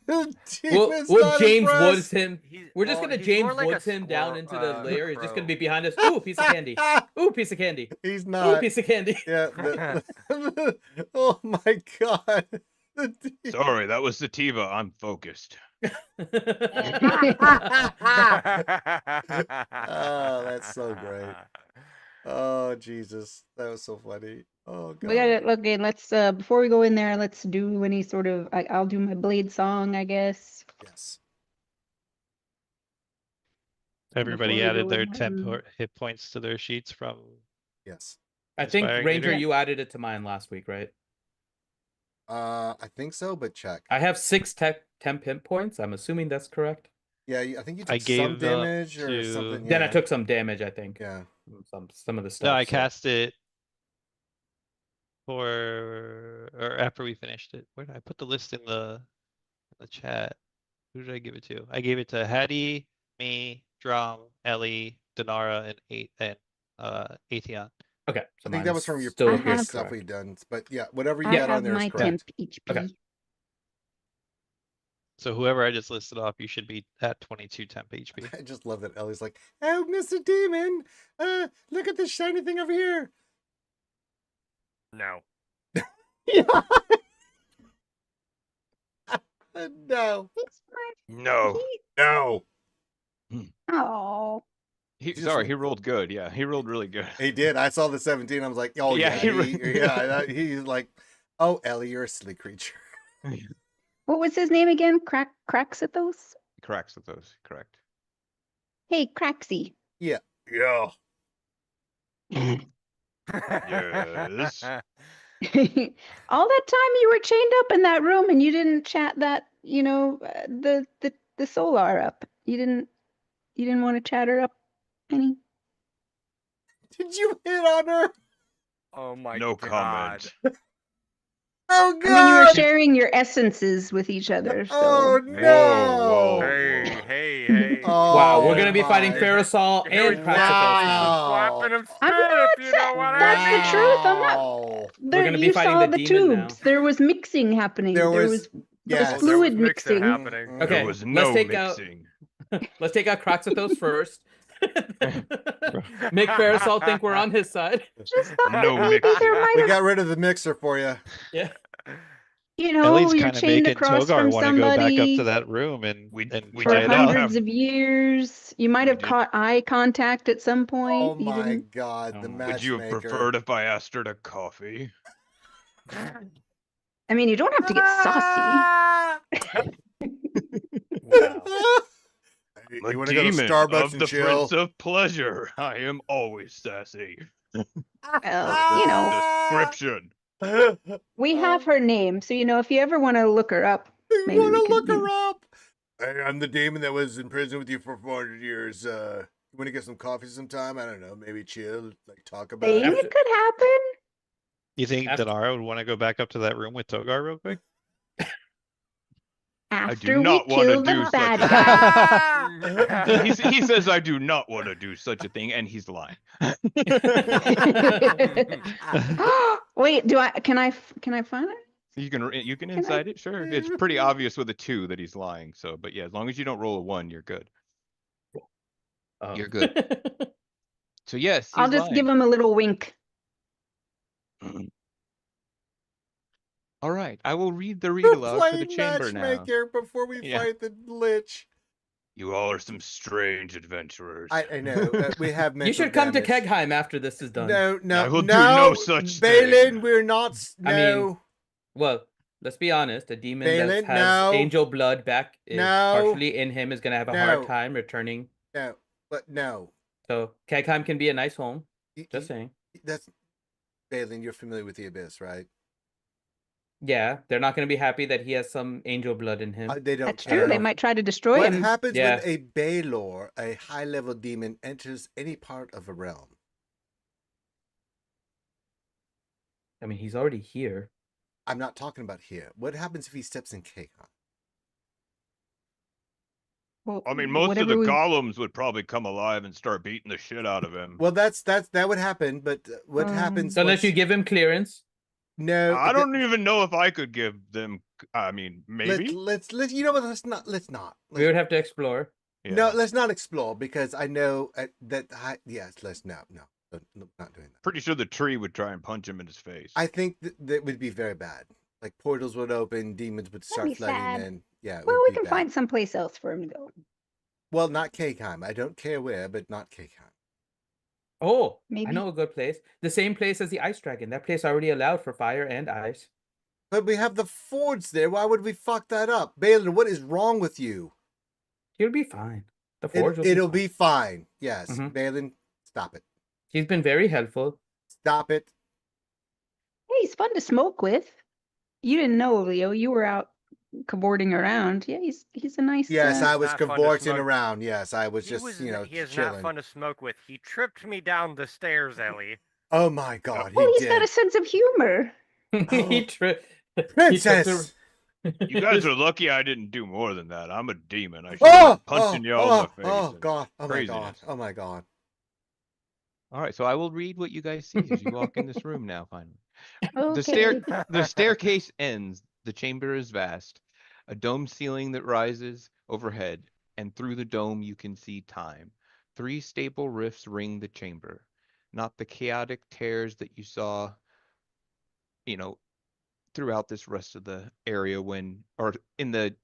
[SPEAKER 3] We'll James Woods him. We're just gonna James Woods him down into the layer. He's just gonna be behind us. Ooh, piece of candy. Ooh, piece of candy.
[SPEAKER 1] He's
[SPEAKER 3] Ooh,
[SPEAKER 1] not.
[SPEAKER 3] piece of candy.
[SPEAKER 1] Yeah. Oh my god.
[SPEAKER 4] Sorry, that was sativa. I'm focused.
[SPEAKER 1] Oh, that's so great. Oh Jesus, that was so funny. Oh God.
[SPEAKER 5] We gotta okay. Let's before we go in there, let's do any sort of. I'll do my blade song, I guess.
[SPEAKER 1] Yes.
[SPEAKER 6] Everybody
[SPEAKER 5] Before we
[SPEAKER 6] added
[SPEAKER 5] go in
[SPEAKER 6] their
[SPEAKER 5] there.
[SPEAKER 6] 10 hit points to their sheets from.
[SPEAKER 1] Yes.
[SPEAKER 3] I think
[SPEAKER 6] Inspiring
[SPEAKER 3] Ranger,
[SPEAKER 6] Leader?
[SPEAKER 3] you added it to mine last week, right?
[SPEAKER 1] I think so, but check.
[SPEAKER 3] I have 6 temp hit points. I'm assuming that's correct.
[SPEAKER 1] Yeah, I think you
[SPEAKER 6] I
[SPEAKER 1] took
[SPEAKER 6] gave
[SPEAKER 1] some damage or something.
[SPEAKER 3] Then I
[SPEAKER 1] Yeah.
[SPEAKER 3] took some damage, I think.
[SPEAKER 1] Yeah.
[SPEAKER 3] Some of the stuff.
[SPEAKER 6] No, I
[SPEAKER 3] so-
[SPEAKER 6] cast it or after we finished it. Where did I put the list in the chat? Who did I give it to? I gave it to Hattie, me, Drum, Ellie, Denara, and Atheon.
[SPEAKER 3] Okay.
[SPEAKER 1] I think that was from your
[SPEAKER 3] still
[SPEAKER 5] I
[SPEAKER 1] previous
[SPEAKER 5] have-
[SPEAKER 1] stuff we've done. But yeah, whatever you
[SPEAKER 5] I
[SPEAKER 1] got on
[SPEAKER 5] have
[SPEAKER 1] there is
[SPEAKER 5] my
[SPEAKER 1] correct.
[SPEAKER 5] temp HP.
[SPEAKER 3] Okay.
[SPEAKER 6] So whoever I just listed off, you should be at 22 temp HP.
[SPEAKER 1] I just love that Ellie's like, "Oh, Mr. Demon, look at this shiny thing over here."
[SPEAKER 11] No.
[SPEAKER 1] Yeah. No.
[SPEAKER 5] It's my
[SPEAKER 4] No.
[SPEAKER 1] No.
[SPEAKER 5] oh.
[SPEAKER 4] Sorry, he rolled good. Yeah, he rolled really good.
[SPEAKER 1] He did. I saw the 17. I was like, "Oh
[SPEAKER 4] Yeah,
[SPEAKER 1] yeah,
[SPEAKER 4] he
[SPEAKER 1] he's like, oh Ellie, you're a silly creature."
[SPEAKER 5] What was his name again? Cracks at those.
[SPEAKER 4] Cracks with those, correct.
[SPEAKER 5] Hey, Craxy.
[SPEAKER 1] Yeah.
[SPEAKER 4] Yes.
[SPEAKER 5] All that time you were chained up in that room and you didn't chat that, the Solar up. You didn't want to chat her up any?
[SPEAKER 1] Did you hit on her?
[SPEAKER 11] Oh my
[SPEAKER 4] No
[SPEAKER 11] god.
[SPEAKER 4] comment.
[SPEAKER 1] Oh God.
[SPEAKER 5] I mean, you were sharing your essences with each other, so.
[SPEAKER 1] Oh
[SPEAKER 4] Whoa,
[SPEAKER 1] no.
[SPEAKER 4] whoa.
[SPEAKER 11] Hey.
[SPEAKER 1] Oh,
[SPEAKER 3] Wow, we're gonna be
[SPEAKER 1] my.
[SPEAKER 3] fighting Farasol
[SPEAKER 11] Here we
[SPEAKER 3] and
[SPEAKER 11] go.
[SPEAKER 3] Praxipus now.
[SPEAKER 1] Wow.
[SPEAKER 11] Swapping him
[SPEAKER 5] I'm
[SPEAKER 11] straight
[SPEAKER 5] not
[SPEAKER 11] if you know what
[SPEAKER 5] that's
[SPEAKER 11] I
[SPEAKER 5] the truth. I'm not.
[SPEAKER 1] Wow.
[SPEAKER 5] There,
[SPEAKER 3] gonna be
[SPEAKER 5] you
[SPEAKER 3] fighting
[SPEAKER 5] saw
[SPEAKER 3] the
[SPEAKER 5] the
[SPEAKER 3] demon now.
[SPEAKER 5] tubes. There was mixing happening.
[SPEAKER 1] There
[SPEAKER 5] There
[SPEAKER 1] was-
[SPEAKER 5] was
[SPEAKER 1] yes.
[SPEAKER 11] Oh,
[SPEAKER 5] fluid
[SPEAKER 11] there was mixing
[SPEAKER 5] mixing.
[SPEAKER 11] happening.
[SPEAKER 3] Okay,
[SPEAKER 4] There was
[SPEAKER 3] let's
[SPEAKER 4] no
[SPEAKER 3] take out-
[SPEAKER 4] mixing.
[SPEAKER 3] Let's take out Croxathos first. Make Farasol think we're on his side.
[SPEAKER 5] Just thought
[SPEAKER 4] No
[SPEAKER 5] maybe
[SPEAKER 4] mixing.
[SPEAKER 5] there might
[SPEAKER 1] We
[SPEAKER 5] have,
[SPEAKER 1] got rid of the mixer for you.
[SPEAKER 3] Yeah.
[SPEAKER 6] Ellie's
[SPEAKER 5] you're
[SPEAKER 6] kind of
[SPEAKER 5] chained
[SPEAKER 6] making
[SPEAKER 5] across
[SPEAKER 6] Togar
[SPEAKER 5] from
[SPEAKER 6] want to go back up
[SPEAKER 5] somebody
[SPEAKER 6] to that room and
[SPEAKER 4] We
[SPEAKER 5] for
[SPEAKER 6] try
[SPEAKER 4] did
[SPEAKER 6] it
[SPEAKER 4] not
[SPEAKER 6] out.
[SPEAKER 5] hundreds
[SPEAKER 4] have-
[SPEAKER 5] of years. You might
[SPEAKER 4] We
[SPEAKER 5] have
[SPEAKER 4] did-
[SPEAKER 5] caught eye contact at some point.
[SPEAKER 1] Oh
[SPEAKER 5] You
[SPEAKER 1] my
[SPEAKER 5] didn't.
[SPEAKER 1] God,
[SPEAKER 3] Oh
[SPEAKER 1] the
[SPEAKER 3] my-
[SPEAKER 4] Would you have
[SPEAKER 1] matchmaker.
[SPEAKER 4] preferred if I asked her to coffee?
[SPEAKER 5] I mean, you don't have to get saucy.
[SPEAKER 3] Wow.
[SPEAKER 1] You want to go to
[SPEAKER 4] demon
[SPEAKER 1] Starbucks
[SPEAKER 4] of
[SPEAKER 1] and
[SPEAKER 4] the
[SPEAKER 1] chill?
[SPEAKER 4] Prince of Pleasure. I am always sassy.
[SPEAKER 5] Well,
[SPEAKER 4] Description.
[SPEAKER 5] we have her name, so if you ever want to look her up,
[SPEAKER 1] You
[SPEAKER 5] maybe
[SPEAKER 1] want
[SPEAKER 5] we
[SPEAKER 1] to
[SPEAKER 5] could,
[SPEAKER 1] look
[SPEAKER 5] you
[SPEAKER 1] her
[SPEAKER 5] know.
[SPEAKER 1] up? Hey, I'm the demon that was in prison with you for 400 years. You want to get some coffee sometime? I don't know. Maybe chill, like talk about
[SPEAKER 5] Thing
[SPEAKER 1] it.
[SPEAKER 5] it could happen.
[SPEAKER 6] You think
[SPEAKER 3] After-
[SPEAKER 6] Denara would want to go back up to that room with Togar real quick?
[SPEAKER 5] After we
[SPEAKER 4] not wanna
[SPEAKER 5] kill
[SPEAKER 4] do
[SPEAKER 5] the
[SPEAKER 4] such
[SPEAKER 5] bad
[SPEAKER 4] a
[SPEAKER 5] guy.
[SPEAKER 4] he says I do not want to do such a thing, and he's lying.
[SPEAKER 5] Wait, can I find it?
[SPEAKER 4] You can
[SPEAKER 5] I-
[SPEAKER 4] incite it, sure. It's pretty obvious with a 2 that he's lying. So, but yeah, as long as you don't roll a 1, you're good.
[SPEAKER 3] Oh.
[SPEAKER 4] You're good. So yes,
[SPEAKER 5] I'll
[SPEAKER 4] he's
[SPEAKER 5] just give
[SPEAKER 4] lying.
[SPEAKER 5] him a little wink.
[SPEAKER 4] All right, I will read the read
[SPEAKER 1] We're
[SPEAKER 4] aloud for the
[SPEAKER 1] playing
[SPEAKER 4] chamber now.
[SPEAKER 1] matchmaker before we
[SPEAKER 4] Yeah.
[SPEAKER 1] fight the lich.
[SPEAKER 4] You all are some strange adventurers.
[SPEAKER 1] I know. We have mental
[SPEAKER 3] You should come
[SPEAKER 1] damage.
[SPEAKER 3] to Kegheim after this is done.
[SPEAKER 1] No,
[SPEAKER 4] I will do
[SPEAKER 1] no,
[SPEAKER 4] no such
[SPEAKER 1] Balin,
[SPEAKER 4] thing.
[SPEAKER 1] we're not.
[SPEAKER 3] I mean,
[SPEAKER 1] No,
[SPEAKER 3] Well, let's be honest. A demon
[SPEAKER 1] Balin,
[SPEAKER 3] that has
[SPEAKER 1] no.
[SPEAKER 3] angel blood back
[SPEAKER 1] No.
[SPEAKER 3] partially in him is gonna have a
[SPEAKER 1] No.
[SPEAKER 3] hard time returning.
[SPEAKER 1] no, but no.
[SPEAKER 3] So Kegheim can be a nice home.
[SPEAKER 1] Y-
[SPEAKER 3] Just
[SPEAKER 1] y-
[SPEAKER 3] saying.
[SPEAKER 1] That's Balin. You're familiar with the abyss, right?
[SPEAKER 3] Yeah, they're not gonna be happy that he has some angel blood in him.
[SPEAKER 1] They don't
[SPEAKER 5] That's
[SPEAKER 1] care.
[SPEAKER 5] true. They might try to destroy
[SPEAKER 1] What
[SPEAKER 5] him.
[SPEAKER 1] happens
[SPEAKER 3] Yeah.
[SPEAKER 1] when a Baelor, a high-level demon, enters any part of a realm?
[SPEAKER 3] I mean, he's already here.
[SPEAKER 1] I'm not talking about here. What happens if he steps in Khagon?
[SPEAKER 5] Well,
[SPEAKER 4] I mean, most of
[SPEAKER 5] whatever
[SPEAKER 4] the
[SPEAKER 5] we-
[SPEAKER 4] golems would probably come alive and start beating the shit out of him.
[SPEAKER 1] Well, that would happen. But what happens?
[SPEAKER 3] So unless
[SPEAKER 1] once-
[SPEAKER 3] you give him clearance.
[SPEAKER 1] No,
[SPEAKER 4] I don't even know if I could give them. I mean, maybe.
[SPEAKER 1] Let's. You know what? Let's not.
[SPEAKER 3] We would have to explore.
[SPEAKER 1] No,
[SPEAKER 4] Yeah.
[SPEAKER 1] let's not explore because I know that. Yes, let's no, not doing that.
[SPEAKER 4] Pretty sure the tree would try and punch him in his face.
[SPEAKER 1] I think that would be very bad. Like portals would open, demons would start
[SPEAKER 5] be
[SPEAKER 1] flooding
[SPEAKER 5] sad.
[SPEAKER 1] in. Yeah, it
[SPEAKER 5] Well,
[SPEAKER 1] would
[SPEAKER 5] we
[SPEAKER 1] be
[SPEAKER 5] can
[SPEAKER 1] bad.
[SPEAKER 5] find someplace else for him to go.
[SPEAKER 1] Well, not Khagon. I don't care where, but not Khagon.
[SPEAKER 3] Oh, I
[SPEAKER 5] Maybe.
[SPEAKER 3] know a good place. The same place as the ice dragon. That place already allowed for fire and ice.
[SPEAKER 1] But we have the forge there. Why would we fuck that up? Balin, what is wrong with you?
[SPEAKER 3] He'll be fine. The forge will
[SPEAKER 1] It'll
[SPEAKER 3] be
[SPEAKER 1] be fine. Yes.
[SPEAKER 3] Mhm.
[SPEAKER 1] Balin, stop it.
[SPEAKER 3] He's been very helpful.
[SPEAKER 1] Stop it.
[SPEAKER 5] Hey, he's fun to smoke with. You didn't know, Leo. You were out cavorting around. Yeah, he's a nice.
[SPEAKER 1] Yes, I was
[SPEAKER 11] Not fun to
[SPEAKER 1] cavorting
[SPEAKER 11] smoke.
[SPEAKER 1] around. Yes, I was
[SPEAKER 11] He
[SPEAKER 1] just,
[SPEAKER 11] was he is not
[SPEAKER 1] chilling.
[SPEAKER 11] fun to smoke with. He tripped me down the stairs, Ellie.
[SPEAKER 1] Oh my God,
[SPEAKER 5] Well,
[SPEAKER 1] he
[SPEAKER 5] he's got
[SPEAKER 1] did.
[SPEAKER 5] a sense of humor.
[SPEAKER 3] he
[SPEAKER 1] Oh,
[SPEAKER 3] tripped.
[SPEAKER 1] Princess!
[SPEAKER 4] You guys are lucky I didn't do more than that. I'm a demon. I should
[SPEAKER 1] Oh,
[SPEAKER 4] have been punching y'all in the face.
[SPEAKER 1] oh
[SPEAKER 4] and
[SPEAKER 1] God, oh my God,
[SPEAKER 4] craziness.
[SPEAKER 1] oh my God.
[SPEAKER 10] All right, so I will read what you guys see as you walk in this room now. Finally,
[SPEAKER 5] Okay.
[SPEAKER 10] the staircase ends. The chamber is vast, a dome ceiling that rises overhead, and through the dome you can see time. 3 stable rifts ring the chamber, not the chaotic tears that you saw, throughout this rest of the area or in the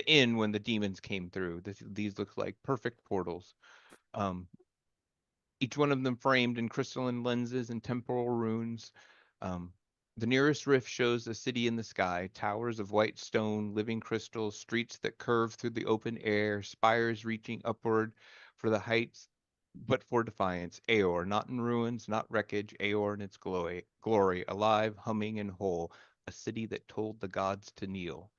[SPEAKER 10] inn when the demons came through. These look like perfect portals. Each one of them framed in crystalline lenses and temporal runes. Um, the nearest rift shows a city in the sky, towers of white stone, living crystals, streets that curve through the open air, spires reaching upward for the heights, but for defiance. Aor, not in ruins, not wreckage, Aor in its glory, alive, humming, and whole, a city that told the gods to kneel.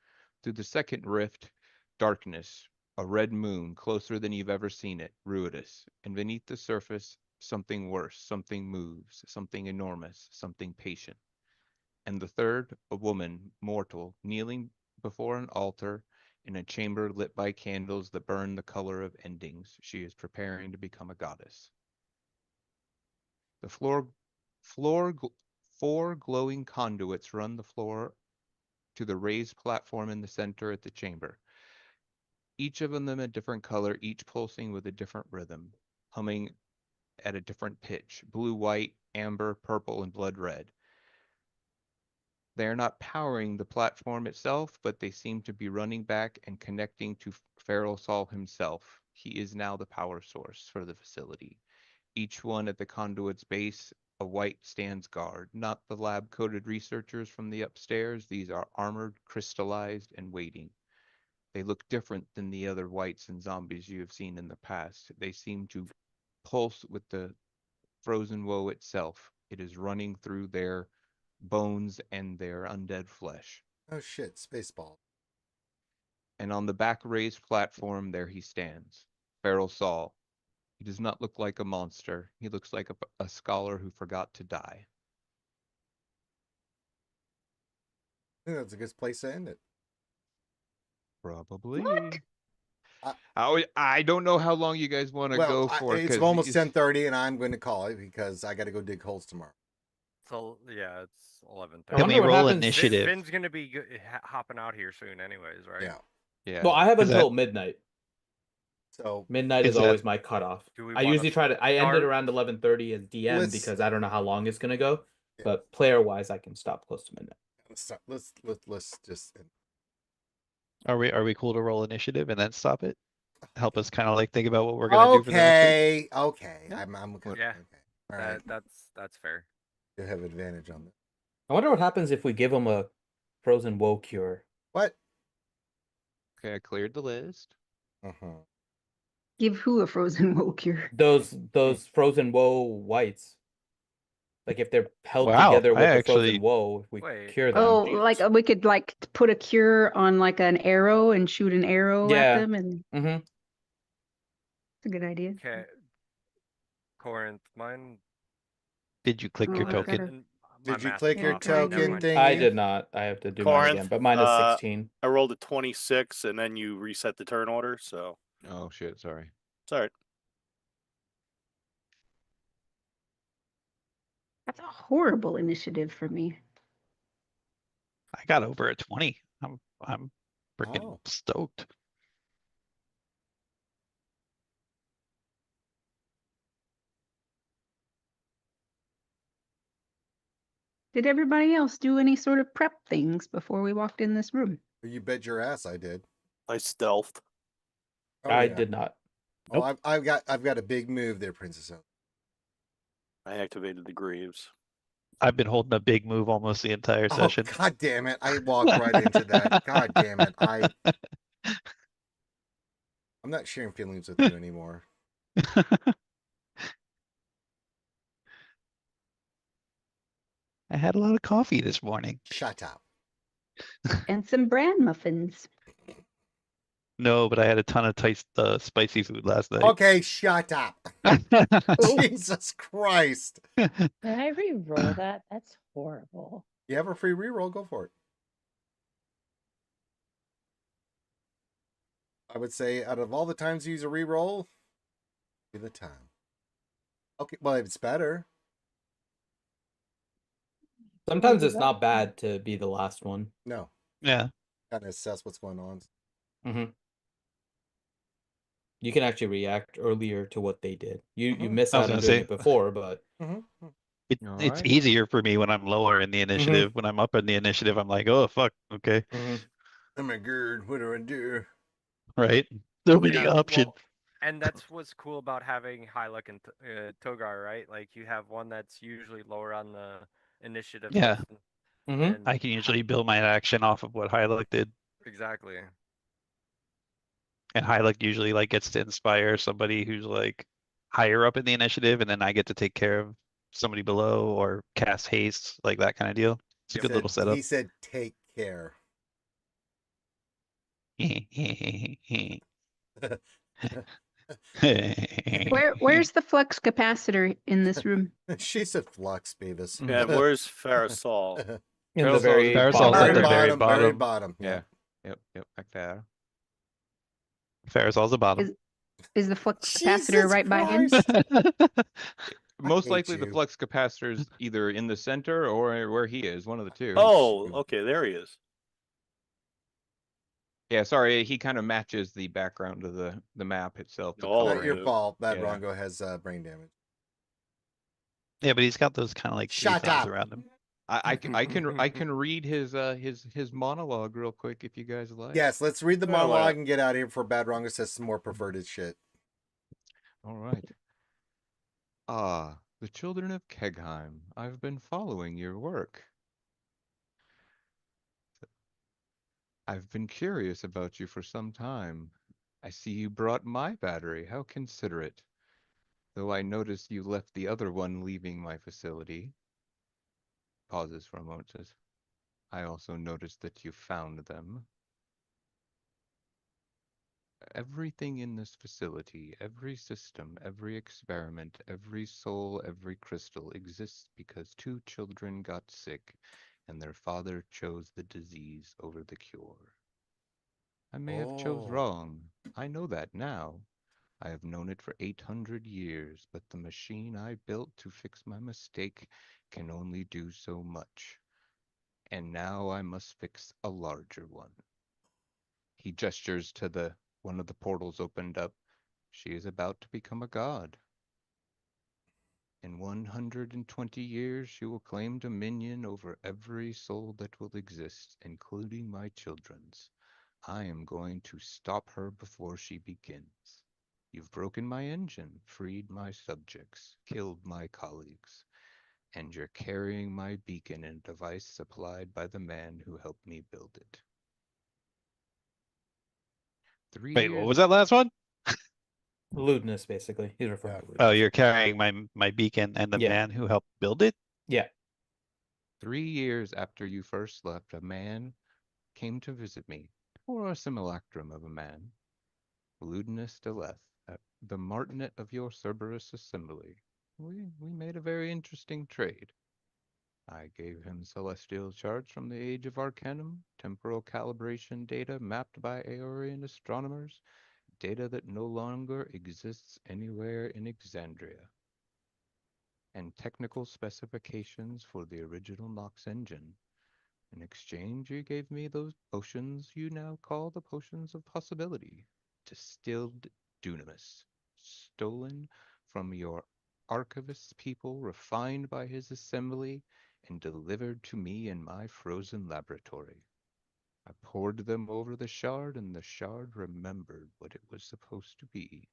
[SPEAKER 10] Through the second rift, darkness, a red moon, closer than you've ever seen it, ruidus. And beneath the surface, something worse, something moves, something enormous, something patient. And the third, a woman, mortal, kneeling before an altar in a chamber lit by candles that burn the color of endings. She is preparing to become a goddess. The four glowing conduits run the floor to the raised platform in the center at the chamber. Each of them a different color, each pulsing with a different rhythm, humming at a different pitch, blue, white, amber, purple, and blood red. They are not powering the platform itself, but they seem to be running back and connecting to Feral Sol himself. He is now the power source for the facility. Each one at the conduit's base, a white stands guard, not the lab-coated researchers from the upstairs. These are armored, crystallized, and waiting. They look different than the other whites and zombies you have seen in the past. They seem to pulse with the frozen woe itself. It is running through their bones and their undead flesh.
[SPEAKER 1] Oh shit, Spaceball.
[SPEAKER 10] And on the back raised platform, there he stands, Feral Sol. He does not look like a monster. He looks like a scholar who forgot to die.
[SPEAKER 1] I think that's a good place to end it.
[SPEAKER 10] Probably.
[SPEAKER 5] What?
[SPEAKER 10] I don't know how long you guys want to go for.
[SPEAKER 1] It's almost 10:30, and I'm going to call it because I got to go dig holes tomorrow.
[SPEAKER 11] So yeah, it's 11:30.
[SPEAKER 3] I
[SPEAKER 6] Can
[SPEAKER 3] wonder
[SPEAKER 6] we
[SPEAKER 3] what
[SPEAKER 6] roll
[SPEAKER 3] happens-
[SPEAKER 6] initiative?
[SPEAKER 11] Finn's gonna be hopping out here soon, anyways, right?
[SPEAKER 1] Yeah.
[SPEAKER 10] Yeah.
[SPEAKER 3] Well, I have
[SPEAKER 6] Is that-
[SPEAKER 3] until midnight.
[SPEAKER 1] So
[SPEAKER 3] Midnight
[SPEAKER 6] Is
[SPEAKER 3] is
[SPEAKER 6] that-
[SPEAKER 3] always my cutoff.
[SPEAKER 11] Do we
[SPEAKER 3] I
[SPEAKER 11] wanna
[SPEAKER 3] usually try to. I ended
[SPEAKER 11] start?
[SPEAKER 3] around 11:30 as DM
[SPEAKER 1] Let's-
[SPEAKER 3] because I don't know how long it's gonna go.
[SPEAKER 1] Yeah.
[SPEAKER 3] But player wise, I can stop close to midnight.
[SPEAKER 1] let's just.
[SPEAKER 6] Are we cool to roll initiative and then stop it? Help us kind of like think about what we're gonna do for the next week.
[SPEAKER 1] Okay.
[SPEAKER 6] Yeah.
[SPEAKER 1] I'm okay.
[SPEAKER 11] Yeah.
[SPEAKER 1] Okay. All right.
[SPEAKER 11] That's fair.
[SPEAKER 1] You have advantage on this.
[SPEAKER 3] I wonder what happens if we give them a frozen woe cure.
[SPEAKER 1] What?
[SPEAKER 10] Okay, I cleared the list.
[SPEAKER 1] Uh-huh.
[SPEAKER 5] Give who a frozen woe cure?
[SPEAKER 3] Those frozen woe whites. Like if they're held
[SPEAKER 6] Wow,
[SPEAKER 3] together with
[SPEAKER 6] I
[SPEAKER 3] the
[SPEAKER 6] actually-
[SPEAKER 3] frozen woe, if we
[SPEAKER 11] Wait.
[SPEAKER 3] cure them.
[SPEAKER 5] Oh, like we could like put a cure on like an arrow and shoot an arrow
[SPEAKER 3] Yeah.
[SPEAKER 5] at them, and
[SPEAKER 3] Mm-hmm.
[SPEAKER 5] it's a good idea.
[SPEAKER 11] Okay. Corinth, mine.
[SPEAKER 6] Did you click
[SPEAKER 5] Oh,
[SPEAKER 6] your
[SPEAKER 5] I've
[SPEAKER 6] token?
[SPEAKER 5] gotta-
[SPEAKER 11] my
[SPEAKER 1] Did you
[SPEAKER 11] math
[SPEAKER 1] click
[SPEAKER 11] is
[SPEAKER 1] your
[SPEAKER 11] off. Never
[SPEAKER 1] token
[SPEAKER 11] mind.
[SPEAKER 1] thing?
[SPEAKER 3] I did not. I have to do mine again,
[SPEAKER 9] Corinth,
[SPEAKER 3] but mine is 16.
[SPEAKER 9] I rolled a 26, and then you reset the turn order, so
[SPEAKER 10] Oh shit, sorry.
[SPEAKER 9] it's all right.
[SPEAKER 5] That's a horrible initiative for me.
[SPEAKER 6] I got over a 20. I'm freaking
[SPEAKER 1] Oh.
[SPEAKER 6] stoked.
[SPEAKER 5] Did everybody else do any sort of prep things before we walked in this room?
[SPEAKER 1] You bet your ass I did.
[SPEAKER 9] I stealthed.
[SPEAKER 1] Oh,
[SPEAKER 3] I
[SPEAKER 1] yeah.
[SPEAKER 3] did not.
[SPEAKER 1] Oh, I've got a big move there, Princess.
[SPEAKER 9] I activated the graves.
[SPEAKER 6] I've been holding a big move almost the entire
[SPEAKER 1] Oh,
[SPEAKER 6] session.
[SPEAKER 1] God damn it. I walked right into that. God damn it. I'm not sharing feelings with you anymore.
[SPEAKER 6] I had a lot of coffee this morning.
[SPEAKER 1] Shut up.
[SPEAKER 5] And some bran muffins.
[SPEAKER 6] No, but I had a ton of spicy food last night.
[SPEAKER 1] Okay, shut up. Jesus Christ.
[SPEAKER 2] Can I re-roll that? That's horrible.
[SPEAKER 1] You have a free reroll, go for it. I would say out of all the times you use a reroll, be the time. Okay, well, it's better.
[SPEAKER 3] Sometimes it's not bad to be the last one.
[SPEAKER 1] No.
[SPEAKER 6] Yeah.
[SPEAKER 1] Kind of assess what's going on.
[SPEAKER 3] Mm-hmm. You can actually react earlier to what they did. You miss
[SPEAKER 6] I was
[SPEAKER 3] out on
[SPEAKER 6] gonna
[SPEAKER 3] doing
[SPEAKER 6] say-
[SPEAKER 3] it before, but
[SPEAKER 6] It's
[SPEAKER 10] Alright.
[SPEAKER 6] easier for me when I'm lower in the initiative. When I'm up in the initiative, I'm like, oh fuck, okay,
[SPEAKER 1] Oh my god, what do I do?
[SPEAKER 6] right? So many
[SPEAKER 11] Yeah,
[SPEAKER 6] options.
[SPEAKER 11] well, and that's what's cool about having high luck and Togar, right? Like you have one that's usually lower on the initiative
[SPEAKER 6] Yeah.
[SPEAKER 11] list.
[SPEAKER 3] Mhm.
[SPEAKER 6] I can usually build my action off of what Hyluck did,
[SPEAKER 11] Exactly.
[SPEAKER 6] and Hyluck usually like gets to inspire somebody who's like higher up in the initiative, and then I get to take care of somebody below or cast haste, like that kind of deal. It's a good little setup.
[SPEAKER 1] He said, take care.
[SPEAKER 5] Where's the flux capacitor in this room?
[SPEAKER 1] She said flux, Beavis.
[SPEAKER 9] Yeah, where's Farasol?
[SPEAKER 3] In the
[SPEAKER 10] Parasol's
[SPEAKER 3] very
[SPEAKER 6] Parasol's
[SPEAKER 3] bottom.
[SPEAKER 6] at the very
[SPEAKER 1] Very
[SPEAKER 6] bottom.
[SPEAKER 1] bottom.
[SPEAKER 10] Yeah. Yep, back there.
[SPEAKER 6] Farasol's the bottom.
[SPEAKER 5] Is the flux
[SPEAKER 1] Jesus
[SPEAKER 5] capacitor right by him?
[SPEAKER 1] Christ.
[SPEAKER 10] Most
[SPEAKER 1] hate
[SPEAKER 10] likely the
[SPEAKER 1] you.
[SPEAKER 10] flux capacitor's either in the center or where he is, one of the two.
[SPEAKER 9] Oh, okay, there he is.
[SPEAKER 10] Yeah, sorry, he kind of matches the background of the map itself. The
[SPEAKER 9] All
[SPEAKER 1] Not
[SPEAKER 9] of
[SPEAKER 1] your
[SPEAKER 10] coloring.
[SPEAKER 1] fault that
[SPEAKER 10] Yeah.
[SPEAKER 1] Rongo has brain damage.
[SPEAKER 6] Yeah, but he's got those kind of like three
[SPEAKER 1] Shut
[SPEAKER 6] things
[SPEAKER 1] up.
[SPEAKER 6] around him.
[SPEAKER 10] I can read his monologue real quick if you guys like.
[SPEAKER 1] Yes, let's read the
[SPEAKER 9] Yeah, why not?
[SPEAKER 1] monologue and get out of here before Bad Rongo says some more perverted shit.
[SPEAKER 10] All right. Ah, the children of Kegheim, I've been following your work. I've been curious about you for some time. I see you brought my battery. How considerate. Though I notice you left the other one leaving my facility. Pauses for a moment, says, I also noticed that you found them. Everything in this facility, every system, every experiment, every soul, every crystal exists because two children got sick and their father chose the disease over the cure. I may have chose wrong. I know that now. I have known it for 800 years, but the machine I built to fix my mistake can only do so much. And now I must fix a larger one. He gestures to one of the portals opened up. She is about to become a god. In 120 years, she will claim dominion over every soul that will exist, including my children's. I am going to stop her before she begins. You've broken my engine, freed my subjects, killed my colleagues, and you're carrying my beacon and device supplied by the man who helped me build it.
[SPEAKER 6] Wait, what was that last one?
[SPEAKER 3] Lewdness, basically. He's referring to lewdness.
[SPEAKER 6] Oh, you're carrying my beacon and the
[SPEAKER 3] Yeah.
[SPEAKER 6] man who helped build it?
[SPEAKER 3] Yeah.
[SPEAKER 10] 3 years after you first left, a man came to visit me, or a simulacrum of a man. Lewdness Deleth, the martinet of your Cerberus assembly. We made a very interesting trade. I gave him celestial charts from the age of Arcanum, temporal calibration data mapped by Aeorian astronomers, data that no longer exists anywhere in Exandria, and technical specifications for the original Nox engine. In exchange, you gave me those potions you now call the potions of possibility. Distilled dunamis, stolen from your archivist's people, refined by his assembly, and delivered to me in my frozen laboratory. I poured them over the shard, and the shard remembered what it was supposed to be.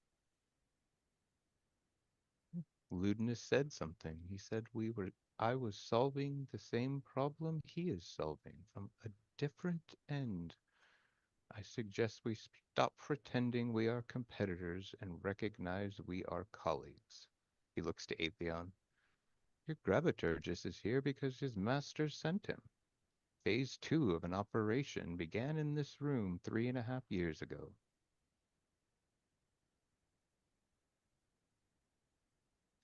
[SPEAKER 10] Ludinus said something. He said I was solving the same problem he is solving from a different end. I suggest we stop pretending we are competitors and recognize we are colleagues. He looks to Atheon. Your Graviturgis is here because his master sent him. Phase 2 of an operation began in this room 3.5 years ago.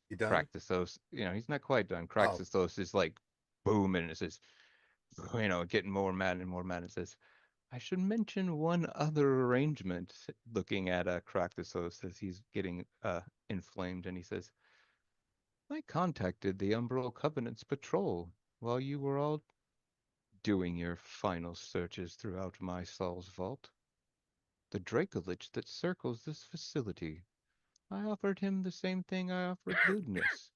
[SPEAKER 1] You done?
[SPEAKER 10] Crackthosis, he's not quite done. Crackthosis is like booming. It says, getting more mad and more mad. It says, I should mention one other arrangement. Looking at Crackthosis as he's getting inflamed, and he says, I contacted the Umbral Covenant's patrol while you were all doing your final searches throughout my Saul's vault. The Dracolich that circles this facility. I offered him the same thing I offered Ludinus.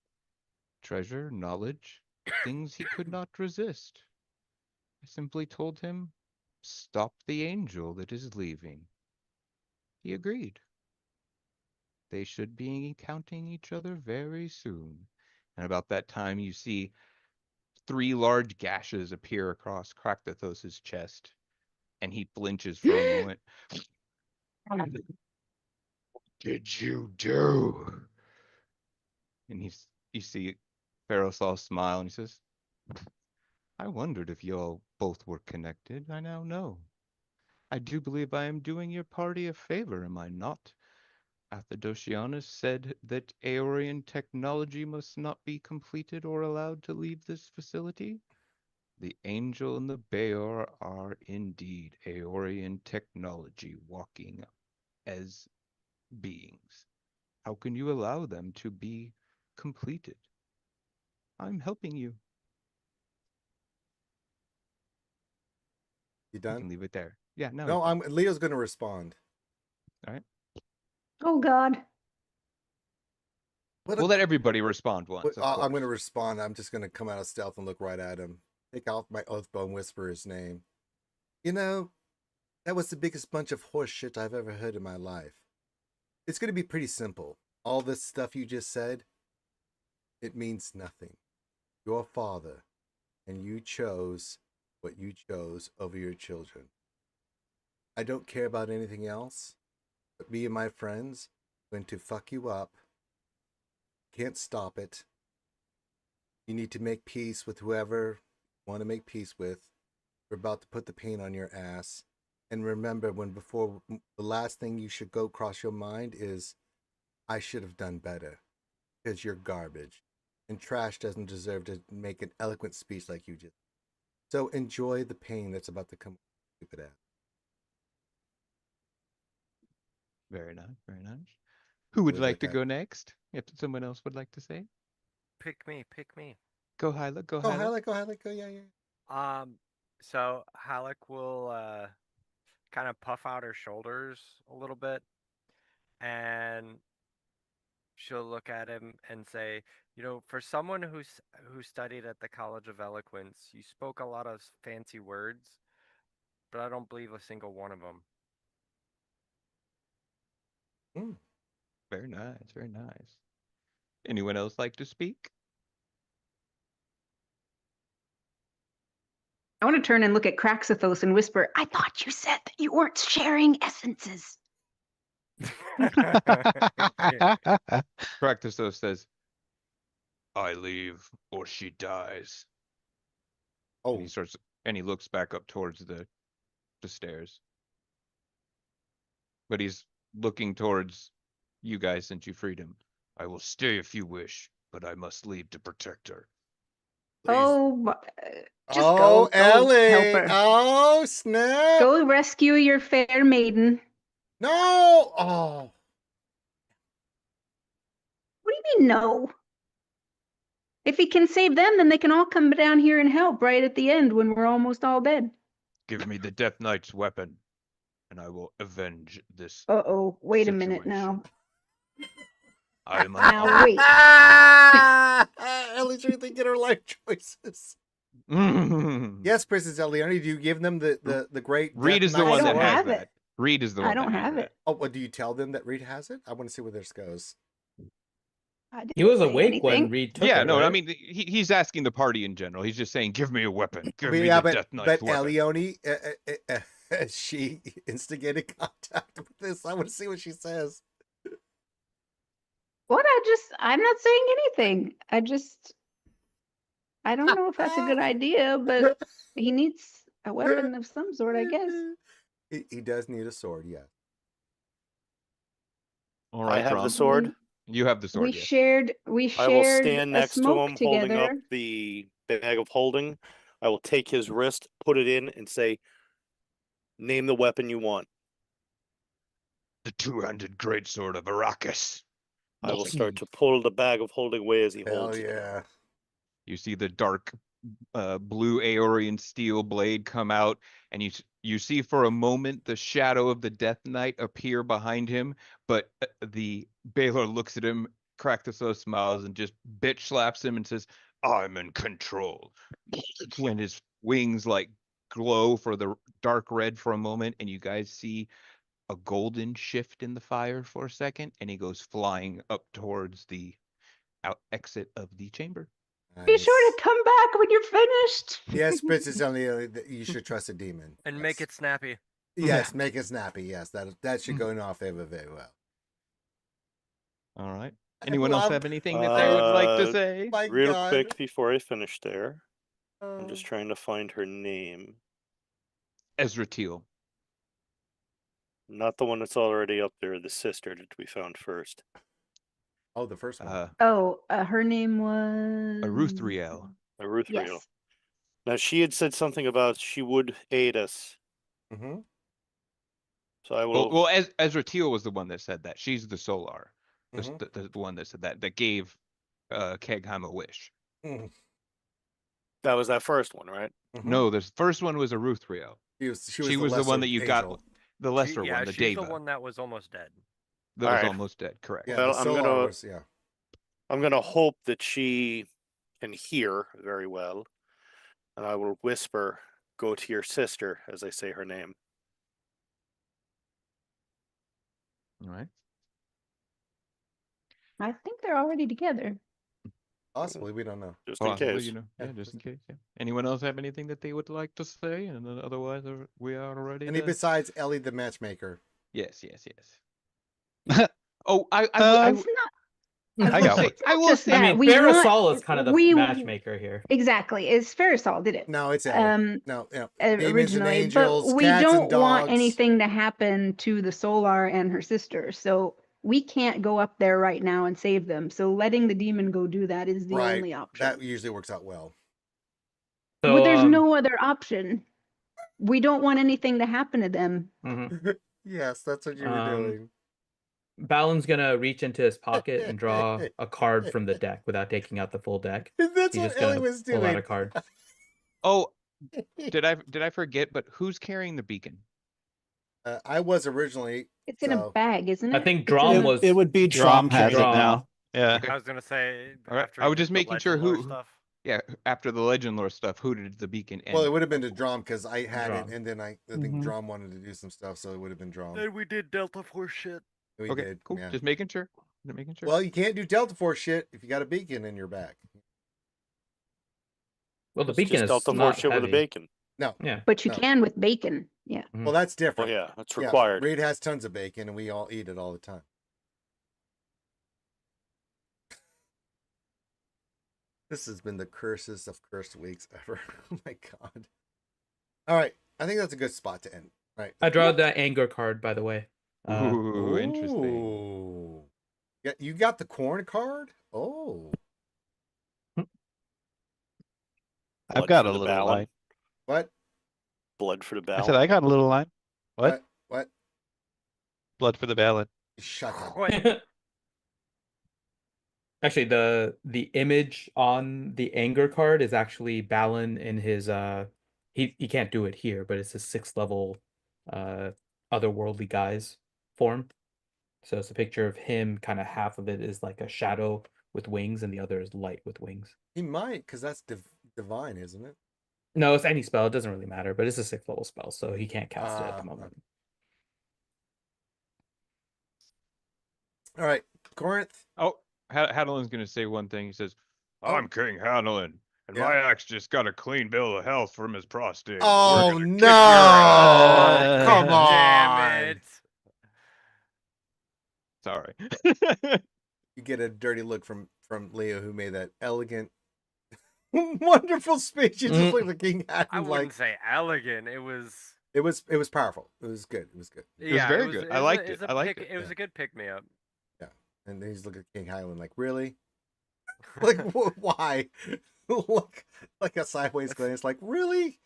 [SPEAKER 10] Treasure, knowledge, things he could not resist. I simply told him, stop the angel that is leaving. He agreed. They should be encountering each other very soon. And about that time, you see 3 large gashes appear across Crackthothos' chest, and he flinches for a moment. What did you do? And you see Pharosaur smile, and he says, I wondered if you all both were connected. I now know. I do believe I am doing your party a favor, am I not? Athodosianus said that Aeorian technology must not be completed or allowed to leave this facility. The Angel and the Bayor are indeed Aeorian technology walking as beings. How can you allow them to be completed? I'm helping you.
[SPEAKER 1] You
[SPEAKER 10] You
[SPEAKER 1] done?
[SPEAKER 10] can leave it there. Yeah, no.
[SPEAKER 1] No, Leo's going to respond.
[SPEAKER 10] All right.
[SPEAKER 5] Oh God.
[SPEAKER 10] We'll let everybody respond once.
[SPEAKER 1] I'm going to respond. I'm just going to come out of stealth and look right at him. Take out my Oathbone, whisper his name. That was the biggest bunch of horse shit I've ever heard in my life. It's going to be pretty simple. All this stuff you just said, it means nothing. Your father and you chose what you chose over your children. I don't care about anything else, but me and my friends are going to fuck you up. Can't stop it. You need to make peace with whoever you want to make peace with. We're about to put the paint on your ass. And remember, the last thing you should go across your mind is, I should have done better. Because you're garbage. And trash doesn't deserve to make an eloquent speech like you just. So enjoy the pain that's about to come. Stupid ass.
[SPEAKER 10] Very nice, very nice. Who would like to go next? If someone else would like to say.
[SPEAKER 11] Pick me.
[SPEAKER 10] Go Hyla, go
[SPEAKER 1] Go
[SPEAKER 10] Hyla.
[SPEAKER 1] Go, yeah.
[SPEAKER 11] So Halleck will kind of puff out her shoulders a little bit, and she'll look at him and say, for someone who studied at the College of Eloquence, you spoke a lot of fancy words, but I don't believe a single one of them.
[SPEAKER 10] Very nice, very nice. Anyone else like to speak?
[SPEAKER 5] I want to turn and look at Craxathos and whisper, I thought you said that you weren't sharing essences.
[SPEAKER 10] Crackthosis says, I leave or she dies.
[SPEAKER 1] Oh.
[SPEAKER 10] And he looks back up towards the stairs. But he's looking towards you guys since you freed him. I will stay if you wish, but I must leave to protect her.
[SPEAKER 1] Please.
[SPEAKER 5] Oh, just
[SPEAKER 1] go Ellie.
[SPEAKER 5] help her.
[SPEAKER 1] Oh, snap.
[SPEAKER 5] Go rescue your fair maiden.
[SPEAKER 1] No. Oh.
[SPEAKER 5] What do you mean, no? If he can save them, then they can all come down here and help right at the end when we're almost all dead.
[SPEAKER 10] Give me the Death Knight's weapon, and I will avenge this.
[SPEAKER 5] Uh-oh, wait a minute now.
[SPEAKER 10] I am
[SPEAKER 5] now wait.
[SPEAKER 1] Ellie's rethinking her life choices. Yes, Princess Eliani, do you give them the great
[SPEAKER 10] Reed is the one that has that. Reed is the one.
[SPEAKER 5] I don't have it.
[SPEAKER 1] Oh, well, do you tell them that Reed has it? I want to see where this goes.
[SPEAKER 5] I didn't
[SPEAKER 3] He was
[SPEAKER 5] say
[SPEAKER 3] awake when
[SPEAKER 5] anything.
[SPEAKER 3] Reed took
[SPEAKER 10] Yeah,
[SPEAKER 3] it,
[SPEAKER 10] no, I
[SPEAKER 3] right?
[SPEAKER 10] mean he's asking the party in general. He's just saying, "Give me a weapon. Give me
[SPEAKER 1] Yeah,
[SPEAKER 10] the Death Knight's
[SPEAKER 1] but
[SPEAKER 10] weapon."
[SPEAKER 1] Elione, she instigated contact with this. I want to see what she says.
[SPEAKER 5] What? I'm not saying anything. I don't know if that's a good idea, but he needs a weapon of some sort, I guess.
[SPEAKER 1] He does need a sword, yes.
[SPEAKER 10] All
[SPEAKER 9] I
[SPEAKER 10] right,
[SPEAKER 9] have the
[SPEAKER 10] Drum.
[SPEAKER 9] sword.
[SPEAKER 10] You have the sword.
[SPEAKER 5] We
[SPEAKER 10] Yes.
[SPEAKER 5] shared
[SPEAKER 9] I will
[SPEAKER 5] a
[SPEAKER 9] stand next to
[SPEAKER 5] smoke
[SPEAKER 9] him, holding up
[SPEAKER 5] together.
[SPEAKER 9] the bag of holding. I will take his wrist, put it in, and say, "Name the weapon you want."
[SPEAKER 4] The two-handed greatsword of Arrakis.
[SPEAKER 9] I will start to pull the bag of holding away as he
[SPEAKER 1] Hell
[SPEAKER 9] holds it.
[SPEAKER 1] yeah.
[SPEAKER 10] You see the dark blue Aeorian steel blade come out, and you see for a moment the shadow of the Death Knight appear behind him, but the Baylor looks at him, cracks those smiles, and just bitch slaps him and says, "I'm in control." When his wings like glow for the dark red for a moment, and you guys see a golden shift in the fire for a second, and he goes flying up towards the exit of the chamber.
[SPEAKER 5] Be sure to come back when you're finished.
[SPEAKER 1] Yes, Princess Elione, you should trust a demon.
[SPEAKER 11] And
[SPEAKER 1] Yes.
[SPEAKER 11] make it snappy.
[SPEAKER 1] Yes, make it snappy. Yes, that should go in our favor very well.
[SPEAKER 10] All right.
[SPEAKER 1] I
[SPEAKER 10] Anyone else
[SPEAKER 1] love-
[SPEAKER 10] have anything that they would like to say?
[SPEAKER 1] My
[SPEAKER 9] Real
[SPEAKER 1] God.
[SPEAKER 9] quick before I finish there, I'm
[SPEAKER 1] Oh.
[SPEAKER 9] just trying to find her name.
[SPEAKER 10] Ezra Teal.
[SPEAKER 9] Not the one that's already up there, the sister that we found first.
[SPEAKER 1] Oh, the first one.
[SPEAKER 5] Oh, her name was
[SPEAKER 10] Ruthriel.
[SPEAKER 9] Ruthriel.
[SPEAKER 5] Yes.
[SPEAKER 9] Now she had said something about she would aid us.
[SPEAKER 1] Mm-hmm.
[SPEAKER 9] So I will.
[SPEAKER 10] Well, Ezra Teal was the one that said that. She's the Solar,
[SPEAKER 1] Mhm.
[SPEAKER 10] the one that said that gave Kegheim a wish.
[SPEAKER 1] Mm-hmm.
[SPEAKER 9] That was that first one, right?
[SPEAKER 10] No, the first one was a Ruthriel.
[SPEAKER 1] She
[SPEAKER 10] was the one that you got,
[SPEAKER 1] angel.
[SPEAKER 10] the lesser
[SPEAKER 11] Yeah,
[SPEAKER 10] one, the
[SPEAKER 11] she's
[SPEAKER 10] Deva.
[SPEAKER 11] the one that was almost dead.
[SPEAKER 10] That was
[SPEAKER 9] Alright.
[SPEAKER 10] almost dead, correct.
[SPEAKER 1] Yeah,
[SPEAKER 9] Well,
[SPEAKER 1] the
[SPEAKER 9] I'm
[SPEAKER 1] Solar
[SPEAKER 9] gonna-
[SPEAKER 1] was, yeah.
[SPEAKER 9] I'm gonna hope that she can hear very well, and I will whisper, "Go to your sister," as I say her name.
[SPEAKER 10] All right.
[SPEAKER 5] I think they're already together.
[SPEAKER 1] Possibly, we don't know.
[SPEAKER 9] Just in
[SPEAKER 10] Possibly,
[SPEAKER 9] case.
[SPEAKER 10] yeah, just in case. Yeah. Anyone else have anything that they would like to say? And then otherwise, we are ready.
[SPEAKER 1] Any besides Ellie the matchmaker?
[SPEAKER 10] Yes. Oh, I
[SPEAKER 5] It's not.
[SPEAKER 6] I got one.
[SPEAKER 10] I will
[SPEAKER 5] just
[SPEAKER 10] say.
[SPEAKER 5] that.
[SPEAKER 3] I mean,
[SPEAKER 5] we
[SPEAKER 3] Farasol
[SPEAKER 5] want-
[SPEAKER 3] is kind of the
[SPEAKER 5] we-
[SPEAKER 3] matchmaker here.
[SPEAKER 5] Exactly. It's Farasol did it.
[SPEAKER 1] No, it's Ellie. No, demons and
[SPEAKER 5] Originally,
[SPEAKER 1] angels,
[SPEAKER 5] but we
[SPEAKER 1] cats
[SPEAKER 5] don't
[SPEAKER 1] and dogs.
[SPEAKER 5] want anything to happen to the Solar and her sister, so we can't go up there right now and save them. So letting the demon go do that is the
[SPEAKER 1] Right.
[SPEAKER 5] only option.
[SPEAKER 1] That usually works out well.
[SPEAKER 3] So,
[SPEAKER 5] Well, there's no other option. We don't want anything to happen to them.
[SPEAKER 3] mhm.
[SPEAKER 1] Yes, that's what you were doing.
[SPEAKER 3] Balin's gonna reach into his pocket and draw a card from the deck without taking out the full deck.
[SPEAKER 1] That's
[SPEAKER 3] He's
[SPEAKER 1] what
[SPEAKER 3] just
[SPEAKER 1] Ellie
[SPEAKER 3] gonna
[SPEAKER 1] was
[SPEAKER 3] pull out
[SPEAKER 1] doing.
[SPEAKER 3] a card.
[SPEAKER 10] Oh, did I forget? But who's carrying the beacon?
[SPEAKER 1] I was originally.
[SPEAKER 5] It's in a
[SPEAKER 1] So-
[SPEAKER 5] bag, isn't it?
[SPEAKER 3] I think
[SPEAKER 5] It's
[SPEAKER 3] Drom
[SPEAKER 5] in a-
[SPEAKER 3] was.
[SPEAKER 8] It would be
[SPEAKER 6] Drum
[SPEAKER 8] Drum
[SPEAKER 6] has it
[SPEAKER 8] carrying it.
[SPEAKER 6] now. Yeah.
[SPEAKER 10] Okay.
[SPEAKER 11] I was gonna say
[SPEAKER 10] All right.
[SPEAKER 11] after
[SPEAKER 10] I
[SPEAKER 11] he
[SPEAKER 10] was
[SPEAKER 11] did
[SPEAKER 10] just
[SPEAKER 11] the
[SPEAKER 10] making sure
[SPEAKER 11] legend lore
[SPEAKER 10] who.
[SPEAKER 11] stuff.
[SPEAKER 10] Yeah, after the legend lore stuff, who did the beacon end?
[SPEAKER 1] Well, it would have been to Drum because I had
[SPEAKER 3] Drum.
[SPEAKER 1] it, and then I think
[SPEAKER 8] Mhm.
[SPEAKER 1] Drum wanted to do some stuff, so it would have been Drum.
[SPEAKER 11] And we did Delta Force shit.
[SPEAKER 1] We
[SPEAKER 10] Okay,
[SPEAKER 1] did.
[SPEAKER 10] cool.
[SPEAKER 1] Yeah.
[SPEAKER 10] Just making sure. Just making sure.
[SPEAKER 1] Well, you can't do Delta Force shit if you got a beacon in your back.
[SPEAKER 3] Well, the
[SPEAKER 9] It's
[SPEAKER 3] beacon
[SPEAKER 9] just
[SPEAKER 3] is
[SPEAKER 9] Delta
[SPEAKER 3] not
[SPEAKER 9] Force shit with a
[SPEAKER 3] heavy.
[SPEAKER 9] bacon.
[SPEAKER 1] No.
[SPEAKER 3] Yeah.
[SPEAKER 5] But you
[SPEAKER 1] No.
[SPEAKER 5] can with bacon. Yeah.
[SPEAKER 1] Well, that's
[SPEAKER 9] Well,
[SPEAKER 1] different.
[SPEAKER 9] yeah, that's
[SPEAKER 1] Yeah,
[SPEAKER 9] required.
[SPEAKER 1] Reed has tons of bacon, and we all eat it all the time. This has been the curses of cursed weeks ever. Oh my God. All right. I think that's a good spot to end. Right.
[SPEAKER 3] I drew the anger card, by the way.
[SPEAKER 10] Ooh, interesting.
[SPEAKER 1] Ooh. Yeah, you got the corn card? Oh.
[SPEAKER 6] I've
[SPEAKER 9] Blood
[SPEAKER 6] got
[SPEAKER 9] for
[SPEAKER 6] a
[SPEAKER 9] the
[SPEAKER 6] little
[SPEAKER 9] Balin.
[SPEAKER 6] line.
[SPEAKER 1] What?
[SPEAKER 9] Blood for the
[SPEAKER 6] I
[SPEAKER 9] Balin.
[SPEAKER 6] said I got a little line. What?
[SPEAKER 1] What?
[SPEAKER 6] Blood for the Balin.
[SPEAKER 1] Shut up.
[SPEAKER 11] Wait,
[SPEAKER 3] Actually, the image on the anger card is actually Balin in his he can't do it here, but it's his 6th level otherworldly guise form. So it's a picture of him, kind of half of it is like a shadow with wings and the other is light with wings.
[SPEAKER 1] He might, because that's divine, isn't it?
[SPEAKER 3] No, it's any spell, it doesn't really matter, but it's a 6th level spell, so he can't cast it at the moment.
[SPEAKER 1] All right. Corinth.
[SPEAKER 10] Oh, Hadelin's gonna say one thing. He says,
[SPEAKER 1] Oh.
[SPEAKER 10] "I'm King Hadelin, and my axe just got a clean bill of health from his prostate. and
[SPEAKER 1] Oh,
[SPEAKER 10] we're gonna kick
[SPEAKER 1] no.
[SPEAKER 10] your ass."
[SPEAKER 1] Come
[SPEAKER 11] Damn
[SPEAKER 1] on.
[SPEAKER 11] it.
[SPEAKER 10] Sorry.
[SPEAKER 1] You get a dirty look from Leo, who made that elegant, wonderful speech. You just look like King
[SPEAKER 11] I
[SPEAKER 1] Hadelin,
[SPEAKER 11] wouldn't
[SPEAKER 1] like
[SPEAKER 11] say elegant. It was.
[SPEAKER 1] it was powerful. It was good. It was good.
[SPEAKER 11] Yeah,
[SPEAKER 10] very
[SPEAKER 11] it was,
[SPEAKER 10] good.
[SPEAKER 11] It
[SPEAKER 10] I
[SPEAKER 11] was
[SPEAKER 10] liked
[SPEAKER 11] a,
[SPEAKER 10] it.
[SPEAKER 11] it's a
[SPEAKER 10] I liked
[SPEAKER 11] pick,
[SPEAKER 10] it.
[SPEAKER 11] It was a good pick me up.
[SPEAKER 1] And then he's looking at King Highland like, really? Like, why? Look, like a sideways glance, like, really?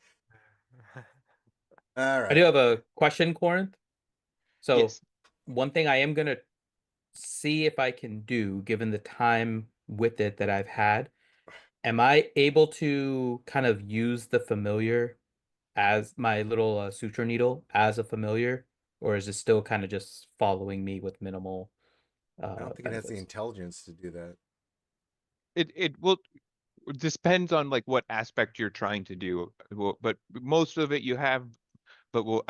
[SPEAKER 1] All right.
[SPEAKER 3] I do have a question, Corinth. So
[SPEAKER 10] Yes.
[SPEAKER 3] one thing I am gonna see if I can do, given the time with it that I've had, am I able to kind of use the familiar as my little suture needle as a familiar, or is it still kind of just following me with minimal?
[SPEAKER 1] I don't think it has the
[SPEAKER 3] benefits?
[SPEAKER 1] intelligence to do that.
[SPEAKER 10] It will depends on like what aspect you're trying to do. But most of it you have, but will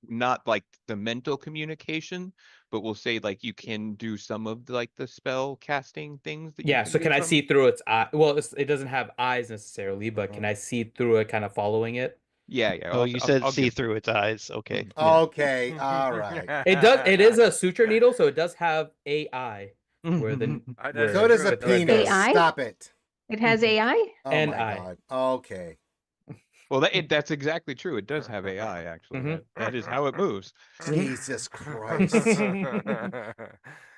[SPEAKER 10] not like the mental communication, but we'll say like you can do some of the, like the spell casting things that you
[SPEAKER 3] Yeah.
[SPEAKER 10] can
[SPEAKER 3] So
[SPEAKER 10] do
[SPEAKER 3] can I
[SPEAKER 10] from.
[SPEAKER 3] see through its eye? Well, it doesn't have eyes necessarily, but can I see through it, kind of following it?
[SPEAKER 10] Yeah.
[SPEAKER 6] Oh, you said
[SPEAKER 10] I'll
[SPEAKER 6] see
[SPEAKER 10] give.
[SPEAKER 6] through its eyes. Okay.
[SPEAKER 1] Okay, all right.
[SPEAKER 3] It does. It is a suture needle, so it does have AI. Where the
[SPEAKER 11] That's
[SPEAKER 3] where
[SPEAKER 1] So does
[SPEAKER 11] true,
[SPEAKER 1] a
[SPEAKER 11] it does.
[SPEAKER 1] penis.
[SPEAKER 5] AI?
[SPEAKER 1] Stop it.
[SPEAKER 5] It has AI?
[SPEAKER 1] Oh
[SPEAKER 3] And
[SPEAKER 1] my
[SPEAKER 3] I.
[SPEAKER 1] God. Okay.
[SPEAKER 10] Well, that's exactly true. It does have AI, actually.
[SPEAKER 3] Mhm.
[SPEAKER 10] That is how it moves.
[SPEAKER 1] Jesus Christ.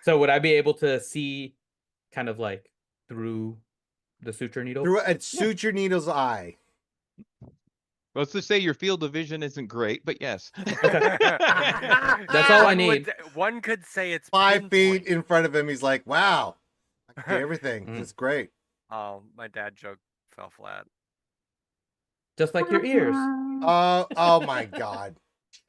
[SPEAKER 3] So would I be able to see, kind of like through the suture needle?
[SPEAKER 1] Through a suture needle's eye.
[SPEAKER 10] Well, let's just say your field of vision isn't great, but yes.
[SPEAKER 3] That's all I need.
[SPEAKER 11] One could say it's
[SPEAKER 1] 5 feet
[SPEAKER 11] pinpoint.
[SPEAKER 1] in front of him. He's like, wow. I can see everything.
[SPEAKER 3] Mm.
[SPEAKER 1] It's great.
[SPEAKER 11] Oh, my dad joke fell flat.
[SPEAKER 3] Just like your ears.
[SPEAKER 1] Oh my God.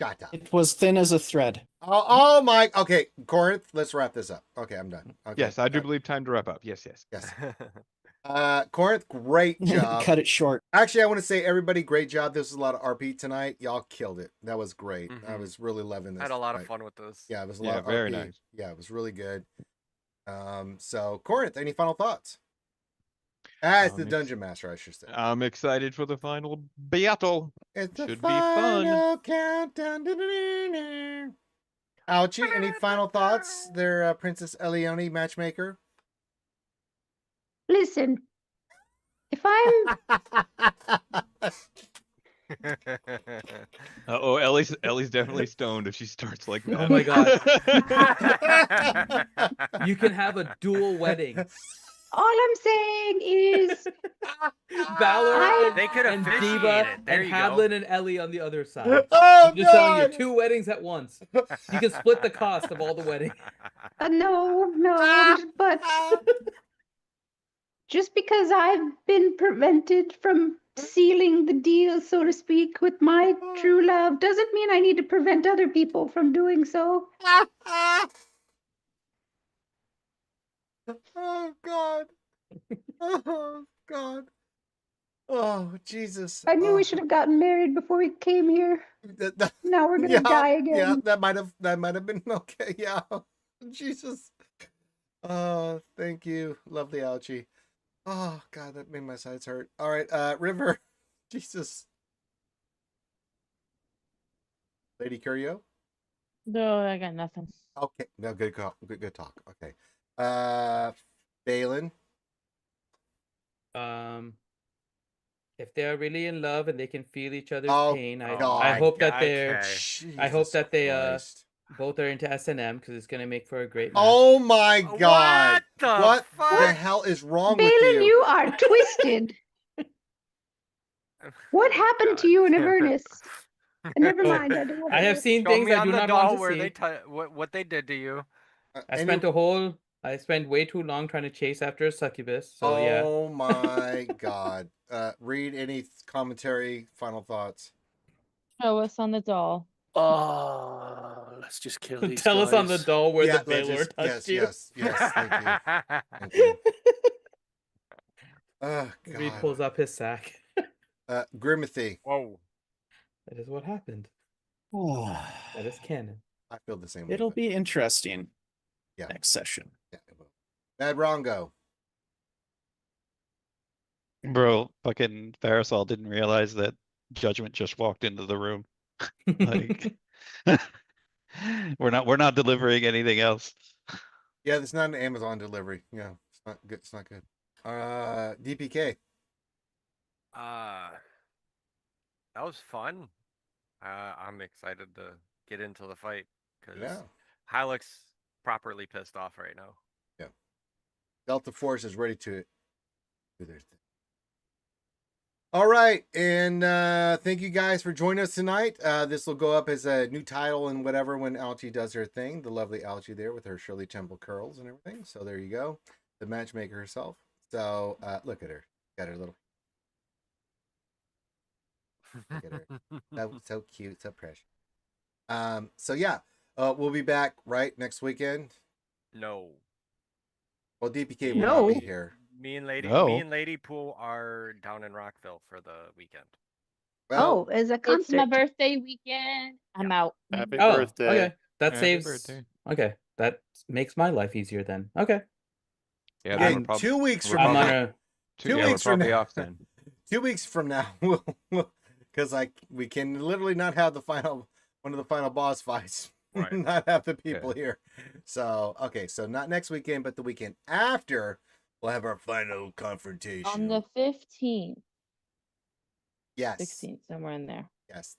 [SPEAKER 1] Shut up.
[SPEAKER 8] It was thin as a thread.
[SPEAKER 1] Oh my. Okay, Corinth, let's wrap this up. Okay, I'm done. Okay.
[SPEAKER 10] Yes, I do believe time to wrap up. Yes.
[SPEAKER 1] Yes. Corinth, great job.
[SPEAKER 8] Cut it short.
[SPEAKER 1] Actually, I want to say everybody, great job. This was a lot of RP tonight. Y'all killed it. That was great. I was really loving this.
[SPEAKER 11] I had a lot of
[SPEAKER 1] tonight.
[SPEAKER 11] fun with this.
[SPEAKER 1] Yeah, it was a lot of
[SPEAKER 10] very
[SPEAKER 1] RP.
[SPEAKER 10] nice.
[SPEAKER 1] Yeah, it was really good. So Corinth, any final thoughts? As the dungeon master, I should say.
[SPEAKER 10] I'm excited for the final battle.
[SPEAKER 1] It's the
[SPEAKER 10] Should be fun.
[SPEAKER 1] final countdown. Ouchie, any final thoughts? There, Princess Elione, matchmaker.
[SPEAKER 5] Listen, if I'm
[SPEAKER 10] Oh, Ellie's definitely stoned if she starts like that.
[SPEAKER 3] Oh my God. You can have a dual wedding.
[SPEAKER 5] all I'm saying is
[SPEAKER 3] Valor
[SPEAKER 11] They could
[SPEAKER 3] and
[SPEAKER 11] officiate
[SPEAKER 3] Diva
[SPEAKER 11] it. There
[SPEAKER 3] and
[SPEAKER 11] you go.
[SPEAKER 3] Hadlin and Ellie on the other side.
[SPEAKER 1] Oh,
[SPEAKER 3] I'm just telling you,
[SPEAKER 1] God.
[SPEAKER 3] 2 weddings at once. You can split the cost of all the weddings.
[SPEAKER 5] no, but just because I've been prevented from sealing the deal, so to speak, with my true love, doesn't mean I need to prevent other people from doing so.
[SPEAKER 1] Oh God. Oh God. Oh Jesus.
[SPEAKER 5] I knew we should have gotten married before we came here. Now we're gonna die again.
[SPEAKER 1] Yeah, that might have been okay. Yeah. Jesus. Thank you, lovely Ouchie. Oh God, that made my sides hurt. All right, River. Jesus. Lady Curio.
[SPEAKER 2] No, I got nothing.
[SPEAKER 1] Okay, no, good call. Good talk. Okay. Balin.
[SPEAKER 3] If they are really in love and they can feel each other's
[SPEAKER 1] Oh,
[SPEAKER 3] pain,
[SPEAKER 1] God.
[SPEAKER 3] I hope that they're
[SPEAKER 11] Okay.
[SPEAKER 3] I hope that they
[SPEAKER 1] Christ.
[SPEAKER 3] both are into S&M, because it's gonna make for a great match.
[SPEAKER 1] Oh my God.
[SPEAKER 11] What the fuck?
[SPEAKER 1] the hell is wrong
[SPEAKER 5] Balin,
[SPEAKER 1] with you?
[SPEAKER 5] you are twisted. What happened to you in Avernus? Never mind. I don't want
[SPEAKER 3] I
[SPEAKER 5] to
[SPEAKER 3] have
[SPEAKER 5] know.
[SPEAKER 3] seen
[SPEAKER 11] Show
[SPEAKER 3] things
[SPEAKER 11] me
[SPEAKER 3] I
[SPEAKER 11] on
[SPEAKER 3] do
[SPEAKER 11] the
[SPEAKER 3] not
[SPEAKER 11] doll
[SPEAKER 3] want to
[SPEAKER 11] where
[SPEAKER 3] see.
[SPEAKER 11] they what they did to you.
[SPEAKER 3] I spent way too long trying to chase after a succubus. So yeah.
[SPEAKER 1] Oh my God. Read any commentary, final thoughts.
[SPEAKER 2] Show us on the doll.
[SPEAKER 8] Let's just kill these
[SPEAKER 3] Tell us on the
[SPEAKER 8] guys.
[SPEAKER 3] doll where the
[SPEAKER 1] let's
[SPEAKER 3] Baylor
[SPEAKER 1] just-
[SPEAKER 3] touched
[SPEAKER 1] yes,
[SPEAKER 3] you.
[SPEAKER 1] yes, thank you. Thank you. Oh
[SPEAKER 3] He
[SPEAKER 1] God.
[SPEAKER 3] pulls up his sack.
[SPEAKER 1] Grimothy.
[SPEAKER 11] Whoa.
[SPEAKER 3] That is what happened. That is canon.
[SPEAKER 1] I feel the same way.
[SPEAKER 8] It'll
[SPEAKER 1] but-
[SPEAKER 8] be interesting.
[SPEAKER 1] Yeah.
[SPEAKER 8] Next session.
[SPEAKER 1] Yeah, it will. Mad Rongo.
[SPEAKER 6] Bro, fucking Parasol didn't realize that Judgment just walked into the room. Like, we're not delivering anything else.
[SPEAKER 1] Yeah, it's not an Amazon delivery. Yeah, it's not good. It's not good. DPK.
[SPEAKER 11] That was fun. I'm excited to get into the fight because
[SPEAKER 1] Yeah.
[SPEAKER 11] Halleck's properly pissed off right now.
[SPEAKER 1] Yeah. Delta Force is ready to do their thing. All right, and thank you guys for joining us tonight. This will go up as a new title and whatever when Algie does her thing. The lovely Algie there with her Shirley Temple curls and everything. So there you go, the matchmaker herself. So look at her, got her little. Look at her, so cute, so precious. So yeah, we'll be back right next weekend.
[SPEAKER 11] No.
[SPEAKER 1] Well, DPK will
[SPEAKER 5] No.
[SPEAKER 1] not be here.
[SPEAKER 11] Me and
[SPEAKER 6] No.
[SPEAKER 11] Lady Pool are down in Rockville for the weekend.
[SPEAKER 1] Well,
[SPEAKER 5] Oh, as a
[SPEAKER 2] It's
[SPEAKER 5] concert.
[SPEAKER 2] my birthday weekend. I'm out.
[SPEAKER 9] Happy
[SPEAKER 3] Oh,
[SPEAKER 9] birthday.
[SPEAKER 3] okay. That
[SPEAKER 10] Happy
[SPEAKER 3] saves.
[SPEAKER 10] birthday.
[SPEAKER 3] Okay, that makes my life easier then. Okay.
[SPEAKER 10] Yeah,
[SPEAKER 1] okay,
[SPEAKER 10] then we're prob-
[SPEAKER 1] 2 weeks
[SPEAKER 10] we're
[SPEAKER 1] from
[SPEAKER 3] I'm
[SPEAKER 1] now.
[SPEAKER 10] probably-
[SPEAKER 3] on a.
[SPEAKER 1] 2
[SPEAKER 10] yeah,
[SPEAKER 1] weeks
[SPEAKER 10] we're
[SPEAKER 1] from
[SPEAKER 10] probably
[SPEAKER 1] now.
[SPEAKER 10] off then.
[SPEAKER 1] 2 weeks from now, because we can literally not have one of the final boss fights,
[SPEAKER 11] Right.
[SPEAKER 1] not have the people here. So okay, so not next weekend, but the weekend after, we'll have our final confrontation.
[SPEAKER 2] On the 15th,
[SPEAKER 1] yes,
[SPEAKER 2] 16th, somewhere in there.
[SPEAKER 1] yes.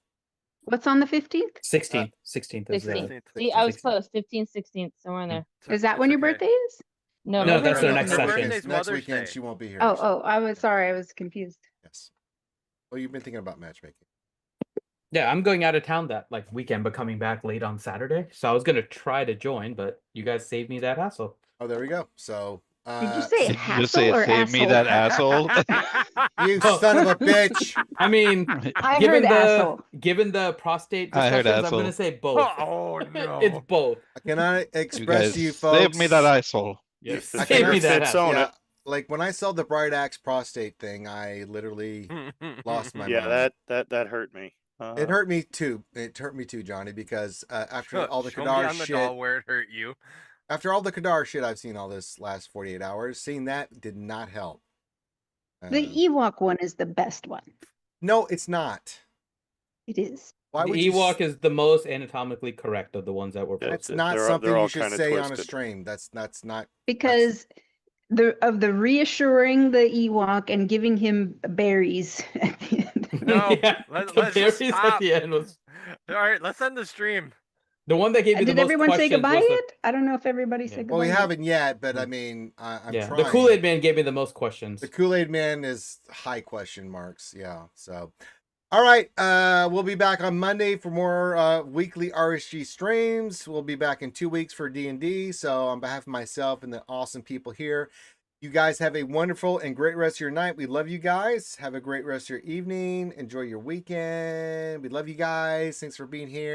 [SPEAKER 5] What's on the 15th?
[SPEAKER 3] 16th. 16th is
[SPEAKER 2] 16th.
[SPEAKER 3] the.
[SPEAKER 2] See, I was
[SPEAKER 3] 16th.
[SPEAKER 2] close. 15th, 16th, somewhere in there.
[SPEAKER 5] Is that when your birthday is?
[SPEAKER 2] No,
[SPEAKER 3] No,
[SPEAKER 2] her
[SPEAKER 3] that's
[SPEAKER 2] birthday
[SPEAKER 3] our
[SPEAKER 2] is
[SPEAKER 3] next
[SPEAKER 2] in
[SPEAKER 11] Her
[SPEAKER 3] session.
[SPEAKER 11] birthday's
[SPEAKER 1] Next
[SPEAKER 11] Mother's
[SPEAKER 1] weekend
[SPEAKER 11] Day.
[SPEAKER 1] she won't be here.
[SPEAKER 5] Oh, I was sorry. I was confused.
[SPEAKER 1] Yes. Well, you've been thinking about matchmaking.
[SPEAKER 3] Yeah, I'm going out of town that like weekend, but coming back late on Saturday. So I was gonna try to join, but you guys saved me that hassle.
[SPEAKER 1] Oh, there we go. So
[SPEAKER 5] Did you say
[SPEAKER 6] Did you
[SPEAKER 5] hassle
[SPEAKER 6] just say
[SPEAKER 5] or
[SPEAKER 6] save me
[SPEAKER 5] asshole?
[SPEAKER 6] that asshole?
[SPEAKER 1] you son of a bitch.
[SPEAKER 3] I mean,
[SPEAKER 5] I
[SPEAKER 3] given
[SPEAKER 5] heard
[SPEAKER 3] the
[SPEAKER 5] asshole.
[SPEAKER 3] given the prostate
[SPEAKER 6] I heard
[SPEAKER 3] discussions, I'm gonna
[SPEAKER 6] asshole.
[SPEAKER 3] say both.
[SPEAKER 11] Oh no.
[SPEAKER 3] It's both.
[SPEAKER 1] I cannot
[SPEAKER 6] You
[SPEAKER 1] express
[SPEAKER 6] guys
[SPEAKER 1] to you
[SPEAKER 6] save
[SPEAKER 1] folks.
[SPEAKER 6] me that asshole.
[SPEAKER 3] Yeah,
[SPEAKER 9] If the
[SPEAKER 1] I
[SPEAKER 3] save
[SPEAKER 1] cannot
[SPEAKER 3] me
[SPEAKER 9] finger
[SPEAKER 3] that
[SPEAKER 9] fits,
[SPEAKER 3] hassle.
[SPEAKER 9] own
[SPEAKER 1] Yeah,
[SPEAKER 9] it.
[SPEAKER 1] like when I saw the Bright Axe prostate thing, I literally lost my
[SPEAKER 9] Yeah,
[SPEAKER 1] mind.
[SPEAKER 9] that hurt me.
[SPEAKER 1] It hurt me too. It hurt me too, Johnny, because after all the
[SPEAKER 11] Show me
[SPEAKER 1] Kadar
[SPEAKER 11] on the
[SPEAKER 1] shit,
[SPEAKER 11] doll where it hurt you.
[SPEAKER 1] after all the Kadar shit I've seen all this last 48 hours, seeing that did not help.
[SPEAKER 5] The Ewok one is the best one.
[SPEAKER 1] No, it's not.
[SPEAKER 5] It is.
[SPEAKER 1] Why would
[SPEAKER 3] The
[SPEAKER 1] you?
[SPEAKER 3] Ewok is the most anatomically correct of the ones that were
[SPEAKER 9] Yeah,
[SPEAKER 1] That's
[SPEAKER 3] posted.
[SPEAKER 1] not
[SPEAKER 9] they're
[SPEAKER 1] something
[SPEAKER 9] all
[SPEAKER 1] you should
[SPEAKER 9] kinda
[SPEAKER 1] say on a
[SPEAKER 9] twisted.
[SPEAKER 1] stream. That's not.
[SPEAKER 5] Because the reassuring the Ewok and giving him berries at the end.
[SPEAKER 11] No,
[SPEAKER 3] Yeah,
[SPEAKER 11] let's
[SPEAKER 3] the
[SPEAKER 11] just
[SPEAKER 3] berries at
[SPEAKER 11] stop.
[SPEAKER 3] the end was
[SPEAKER 11] All right, let's end the stream.
[SPEAKER 3] the one that gave you the
[SPEAKER 5] Did
[SPEAKER 3] most
[SPEAKER 5] everyone say
[SPEAKER 3] questions.
[SPEAKER 5] goodbye
[SPEAKER 3] Was the,
[SPEAKER 5] yet? I don't know if everybody
[SPEAKER 3] Yeah.
[SPEAKER 5] said goodbye.
[SPEAKER 1] Well, we
[SPEAKER 5] yet.
[SPEAKER 1] haven't yet, but I mean, I'm
[SPEAKER 3] yeah,
[SPEAKER 1] trying.
[SPEAKER 3] the Kool-Aid Man gave me the most questions.
[SPEAKER 1] The Kool-Aid Man is high question marks. Yeah. So, all right. We'll be back on Monday for more weekly RSG streams. We'll be back in 2 weeks for D&D. So on behalf of myself and the awesome people here, you guys have a wonderful and great rest of your night. We love you guys. Have a great rest of your evening. Enjoy your weekend. We love you guys. Thanks for being here.